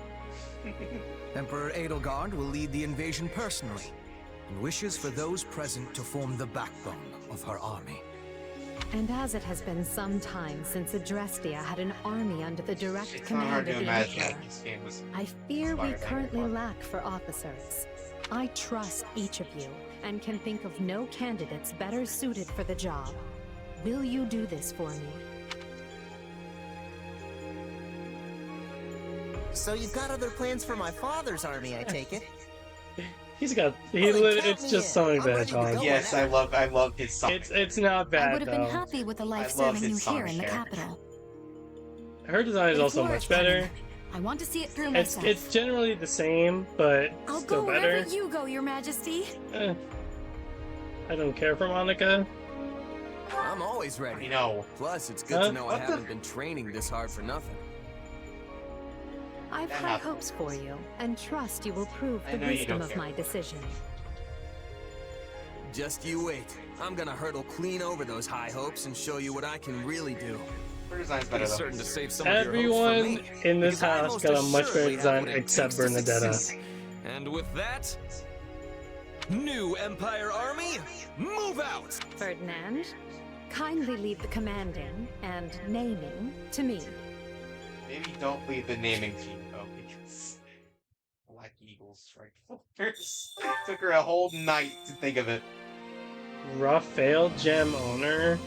S16: Emperor Edelgard will lead the invasion personally, and wishes for those present to form the backbone of her army.
S7: And as it has been some time since Adrestia had an army under the direct
S2: It's not hard
S7: command of
S2: to
S7: the
S2: imagine
S7: Emperor,
S2: that this game was
S7: I fear we
S2: inspired by
S7: currently
S2: Edelgard.
S7: lack for officers. I trust each of you, and can think of no candidates better suited for the job. Will you do this for me?
S11: So you've got other plans for my father's army, I take it?
S1: He's got it's just
S11: something
S1: Sonic the Hedgehog.
S2: Yes, I love his song.
S1: It's not
S17: I
S1: bad
S17: would have been
S1: though.
S17: happy with a life
S2: love
S17: serving you
S2: his
S17: here in the
S2: Sonic
S17: capital.
S1: Her design is
S17: But it's
S1: also
S17: war
S1: much
S17: time.
S1: better.
S17: I want to see it through
S1: It's
S17: myself.
S1: it's generally the same, but
S17: I'll
S1: still
S17: go
S1: better.
S17: wherever you go, Your Majesty.
S1: I don't care for Monica.
S4: I'm always ready.
S2: I know.
S4: Plus, it's good
S1: Huh?
S4: to know I
S1: What the-
S4: haven't been training this hard for nothing.
S7: I've
S2: That
S7: high
S2: happens.
S7: hopes for you, and trust you will prove
S2: I
S7: the
S2: know you
S7: wisdom
S2: don't
S7: of
S2: care.
S7: my decision.
S4: Just you wait. I'm gonna hurdle clean over those high hopes and show you what I can really do.
S2: Her design's better
S4: Be
S2: though.
S4: certain to save some of your hopes
S1: Everyone
S4: for me,
S1: in this
S4: because I
S1: house
S4: most
S1: got a much better
S4: assuredly have
S1: design
S4: what it
S1: except
S4: takes to
S1: Bernadetta.
S4: succeed. And with that, new Empire Army, move out!
S7: Ferdinand, kindly leave the commanding and naming to me.
S2: Maybe don't leave the naming team though, because Black Eagle Strike Force took her a whole night to think of it.
S1: Raphael Gem owner.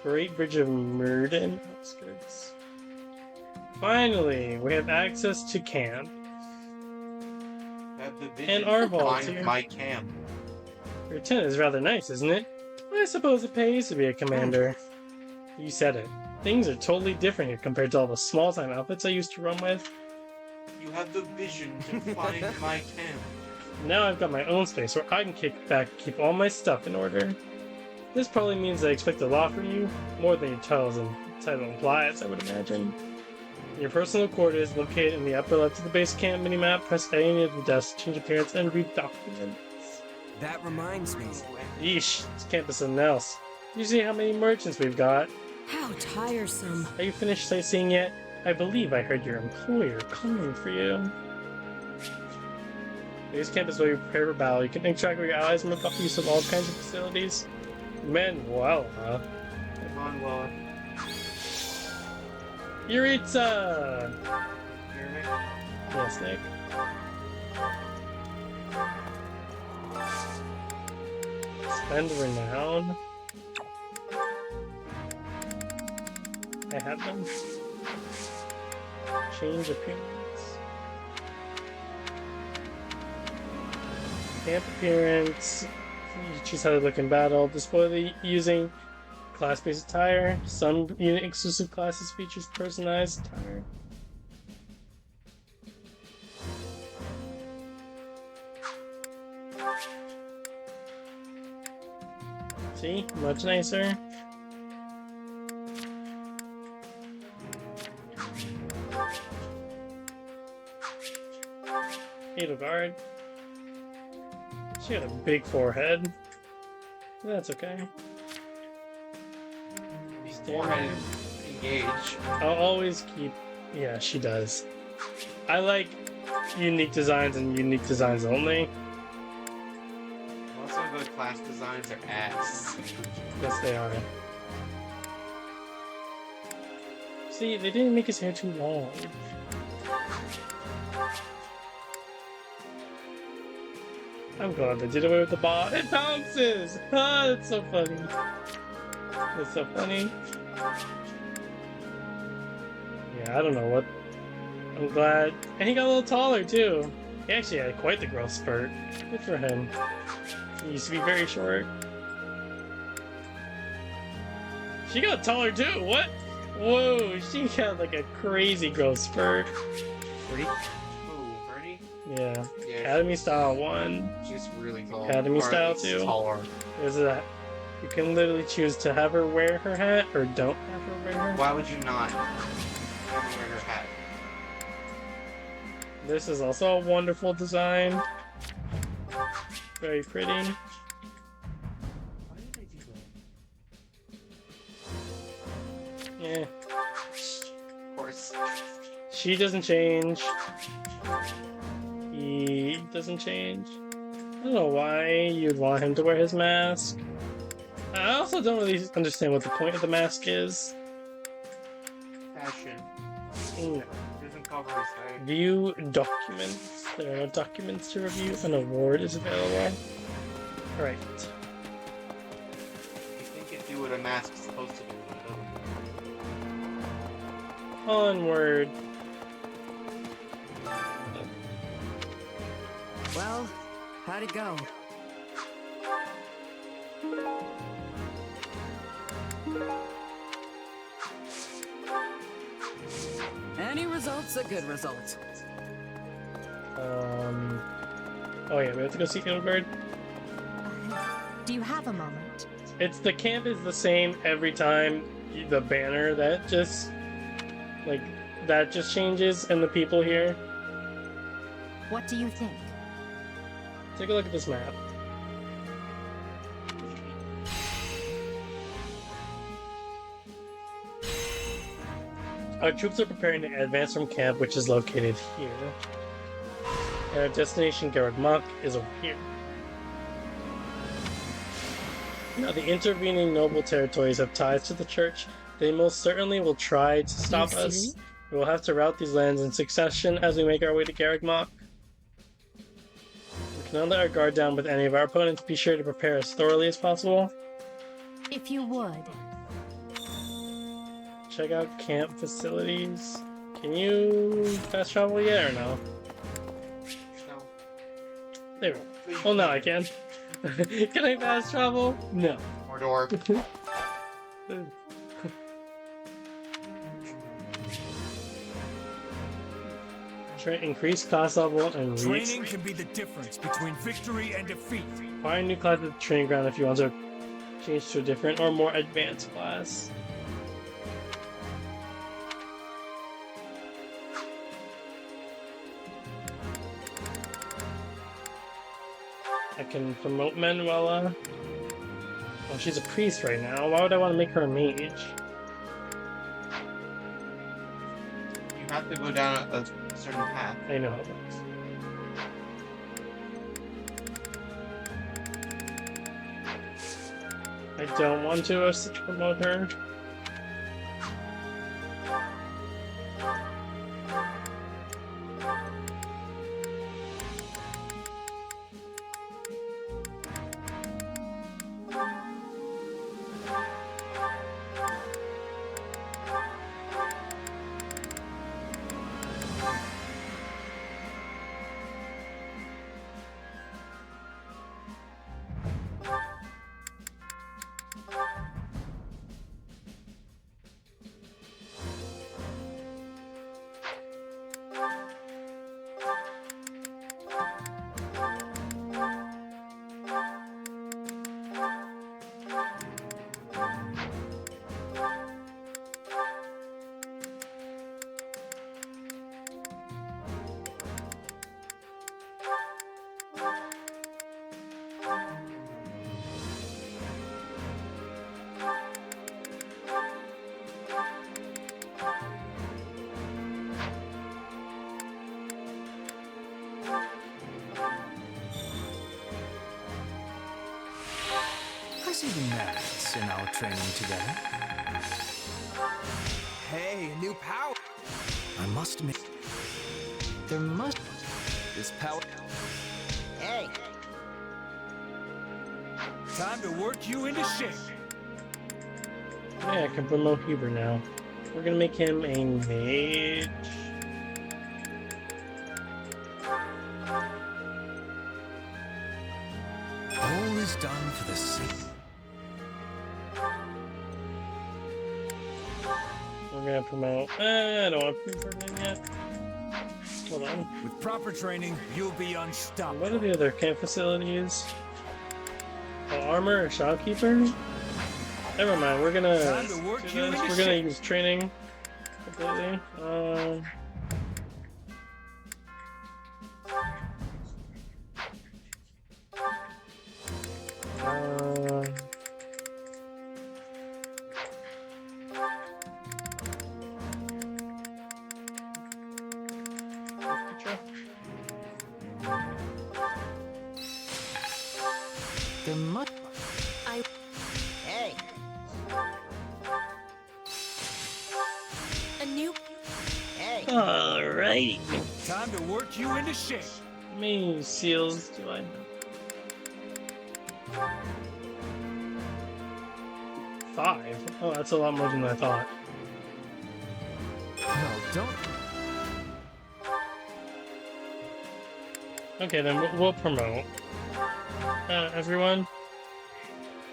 S1: Great Bridge of Murden outskirts. Finally, we have access to camp.
S2: Have the
S1: And
S2: vision
S1: our
S2: to
S1: vaults
S2: find
S1: here.
S2: my camp.
S1: Your tent is rather nice, isn't it? I suppose it pays to be a commander. You said it. Things are totally different here compared to all the small-time outfits I used to run with.
S2: You have the vision to find my camp.
S1: Now I've got my own space where I can kick back and keep all my stuff in order. This probably means I expect a lot from you, more than your titles and title implies, I would imagine. Your personal quarters located in the upper left of the base camp minimap. Press A of the desk, change appearance, and read documents.
S4: That reminds me.
S1: Yeesh, this camp is something else. You see how many merchants we've got?
S3: How tiresome.
S1: Are you finished sightseeing yet? I believe I heard your employer coming for you. Base camp is where you prepare for battle. You can interact with your allies and make off use of all kinds of facilities. Manuel, huh?
S2: Manuel.
S1: Yuritsa!
S2: Hear me?
S1: Yes, Nick. Spend renown. I have them. Change appearance. Camp appearance. You choose how to look in battle. Display the using class-based attire. Some unit exclusive classes features personalized attire. See? Much nicer. Edelgard. She had a big forehead. That's okay.
S2: Forehead engage.
S1: I'll always keep... Yeah, she does. I like unique designs and unique designs only.
S2: Most of the class designs are ass.
S1: Yes, they are. See, they didn't make his hair too long. I'm glad they did away with the bot. It bounces! Ah, that's so funny. That's so funny. Yeah, I don't know what. I'm glad. And he got a little taller, too. He actually had quite the growth spurt. Good for him. He used to be very short. She got taller, too! What? Whoa, she got like a crazy growth spurt.
S2: Pretty? Ooh, Bernie?
S1: Yeah.
S2: Yeah,
S1: Academy style 1.
S2: She's really tall.
S1: Academy
S2: Or
S1: style
S2: at least
S1: 2.
S2: Taller.
S1: There's a You can literally choose to have her wear her hat or don't have her wear her.
S2: Why would you not have her wear her hat?
S1: This is also a wonderful design. Very pretty.
S2: Why did I do that?
S1: Yeah.
S2: Of course.
S1: She doesn't change. He doesn't change. I don't know why you'd want him to wear his mask. I also don't really understand what the point of the mask is.
S2: Fashion.
S1: No.
S2: Doesn't cover his face.
S1: View documents. There are no documents to review. An award is available. Alright.
S2: You think it'd do what a mask's supposed to do.
S1: Onward.
S18: Well, how'd it go? Any result's a good result.
S1: Oh yeah, we have to go see Edelgard.
S7: Do you have a moment?
S1: It's the camp is the same every time. The banner that just changes, and the people here.
S7: What do you think?
S1: Take a look at this map. Our troops are preparing to advance from camp, which is located here. And our destination, Garreg Mach, is over here. Now, the intervening noble territories have ties to the church. They most certainly will try to stop us. We will have to rout these lands in succession as we make our way to Garreg Mach. We cannot let our guard down with any of our opponents. Be sure to prepare as thoroughly as possible.
S7: If you would.
S1: Check out camp facilities. Can you fast travel yet or no?
S2: No.
S1: There we go. Well, now I can. Can I fast travel? No.
S2: Mordor.
S1: Increase class level and
S5: Training can be the difference between victory and defeat.
S1: Find new class at the training ground if you want to change to a different or more advanced class. I can promote Manuela. Oh, she's a priest right now. Why would I want to make her a mage?
S2: You have to go down a certain path.
S1: I know how it works. I don't want to promote her.
S16: I see the merits in our training together. Hey, a new power! I must admit, there must... This power...
S11: Hey!
S5: Time to work you into shape.
S1: Yeah, I can promote Huber now. We're gonna make him a mage.
S16: All is done for the sake...
S1: We're gonna promote... I don't want to promote him yet. Hold on.
S5: With proper training, you'll be unstoppable.
S1: What are the other camp facilities? Oh, armor or shopkeeper? Never mind. We're gonna
S5: Time to work
S1: do
S5: you
S1: this.
S5: into
S1: We're gonna
S5: shape.
S1: use training completely.
S5: There must.
S11: Hey.
S3: A new.
S11: Hey.
S1: Alrighty.
S5: Time to work you into shape.
S1: How many seals do I have? 5. Oh, that's a lot more than I thought.
S16: No, don't.
S1: Okay, then we'll promote. Everyone.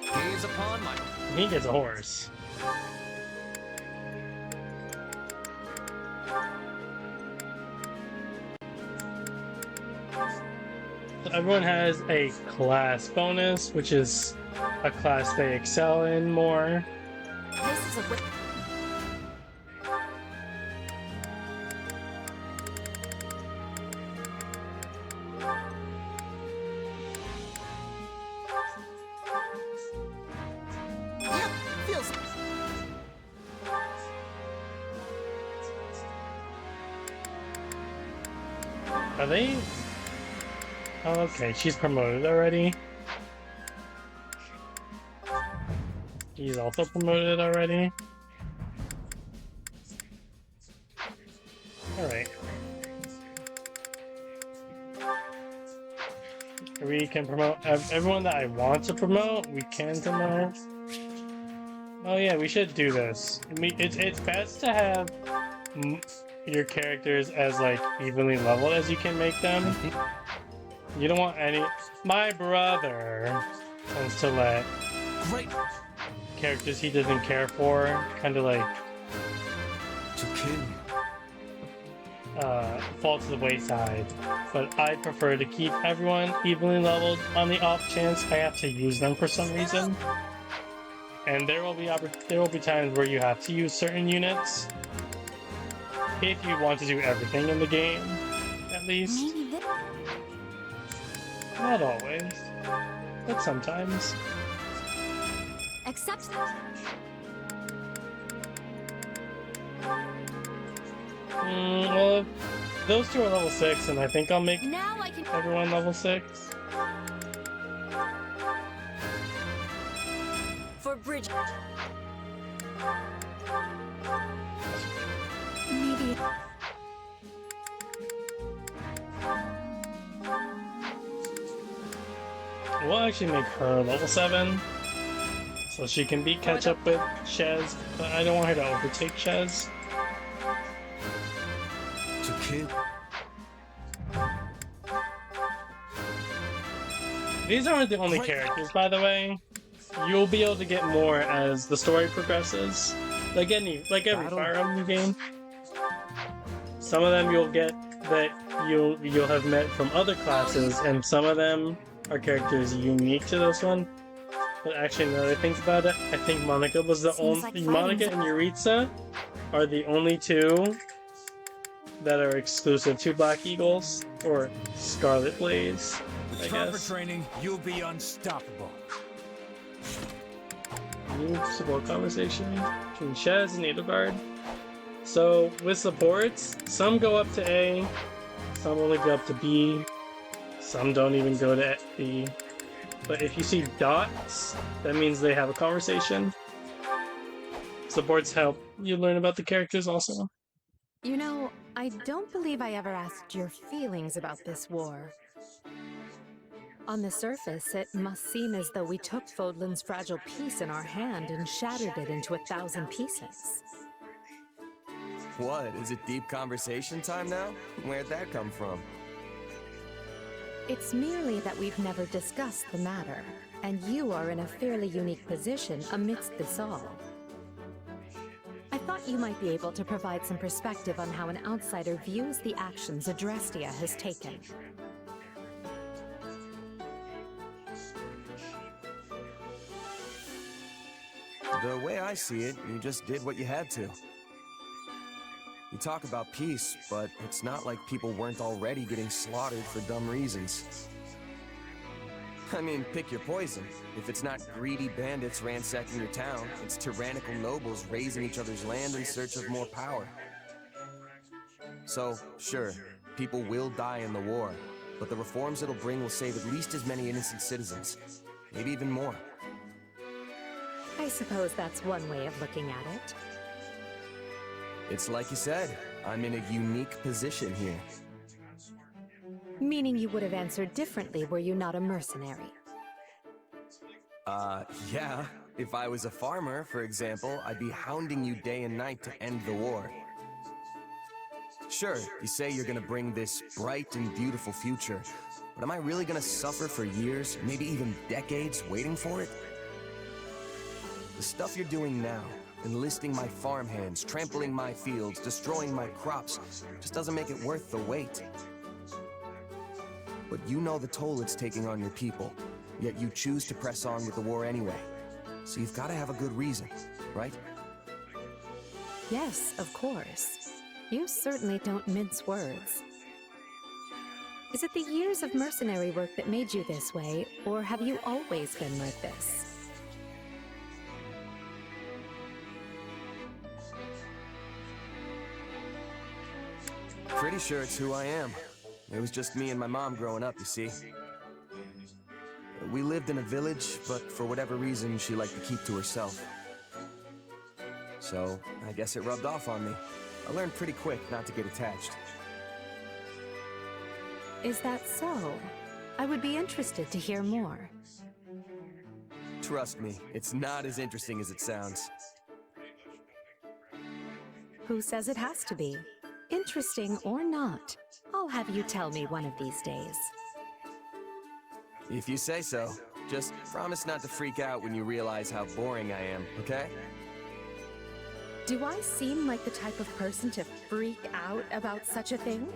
S16: Gaze upon my.
S1: He gets a horse. So everyone has a class bonus, which is a class they excel in more.
S3: This is a whip.
S11: Yep, feels.
S1: Are they? Oh, okay, she's promoted already. He's also promoted already. Alright. We can promote everyone that I want to promote. We can promote. Oh yeah, we should do this. It's best to have your characters as like evenly leveled as you can make them. You don't want any. My brother tends to let characters he doesn't care for kind of like
S16: To kill.
S1: fall to the wayside. But I prefer to keep everyone evenly leveled on the off chance I have to use them for some reason. And there will be times where you have to use certain units if you want to do everything in the game, at least. Not always, but sometimes.
S17: Except
S1: Well, those two are level 6, and I think I'll make
S17: now I can.
S1: everyone level 6.
S3: For Bridge.
S17: Maybe.
S1: We'll actually make her level 7, so she can catch up with Shez, but I don't want her to overtake Shez.
S16: To kill.
S1: These aren't the only characters, by the way. You'll be able to get more as the story progresses. Like every Fire Emblem game. Some of them you'll get that you'll have met from other classes, and some of them are characters unique to this one. But actually, now that I think about it, I think Monica was the only.
S17: Like
S1: Monica and Yuritsa are the only two that are exclusive to Black Eagles or Scarlet Blaze.
S5: With
S1: I
S5: proper
S1: guess.
S5: training, you'll be unstoppable.
S1: New support conversation between Shez and Edelgard. So with supports, some go up to A, some only go up to B, some don't even go to B. But if you see dots, that means they have a conversation. Supports help you learn about the characters also.
S7: You know, I don't believe I ever asked your feelings about this war. On the surface, it must seem as though we took Fodlan's fragile piece in our hand and shattered it into 1,000 pieces.
S4: What? Is it deep conversation time now? Where'd that come from?
S7: It's merely that we've never discussed the matter, and you are in a fairly unique position amidst this all. I thought you might be able to provide some perspective on how an outsider views the actions Adrestia has taken.
S4: The way I see it, you just did what you had to. You talk about peace, but it's not like people weren't already getting slaughtered for dumb reasons. I mean, pick your poison. If it's not greedy bandits ransacking your town, it's tyrannical nobles raising each other's land in search of more power. So, sure, people will die in the war, but the reforms it'll bring will save at least as many innocent citizens. Maybe even more.
S7: I suppose that's one way of looking at it.
S4: It's like you said, I'm in a unique position here.
S7: Meaning you would have answered differently were you not a mercenary.
S4: Yeah. If I was a farmer, for example, I'd be hounding you day and night to end the war. Sure, you say you're gonna bring this bright and beautiful future, but am I really gonna suffer for years, maybe even decades, waiting for it? The stuff you're doing now, enlisting my farmhands, trampling my fields, destroying my crops, just doesn't make it worth the wait. But you know the toll it's taking on your people, yet you choose to press on with the war anyway. So you've got to have a good reason, right?
S7: Yes, of course. You certainly don't mince words. Is it the years of mercenary work that made you this way, or have you always been like this?
S4: Pretty sure it's who I am. It was just me and my mom growing up, you see. We lived in a village, but for whatever reason, she liked to keep to herself. So, I guess it rubbed off on me. I learned pretty quick not to get attached.
S7: Is that so? I would be interested to hear more.
S4: Trust me, it's not as interesting as it sounds.
S7: Who says it has to be? Interesting or not, I'll have you tell me one of these days.
S4: If you say so. Just promise not to freak out when you realize how boring I am, okay?
S7: Do I seem like the type of person to freak out about such a thing?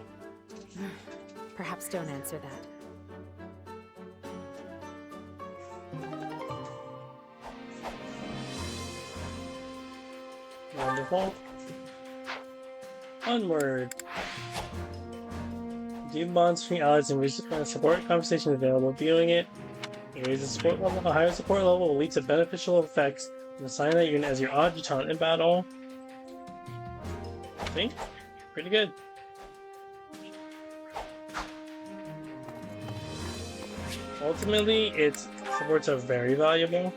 S7: Perhaps don't answer that.
S1: Wonderful. Onward. Deep bonds between allies and support conversation available. Viewing it, you raise the support level. A higher support level will lead to beneficial effects and assign that unit as your adjutant in battle. See? Pretty good. Ultimately, its supports are very valuable.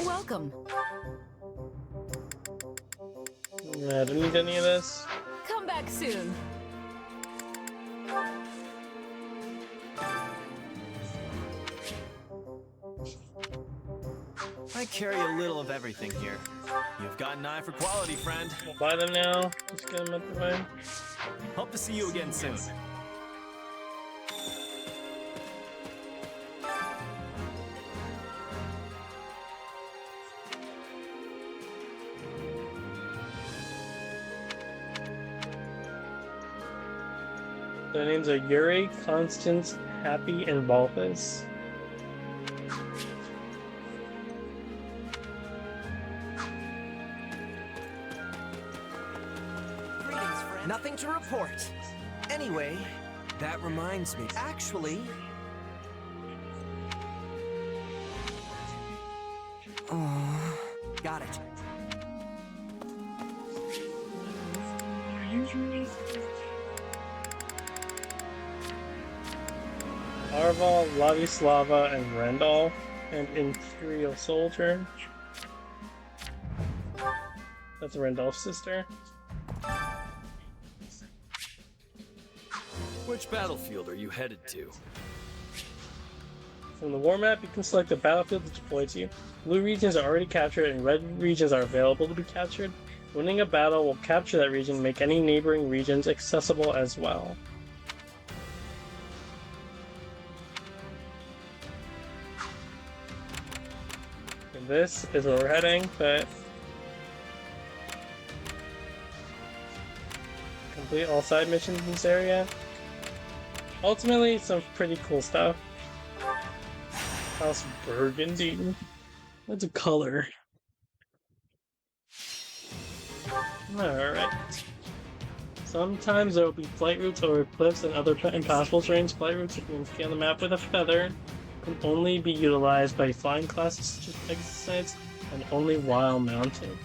S18: Welcome.
S1: I don't need any of this.
S18: Come back soon.
S6: I carry a little of everything here. You've got an eye for quality, friend.
S1: We'll buy them now. Just get them out the way.
S6: Hope to see you again soon.
S1: Their names are Yuri, Constance, Happy, and Balthus.
S16: Nothing to report. Anyway, that reminds me. Actually... got it.
S1: Arval, Lavislava, and Rendal, and Imperial Soldier. That's Rendal's sister.
S6: Which battlefield are you headed to?
S1: From the war map, you can select the battlefield to deploy to. Blue regions are already captured and red regions are available to be captured. Winning a battle will capture that region and make any neighboring regions accessible as well. And this is where we're heading, but complete all side missions in this area. Ultimately, some pretty cool stuff. House Burgundy. That's a color. Alright. Sometimes there will be flight routes over cliffs and other impassable terrains. Flight routes, if you can scan the map with a feather, can only be utilized by flying class exercise and only while mounted.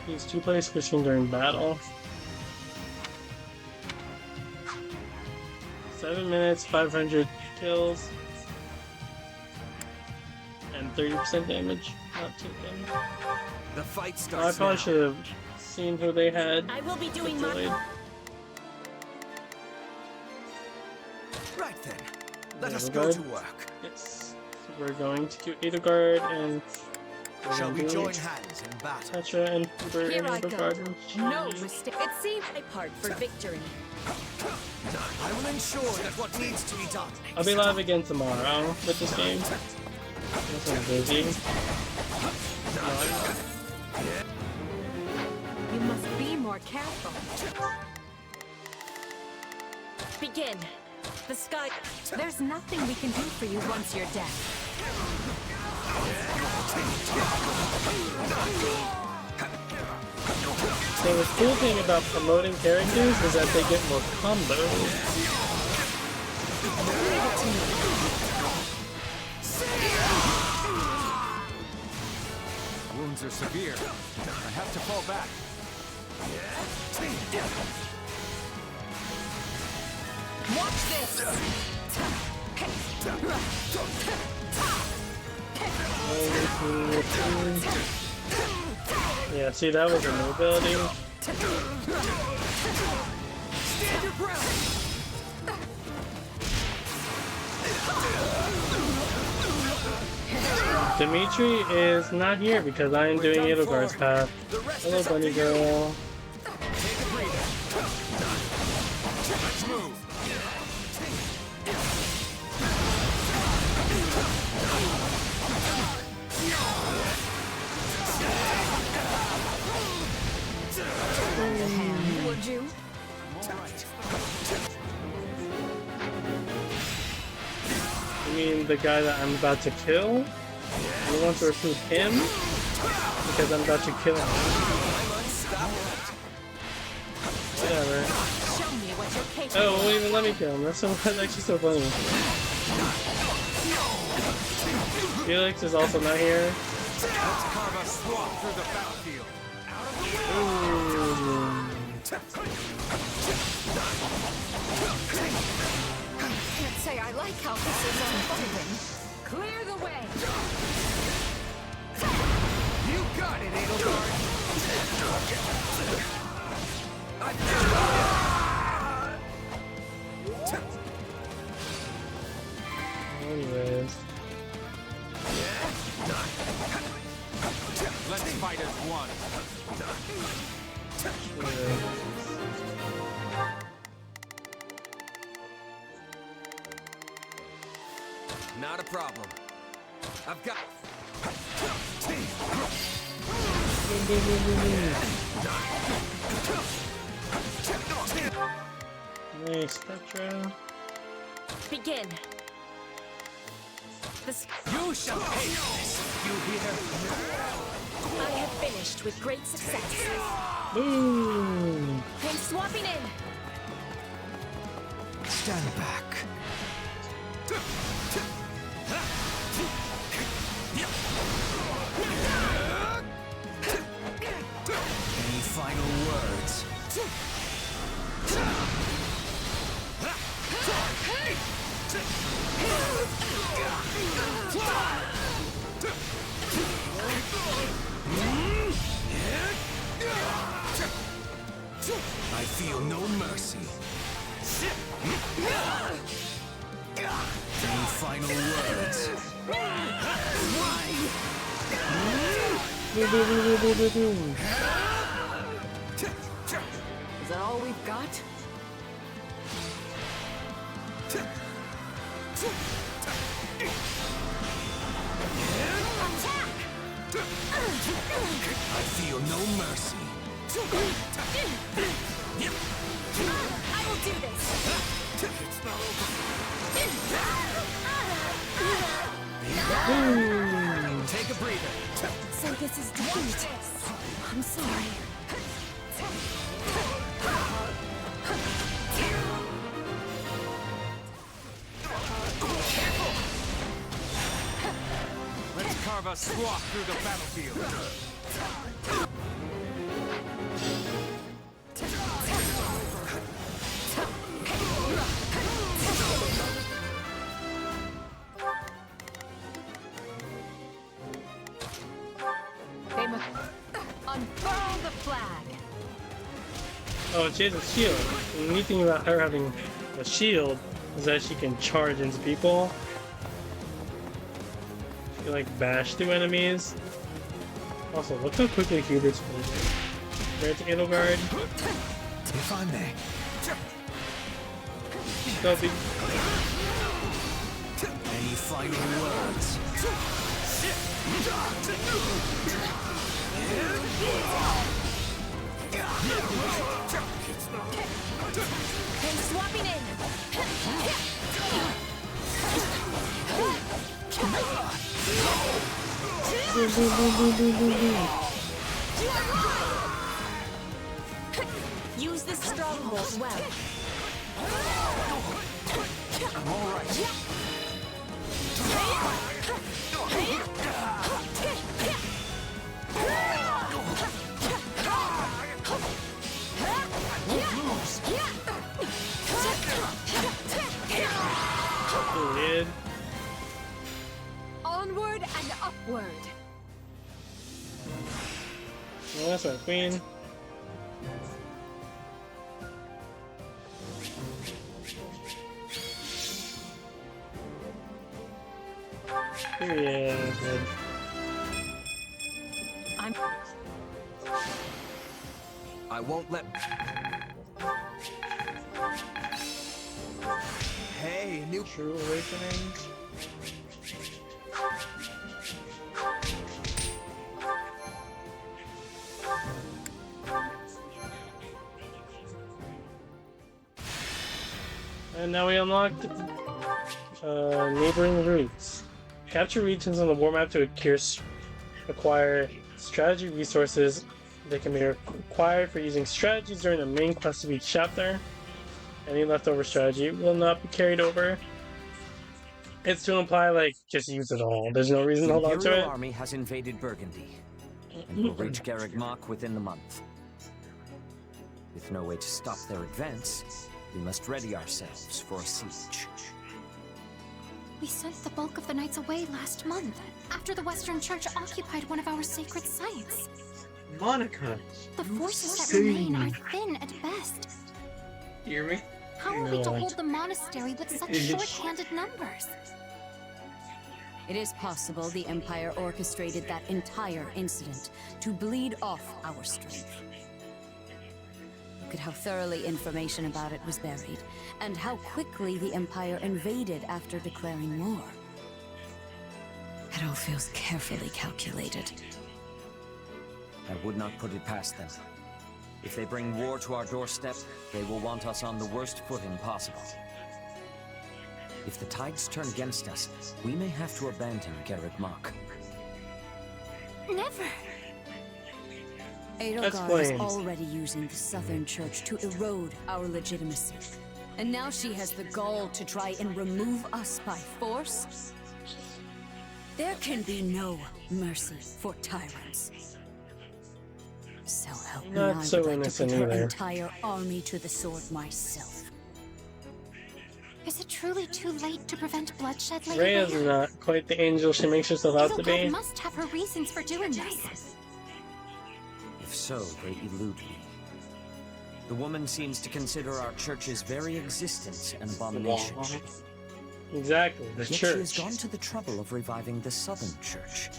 S1: Use 2-player switching during battle. 7 minutes, 500 kills, and 30% damage. Not too good.
S16: The fight
S1: I
S16: starts
S1: probably
S16: now.
S1: should have seen who they had.
S3: I will be doing
S1: delayed.
S16: Right then, let us go to
S1: Edelgard.
S16: work.
S1: Yes. So we're going to do Edelgard and
S16: Shall we join hands in battle?
S1: Tetra and Uber
S18: Here
S1: and
S18: I go.
S1: Edelgard.
S18: No mistake. It seems I part for victory.
S16: I will ensure that what needs to be done.
S1: I'll be live again tomorrow with this game. Guess I'm busy.
S18: You must be more careful. Begin. The sky. There's nothing we can do for you once you're dead.
S1: So the cool thing about promoting characters is that they get more combos.
S6: Wounds are severe. I have to fall back.
S18: Watch this!
S1: Yeah, see, that was a new ability.
S18: Stand your ground!
S1: Dimitri is not here because I am doing Edelgard's path. Hello, bunny girl.
S6: Let's move.
S18: Would you?
S1: You mean the guy that I'm about to kill? You want to recruit him? Because I'm about to kill him. Whatever.
S18: Show me what you're capable
S1: Oh, won't even let me kill him. That's actually so funny. Felix is also not here.
S6: Let's carve a swath through the battlefield.
S18: Can't say I like how this is unfolding. Clear the way!
S6: You got it, Edelgard.
S1: Anyways.
S6: Let's fight as one.
S16: Not a problem. I've got.
S1: Nice, Spectra.
S18: Begin.
S6: You shall hate this. You hear?
S18: I have finished with great success.
S1: Boom!
S18: I'm swapping in.
S16: Stand back. Any final words? I feel no mercy. Any final words?
S18: Is that all we've got?
S16: I feel no mercy.
S18: I will do this.
S6: It's not over.
S16: Take a breather.
S3: So this is defeat. I'm sorry.
S5: Let's carve a swath through the battlefield.
S18: They must unfurl the flag.
S1: Oh, she has a shield. The neat thing about her having a shield is that she can charge into people. She can like bash through enemies. Also, look how quickly Hubert's moving. Compared to Edelgard.
S16: If I may.
S1: Dopey.
S16: Any final words?
S3: I'm swapping in.
S1: Boom, boom, boom, boom, boom, boom, boom.
S3: Use this stronghold well.
S16: I'm all right.
S1: Weird.
S18: Onward and upward.
S1: Well, that's our queen. Yeah, good.
S16: I won't let. Hey, new
S1: True awakening. And now we unlocked neighboring routes. Capture regions on the war map to acquire strategy resources. They can be required for using strategies during the main quest of each chapter. Any leftover strategy will not be carried over. It's to imply, like, just use it all. There's no reason to hold on to
S13: Imperial
S1: it.
S13: army has invaded Burgundy and will reach Garreg Mach within the month. With no way to stop their advance, we must ready ourselves for a siege.
S10: We sent the bulk of the knights away last month, after the Western Church occupied one of our sacred sites.
S2: Monica.
S10: The forces that remain are thin at best.
S2: You hear me?
S10: How are we to hold the monastery with such short-handed numbers?
S12: It is possible the Empire orchestrated that entire incident to bleed off our strength. Look at how thoroughly information about it was buried, and how quickly the Empire invaded after declaring war. It all feels carefully calculated.
S13: I would not put it past them. If they bring war to our doorstep, they will want us on the worst footing possible. If the tides turn against us, we may have to abandon Garreg Mach.
S10: Never!
S12: Edelgard is already using the Southern Church to erode our legitimacy. And now she has the gall to try and remove us by force? There can be no mercy for tyrants. So help me,
S1: Not
S12: I
S1: so
S12: would like to
S1: innocent
S12: put her
S1: either.
S12: entire army to the sword myself.
S10: Is it truly too late to prevent bloodshed, Lady
S1: Rhea's
S10: Rhea?
S1: not quite the angel she makes herself out to
S10: Edelgard
S1: be.
S10: must have her reasons for doing this.
S13: If so, they elude me. The woman seems to consider our church's very existence an abomination.
S1: Exactly, the
S13: Yet she
S1: church.
S13: has gone to the trouble of reviving the Southern Church,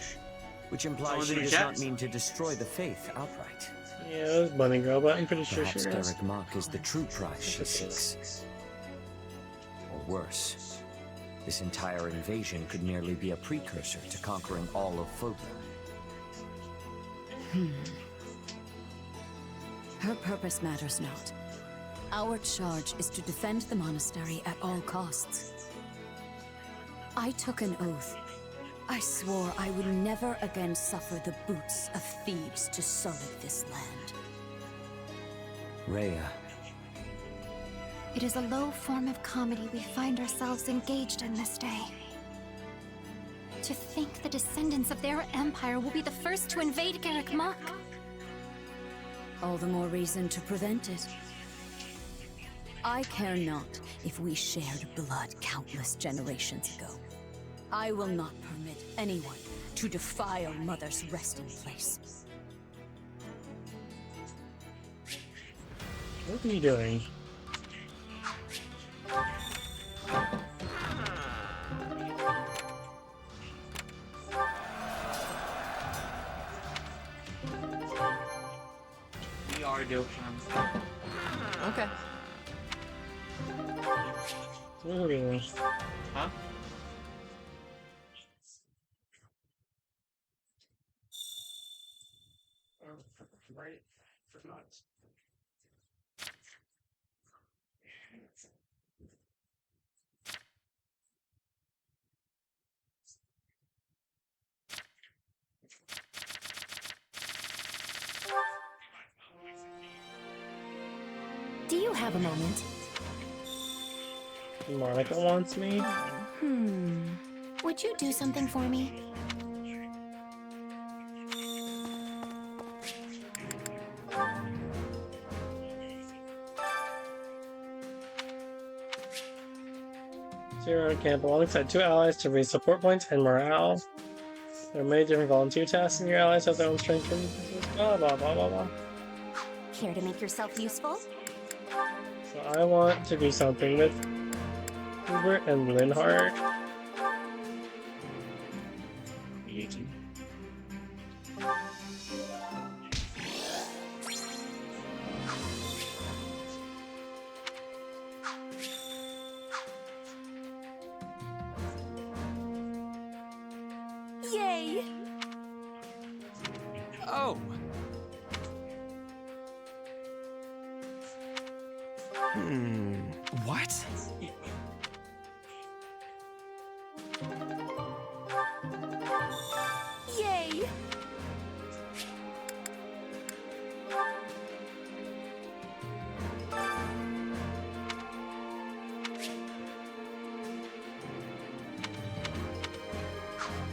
S13: which implies
S2: was
S13: she
S2: in
S13: does
S2: chat.
S13: not mean to destroy the faith outright.
S1: Yeah, it was Bunny Girl, but I'm pretty sure she
S13: Perhaps
S1: is.
S13: Garreg Mach is the true prize she seeks. Or worse, this entire invasion could merely be a precursor to conquering all of Fodlan.
S12: Her purpose matters not. Our charge is to defend the monastery at all costs. I took an oath I swore I would never again suffer the boots of thieves to sully this land.
S16: Rhea.
S10: It is a low form of comedy we find ourselves engaged in this day. To think the descendants of their empire will be the first to invade Garrick Mach.
S12: All the more reason to prevent it. I care not if we shared blood countless generations ago. I will not permit anyone to defile Mother's resting place.
S1: What are you doing?
S2: We are doing. Okay.
S1: Ooh.
S2: Huh?
S1: Right. Forgot.
S10: Do you have a moment?
S1: Monica wants me.
S10: Would you do something for me?
S1: Zero camp alongside 2 allies to raise support points and morale. There are many different volunteer tasks, and your allies have their own strengths and weaknesses. Blah blah blah blah blah.
S10: Care to make yourself useful?
S1: So I want to do something with Hubert and Linhardt.
S12: Yay!
S19: Oh! What?
S12: Yay!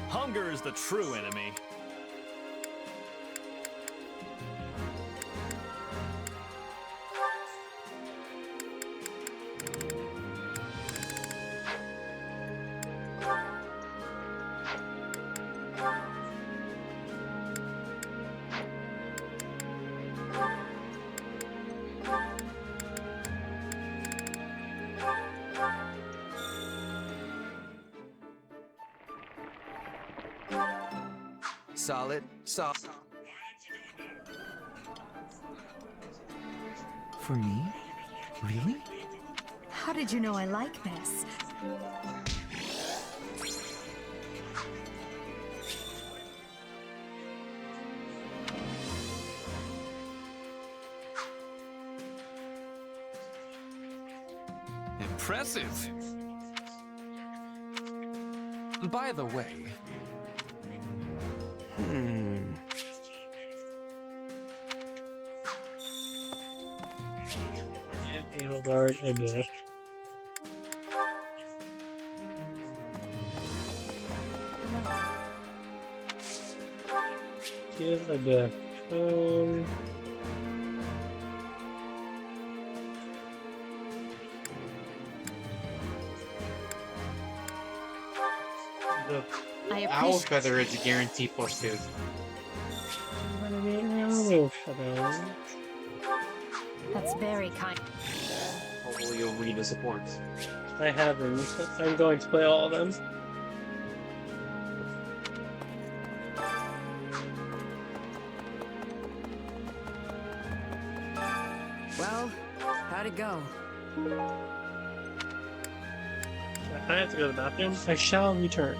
S6: Hunger is the true enemy.
S16: Solid.
S19: For me? Really?
S7: How did you know I like this?
S19: Impressive. By the way,
S1: Edelgard again. Give a gift.
S2: The owl feather is a guarantee +2.
S7: That's very kind.
S2: Hopefully you'll read the supports.
S1: I haven't. I'm going to play all of them.
S12: Well, how'd it go?
S1: I have to go to the bathroom. I shall return.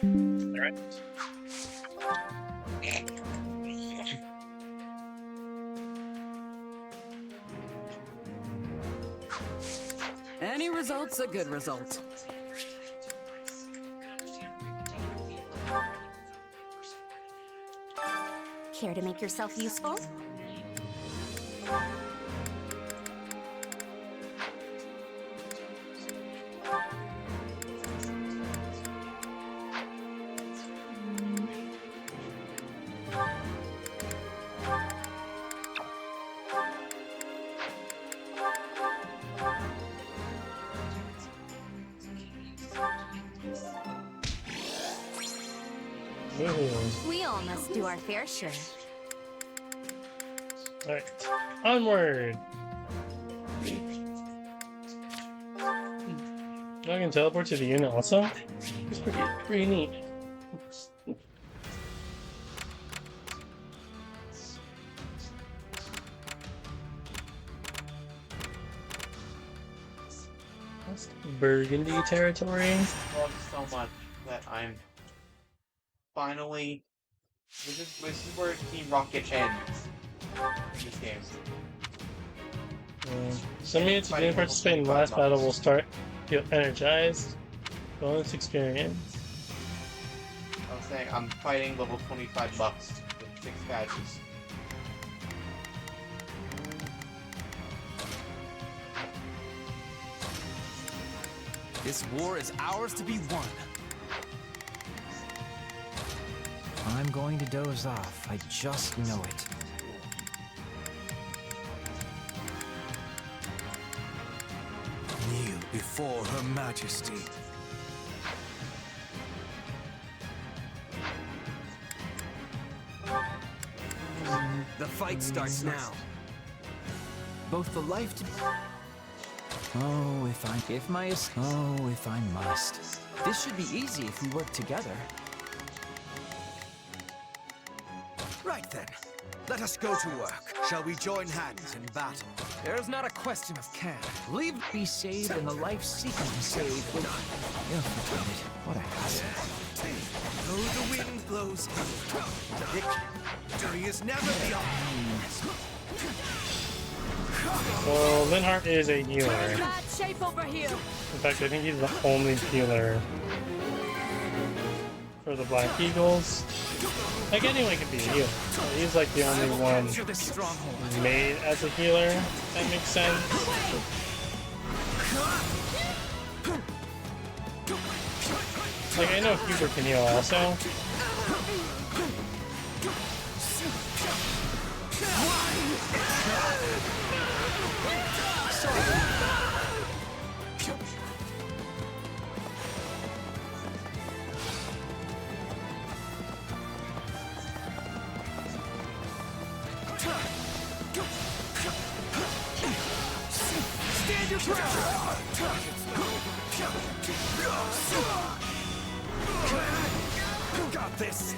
S1: Alright.
S20: Any result's a good result.
S17: Care to make yourself useful? We all must do our fair share.
S1: Alright. Onward! I can teleport to the unit also? It's pretty neat. That's Burgundy territory.
S2: I love so much that I'm finally. This is where Team Rocket ends. In this game.
S1: Some units who didn't participate in the last battle will start feel energized. Bonus experience.
S2: I was saying I'm fighting level 25 bucks with 6 badges.
S16: This war is ours to be won. I'm going to doze off. I just know it. Kneel before Her Majesty. The fight starts now. Both the life to... Oh, if I must. This should be easy if we work together. Right then. Let us go to work. Shall we join hands in battle? There's not a question of can. Leave be saved and the life seeking saved. You'll forget it. What a hassle. Though the wind blows, victory is never the
S1: Well, Linhardt is a healer.
S18: Bad shape over here.
S1: In fact, I think he's the only healer for the Black Eagles. Like, anyone can be a healer. He's like the only one made as a healer. That makes sense. Like, I know Hubert can heal also.
S5: Stand your ground!
S16: Got this!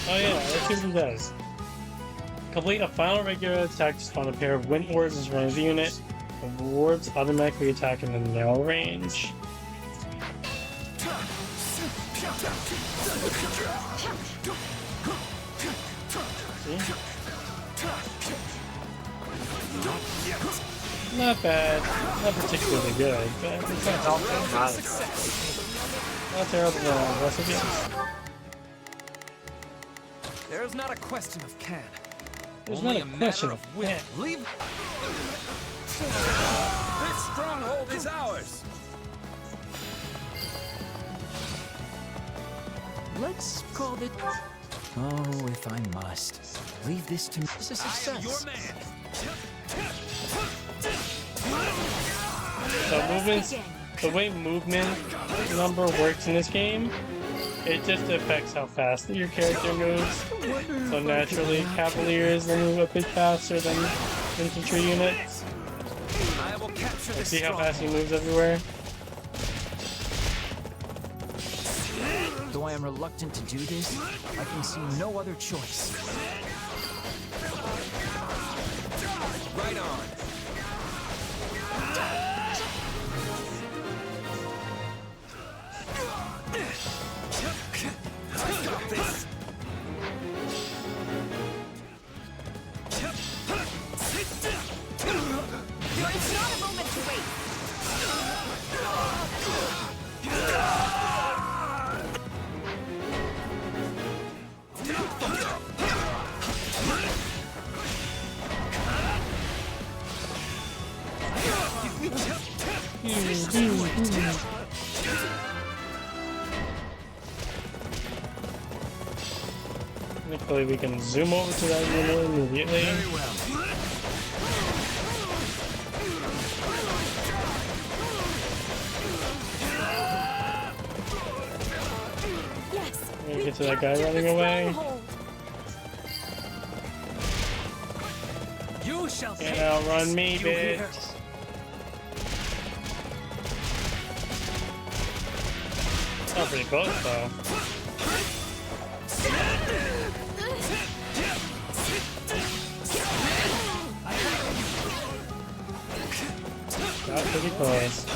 S1: Oh yeah, that's what he does. Complete a final regular attack to spawn a pair of wind orbs as one of the unit. The orbs automatically attack in the narrow range. See? Not bad. Not particularly good, but it's not terrible recipes.
S16: There's not a question of can.
S1: There's
S16: Only
S1: not a question of
S16: will.
S1: can.
S16: Leave. This stronghold is ours. Let's call it. Oh, if I must. Leave this to me. This is a success. Your man.
S1: So movements, the way movement number works in this game, it just affects how fast your character moves. So naturally, Cavaliers will move a bit faster than infantry units.
S16: I will capture this.
S1: See how fast he moves everywhere?
S16: Though I am reluctant to do this, I can see no other choice. Right on.
S1: Hopefully we can zoom over to that unit immediately.
S5: Very well.
S1: Get to that guy running away.
S5: You shall
S1: Can't outrun me, bitch. Not pretty close though. Not pretty close.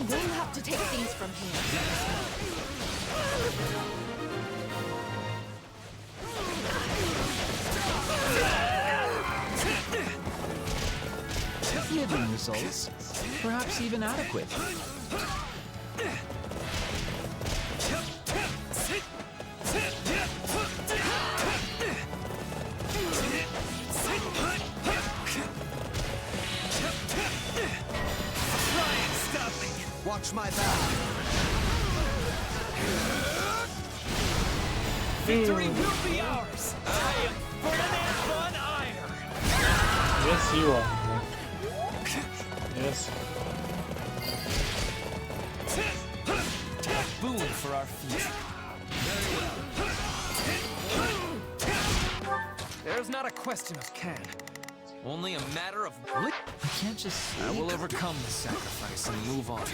S18: We'll have to take things from here.
S14: Middling results. Perhaps even adequate.
S16: Watch my back.
S5: Victory will be ours. I am Ferdinand von Ire.
S1: Yes, you are. Yes.
S14: A boon for our future. There's not a question of can. Only a matter of what? I can't just. I will overcome the sacrifice and move on.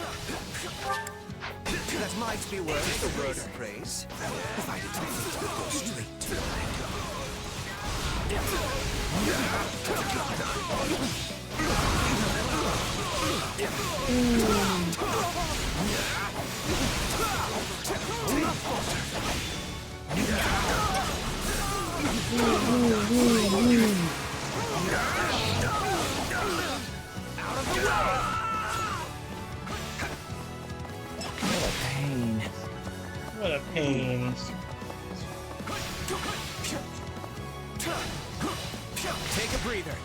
S16: That might be worth a word of praise. If I didn't think it would go straight to
S1: What a pain.
S16: Take a breather.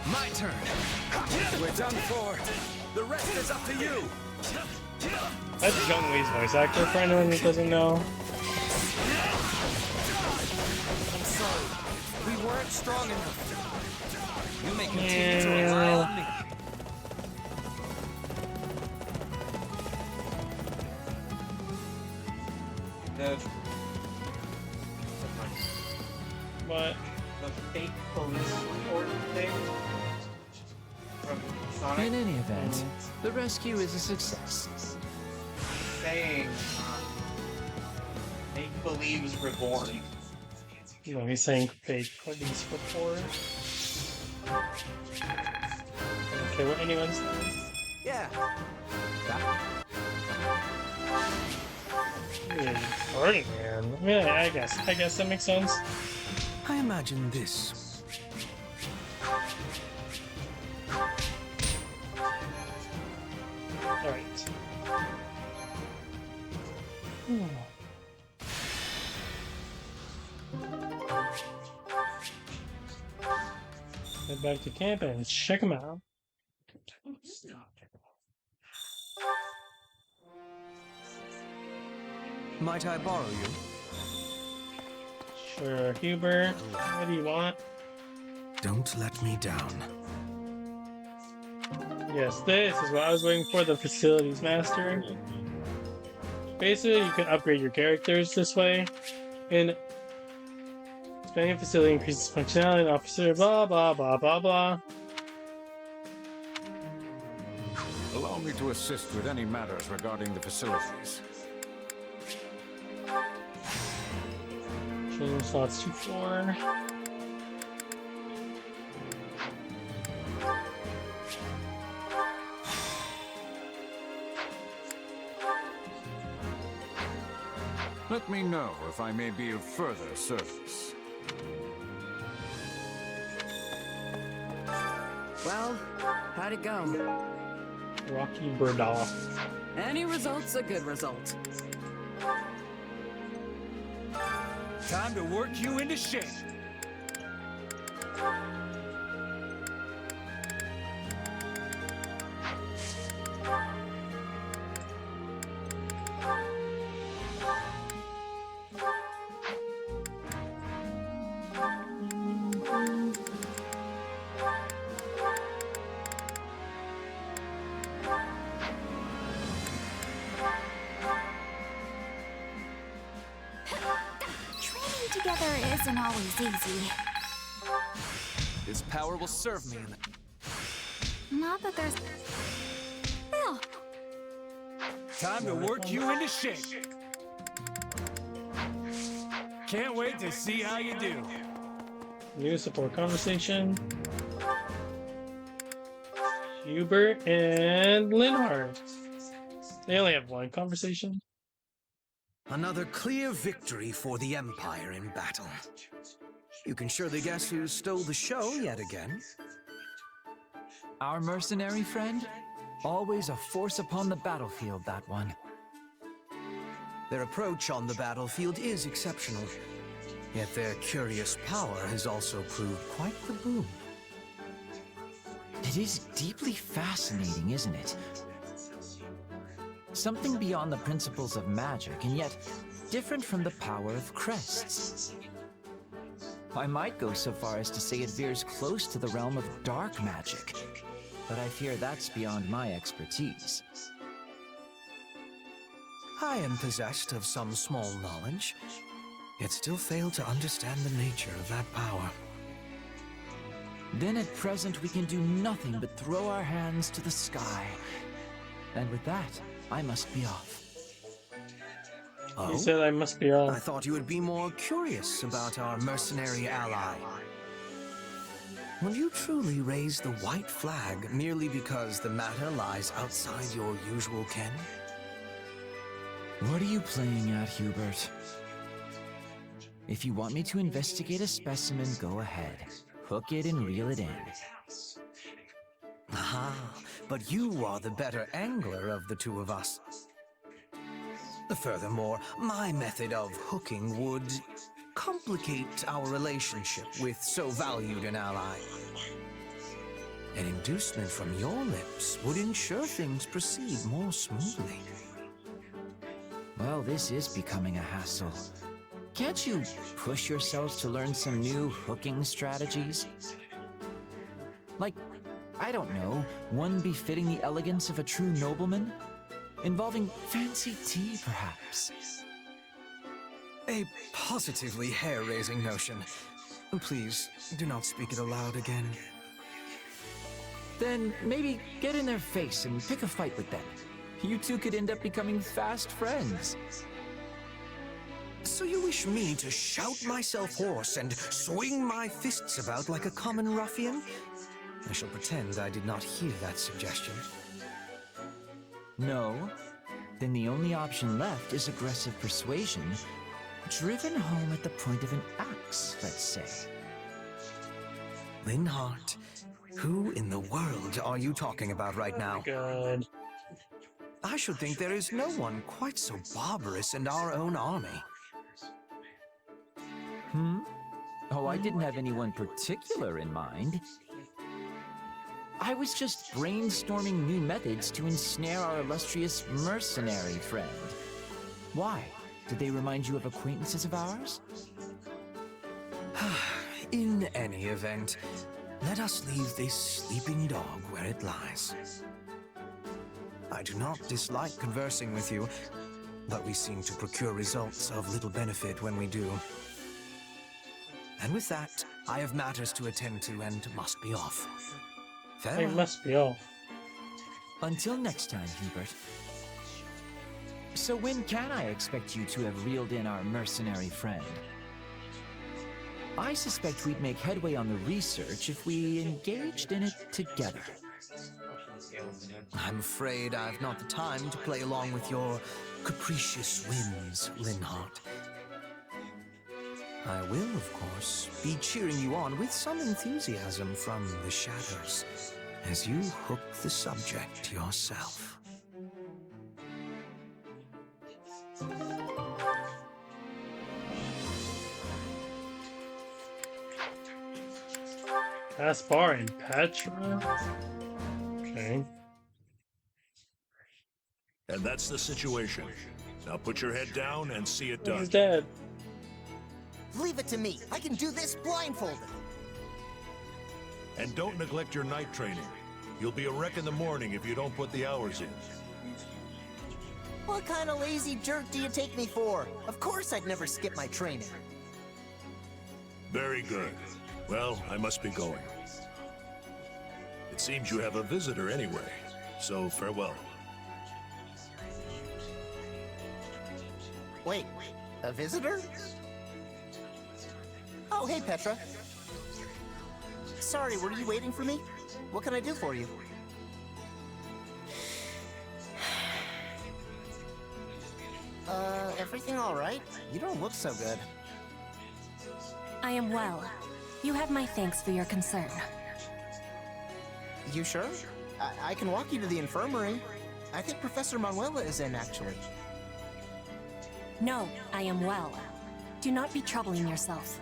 S14: My turn. We're done for. The rest is up to you.
S1: That's Young Lee's voice actor for anyone who doesn't know.
S14: I'm sorry. We weren't strong enough. You may continue to rely on me.
S1: What?
S2: The fake police report thing from Sonic.
S14: In any event, the rescue is a success.
S2: Saying make believe's reborn.
S1: You know, he's saying fake police report. Okay, what anyone says?
S16: Yeah.
S1: Burning Man. Yeah, I guess that makes sense.
S16: I imagine this.
S1: Alright. Head back to camp and check them out.
S16: Might I borrow you?
S1: Sure, Hubert. What do you want?
S16: Don't let me down.
S1: Yes, this is what I was waiting for, the Facilities Master. Basically, you can upgrade your characters this way. And expanding a facility increases functionality, officer, blah, blah, blah, blah, blah.
S9: Allow me to assist with any matters regarding the facilities.
S1: Change slots to 4.
S9: Let me know if I may be of further service.
S20: Well, how'd it go?
S1: Rocky Burdoff.
S20: Any result's a good result.
S5: Time to work you into shape.
S10: Training together isn't always easy.
S19: This power will serve me in the...
S10: Not that there's... Bill!
S5: Time to work you into shape. Can't wait to see how you do.
S1: New support conversation. Hubert and Linhardt. They only have one conversation.
S16: Another clear victory for the Empire in battle. You can surely guess who stole the show yet again.
S8: Our mercenary friend? Always a force upon the battlefield, that one.
S16: Their approach on the battlefield is exceptional, yet their curious power has also proved quite the boon.
S8: It is deeply fascinating, isn't it? Something beyond the principles of magic, and yet different from the power of crests. I might go so far as to say it veers close to the realm of dark magic, but I fear that's beyond my expertise.
S16: I am possessed of some small knowledge, yet still fail to understand the nature of that power.
S8: Then at present we can do nothing but throw our hands to the sky. And with that, I must be off.
S16: Oh?
S1: You said I must be off.
S16: I thought you would be more curious about our mercenary ally. Will you truly raise the white flag merely because the matter lies outside your usual ken?
S8: What are you playing at, Hubert? If you want me to investigate a specimen, go ahead. Hook it and reel it in.
S16: Aha, but you are the better angler of the two of us. Furthermore, my method of hooking would complicate our relationship with so valued an ally. An inducement from your lips would ensure things proceed more smoothly.
S8: Well, this is becoming a hassle. Can't you push yourselves to learn some new hooking strategies? Like, I don't know, one befitting the elegance of a true nobleman? Involving fancy tea, perhaps?
S16: A positively hair-raising notion. Please, do not speak it aloud again.
S8: Then maybe get in their face and pick a fight with them. You two could end up becoming fast friends.
S16: So you wish me to shout myself hoarse and swing my fists about like a common ruffian? I shall pretend I did not hear that suggestion.
S8: No. Then the only option left is aggressive persuasion, driven home at the point of an axe, let's say.
S16: Linhardt, who in the world are you talking about right now?
S1: God.
S16: I should think there is no one quite so barbarous in our own army.
S8: Oh, I didn't have anyone particular in mind. I was just brainstorming new methods to ensnare our illustrious mercenary friend. Why? Did they remind you of acquaintances of ours?
S16: In any event, let us leave this sleeping dog where it lies. I do not dislike conversing with you, but we seem to procure results of little benefit when we do. And with that, I have matters to attend to and must be off.
S1: It must be off.
S8: Until next time, Hubert. So when can I expect you to have reeled in our mercenary friend? I suspect we'd make headway on the research if we engaged in it together.
S16: I'm afraid I've not the time to play along with your capricious whims, Linhardt. I will, of course, be cheering you on with some enthusiasm from the shadows as you hook the subject yourself.
S1: Caspar and Petra? Okay.
S15: And that's the situation. Now put your head down and see it done.
S1: He's dead.
S11: Leave it to me. I can do this blindfolded.
S15: And don't neglect your night training. You'll be a wreck in the morning if you don't put the hours in.
S11: What kind of lazy jerk do you take me for? Of course I'd never skip my training.
S15: Very good. Well, I must be going. It seems you have a visitor anyway, so farewell.
S11: Wait, a visitor? Oh, hey, Petra. Sorry, were you waiting for me? What can I do for you? Everything all right? You don't look so good.
S17: I am well. You have my thanks for your concern.
S11: You sure? I can walk you to the infirmary. I think Professor Manuela is in, actually.
S17: No, I am well. Do not be troubling yourself.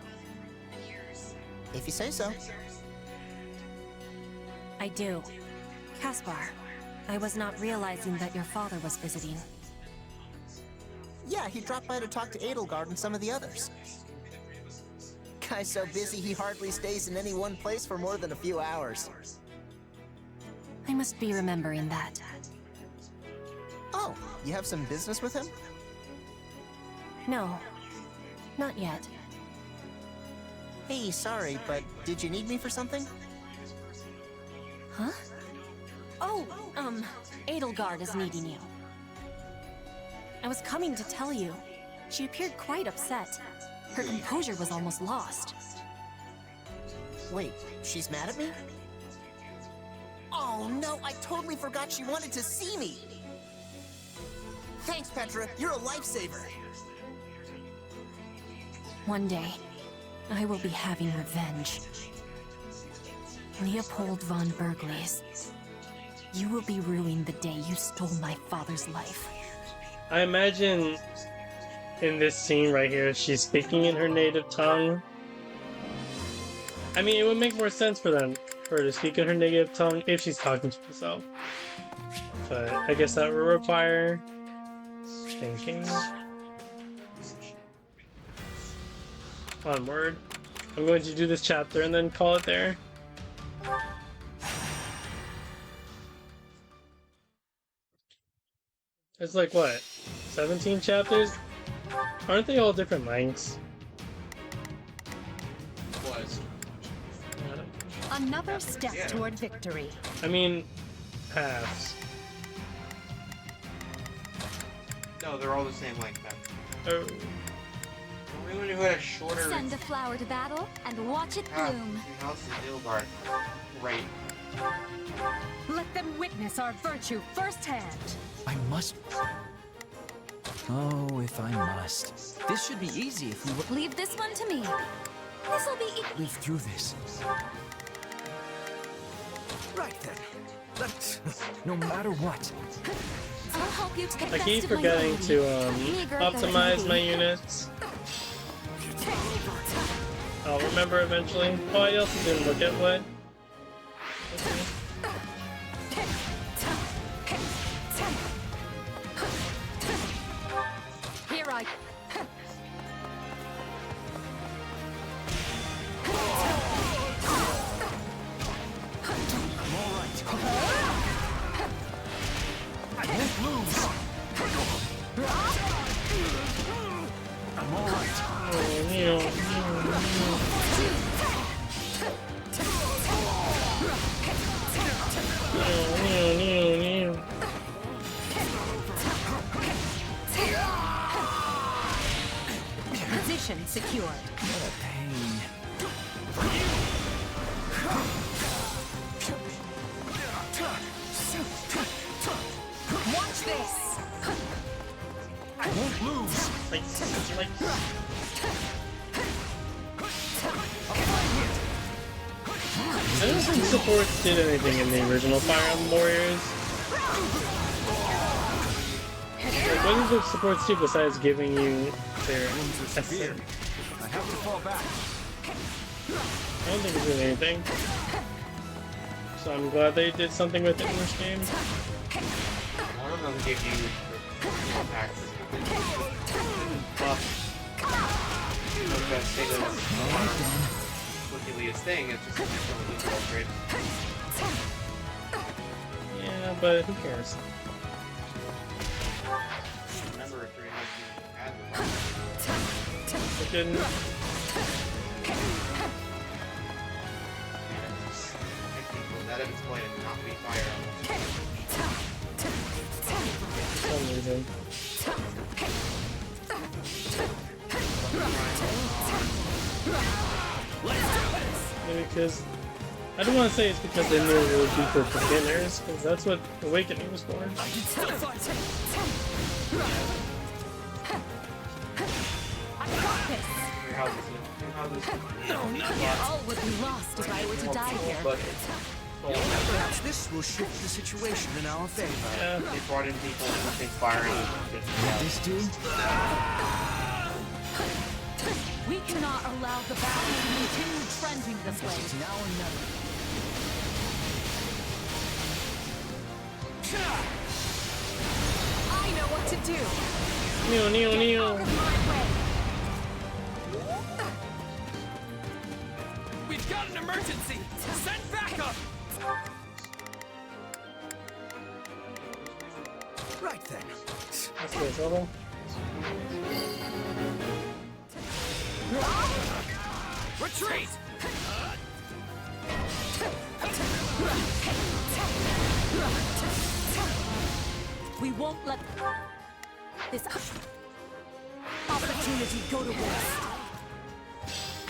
S11: If you say so.
S17: I do. Caspar, I was not realizing that your father was visiting.
S11: Yeah, he dropped by to talk to Edelgard and some of the others. Guy's so busy he hardly stays in any one place for more than a few hours.
S17: I must be remembering that.
S11: Oh, you have some business with him?
S17: No, not yet.
S11: Hey, sorry, but did you need me for something?
S17: Huh? Oh, Edelgard is needing you. I was coming to tell you. She appeared quite upset. Her composure was almost lost.
S11: Wait, she's mad at me? Oh no, I totally forgot she wanted to see me! Thanks, Petra, you're a lifesaver!
S17: One day, I will be having revenge. Leopold von Bergles, you will be ruining the day you stole my father's life.
S1: I imagine in this scene right here, she's speaking in her native tongue. I mean, it would make more sense for her to speak in her native tongue if she's talking to herself. But I guess that would require thinking. Onward. I'm going to do this chapter and then call it there. It's like what? 17 chapters? Aren't they all different lengths?
S2: Was.
S7: Another step toward victory.
S1: I mean, halves.
S2: No, they're all the same length now.
S1: Oh.
S2: The only one who had a shorter.
S10: Send a flower to battle and watch it bloom.
S2: How's the Edelgard? Great.
S18: Let them witness our virtue firsthand.
S8: I must. Oh, if I must. This should be easy if we would
S10: Leave this one to me. This'll be
S8: live through this.
S16: Right then. Let's.
S8: No matter what.
S10: I'll help you take
S1: I keep forgetting to optimize my units. I'll remember eventually. Oh, I also didn't look at what.
S18: Here I.
S8: I'm all right. I won't lose. I'm all right.
S18: Position secured.
S8: What a pain.
S14: won't lose.
S1: Like, I don't think supports did anything in the original Fire Emblem Warriors. Like, what did the supports do besides giving you their essence?
S14: I have to fall back.
S1: I don't think it did anything. So I'm glad they did something with it in this game.
S2: One of them give you the packs. I was gonna say that Wikilia's thing, it's just a different upgrade.
S1: Yeah, but who cares?
S2: Remember, if you're gonna add the
S1: It didn't.
S2: that if it's going to not be Fire Emblem.
S1: For some reason. Maybe because I don't want to say it's because they knew it would be for beginners, because that's what Awakening was for.
S18: No, not yet. All would be lost if I were to die here.
S16: Perhaps this will shift the situation in our favor.
S2: They brought in people who think Fire Emblem
S8: What this do?
S18: We cannot allow the battle to continue trending this way.
S8: Now or never.
S18: I know what to do.
S1: Neo.
S14: We've got an emergency. Send backup.
S16: Right then.
S1: That's the trouble.
S14: Retreat.
S18: We won't let this opportunity go to waste.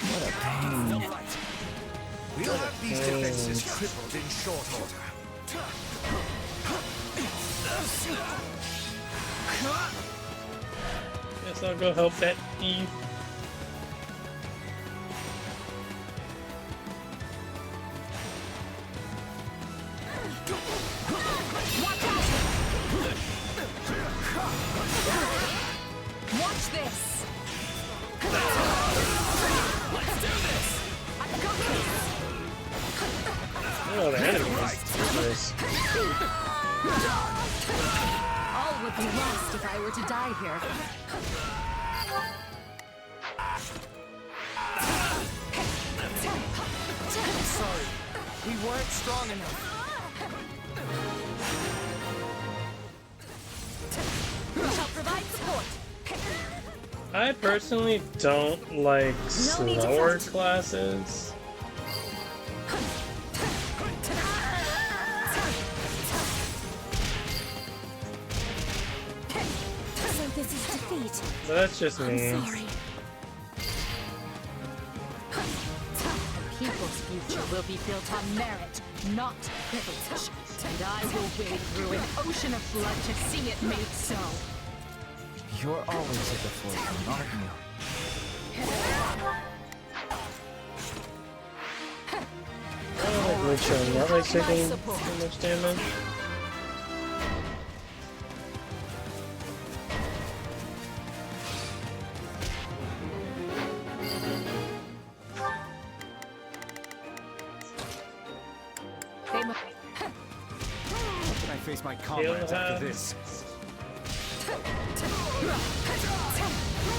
S8: What a pain.
S16: We'll have these defenses crippled in short order.
S1: Guess I'll go help that thief.
S18: Watch this.
S14: Let's do this.
S18: I got this.
S1: Oh, the enemies.
S18: All would be lost if I were to die here.
S16: Sorry, we weren't strong enough.
S18: We shall provide support.
S1: I personally don't like slower classes.
S10: So this is defeat.
S1: But that's just me.
S10: I'm sorry.
S18: People's future will be built on merit, not privilege. And I will wade through an ocean of blood to see it made so.
S8: You're always at the forefront, aren't you?
S1: I don't like Lucio. Not like taking too much damage.
S14: How can I face my comrades after this?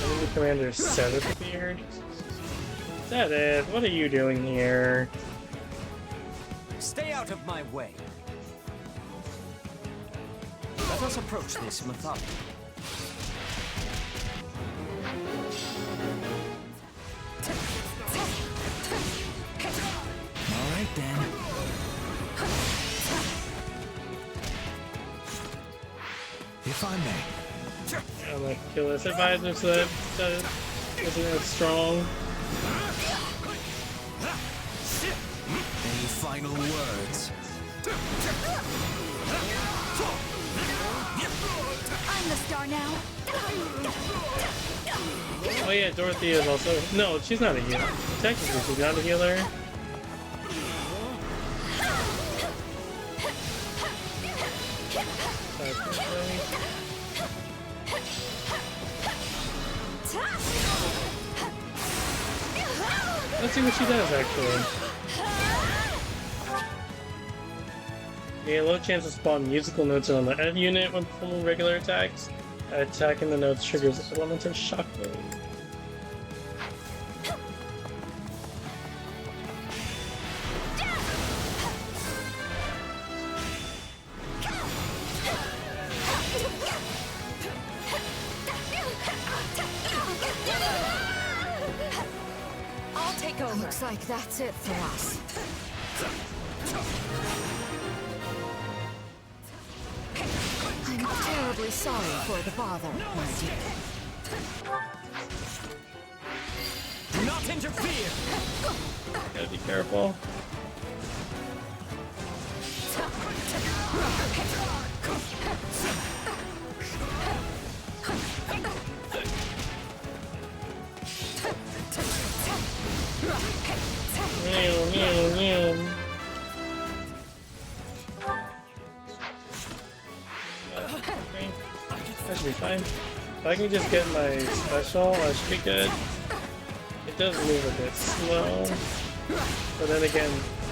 S1: Enemy Commander Sedath appeared. Sedath, what are you doing here?
S13: Stay out of my way. Let us approach this methodically.
S8: All right then.
S16: If I may.
S1: I'm gonna kill this advisor so that isn't as strong.
S16: Any final words?
S10: I'm I'm the star now.
S1: Oh yeah, Dorothy is also... No, she's not a healer. Technically, she's not a healer. Let's see what she does, actually. Yeah, low chance to spawn musical notes on the Ed unit when performing regular attacks. Attacking the notes triggers elemental shockwave.
S18: I'll take over.
S7: Looks like that's it for us. I'm terribly sorry for the bother, my dear.
S14: Do not interfere!
S1: Gotta be careful. That should be fine. If I can just get my special, I should be good. It does move a bit slow. But then again,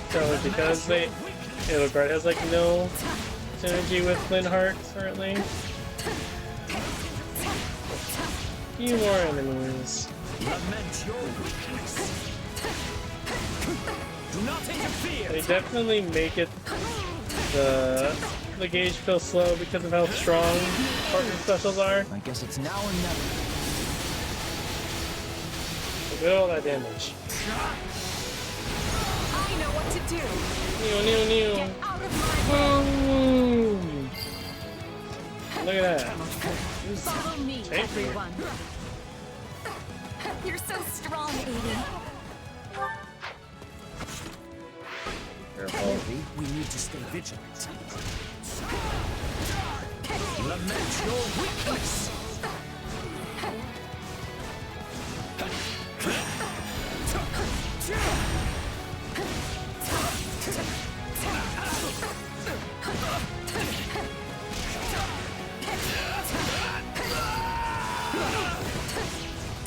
S1: probably because Edelgard has like no synergy with Flintheart currently. A few more enemies.
S14: Lament your weakness. Do not interfere.
S1: They definitely make it the gauge feel slow because of how strong partner specials are.
S8: I guess it's now or never.
S1: Look at all that damage.
S18: I know what to do.
S1: Get
S18: out of
S1: Boom! Look at that.
S18: Follow me,
S1: Take me.
S18: everyone.
S10: You're so strong, Aiden.
S1: Careful.
S8: We need to stay vigilant.
S14: Lament your weakness.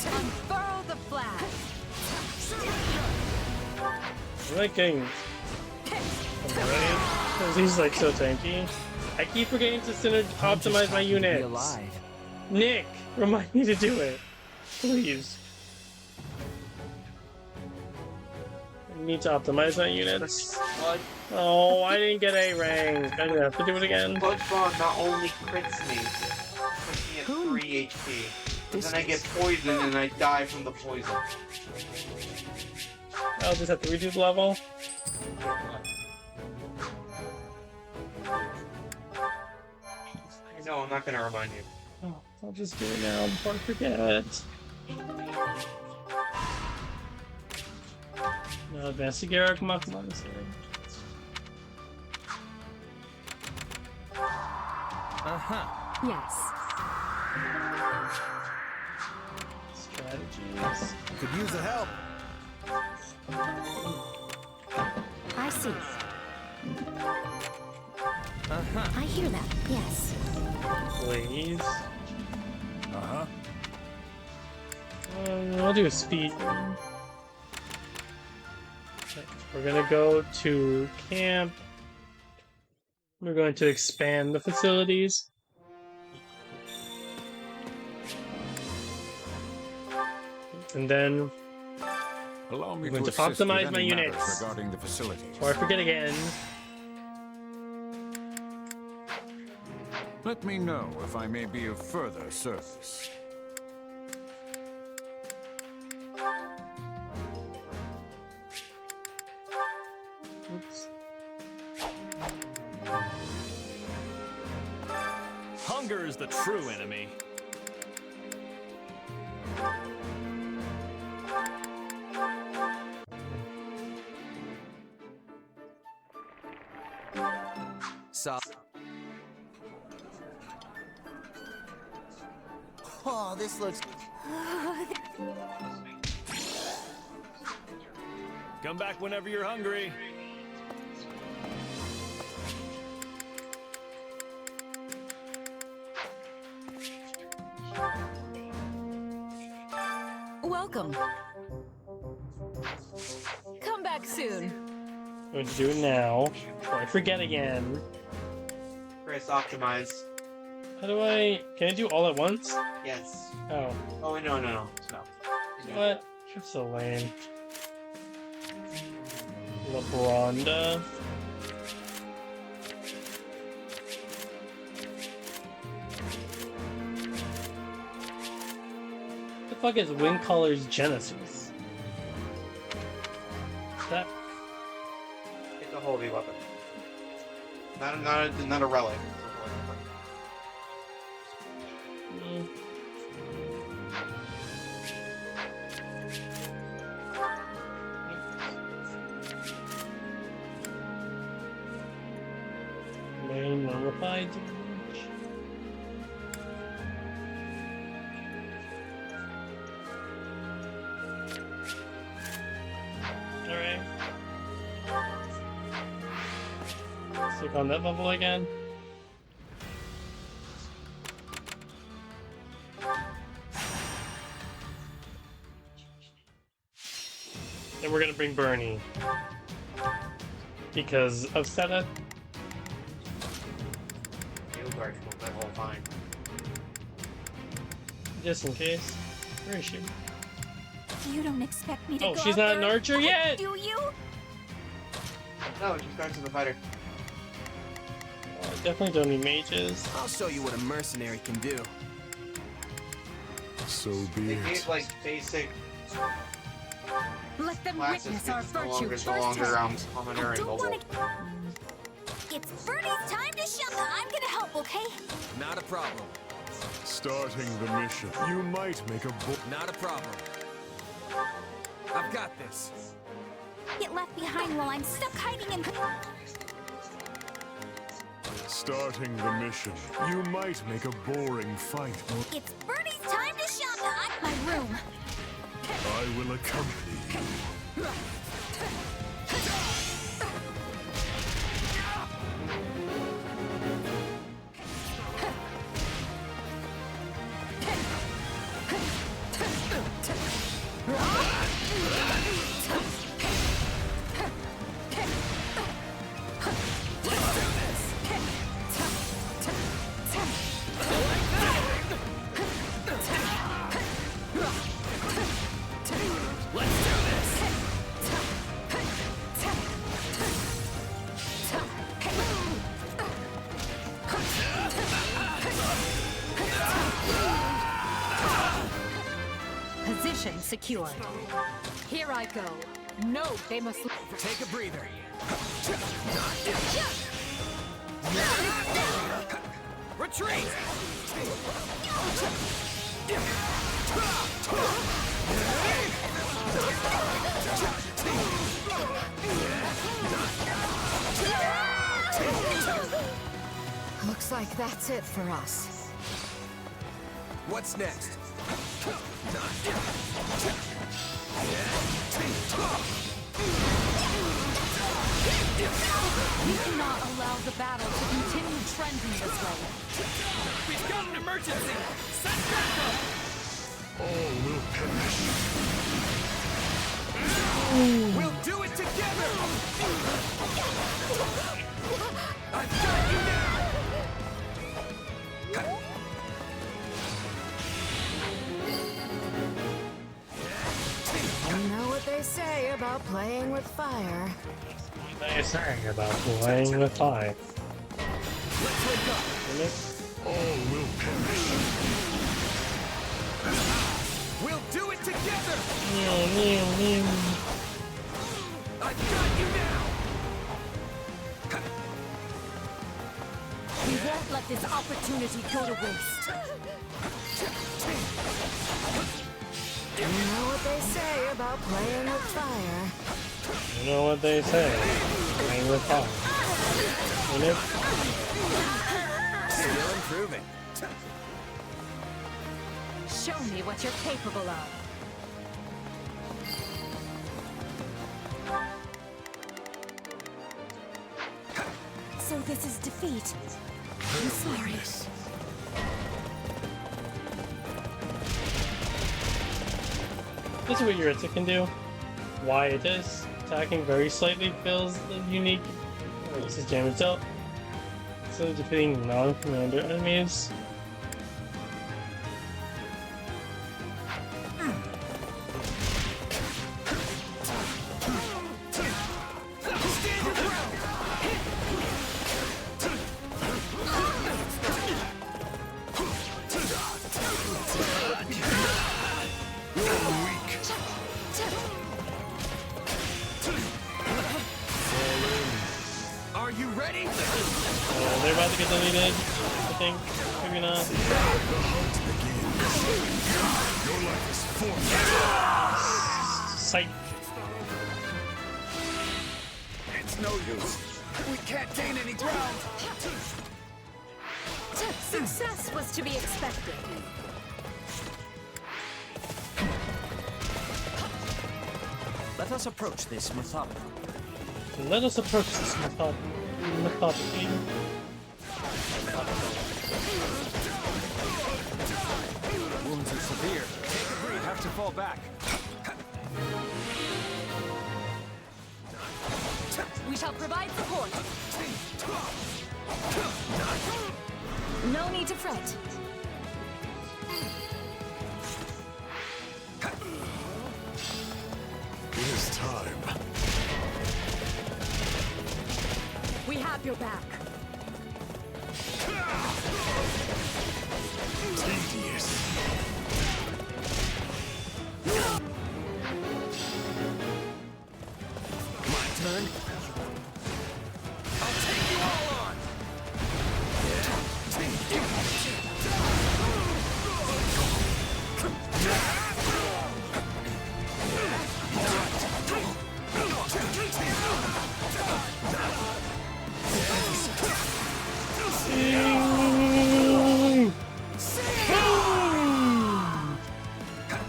S18: Unfurl the flag.
S1: I like getting because he's like so tanky. I keep forgetting to optimize my units. Nick, remind me to do it, please. I need to optimize my units. Oh, I didn't get A rank. I'm gonna have to do it again.
S2: Sludge Bomb not only crits me, puts me at 3 HP, but then I get poisoned and I die from the poison.
S1: I'll just have to redo the level.
S2: I know, I'm not gonna remind you.
S1: Oh, I'll just do it now before I forget. No, advanced to Garrick Monastery.
S18: Yes.
S1: Strategies.
S16: Could use the help.
S10: I see. I hear that, yes.
S1: Please. I'll do a speed. We're gonna go to camp. We're going to expand the facilities. And then
S9: Allow me
S1: we're going to
S9: assist with
S1: optimize my
S9: any matters
S1: units.
S9: regarding the facilities.
S1: Before I forget again.
S9: Let me know if I may be of further service.
S1: Oops.
S6: Hunger is the true enemy.
S11: Oh, this looks...
S6: Come back whenever you're hungry.
S20: Welcome. Come back soon.
S1: I'm going to do it now. Before I forget again.
S2: Chris, optimize.
S1: How do I... Can I do all at once?
S2: Yes.
S1: Oh.
S2: Oh, no.
S1: What? That's so lame. LeBronda. What the fuck is Windcaller's Genesis? That...
S2: It's a holy weapon. Not a relic.
S1: Mm. Main nullified damage. Alright. Stick on that bubble again. And we're gonna bring Bernie. Because of Seta.
S2: Edelgard killed that whole time.
S1: Just in case. Where is she?
S10: You don't expect me to
S1: Oh,
S10: go
S1: she's
S10: out
S1: not
S10: there
S1: an archer
S10: and
S1: yet?
S10: do you?
S2: No, she's going to the fighter.
S1: I definitely don't need mages.
S4: I'll show you what a mercenary can do.
S15: So
S2: They
S15: be
S2: gave
S15: it.
S2: like basic
S7: Let them
S2: classes.
S7: witness our
S2: It's no
S7: virtue
S2: longer
S7: firsthand.
S2: commoner and mobile.
S10: It's Bernie's time to shine. I'm gonna help, okay?
S4: Not a problem.
S15: Starting the mission. You might make a
S4: Not a problem. I've got this.
S10: Get left behind while I'm stuck hiding in...
S15: Starting the mission. You might make a boring fight more.
S10: It's Bernie's time to shine. I'm my room.
S15: I will accompany you.
S7: Position secured. Here I go. No, they must
S4: take a breather. Retreat!
S7: Looks like that's it for us.
S4: What's next?
S18: We cannot allow the battle to continue trending this way.
S6: We've got an emergency! Send backup!
S15: All will perish.
S4: We'll do it together! I've got you now!
S7: You know what they say about playing with fire.
S1: What are you saying about playing with fire?
S4: Let's wake up!
S15: All will perish.
S4: We'll do it together! I've got you now!
S18: We won't let this opportunity go to waste.
S7: You know what they say about playing with fire.
S1: You know what they say. Playing with fire.
S4: Still improving.
S7: Show me what you're capable of.
S17: So this is defeat. I'm sorry.
S1: This is what your attack can do. Why it is. Attacking very slightly feels unique. This is damage dealt. So defeating non-commander enemies.
S14: Are you ready?
S1: They're about to get deleted, I think. Maybe not.
S15: Your life is forfeit.
S1: Sight.
S5: It's no use. We can't gain any ground.
S7: Success was to be expected.
S13: Let us approach this methodically.
S1: Let us approach this methodically.
S6: Wounds are severe. Take a breath. Have to fall back.
S18: We shall provide support.
S17: No need to fret.
S15: It is time.
S18: We have your back.
S15: Tedious.
S6: My turn. I'll take you all on.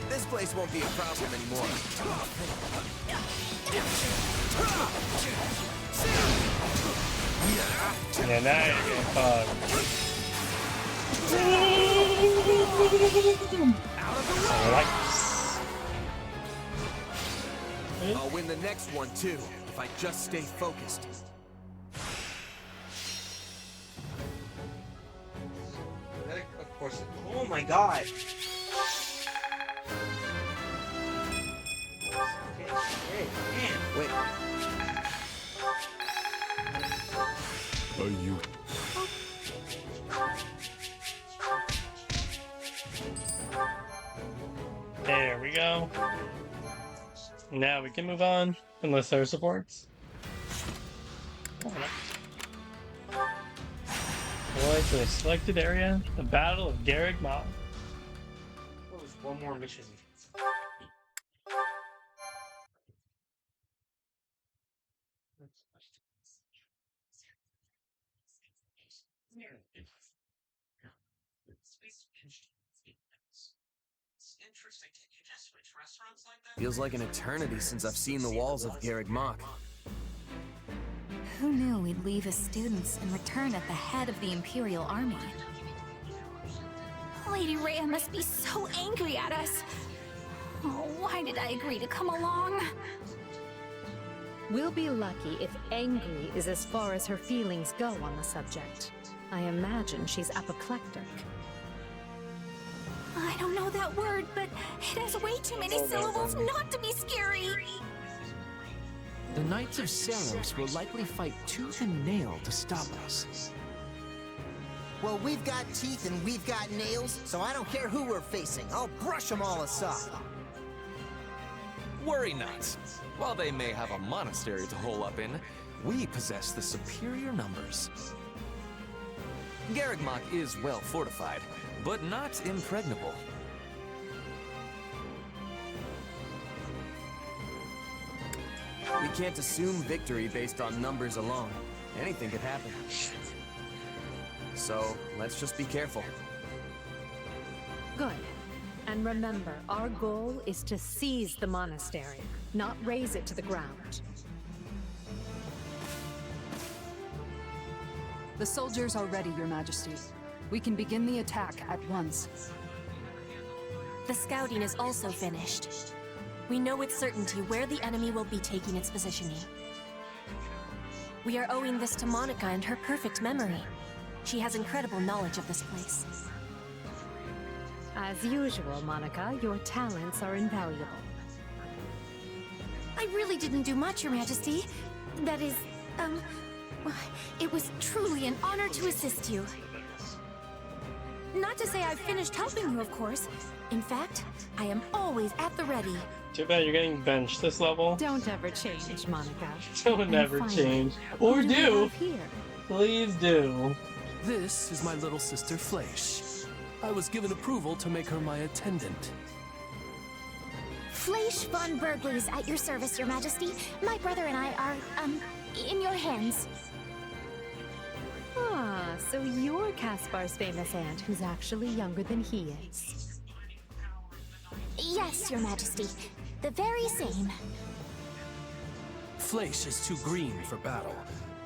S4: This place won't be a problem anymore.
S1: Yeah, now you're getting fogged.
S4: I'll win the next one too, if I just stay focused.
S2: Of course. Oh my god!
S4: Wait.
S15: Are you?
S1: There we go. Now we can move on, unless there are supports. Boy, to the selected area, the Battle of Garreg Mach.
S2: What was one more mission?
S6: Interesting. Can you just switch restaurants like that?
S4: Feels like an eternity since I've seen the walls of Garreg Mach.
S10: Who knew we'd leave as students and return at the head of the Imperial Army? Lady Rhea must be so angry at us. Oh, why did I agree to come along?
S7: We'll be lucky if angry is as far as her feelings go on the subject. I imagine she's apoplectic.
S10: I don't know that word, but it has way too many syllables not to be scary.
S8: The Knights of Seiros will likely fight tooth and nail to stop us.
S11: Well, we've got teeth and we've got nails, so I don't care who we're facing. I'll brush them all aside.
S14: Worry not. While they may have a monastery to hole up in, we possess the superior numbers. Garreg Mach is well fortified, but not impregnable.
S4: We can't assume victory based on numbers alone. Anything could happen. So, let's just be careful.
S7: Good. And remember, our goal is to seize the monastery, not raze it to the ground.
S20: The soldiers are ready, Your Majesty. We can begin the attack at once.
S17: The scouting is also finished. We know with certainty where the enemy will be taking its positioning. We are owing this to Monica and her perfect memory. She has incredible knowledge of this place.
S7: As usual, Monica, your talents are invaluable.
S10: I really didn't do much, Your Majesty. That is, it was truly an honor to assist you. Not to say I've finished helping you, of course. In fact, I am always at the ready.
S1: Too bad you're getting benched this level.
S7: Don't ever change, Monica.
S1: Don't ever change. Or do. Please do.
S21: This is my little sister Fleisch. I was given approval to make her my attendant.
S10: Fleisch von Bergley is at your service, Your Majesty. My brother and I are, in your hands.
S7: Ah, so you're Caspar's famous aunt who's actually younger than he is.
S10: Yes, Your Majesty. The very same.
S21: Fleisch is too green for battle,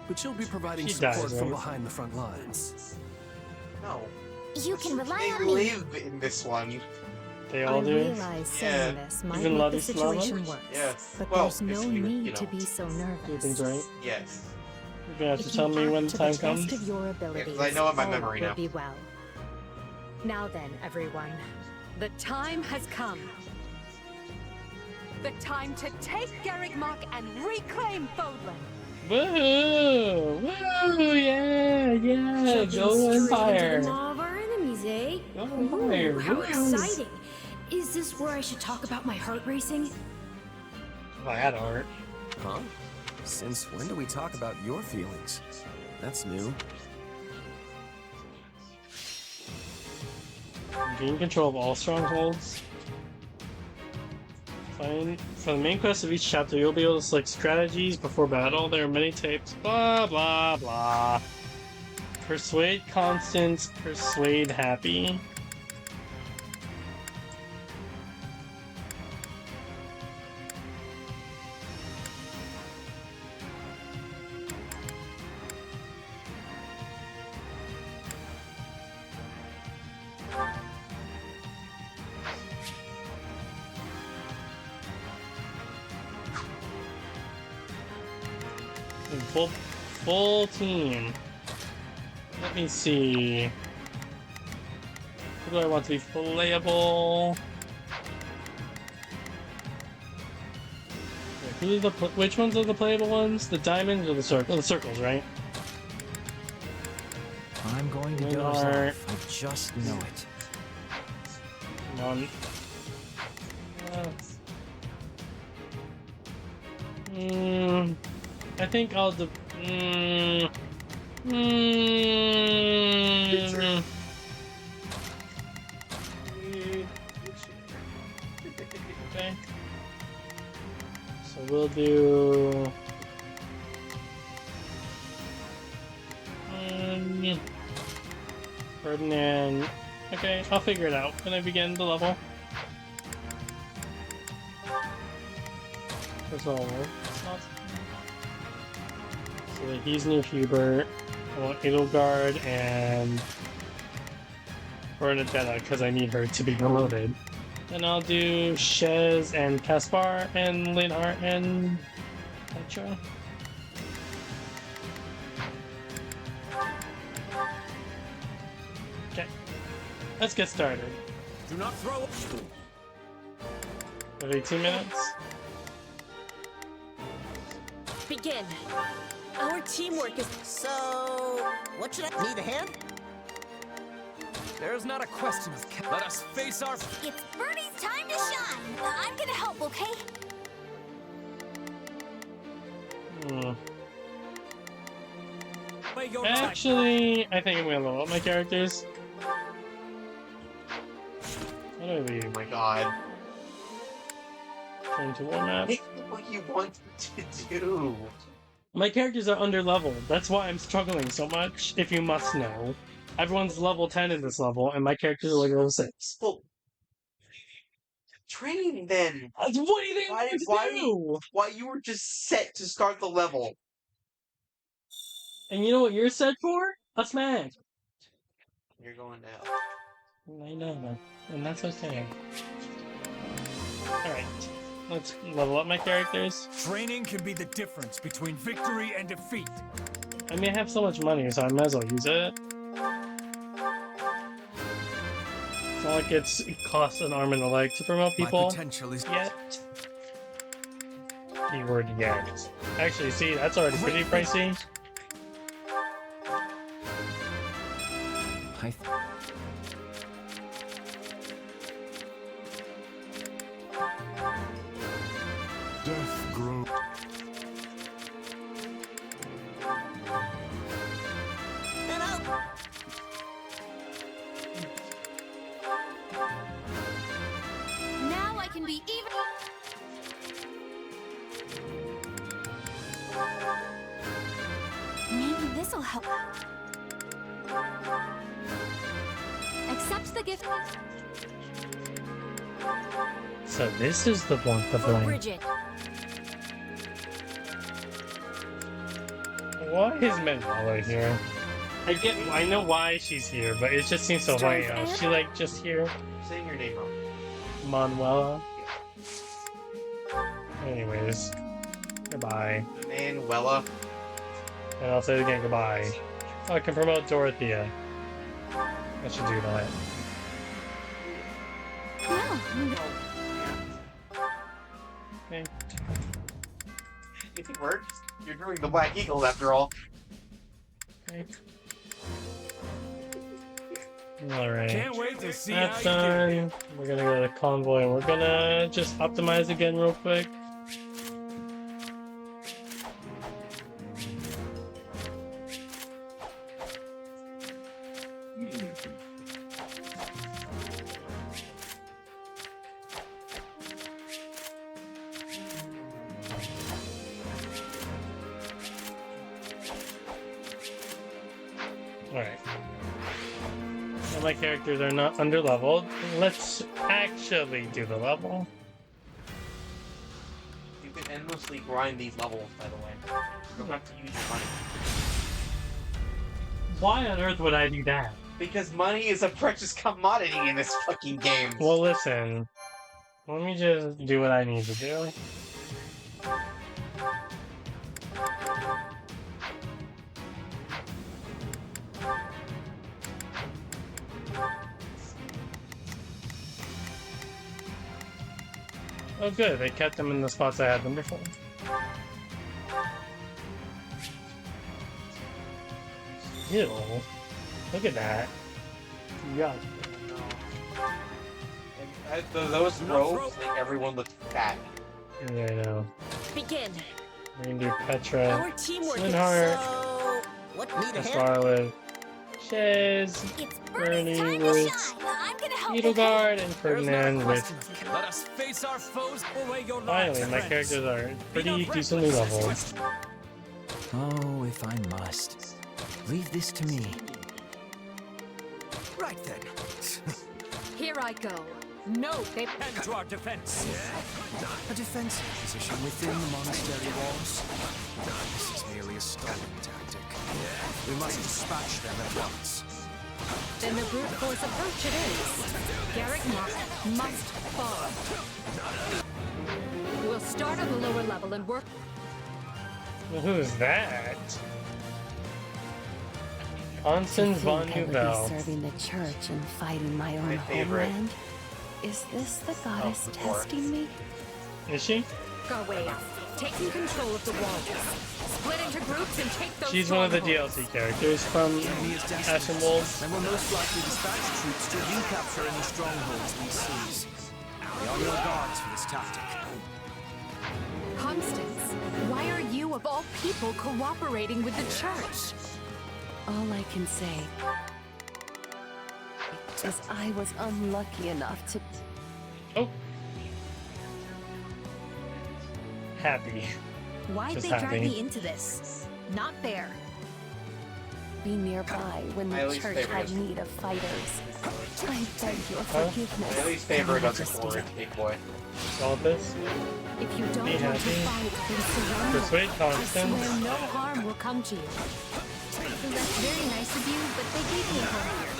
S21: but she'll be providing
S1: She
S21: support
S1: dies,
S21: from
S1: right?
S21: behind the front lines.
S2: No.
S10: You can rely
S2: They
S10: on me.
S2: live in this one.
S1: They all do.
S7: I realize saying this might
S1: Even
S7: make the
S1: Ladislava?
S7: situation worse,
S2: Yes.
S7: but
S2: Well,
S7: there's no
S2: it's even,
S7: need to be so nervous.
S1: Everything's right.
S2: Yes.
S1: You're gonna have to
S7: If
S1: tell
S7: you
S1: me
S7: act
S1: when the
S7: to
S1: time
S7: the
S1: comes.
S7: best of your abilities,
S2: 'cause I know it by
S7: all
S2: memory
S7: will
S2: now.
S7: be well. Now then, everyone, the time has come.
S18: The time to take Garreg Mach and reclaim Fodlan.
S1: Woo! Woo! Yeah! Yeah!
S3: Jumping
S1: Go
S3: straight
S1: Empire!
S3: into the maw of our enemies, eh?
S1: Go Empire!
S3: Ooh, how
S1: Woo.
S3: exciting! Is this where I should talk about my heart racing?
S1: If I had art.
S4: Huh? Since when do we talk about your feelings? That's new.
S1: Gain control of all strongholds. Fine. For the main quest of each chapter, you'll be able to select strategies before battle. There are many types. Blah blah blah. Persuade Constance. Persuade Happy. Full team. Let me see. Who do I want to be playable? Wait, which ones are the playable ones? The diamonds or the circle? The circles, right?
S8: I'm going to doze off. I just know it.
S1: Come on. I think I'll do. Okay. So we'll do. Ferdinand. Okay, I'll figure it out when I begin the level. That's all. So he's new Hubert. I want Edelgard and Bernadetta because I need her to be promoted. Then I'll do Shez and Caspar and Leonhart and Petra. Okay, let's get started.
S9: Do not throw.
S1: We have 18 minutes.
S17: Begin. Our teamwork is...
S11: So, what should I need a hand?
S19: There's not a question of let us face our...
S10: It's Bernie's time to shine. I'm gonna help, okay?
S1: Actually, I think I'm gonna level up my characters. How do I leave?
S2: Oh my god.
S1: Turn to war match.
S2: What you want to do?
S1: My characters are under leveled. That's why I'm struggling so much, if you must know. Everyone's level 10 in this level, and my characters are like level 6.
S2: Well, Train then.
S1: What do you think I'm going to do?
S2: Why you were just set to start the level?
S1: And you know what you're set for? A smash.
S2: You're going to hell.
S1: I know, and that's okay. Alright, let's level up my characters.
S5: Training can be the difference between victory and defeat.
S1: I mean, I have so much money, so I might as well use it. It's not like it costs an arm and a leg to promote people.
S16: My potential is
S1: yet. Keyword yet. Actually, see, that's already pretty pricey.
S15: Death grows.
S11: And out!
S10: Now I can be even. Maybe this'll help. Accept the gift.
S1: So this is the one to blame.
S10: Bridget.
S1: Why is Manuela here? I know why she's here, but it just seems so random. She like just here.
S2: Saying your name wrong.
S1: Manuela. Anyways, goodbye.
S2: Manuela.
S1: And I'll say it again, goodbye. Oh, I can promote Dorothea. I should do that. Okay.
S2: If it works, you're doing the Black Eagles after all.
S1: Okay. Alright.
S5: Can't wait to see
S1: That's
S5: how you do.
S1: done. We're gonna go to the convoy and we're gonna just optimize again real quick. Alright. Now my characters are not under-leveled. Let's actually do the level.
S2: You can endlessly grind these levels, by the way. You don't have to use your money.
S1: Why on earth would I do that?
S2: Because money is a precious commodity in this fucking game.
S1: Well, listen. Let me just do what I need to do. Oh good, they kept them in the spots I had them before. Ew. Look at that. Yuck.
S2: And those robes make everyone look fat.
S1: Yeah, I know.
S17: Begin.
S1: We're gonna do Petra,
S17: Our teamwork is
S1: Slinhart,
S11: So, what need a hand?
S1: Scarlet, Shez, Bernie, Ruth, Edelgard, and Ferdinand with...
S14: Let us face our foes away your
S1: Finally,
S14: lives,
S1: my
S14: friends.
S1: characters are pretty decently leveled.
S8: Oh, if I must. Leave this to me.
S16: Right then.
S18: Here I go. No, they
S14: And to our defense.
S16: A defensive position within the monastery walls. This is merely a stalling tactic. We must dispatch them at once.
S18: Then the brute force approach it is. Garrick Mock must fall. We'll start at the lower level and work.
S1: Well, who is that? Constance von Newville.
S12: Serving the church and fighting my own
S2: My favorite.
S12: homeland. Is this the goddess
S2: before.
S12: testing me?
S1: Is she?
S18: Garway, taking control of the walls. Split into groups and take those
S1: She's one of the
S18: strongholds.
S1: DLC characters from Ashen Wolves.
S6: And will most likely dispatch troops to recapture any strongholds we seize.
S16: We are no gods for this tactic.
S18: Constance, why are you of all people cooperating with the church?
S12: All I can say is I was unlucky enough to...
S1: Oh. Happy.
S3: Why'd
S1: Just
S3: they drag
S1: happy.
S3: me into this? Not fair.
S12: be nearby when
S2: My
S12: the
S2: least
S12: church
S2: favorite
S12: had
S2: is-
S12: need of fighters. I beg your
S1: Huh?
S12: forgiveness.
S2: My least favorite of the
S12: Majesty.
S2: four is Big Boy.
S1: All this.
S3: If you don't
S1: Be
S3: want to
S1: happy.
S3: fight, then surrender.
S1: Persuade
S3: I
S1: Constance.
S3: swear no harm will come to you.
S10: That's very nice of you, but they gave me a home here.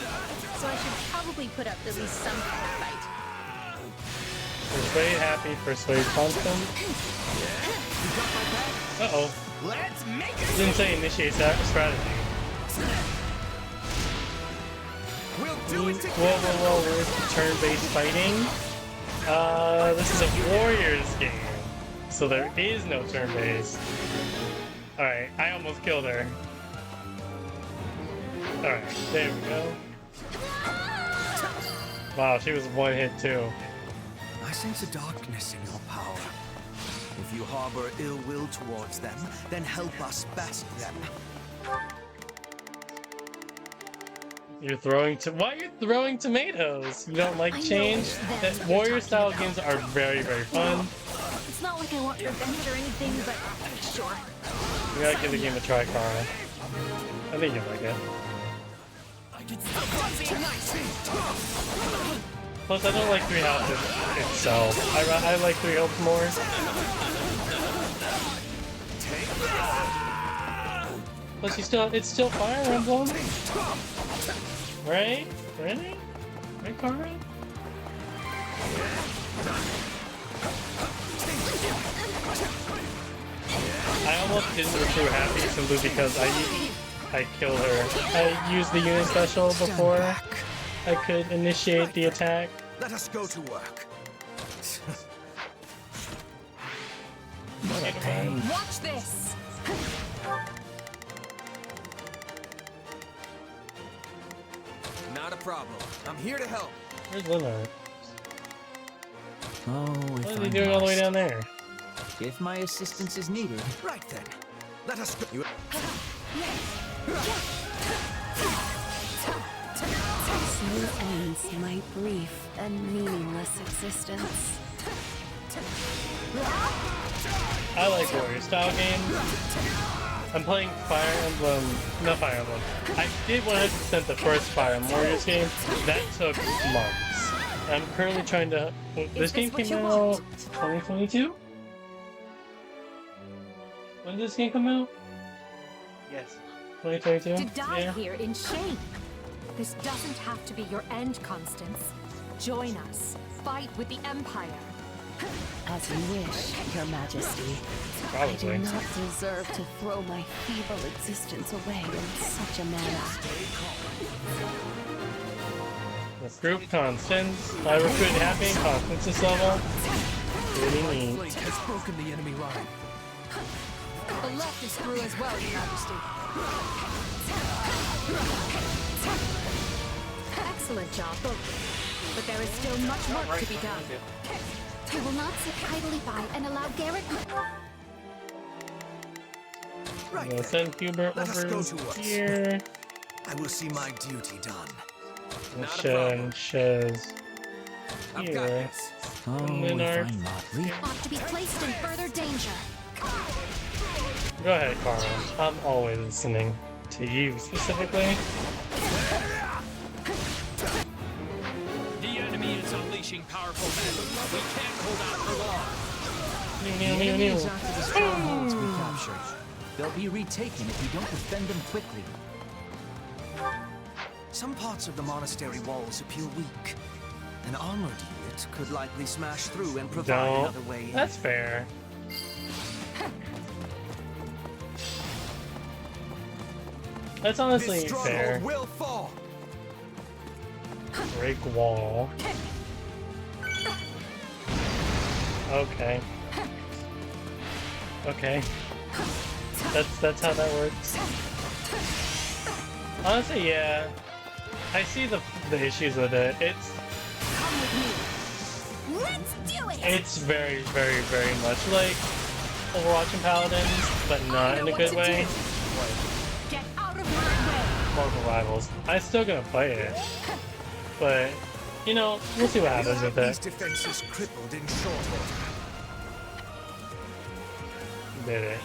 S10: So I should probably put up at least some kind of fight.
S1: Persuade Happy, persuade Constance. Uh-oh.
S9: Let's make
S1: Didn't say initiate that strategy.
S9: We'll do it
S1: Whoa, where's the turn-based fighting? This is a Warriors game. So there is no turn-based. Alright, I almost killed her. Alright, there we go. Wow, she was one hit too.
S16: I sense a darkness in your power. If you harbor ill will towards them, then help us best them.
S1: You're throwing why are you throwing tomatoes? You don't like change? That Warrior style games are very, very fun.
S10: It's not like I want revenge or anything, but sure.
S1: You gotta give the game a try, Cara. I think you'll like it. Plus, I don't like 3 health itself. I like 3 health more. Plus, it's still Fire Emblem. Right? Really? Right, Cara? I almost didn't recruit Happy simply because I killed her. I used the unit special before I could initiate the attack.
S16: Let us go to work.
S8: What a pain.
S18: Watch this!
S16: Not a problem. I'm here to help.
S1: Where's Luna?
S8: Oh,
S1: What
S8: if
S1: is
S8: I
S1: he doing all the way
S8: must.
S1: down there?
S8: If my assistance is needed.
S16: Right then. Let us go.
S12: So ends my brief and meaningless existence.
S1: I like Warrior style games. I'm playing Fire Emblem, not Fire Emblem. I did 100% the first Fire Emblem Warriors game. That took months. I'm currently trying to. This game came out 2022. When did this game come out?
S2: Yes.
S1: 2022.
S18: To die
S1: Yeah.
S18: here in shame. This doesn't have to be your end, Constance. Join us. Fight with the Empire.
S12: As you wish, Your Majesty. I do
S1: Probably.
S12: not deserve to throw my feeble existence away in such a manner.
S1: Recruit Constance. I recruited Happy and Constance's level. Pretty neat.
S21: Blink has broken the enemy line.
S18: The left is through as well, Your Majesty. Excellent job, both. But there is still much work to be done.
S10: I will not sit idly by and allow Garrett.
S1: I'm gonna send Hubert
S16: Let us go
S1: over
S16: to work.
S1: here.
S16: I will see my duty done.
S1: And
S16: Not a problem.
S1: Shez
S16: I've got
S1: here.
S16: this.
S8: Oh,
S1: And then
S8: if
S1: our-
S8: I'm not leaving.
S10: Ought to be placed in further danger.
S1: Go ahead, Carl. I'm always listening to you specifically.
S5: The enemy is unleashing powerful magic. We can't hold out for long.
S8: The enemy is after the strongholds we captured. They'll be retaken if we don't defend them quickly.
S16: Some parts of the monastery walls appear weak. An armored unit could likely smash through and provide
S1: Don't.
S16: another way in.
S1: That's fair. That's honestly
S16: This stronghold
S1: fair.
S16: will fall.
S1: Break wall. Okay. Okay. That's how that works. Honestly, yeah. I see the issues with it.
S10: Let's do it!
S1: It's very, very, very much like Overwatch and Paladins, but not in a good way.
S18: Get out of my way!
S1: Marvel Rivals. I'm still gonna play it, but you know, we'll see what happens with
S16: These
S1: it.
S16: defenses crippled in short order.
S1: Did it?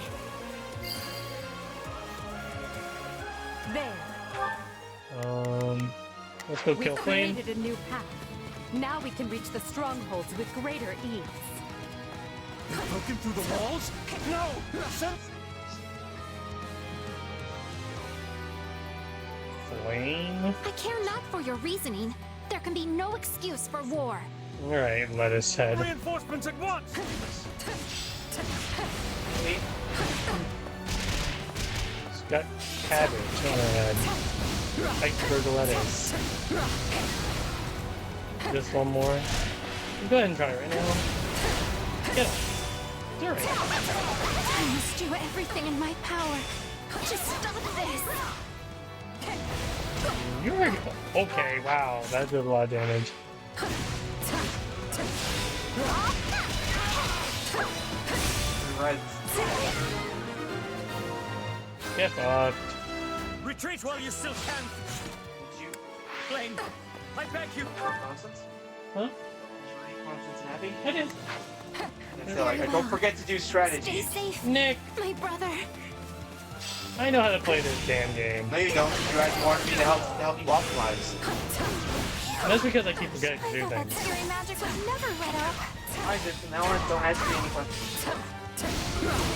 S18: There.
S1: Let's go
S18: We've
S1: kill Flame.
S18: created a new path. Now we can reach the strongholds with greater ease.
S5: You're poking through the walls? No!
S1: Flame.
S10: I care not for your reasoning. There can be no excuse for war.
S1: Alright, lettuce head.
S5: Reinforcements at once!
S1: It's got cabbage on her head. Iceberg lettuce. Just one more. Go ahead and try it right now. Get it. Do it.
S10: I must do everything in my power to stop this.
S1: You're okay. Wow, that did a lot of damage. Get fucked.
S5: Retreat while you still can. Flame, I beg you.
S2: Nonsense?
S1: Huh?
S2: Nonsense and happy?
S1: I did.
S2: I feel like don't forget to do strategy.
S10: Stay safe,
S1: Nick.
S10: my brother.
S1: I know how to play this damn game.
S2: No, you don't. You guys wanted me to help you optimize.
S1: That's because I keep forgetting to do things.
S10: Scary magic was never let up.
S2: I just now on don't ask me any questions.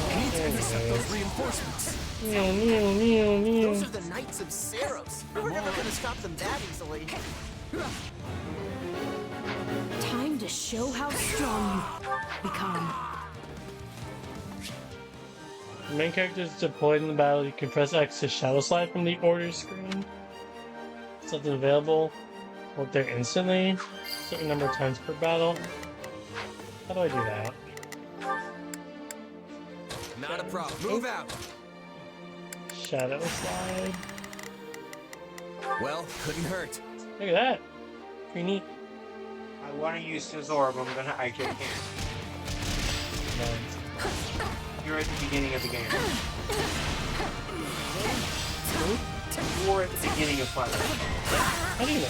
S16: We need to intercept those reinforcements.
S11: Those are the Knights of Saros. We're never gonna stop them that easily.
S3: Time to show how strong you become.
S1: The main character is deployed in the battle. You can press X to shadow slide from the order screen. Something available. Hold there instantly. Certain number of times per battle. How do I do that?
S16: Not a problem. Move out.
S1: Shadow slide.
S16: Well, couldn't hurt.
S1: Look at that. Pretty neat.
S2: I want to use Scizor, but I just can't. You're at the beginning of the game. You were at the beginning of Fire.
S1: How do you know?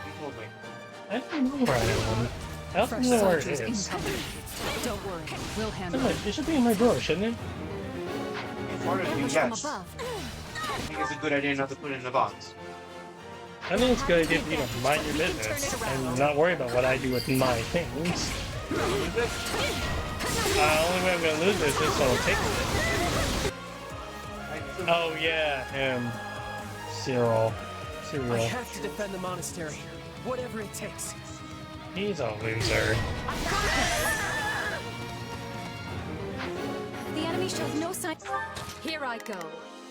S2: You told me.
S1: I don't know where I am. I don't know where it is.
S20: Don't worry, we'll handle
S1: It should be in my drawer, shouldn't it?
S2: It's harder to do, yes. I think it's a good idea not to put it in the box.
S1: I think it's a good idea for you to mind your business and not worry about what I do with my things. The only way I'm gonna lose this is someone takes it. Oh yeah, him. Cyril.
S21: I have to defend the monastery, whatever it takes.
S1: He's a loser.
S10: The enemy shows no sign.
S18: Here I go.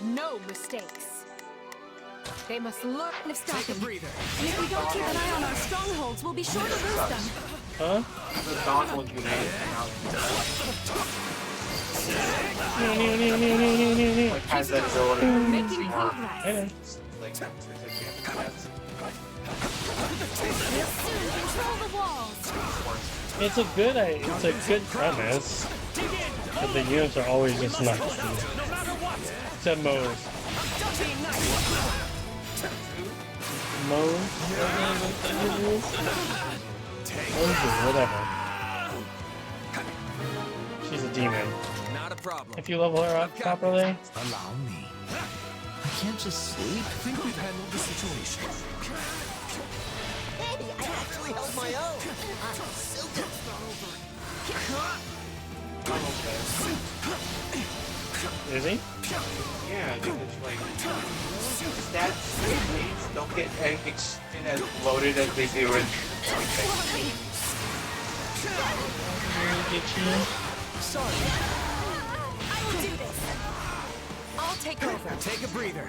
S18: No mistakes. They must learn of stopping.
S10: And if we don't keep an eye on our strongholds, we'll be sure to lose them.
S1: Huh?
S2: The Dawn will unite like has that ability.
S18: Making progress.
S2: Like,
S10: We'll soon control the walls.
S1: It's a good premise, but the units are always just not key. Except Moe's. Moe's? Whatever. She's a demon.
S16: Not a problem.
S1: If you level her up properly.
S8: Allow me. I can't just sleep.
S5: I think we've handled the situation.
S11: Hey, I actually held my own. I'm so good.
S1: Is he?
S2: Yeah, because like stats don't get as loaded as they do in
S18: Sorry. I will do this. I'll take over.
S16: Take a breather.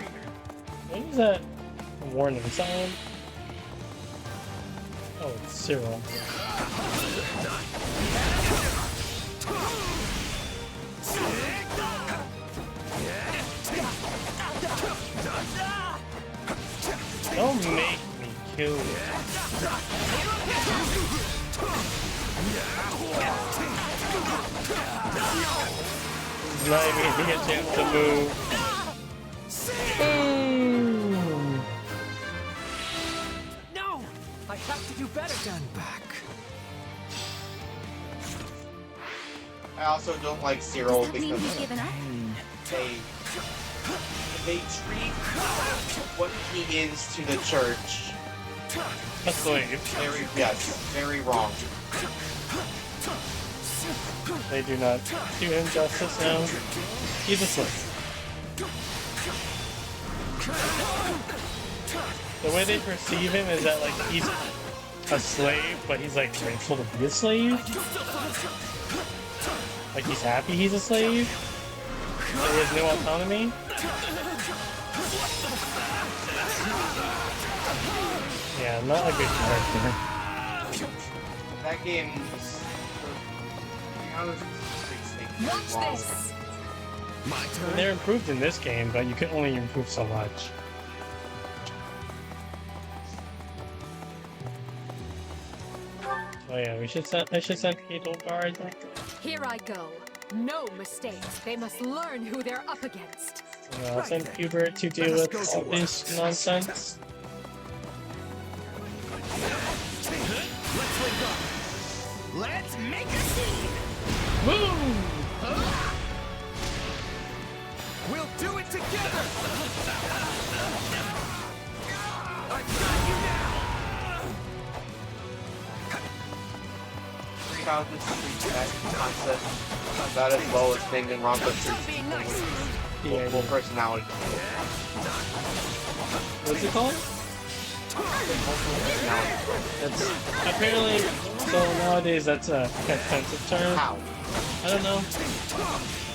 S1: What is that warning sign? Oh, it's Cyril. Don't make me kill you. He's not even gonna get a chance to move. Boom!
S21: No! I have to do better.
S16: Stand back.
S2: I also don't like Cyril
S10: Does that mean
S2: because
S10: he's given up?
S2: they They treat what he is to the church
S1: a slave.
S2: Very wrong.
S1: They do not do him justice now. He's a slave. The way they perceive him is that like he's a slave, but he's like grateful to be a slave. Like he's happy he's a slave. But he has no autonomy. Yeah, not a good character.
S2: That game
S18: Watch this!
S1: My turn. They're improved in this game, but you can only improve so much. Oh yeah, I should send Edelgard.
S18: Here I go. No mistakes. They must learn who they're up against.
S1: I'll send Hubert to deal with all this nonsense.
S5: Let's make a scene!
S1: Boom!
S5: We'll do it together! I've got you now!
S2: 3,000 that concept about as well as Danganronpa 3. Multiple personality.
S1: What's it called? That's apparently so nowadays that's a offensive term.
S2: How?
S1: I don't know.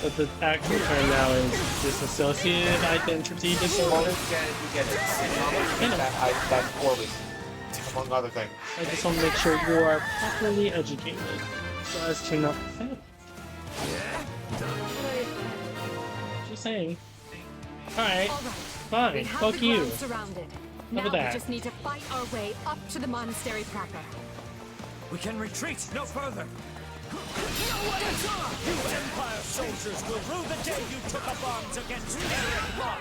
S1: But the actual term now is dissociative identity disorder.
S2: That's poorly, among other things.
S1: I just want to make sure you are properly educated so as to not offend. Just saying. Alright, fine, fuck you.
S18: Now
S1: Look at that.
S18: we just need to fight our way up to the monastery proper.
S5: We can retreat no further. Nowhere to turn! You Empire soldiers will rue the day you took up arms against Edelgard!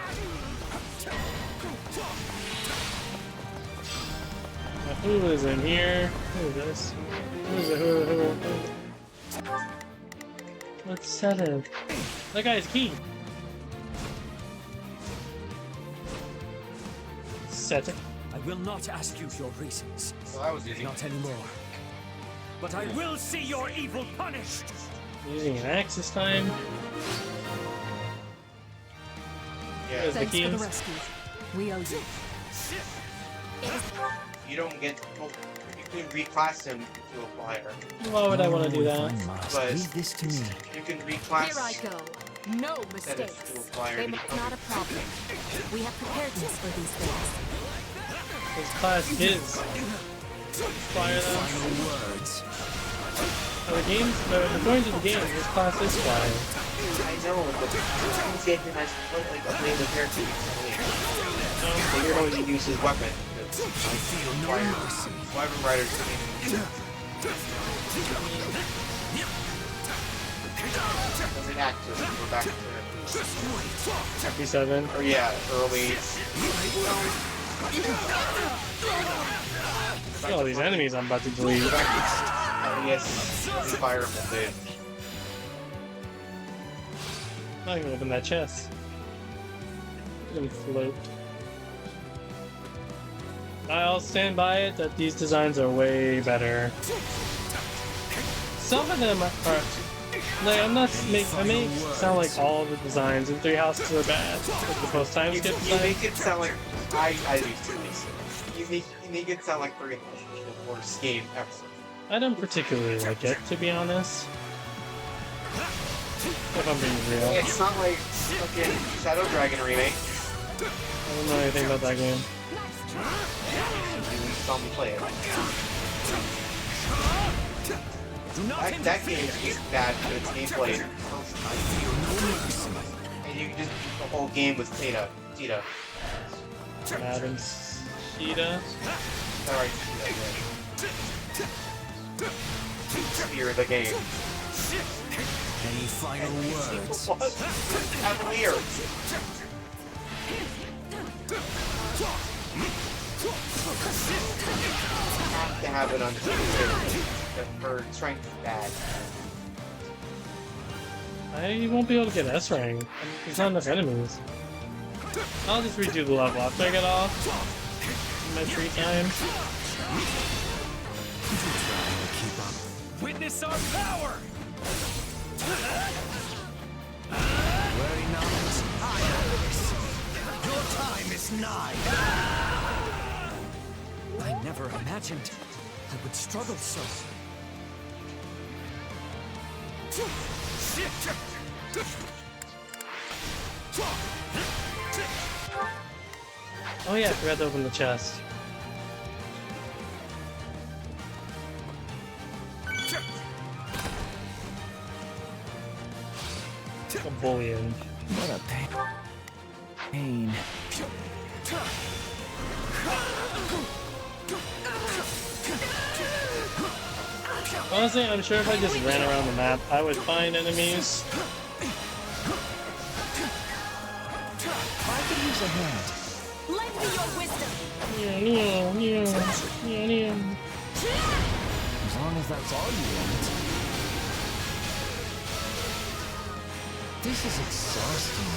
S1: Who is in here? Who is this? Who is it? Who? Let's set him. That guy's key. Set it.
S5: I will not ask you your reasons.
S2: Well, that was easy.
S5: Not anymore. But I will see your evil punished!
S1: Using an axe this time.
S2: Yeah.
S1: There's the
S20: Thanks for the
S1: keys.
S20: rescue. We owe you.
S2: You don't get. Well, you can reclass him to a flyer.
S1: Why would I want to do that?
S2: But
S8: Leave this to me.
S2: you can reclass.
S18: Here I go. No mistakes. They must not a problem. We have preparedness for these things.
S1: His class is fire them.
S8: Words.
S1: The games, according to the game, his class is fire.
S2: I know, but this game has like a blade of character. So you're going to use his weapon.
S8: I feel no mercy.
S2: Wyvern Riders doesn't act to it. We're back to
S1: F7.
S2: or yeah, early.
S1: Look at all these enemies I'm about to delete.
S2: Yes, fire did.
S1: I'm gonna open that chest. Let him float. I'll stand by it that these designs are way better. Some of them are. Like, I may sound like all the designs in Three Houses are bad. Like the post time skip
S2: You make it sound like I used to think. You make it sound like Three Houses is the worst game ever.
S1: I don't particularly like it, to be honest. If I'm being real.
S2: It's not like fucking Shadow Dragon remake.
S1: I don't know anything about that game.
S2: You saw me play it. That game is bad for its gameplay. And you can just beat the whole game with Tita.
S1: Madam Sheeta.
S2: Alright, Spear the game.
S8: Any final words?
S2: What? Cavalier! Have to have it on her strength is bad.
S1: I won't be able to get S rank. There's not enough enemies. I'll just redo the level after I get off in my free time.
S5: Witness our power!
S16: Worry not, I have this. Your time is nigh. I never imagined I would struggle so.
S1: Oh yeah, I forgot to open the chest. A bullion.
S8: What a pain.
S1: Honestly, I'm sure if I just ran around the map, I would find enemies.
S8: I could use a hand.
S17: Lend me your wisdom.
S8: As long as that's all you want. This is exhausting.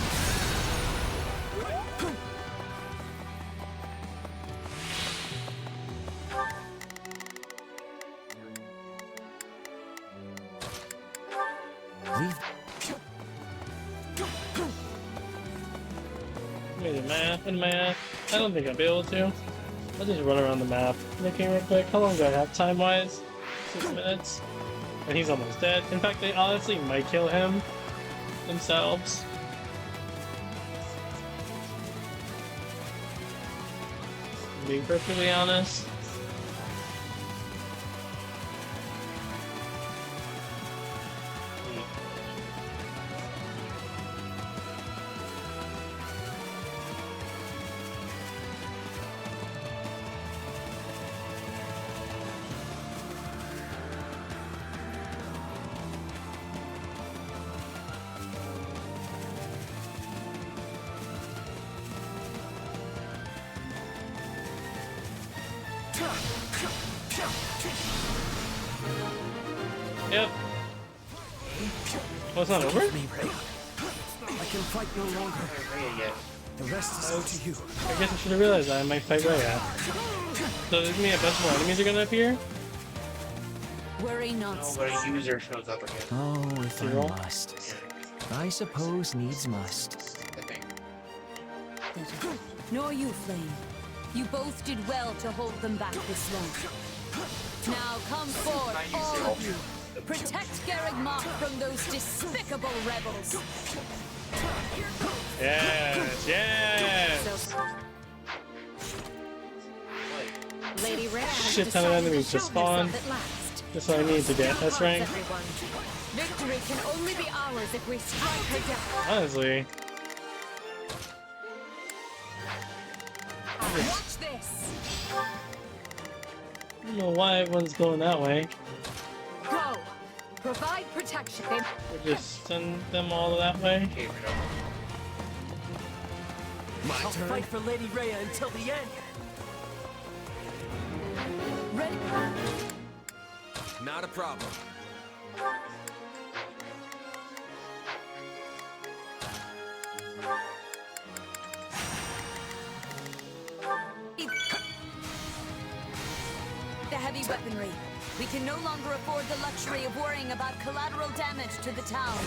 S8: Leave.
S1: Wait, math and math. I don't think I'll be able to. I'll just run around the map looking real quick. How long do I have time-wise? 6 minutes. And he's almost dead. In fact, they honestly might kill him themselves. Being perfectly honest. Yep. Oh, it's not over?
S16: I can fight no longer. The rest is up to you.
S1: I guess I should have realized that I might fight Raya. So does this mean a bunch more enemies are gonna appear?
S17: Worry not.
S2: No, but a user shows up again.
S8: Oh, if I must. I suppose needs must.
S2: I think.
S17: Nor you, Flame. You both did well to hold them back this long. Now come forth, all of you. Protect Garreg Mach from those despicable rebels.
S1: Yes, yes!
S17: Lady Rhea has
S1: Shit ton of
S17: decided
S1: enemies
S17: to
S1: to
S17: show
S1: spawn.
S17: herself at last.
S1: That's what I need to get S rank.
S17: Everyone. Victory can only be ours if we strike her down.
S1: Honestly.
S17: Watch this.
S1: I don't know why everyone's going that way.
S17: Go. Provide protection.
S1: We'll just send them all that way.
S5: I'll fight for Lady Rhea until the end.
S17: Ready?
S4: Not a problem.
S17: The heavy weaponry. We can no longer afford the luxury of worrying about collateral damage to the town.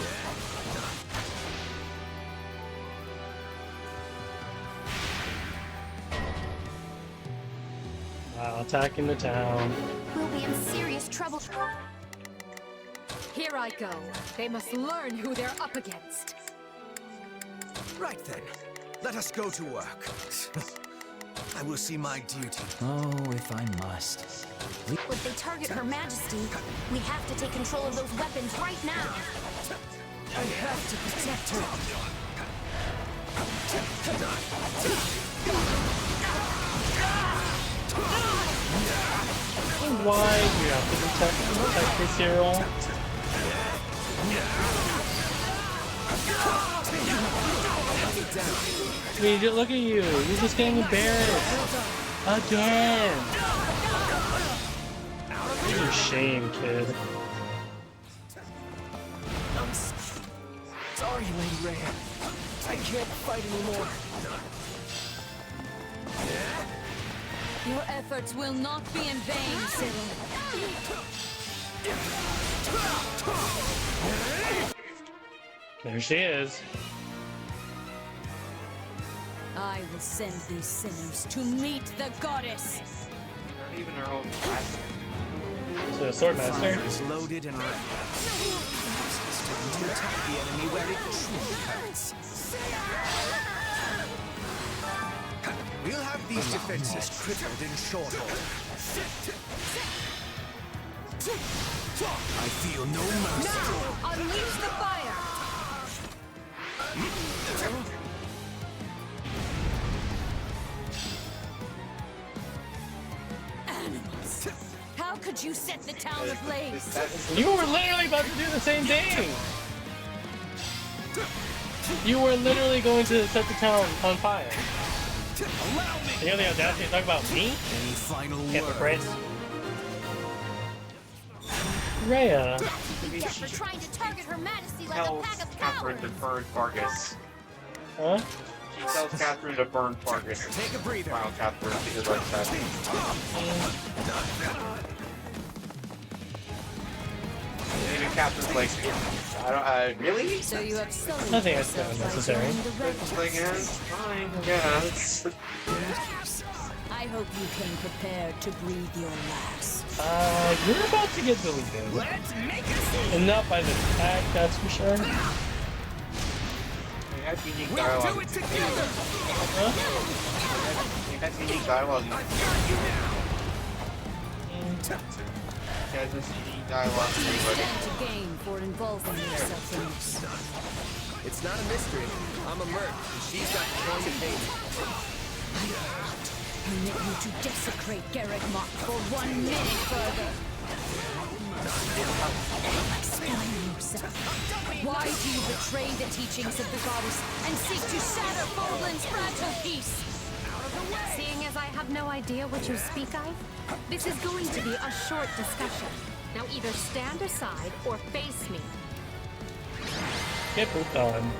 S1: Wow, attacking the town.
S10: We'll be in serious trouble.
S7: Here I go. They must learn who they're up against.
S16: Right then, let us go to work. I will see my duty.
S8: Oh, if I must.
S10: If they target Her Majesty, we have to take control of those weapons right now.
S5: I have to protect her.
S1: Why do you have to protect this hero? I mean, look at you. You're just getting embarrassed. Again. You're a shame, kid.
S16: Sorry, Lady Rhea. I can't fight anymore.
S18: Your efforts will not be in vain, Cyril.
S1: There she is.
S18: I will send these sinners to meet the goddess.
S2: Not even her own class.
S1: So a sword master.
S16: Fire is loaded and ready. It's time to attack the enemy where it truly hurts. We'll have these defenses crippled in short order. I feel no mercy.
S18: Now, unleash the fire! Animals! How could you set the town ablaze?
S1: You were literally about to do the same thing! You were literally going to set the town on fire. You have the audacity to talk about me?
S16: Any final
S1: Hypocrite. Rhea.
S10: Death for trying to target Her Majesty like a
S2: Tells
S10: pack of
S2: Catherine
S10: cowards.
S2: to burn Fargus.
S1: Huh?
S2: She tells Catherine to burn Fargus.
S16: Take a breather.
S2: Wow, Catherine, she did like that. Maybe Catherine's like, I don't, really?
S18: So you have sullied
S1: I think that's
S18: yourself by
S1: necessary.
S18: joining the
S2: It's
S18: rebels.
S2: like, yeah, it's fine, I guess.
S18: I hope you came prepared to breathe your last.
S1: You're about to get deleted.
S16: Let's make a scene.
S1: And not by the tag, that's for sure.
S2: They had unique
S16: We'll
S2: dialogue.
S16: do it together.
S2: They had unique dialogue. She has this unique dialogue.
S18: Stand to gain for involving yourself in this.
S4: It's not a mystery. I'm a merc, and she's got the coin to pay me.
S18: Permit you to desecrate Garreg Mach for 1 minute further. Explain yourself. Why do you betray the teachings of the goddess and seek to shatter Fodlan's fragile peace?
S7: Seeing as I have no idea what you speak of, this is going to be a short discussion. Now either stand aside or face me.
S1: Get pooped on.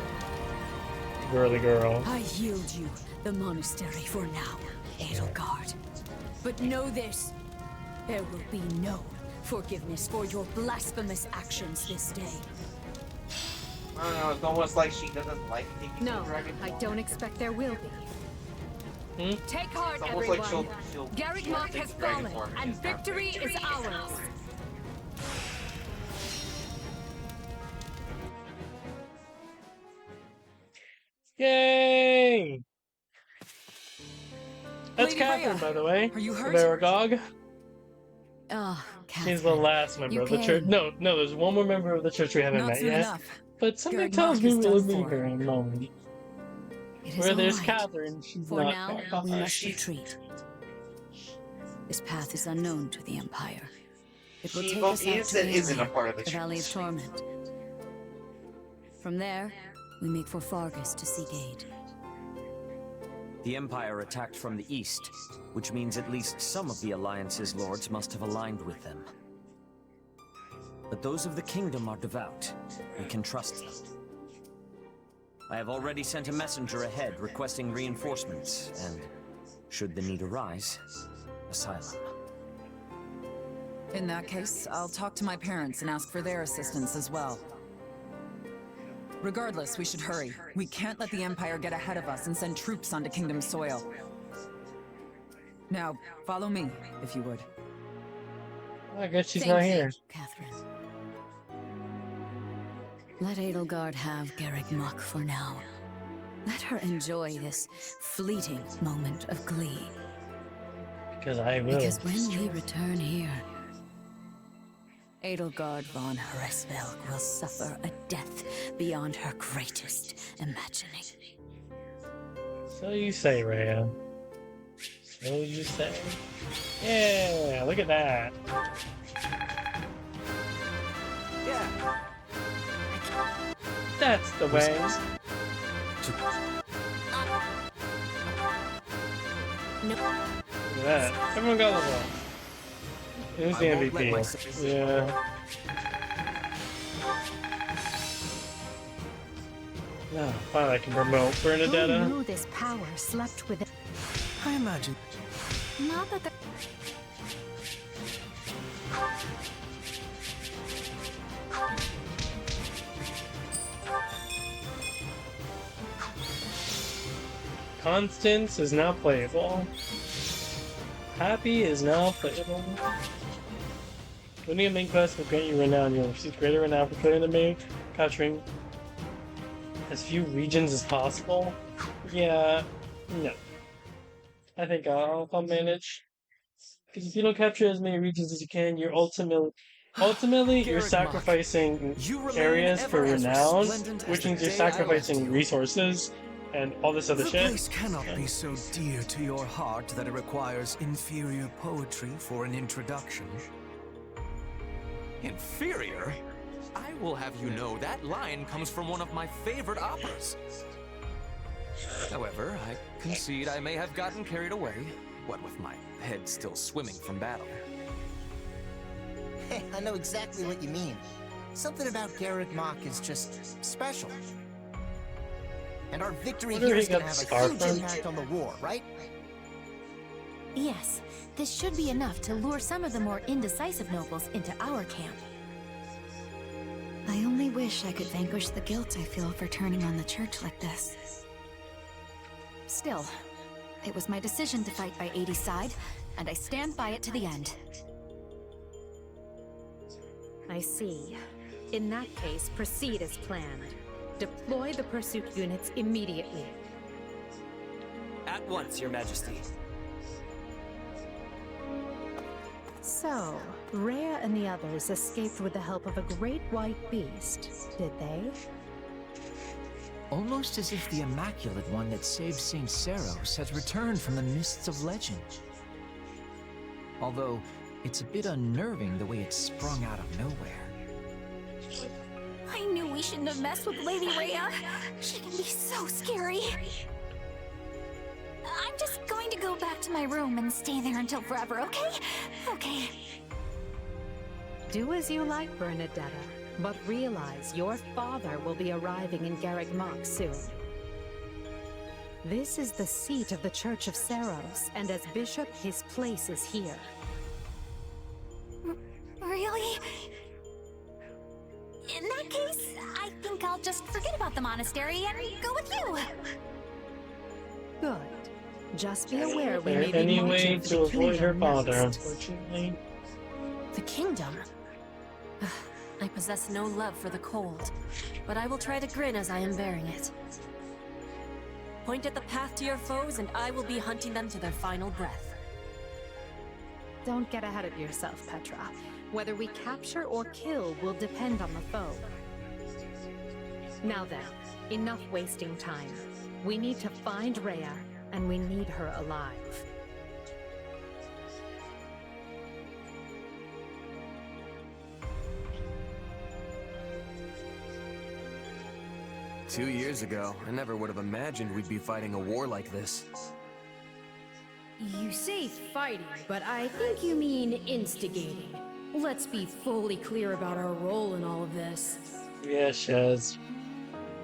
S1: Girly girl.
S18: I yield you the monastery for now, Edelgard. But know this, there will be no forgiveness for your blasphemous actions this day.
S2: I don't know, it's almost like she doesn't like taking
S7: No,
S2: the dragon.
S7: I don't expect there will be.
S18: Take heart,
S2: It's almost
S18: everyone.
S2: like she'll
S18: Garreg Mach
S2: take
S18: has
S2: the dragon
S18: fallen,
S2: form
S18: and
S2: just now.
S18: victory is ours.
S1: Yay! That's
S20: Lady
S1: Catherine,
S20: Rhea,
S1: by the way.
S20: are you hurt?
S1: Of Aragog.
S18: Ah,
S1: She's the last member
S18: you
S1: of the church.
S18: came.
S1: No, there's one more member of the church we haven't
S20: Not
S1: met
S20: soon
S1: yet.
S20: enough.
S1: But something
S20: Garreg
S1: tells
S20: Mach
S1: me
S20: is
S1: we'll
S20: done
S1: meet
S20: for.
S1: her in a moment.
S18: It is
S1: Where there's
S18: all right.
S1: Catherine, she's
S18: For
S1: not
S18: now,
S1: Catherine.
S18: we must retreat. This path is unknown to the Empire. It will
S2: She
S18: take
S2: both
S18: us out
S2: is
S18: to
S2: and isn't a
S18: Ely,
S2: part of the
S18: Valley of
S2: church.
S18: Torment. From there, we make for Fargus to seek aid.
S8: The Empire attacked from the east, which means at least some of the Alliance's lords must have aligned with them. But those of the Kingdom are devout. We can trust them. I have already sent a messenger ahead requesting reinforcements, and, should the need arise, asylum.
S20: In that case, I'll talk to my parents and ask for their assistance as well. Regardless, we should hurry. We can't let the Empire get ahead of us and send troops onto Kingdom soil. Now, follow me, if you would.
S1: I guess she's
S18: Thank
S1: not
S18: you,
S1: here.
S18: Catherine. Let Edelgard have Garreg Mach for now. Let her enjoy this fleeting moment of glee.
S1: Because I will.
S18: Because when we return here, Edelgard von Hresvelg will suffer a death beyond her greatest imagining.
S1: So you say, Rhea. So you say. Yeah, look at that.
S16: Yeah.
S1: That's the way.
S18: No.
S1: Look at that. Everyone got level up. Who's the
S16: I won't let
S1: MVP?
S16: myself-
S1: Yeah. No, finally I can promote
S7: Who
S1: Bernadetta.
S7: knew this power slept within?
S16: I imagine.
S10: Not that the...
S1: Constance is now playable. Happy is now playable. Winning a main quest will grant you renown. You'll receive greater renown for killing the main, capturing as few regions as possible. Yeah, no. I think I'll manage. Because if you don't capture as many regions as you can, you're ultimately you're sacrificing areas for renown, which means you're sacrificing resources and all this other
S16: The
S1: shit.
S16: place cannot be so dear to your heart that it requires inferior poetry for an introduction.
S6: Inferior? I will have you know that line comes from one of my favorite operas. However, I concede I may have gotten carried away, what with my head still swimming from battle.
S11: Hey, I know exactly what you mean. Something about Garreg Mach is just special. And our victory
S1: Wonder
S11: here
S1: he
S11: is gonna
S1: got
S11: have a
S1: scar
S11: huge
S1: from?
S11: impact on the war, right?
S10: Yes, this should be enough to lure some of the more indecisive nobles into our camp. I only wish I could vanquish the guilt I feel for turning on the church like this. Still, it was my decision to fight by 80's side, and I stand by it to the end.
S7: I see. In that case, proceed as planned. Deploy the pursuit units immediately.
S14: At once, Your Majesty.
S7: So, Rhea and the others escaped with the help of a great white beast, did they?
S8: Almost as if the Immaculate One that saved St. Seros has returned from the mists of legend. Although, it's a bit unnerving the way it sprung out of nowhere.
S10: I knew we shouldn't have messed with Lady Rhea. She can be so scary. I'm just going to go back to my room and stay there until forever, okay? Okay.
S7: Do as you like, Bernadetta, but realize your father will be arriving in Garreg Mach soon. This is the seat of the Church of Seros, and as bishop, his place is here.
S10: Really? In that case, I think I'll just forget about the monastery and go with you.
S7: Good. Just be aware we may be
S1: Any way
S7: marching
S1: to
S7: for the
S1: avoid her
S7: kingdom
S1: father,
S7: next.
S1: unfortunately.
S17: The kingdom? I possess no love for the cold, but I will try to grin as I am bearing it. Point at the path to your foes, and I will be hunting them to their final breath.
S7: Don't get ahead of yourself, Petra. Whether we capture or kill will depend on the foe. Now then, enough wasting time. We need to find Rhea, and we need her alive.
S4: Two years ago, I never would have imagined we'd be fighting a war like this.
S3: You say fighting, but I think you mean instigating. Let's be fully clear about our role in all of this.
S1: Yeah, Shaz.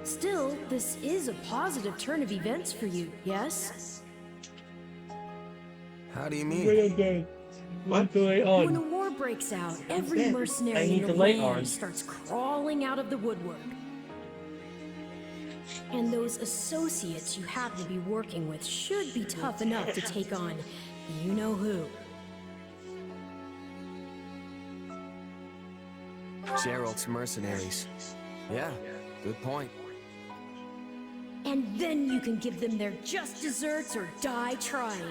S3: Still, this is a positive turn of events for you, yes?
S4: How do you mean?
S1: What's going on?
S3: When a war breaks out, every mercenary in
S1: need
S3: the
S1: the light
S3: land
S1: on.
S3: starts crawling out of the woodwork. And those associates you happen to be working with should be tough enough to take on you-know-who.
S4: Gerald's mercenaries. Yeah, good point.
S3: And then you can give them their just desserts or die trying.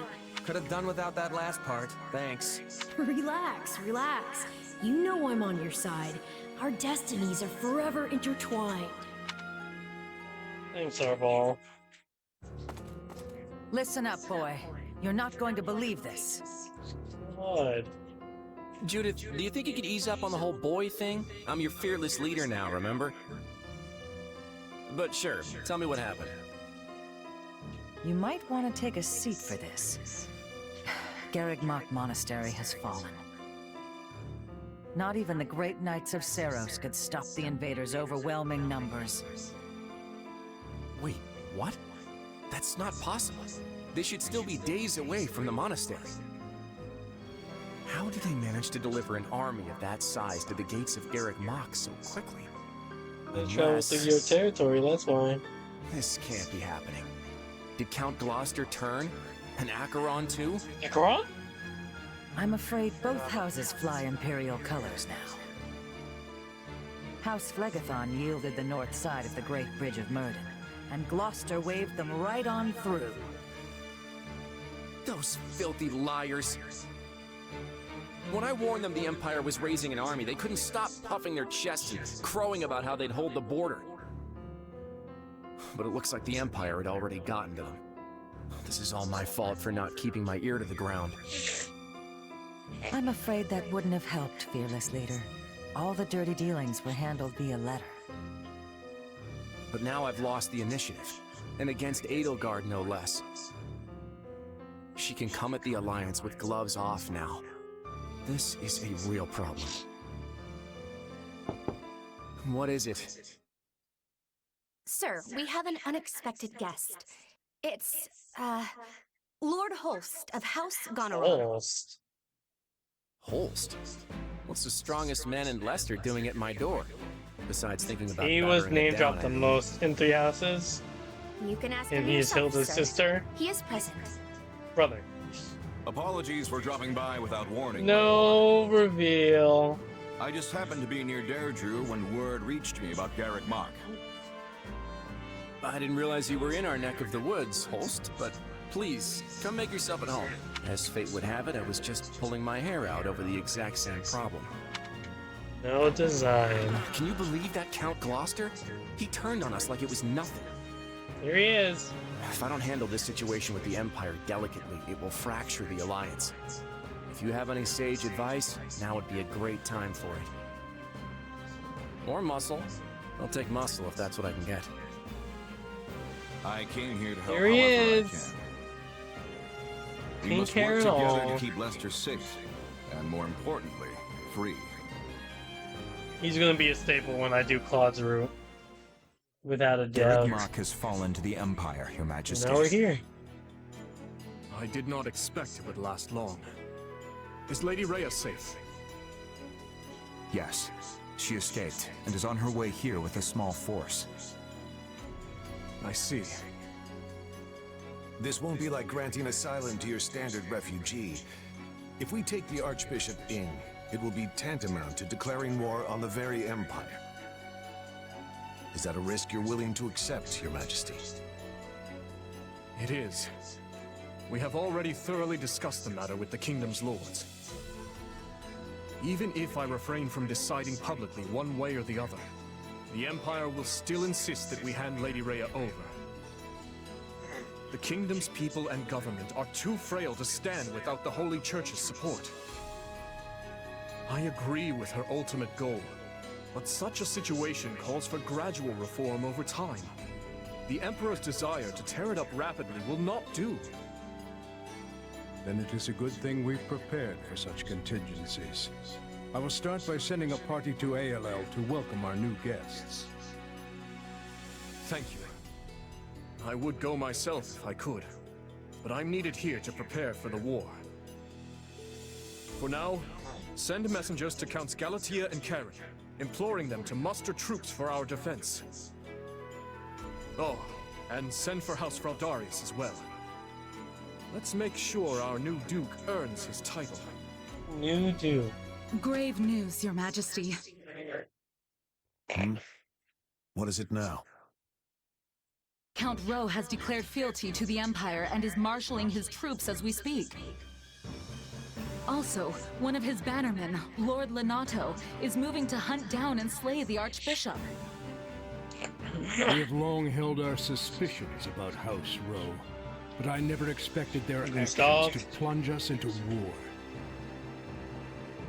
S4: Could have done without that last part. Thanks.
S3: Relax, relax. You know I'm on your side. Our destinies are forever intertwined.
S1: Thanks, Arval.
S13: Listen up, boy. You're not going to believe this.
S1: What?
S14: Judith, do you think you could ease up on the whole boy thing? I'm your fearless leader now, remember? But sure, tell me what happened.
S13: You might want to take a seat for this. Garreg Mach Monastery has fallen. Not even the great knights of Seros could stop the invaders' overwhelming numbers.
S14: Wait, what? That's not possible. They should still be days away from the monastery. How did they manage to deliver an army of that size to the gates of Garreg Mach so quickly?
S1: They travel through your territory, that's why.
S14: This can't be happening. Did Count Gloucester turn? And Acheron too?
S1: Acheron?
S13: I'm afraid both houses fly Imperial colors now. House Phlegethon yielded the north side of the Great Bridge of Myrden, and Gloucester waved them right on through.
S14: Those filthy liars. When I warned them the Empire was raising an army, they couldn't stop puffing their chests and crowing about how they'd hold the border. But it looks like the Empire had already gotten to them. This is all my fault for not keeping my ear to the ground.
S13: I'm afraid that wouldn't have helped, fearless leader. All the dirty dealings were handled via letter.
S14: But now I've lost the initiative, and against Edelgard no less. She can come at the Alliance with gloves off now. This is a real problem. What is it?
S10: Sir, we have an unexpected guest. It's, Lord Holst of House Goneril.
S1: Holst?
S14: Holst? What's the strongest man in Leicester doing at my door? Besides thinking about
S1: He was
S14: battering it
S1: name
S14: down,
S1: dropped the most in Three Houses.
S10: You can ask
S1: And
S10: him
S1: he's
S10: yourself,
S1: Hilda's
S10: sir.
S1: sister.
S10: He is present.
S1: Brother.
S19: Apologies for dropping by without warning.
S1: No reveal.
S19: I just happened to be near Deirdre when word reached me about Garreg Mach.
S14: I didn't realize you were in our neck of the woods, Holst, but please, come make yourself at home. As fate would have it, I was just pulling my hair out over the exact same problem.
S1: No design.
S14: Can you believe that Count Gloucester? He turned on us like it was nothing.
S1: Here he is.
S14: If I don't handle this situation with the Empire delicately, it will fracture the Alliance. If you have any sage advice, now would be a great time for it. Or muscle. I'll take muscle if that's what I can get.
S19: I came here to help
S1: Here he
S19: however I
S1: is.
S19: can. We
S1: Can't
S19: must
S1: care
S19: work
S1: at
S19: together
S1: all.
S19: to keep Leicester safe, and more importantly, free.
S1: He's gonna be a staple when I do Claude's route. Without a
S22: Garreg
S1: doubt.
S22: Mach has fallen to the Empire, Your Majesty.
S1: Now we're here.
S21: I did not expect it would last long. Is Lady Rhea safe?
S22: Yes. She escaped, and is on her way here with a small force.
S21: I see.
S9: This won't be like granting asylum to your standard refugee. If we take the Archbishop in, it will be tantamount to declaring war on the very Empire. Is that a risk you're willing to accept, Your Majesty?
S21: It is. We have already thoroughly discussed the matter with the Kingdom's lords. Even if I refrain from deciding publicly one way or the other, the Empire will still insist that we hand Lady Rhea over. The Kingdom's people and government are too frail to stand without the Holy Church's support. I agree with her ultimate goal, but such a situation calls for gradual reform over time. The Emperor's desire to tear it up rapidly will not do.
S23: Then it is a good thing we've prepared for such contingencies. I will start by sending a party to ALL to welcome our new guests.
S21: Thank you. I would go myself if I could, but I'm needed here to prepare for the war. For now, send messengers to Counts Galatea and Karen, imploring them to muster troops for our defense. Oh, and send for House Fraldarius as well. Let's make sure our new Duke earns his title.
S1: New Duke.
S20: Grave news, Your Majesty.
S9: What is it now?
S20: Count Rowe has declared fealty to the Empire and is marshaling his troops as we speak. Also, one of his bannermen, Lord Lenato, is moving to hunt down and slay the Archbishop.
S23: We have long held our suspicions about House Rowe, but I never expected their actions to plunge us into war.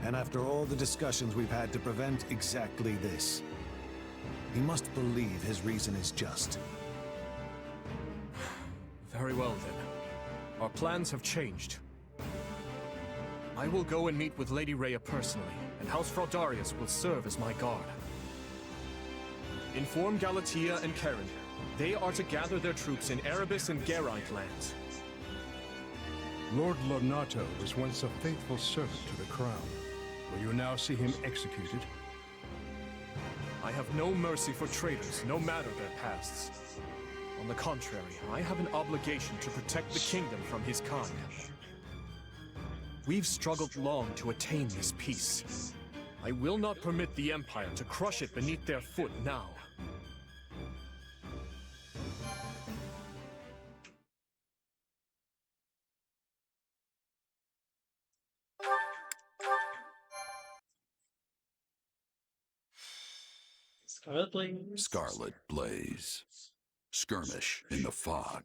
S9: And after all the discussions we've had to prevent exactly this, he must believe his reason is just.
S21: Very well, then. Our plans have changed. I will go and meet with Lady Rhea personally, and House Fraldarius will serve as my guard. Inform Galatea and Karen They are to gather their troops in Erebus and Geraint lands.
S23: Lord Lonato was once a faithful servant to the crown. Will you now see him executed?
S21: I have no mercy for traitors, no matter their pasts. On the contrary, I have an obligation to protect the kingdom from his kind. We've struggled long to attain this peace. I will not permit the Empire to crush it beneath their foot now.
S1: Scarlet Blaze.
S5: Scarlet Blaze. Skirmish in the fog.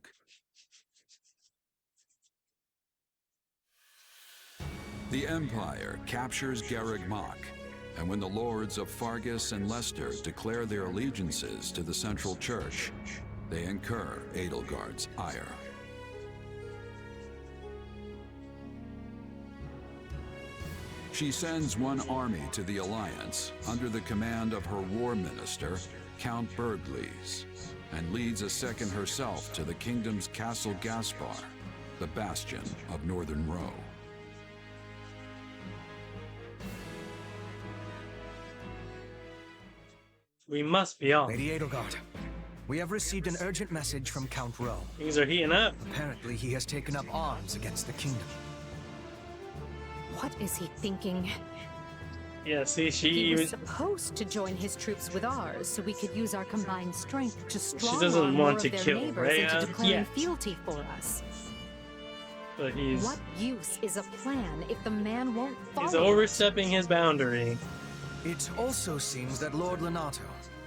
S5: The Empire captures Garreg Mach, and when the lords of Fargus and Leicester declare their allegiances to the Central Church, they incur Edelgard's ire. She sends one army to the Alliance under the command of her war minister, Count Bergliez, and leads a second herself to the kingdom's Castle Gaspar, the bastion of Northern Row.
S1: We must be off.
S16: Lady Edelgard, we have received an urgent message from Count Rowe.
S1: Things are heating up.
S16: Apparently, he has taken up arms against the kingdom.
S7: What is he thinking?
S1: Yeah, see,
S7: He was supposed to join his troops with ours, so we could use our combined strength to strong
S1: doesn't
S7: more
S1: want
S7: of
S1: to
S7: their
S1: kill
S7: neighbors
S1: Rhea
S7: into declaring
S1: yet.
S7: fealty for us.
S1: But he's
S7: What use is a plan if the man won't follow?
S1: he's overstepping his boundary.
S16: It also seems that Lord Lonato,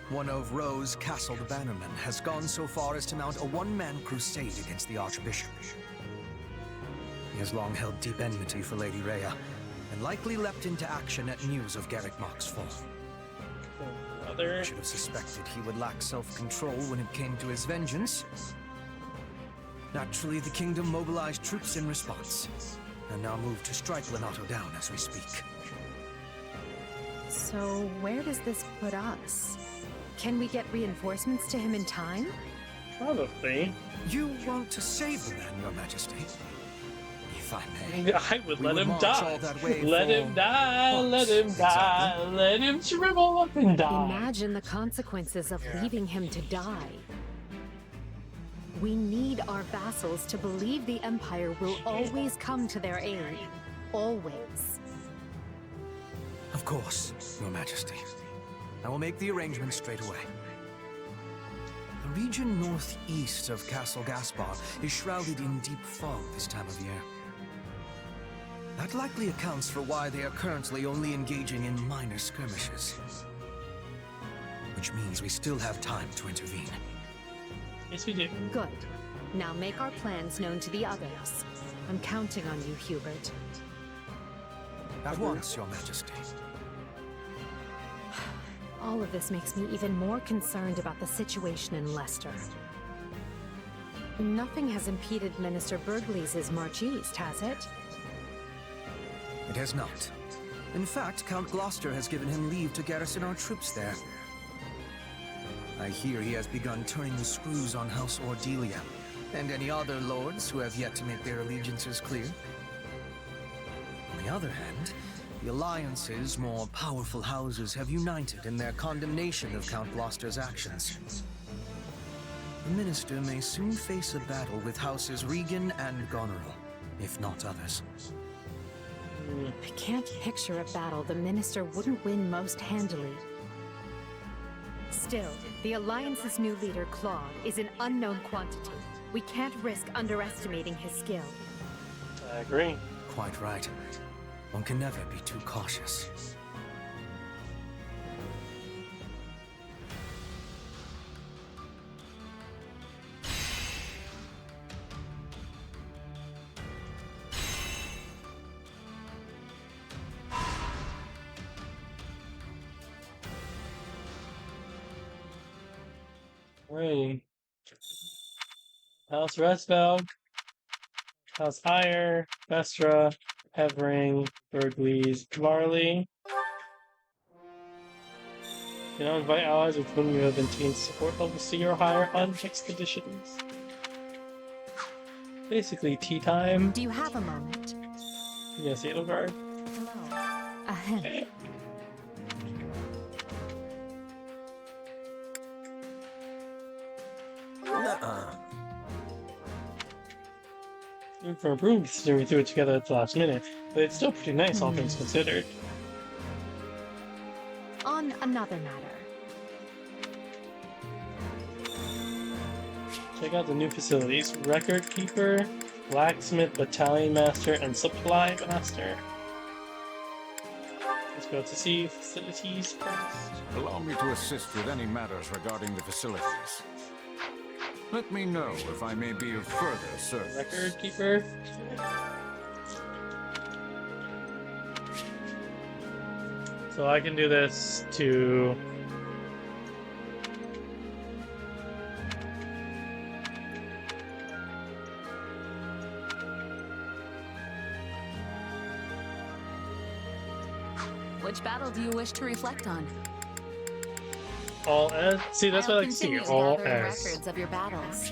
S16: one of Rowe's castled bannermen, has gone so far as to mount a one-man crusade against the Archbishop. He has long held deep enmity for Lady Rhea, and likely leapt into action at news of Garreg Mach's fall.
S1: Brother.
S16: I should have suspected he would lack self-control when it came to his vengeance. Naturally, the kingdom mobilized troops in response, and now move to strike Lonato down as we speak.
S7: So where does this put us? Can we get reinforcements to him in time?
S1: Probably.
S16: You want to save the man, Your Majesty? If I may.
S1: I would
S16: We
S1: let him
S16: march
S1: die.
S16: all that way
S1: Let
S16: for
S1: him die.
S16: what?
S1: Let him die.
S16: Exactly.
S1: Let him shrivel up and die.
S7: Imagine the consequences of leaving him to die. We need our vassals to believe the Empire will always come to their aid. Always.
S16: Of course, Your Majesty. I will make the arrangements straight away. The region northeast of Castle Gaspar is shrouded in deep fog this time of year. That likely accounts for why they are currently only engaging in minor skirmishes. Which means we still have time to intervene.
S1: Yes, we do.
S7: Good. Now make our plans known to the others. I'm counting on you, Hubert.
S16: At once, Your Majesty.
S7: All of this makes me even more concerned about the situation in Leicester. Nothing has impeded Minister Bergliez's march east, has it?
S16: It has not. In fact, Count Gloucester has given him leave to garrison our troops there. I hear he has begun turning the screws on House Ordelia, and any other lords who have yet to make their allegiances clear. On the other hand, the Alliance's more powerful houses have united in their condemnation of Count Gloucester's actions. The Minister may soon face a battle with Houses Regan and Goneril, if not others.
S7: I can't picture a battle the Minister wouldn't win most handily. Still, the Alliance's new leader, Claude, is an unknown quantity. We can't risk underestimating his skill.
S1: I agree.
S16: Quite right. One can never be too cautious.
S1: Right. House Resvelg, House Ire, Vestra, Hevering, Bergliez, Varley. You know, invite allies with whom you have maintained support levels to your higher on expeditions. Basically, tea time.
S7: Do you have a moment?
S1: Yes, Edelgard.
S7: Ahem.
S1: Room for improvement considering we threw it together at the last minute, but it's still pretty nice, all things considered.
S7: On another matter.
S1: Check out the new facilities: Record Keeper, Blacksmith, Battalion Master, and Supply Master. Let's go to see facilities first.
S19: Allow me to assist with any matters regarding the facilities. Let me know if I may be of further service.
S1: Record Keeper. So I can do this to...
S20: Which battle do you wish to reflect on?
S1: All S. See, that's what I like to see. All
S20: gathering
S1: S.
S20: records of your battles.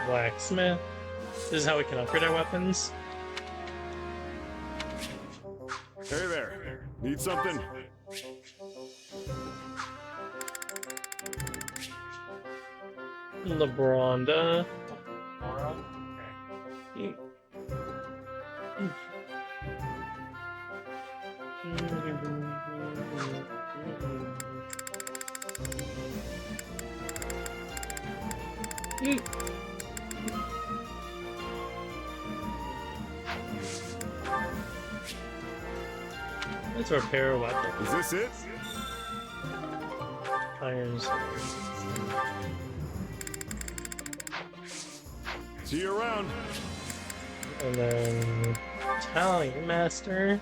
S1: Blacksmith. This is how we can upgrade our weapons.
S2: Hey there. Need something?
S1: LeBronda. Let's repair a weapon.
S2: Is this it?
S1: Irons.
S2: See you around.
S1: And then Battalion Master.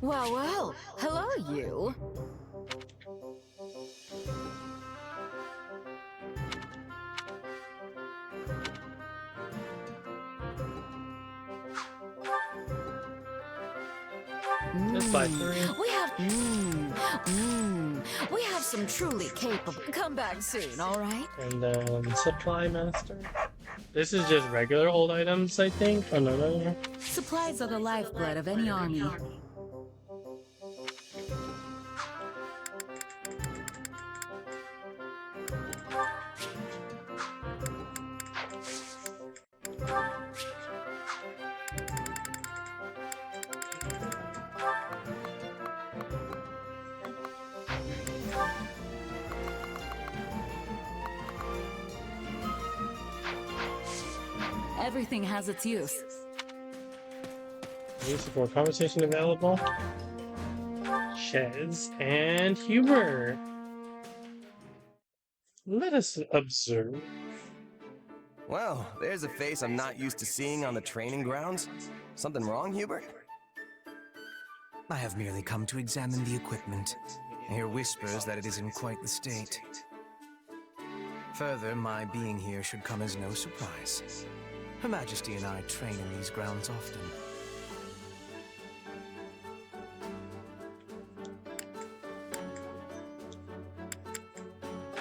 S18: Well, well. Hello, you.
S1: Just by 3.
S18: We have some truly capable. Come back soon, all right?
S1: And then Supply Master. This is just regular old items, I think. Oh, no.
S20: Supplies are the lifeblood of any army. Everything has its use.
S1: New support conversation available. Chez and Huber. Let us observe.
S4: Well, there's a face I'm not used to seeing on the training grounds. Something wrong, Hubert?
S16: I have merely come to examine the equipment. I hear whispers that it is in quite the state. Further, my being here should come as no surprise. Her Majesty and I train in these grounds often.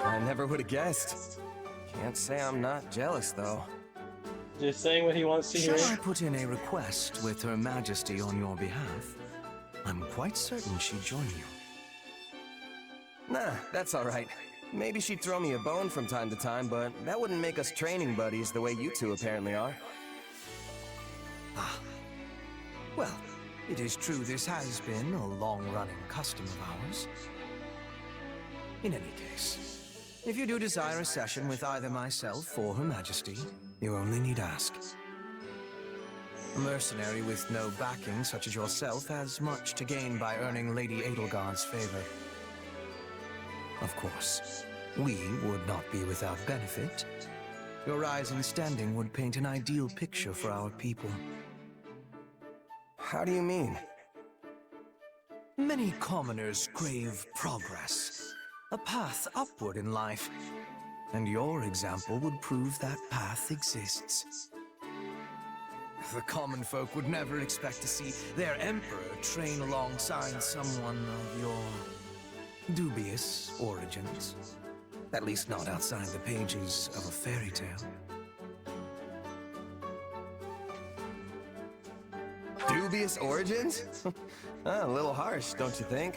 S4: I never would have guessed. Can't say I'm not jealous, though.
S1: Just saying what he wants to hear.
S16: Shall I put in a request with Her Majesty on your behalf? I'm quite certain she'd join you.
S4: Nah, that's all right. Maybe she'd throw me a bone from time to time, but that wouldn't make us training buddies the way you two apparently are.
S16: Ah. Well, it is true this has been a long-running custom of ours. In any case, if you do desire a session with either myself or Her Majesty, you only need ask. A mercenary with no backing such as yourself has much to gain by earning Lady Edelgard's favor. Of course, we would not be without benefit. Your rise in standing would paint an ideal picture for our people.
S4: How do you mean?
S16: Many commoners crave progress, a path upward in life, and your example would prove that path exists. The common folk would never expect to see their emperor train alongside someone of your dubious origins. At least not outside the pages of a fairy tale.
S4: Dubious origins? A little harsh, don't you think?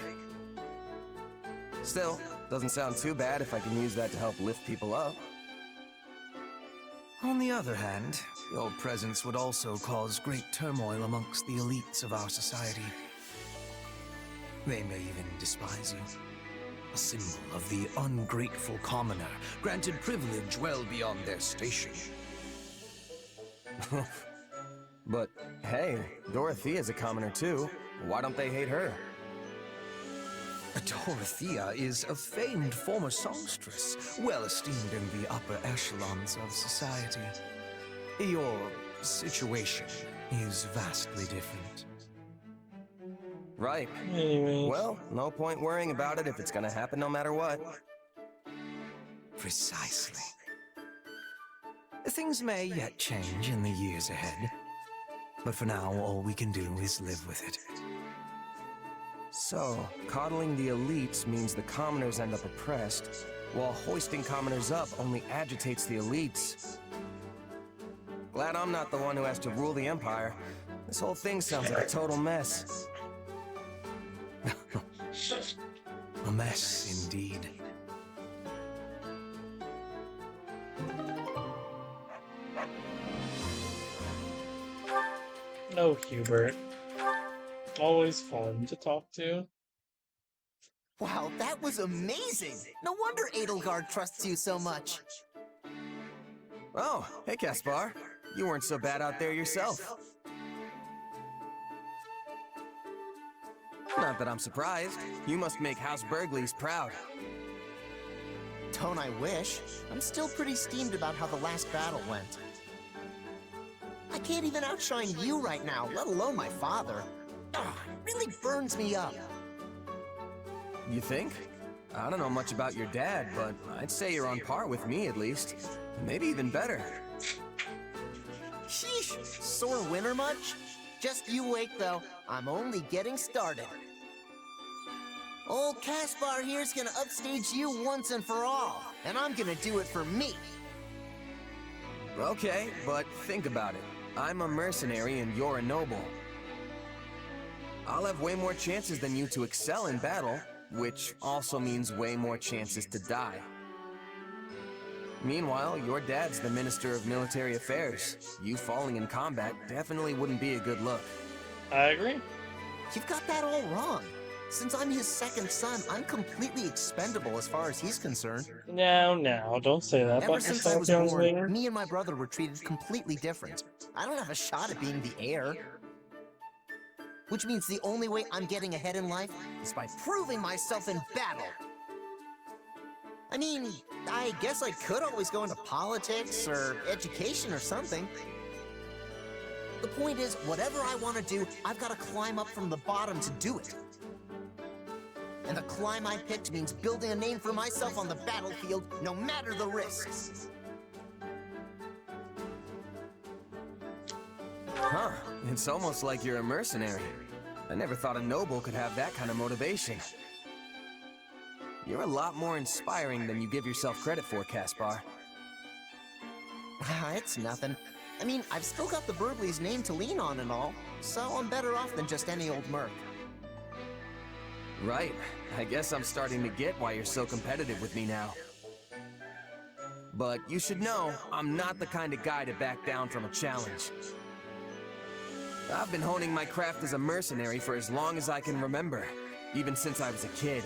S4: Still, doesn't sound too bad if I can use that to help lift people up.
S16: On the other hand, your presence would also cause great turmoil amongst the elites of our society. They may even despise you. A symbol of the ungrateful commoner, granted privilege well beyond their station.
S4: But hey, Dorothea's a commoner too. Why don't they hate her?
S16: Dorothea is a famed former songstress, well esteemed in the upper echelons of society. Your situation is vastly different.
S4: Right.
S1: Anyway.
S4: Well, no point worrying about it if it's gonna happen no matter what.
S16: Precisely. Things may yet change in the years ahead. But for now, all we can do is live with it.
S4: So, coddling the elites means the commoners end up oppressed, while hoisting commoners up only agitates the elites. Glad I'm not the one who has to rule the Empire. This whole thing sounds like a total mess.
S16: A mess, indeed.
S1: No, Hubert. Always fun to talk to.
S11: Wow, that was amazing! No wonder Edelgard trusts you so much.
S4: Oh, hey Caspar. You weren't so bad out there yourself. Not that I'm surprised. You must make House Burgleys proud.
S11: Don't I wish? I'm still pretty steamed about how the last battle went. I can't even outshine you right now, let alone my father. Ugh, it really burns me up.
S4: You think? I don't know much about your dad, but I'd say you're on par with me at least. Maybe even better.
S11: Sheesh, sore winner much? Just you wait though, I'm only getting started. Old Caspar here's gonna upstage you once and for all, and I'm gonna do it for me.
S4: Okay, but think about it. I'm a mercenary and you're a noble. I'll have way more chances than you to excel in battle, which also means way more chances to die. Meanwhile, your dad's the Minister of Military Affairs. You falling in combat definitely wouldn't be a good look.
S1: I agree.
S11: You've got that all wrong. Since I'm his second son, I'm completely expendable as far as he's concerned.
S1: No, don't say that.
S11: Ever since I was born, me and my brother were treated completely different. I don't have a shot at being the heir. Which means the only way I'm getting ahead in life is by proving myself in battle. I mean, I guess I could always go into politics or education or something. The point is, whatever I want to do, I've got to climb up from the bottom to do it. And the climb I picked means building a name for myself on the battlefield, no matter the risks.
S4: Huh, it's almost like you're a mercenary. I never thought a noble could have that kind of motivation. You're a lot more inspiring than you give yourself credit for, Caspar.
S11: It's nothing. I mean, I've still got the Burgleys' name to lean on and all, so I'm better off than just any old merc.
S4: Right. I guess I'm starting to get why you're so competitive with me now. But you should know, I'm not the kind of guy to back down from a challenge. I've been honing my craft as a mercenary for as long as I can remember, even since I was a kid.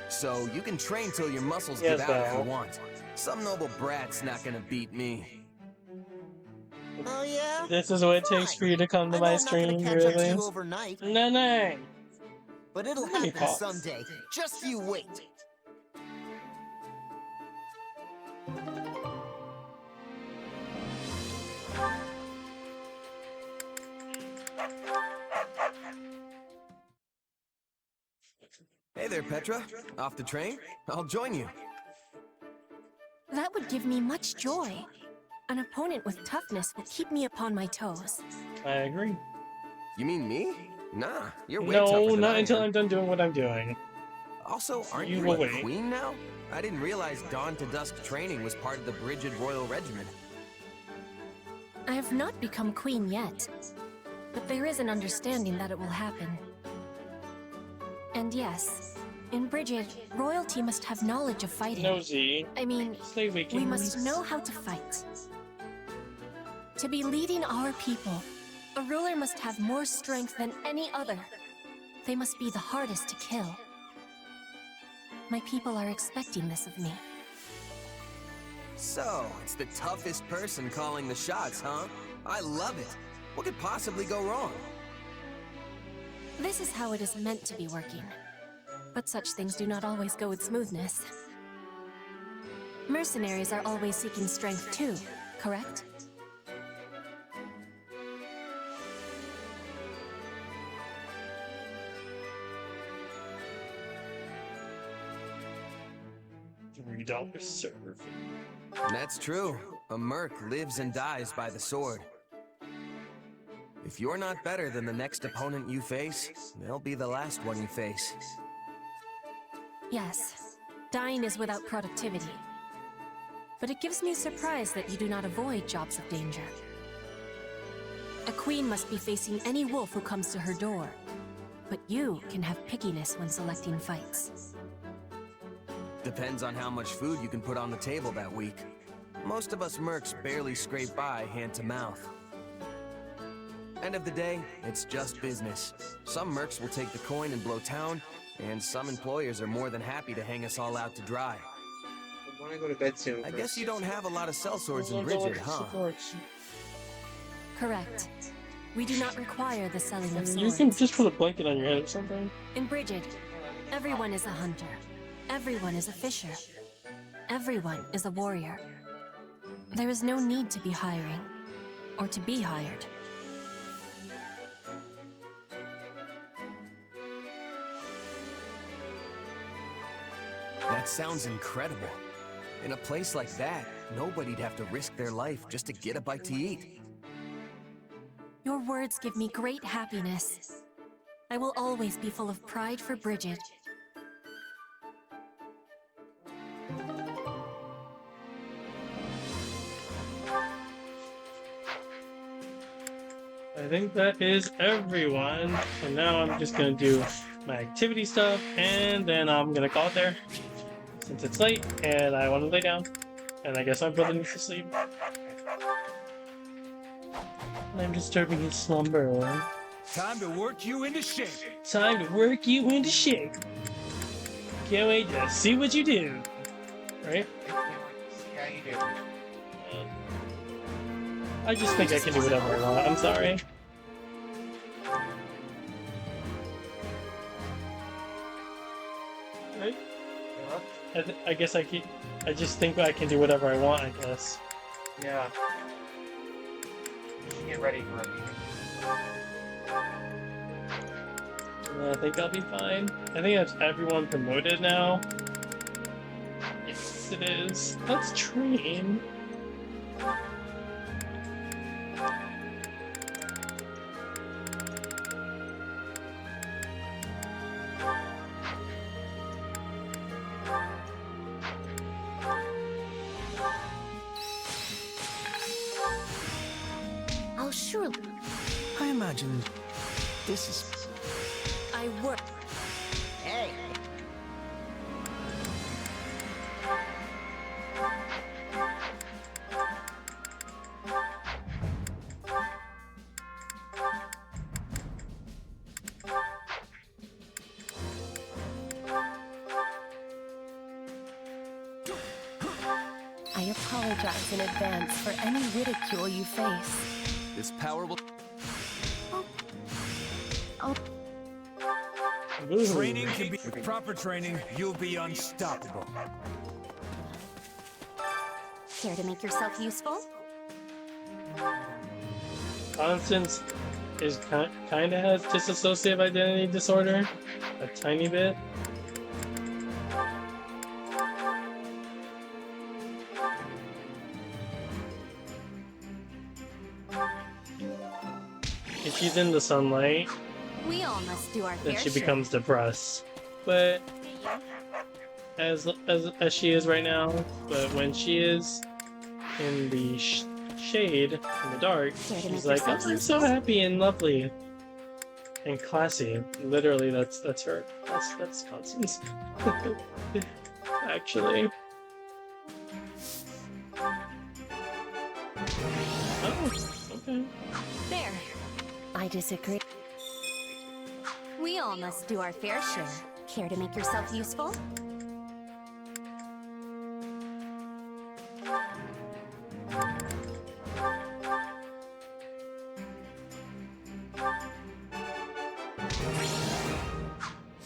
S4: So you can train till your muscles give out if you want. Some noble brat's not gonna beat me.
S11: Oh yeah?
S1: This is what it takes for you to come to my stream, really?
S11: Overnight.
S1: No.
S11: But it'll happen someday. Just you wait.
S4: Hey there, Petra. Off the train? I'll join you.
S10: That would give me much joy.
S17: An opponent with toughness will keep me upon my toes.
S1: I agree.
S4: You mean me? Nah, you're way tougher
S1: No,
S4: than
S1: not
S4: I
S1: until
S4: am.
S1: I'm done doing what I'm doing.
S4: Also, aren't
S1: You
S4: you
S1: will
S4: a
S1: wait.
S4: queen now? I didn't realize dawn to dusk training was part of the Brigid Royal Regiment.
S17: I have not become queen yet, but there is an understanding that it will happen. And yes, in Brigid, royalty must have knowledge of fighting.
S1: Nosy.
S17: I mean,
S1: Stay
S17: we
S1: waking.
S17: must know how to fight. To be leading our people, a ruler must have more strength than any other. They must be the hardest to kill. My people are expecting this of me.
S4: So, it's the toughest person calling the shots, huh? I love it. What could possibly go wrong?
S17: This is how it is meant to be working. But such things do not always go with smoothness. Mercenaries are always seeking strength too, correct?
S1: $3 serve.
S4: That's true. A merc lives and dies by the sword. If you're not better than the next opponent you face, they'll be the last one you face.
S17: Yes, dying is without productivity. But it gives me surprise that you do not avoid jobs of danger. A queen must be facing any wolf who comes to her door. But you can have pickiness when selecting fights.
S4: Depends on how much food you can put on the table that week. Most of us mercs barely scrape by hand to mouth. End of the day, it's just business. Some mercs will take the coin and blow town, and some employers are more than happy to hang us all out to dry.
S6: I want to go to bed soon.
S4: I guess you don't have a lot of sellswords in Brigid, huh?
S17: Correct. We do not require the selling of
S1: You
S17: swords.
S1: can just put a blanket on your head or something.
S17: In Brigid, everyone is a hunter. Everyone is a fisher. Everyone is a warrior. There is no need to be hiring, or to be hired.
S4: That sounds incredible. In a place like that, nobody'd have to risk their life just to get a bite to eat.
S17: Your words give me great happiness. I will always be full of pride for Brigid.
S1: I think that is everyone. And now I'm just gonna do my activity stuff, and then I'm gonna call it there. Since it's late, and I want to lay down. And I guess my brother needs to sleep. I'm disturbing his slumber.
S19: Time to work you into shape.
S1: Time to work you into shape. Can't wait to see what you do. Right?
S6: Yeah, you do.
S1: I just think I can do whatever I want. I'm sorry. Right? I guess I just think I can do whatever I want, I guess.
S6: Yeah. You should get ready for everything.
S1: I think I'll be fine. I think that's everyone promoted now. Yes, it is. Let's train.
S10: I'll surely.
S16: I imagine this is.
S17: I work.
S11: Hey.
S17: I apologize in advance for any ridicule you face.
S4: This power will...
S19: Training can be with proper training. You'll be unstoppable.
S10: Care to make yourself useful?
S1: Constance is kind of has dissociative identity disorder, a tiny bit. she's in the sunlight,
S17: We all must do our
S1: then
S17: fair
S1: she
S17: share.
S1: becomes depressed. But as she is right now, but when she is in the shade, in the dark, she's like, oh, I'm so happy and lovely and classy. Literally, that's her. That's Constance. Actually. Oh, okay.
S17: There. I disagree. We all must do our fair share. Care to make yourself useful?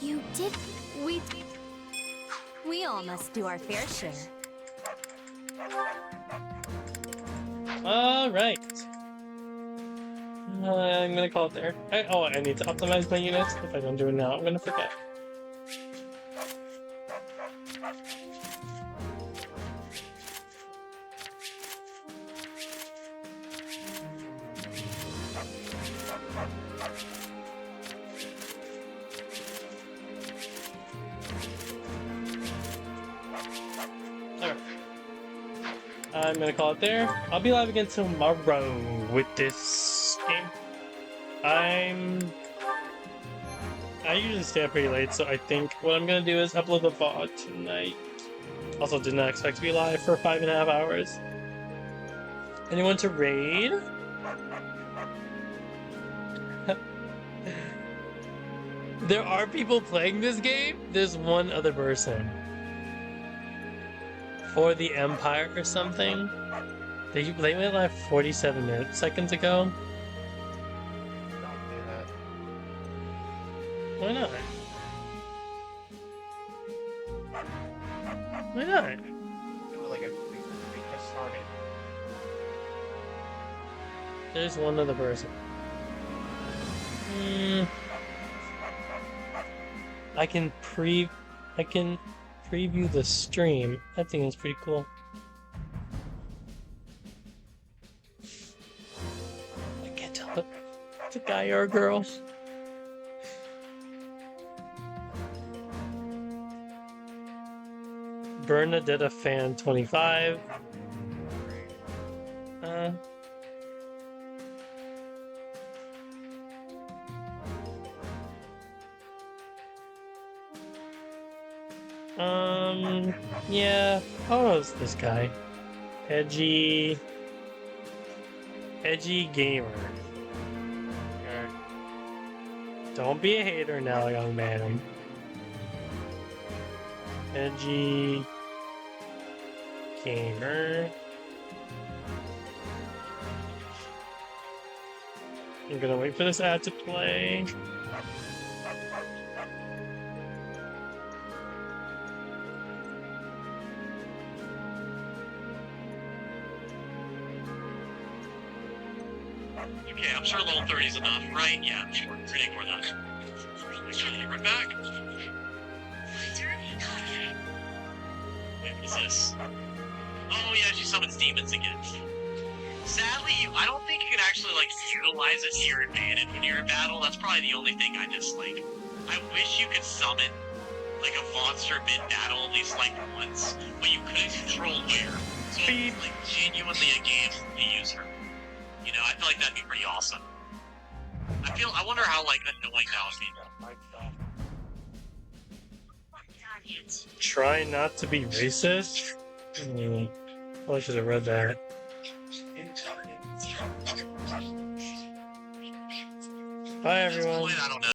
S17: You did. We all must do our fair share.
S1: Alright. I'm gonna call it there. I need to optimize my units. If I don't do it now, I'm gonna forget. I'm gonna call it there. I'll be live again tomorrow with this game. I usually stay up pretty late, so I think what I'm gonna do is upload the VOD tonight. Also, did not expect to be live for 5.5 hours. Anyone to raid? There are people playing this game? There's one other person. For the Empire or something? They went live 47 seconds ago. Why not? Why not? There's one other person. I can preview the stream. That thing is pretty cool. I can't tell if it's a guy or a girl. Bernadetta fan 25. Yeah. Oh, it's this guy. Edgy gamer. Don't be a hater now, young man. Edgy gamer. I'm gonna wait for this ad to play.
S8: Okay, I'm sure level 30 is enough, right? Yeah, I'm sure. We're gonna ignore that. Right back. Wait, what is this? Oh yeah, she summons demons again. Sadly, I don't think you can actually, like, utilize it to your advantage when you're in battle. That's probably the only thing I dislike. I wish you could summon, like, a monster mid-battle at least, like, once, but you couldn't control where. So it's, like, genuinely a game to use her. You know, I feel like that'd be pretty awesome. I wonder how, like, annoying that would be.
S1: Try not to be racist? I should have read that. Bye, everyone.
S8: I don't know.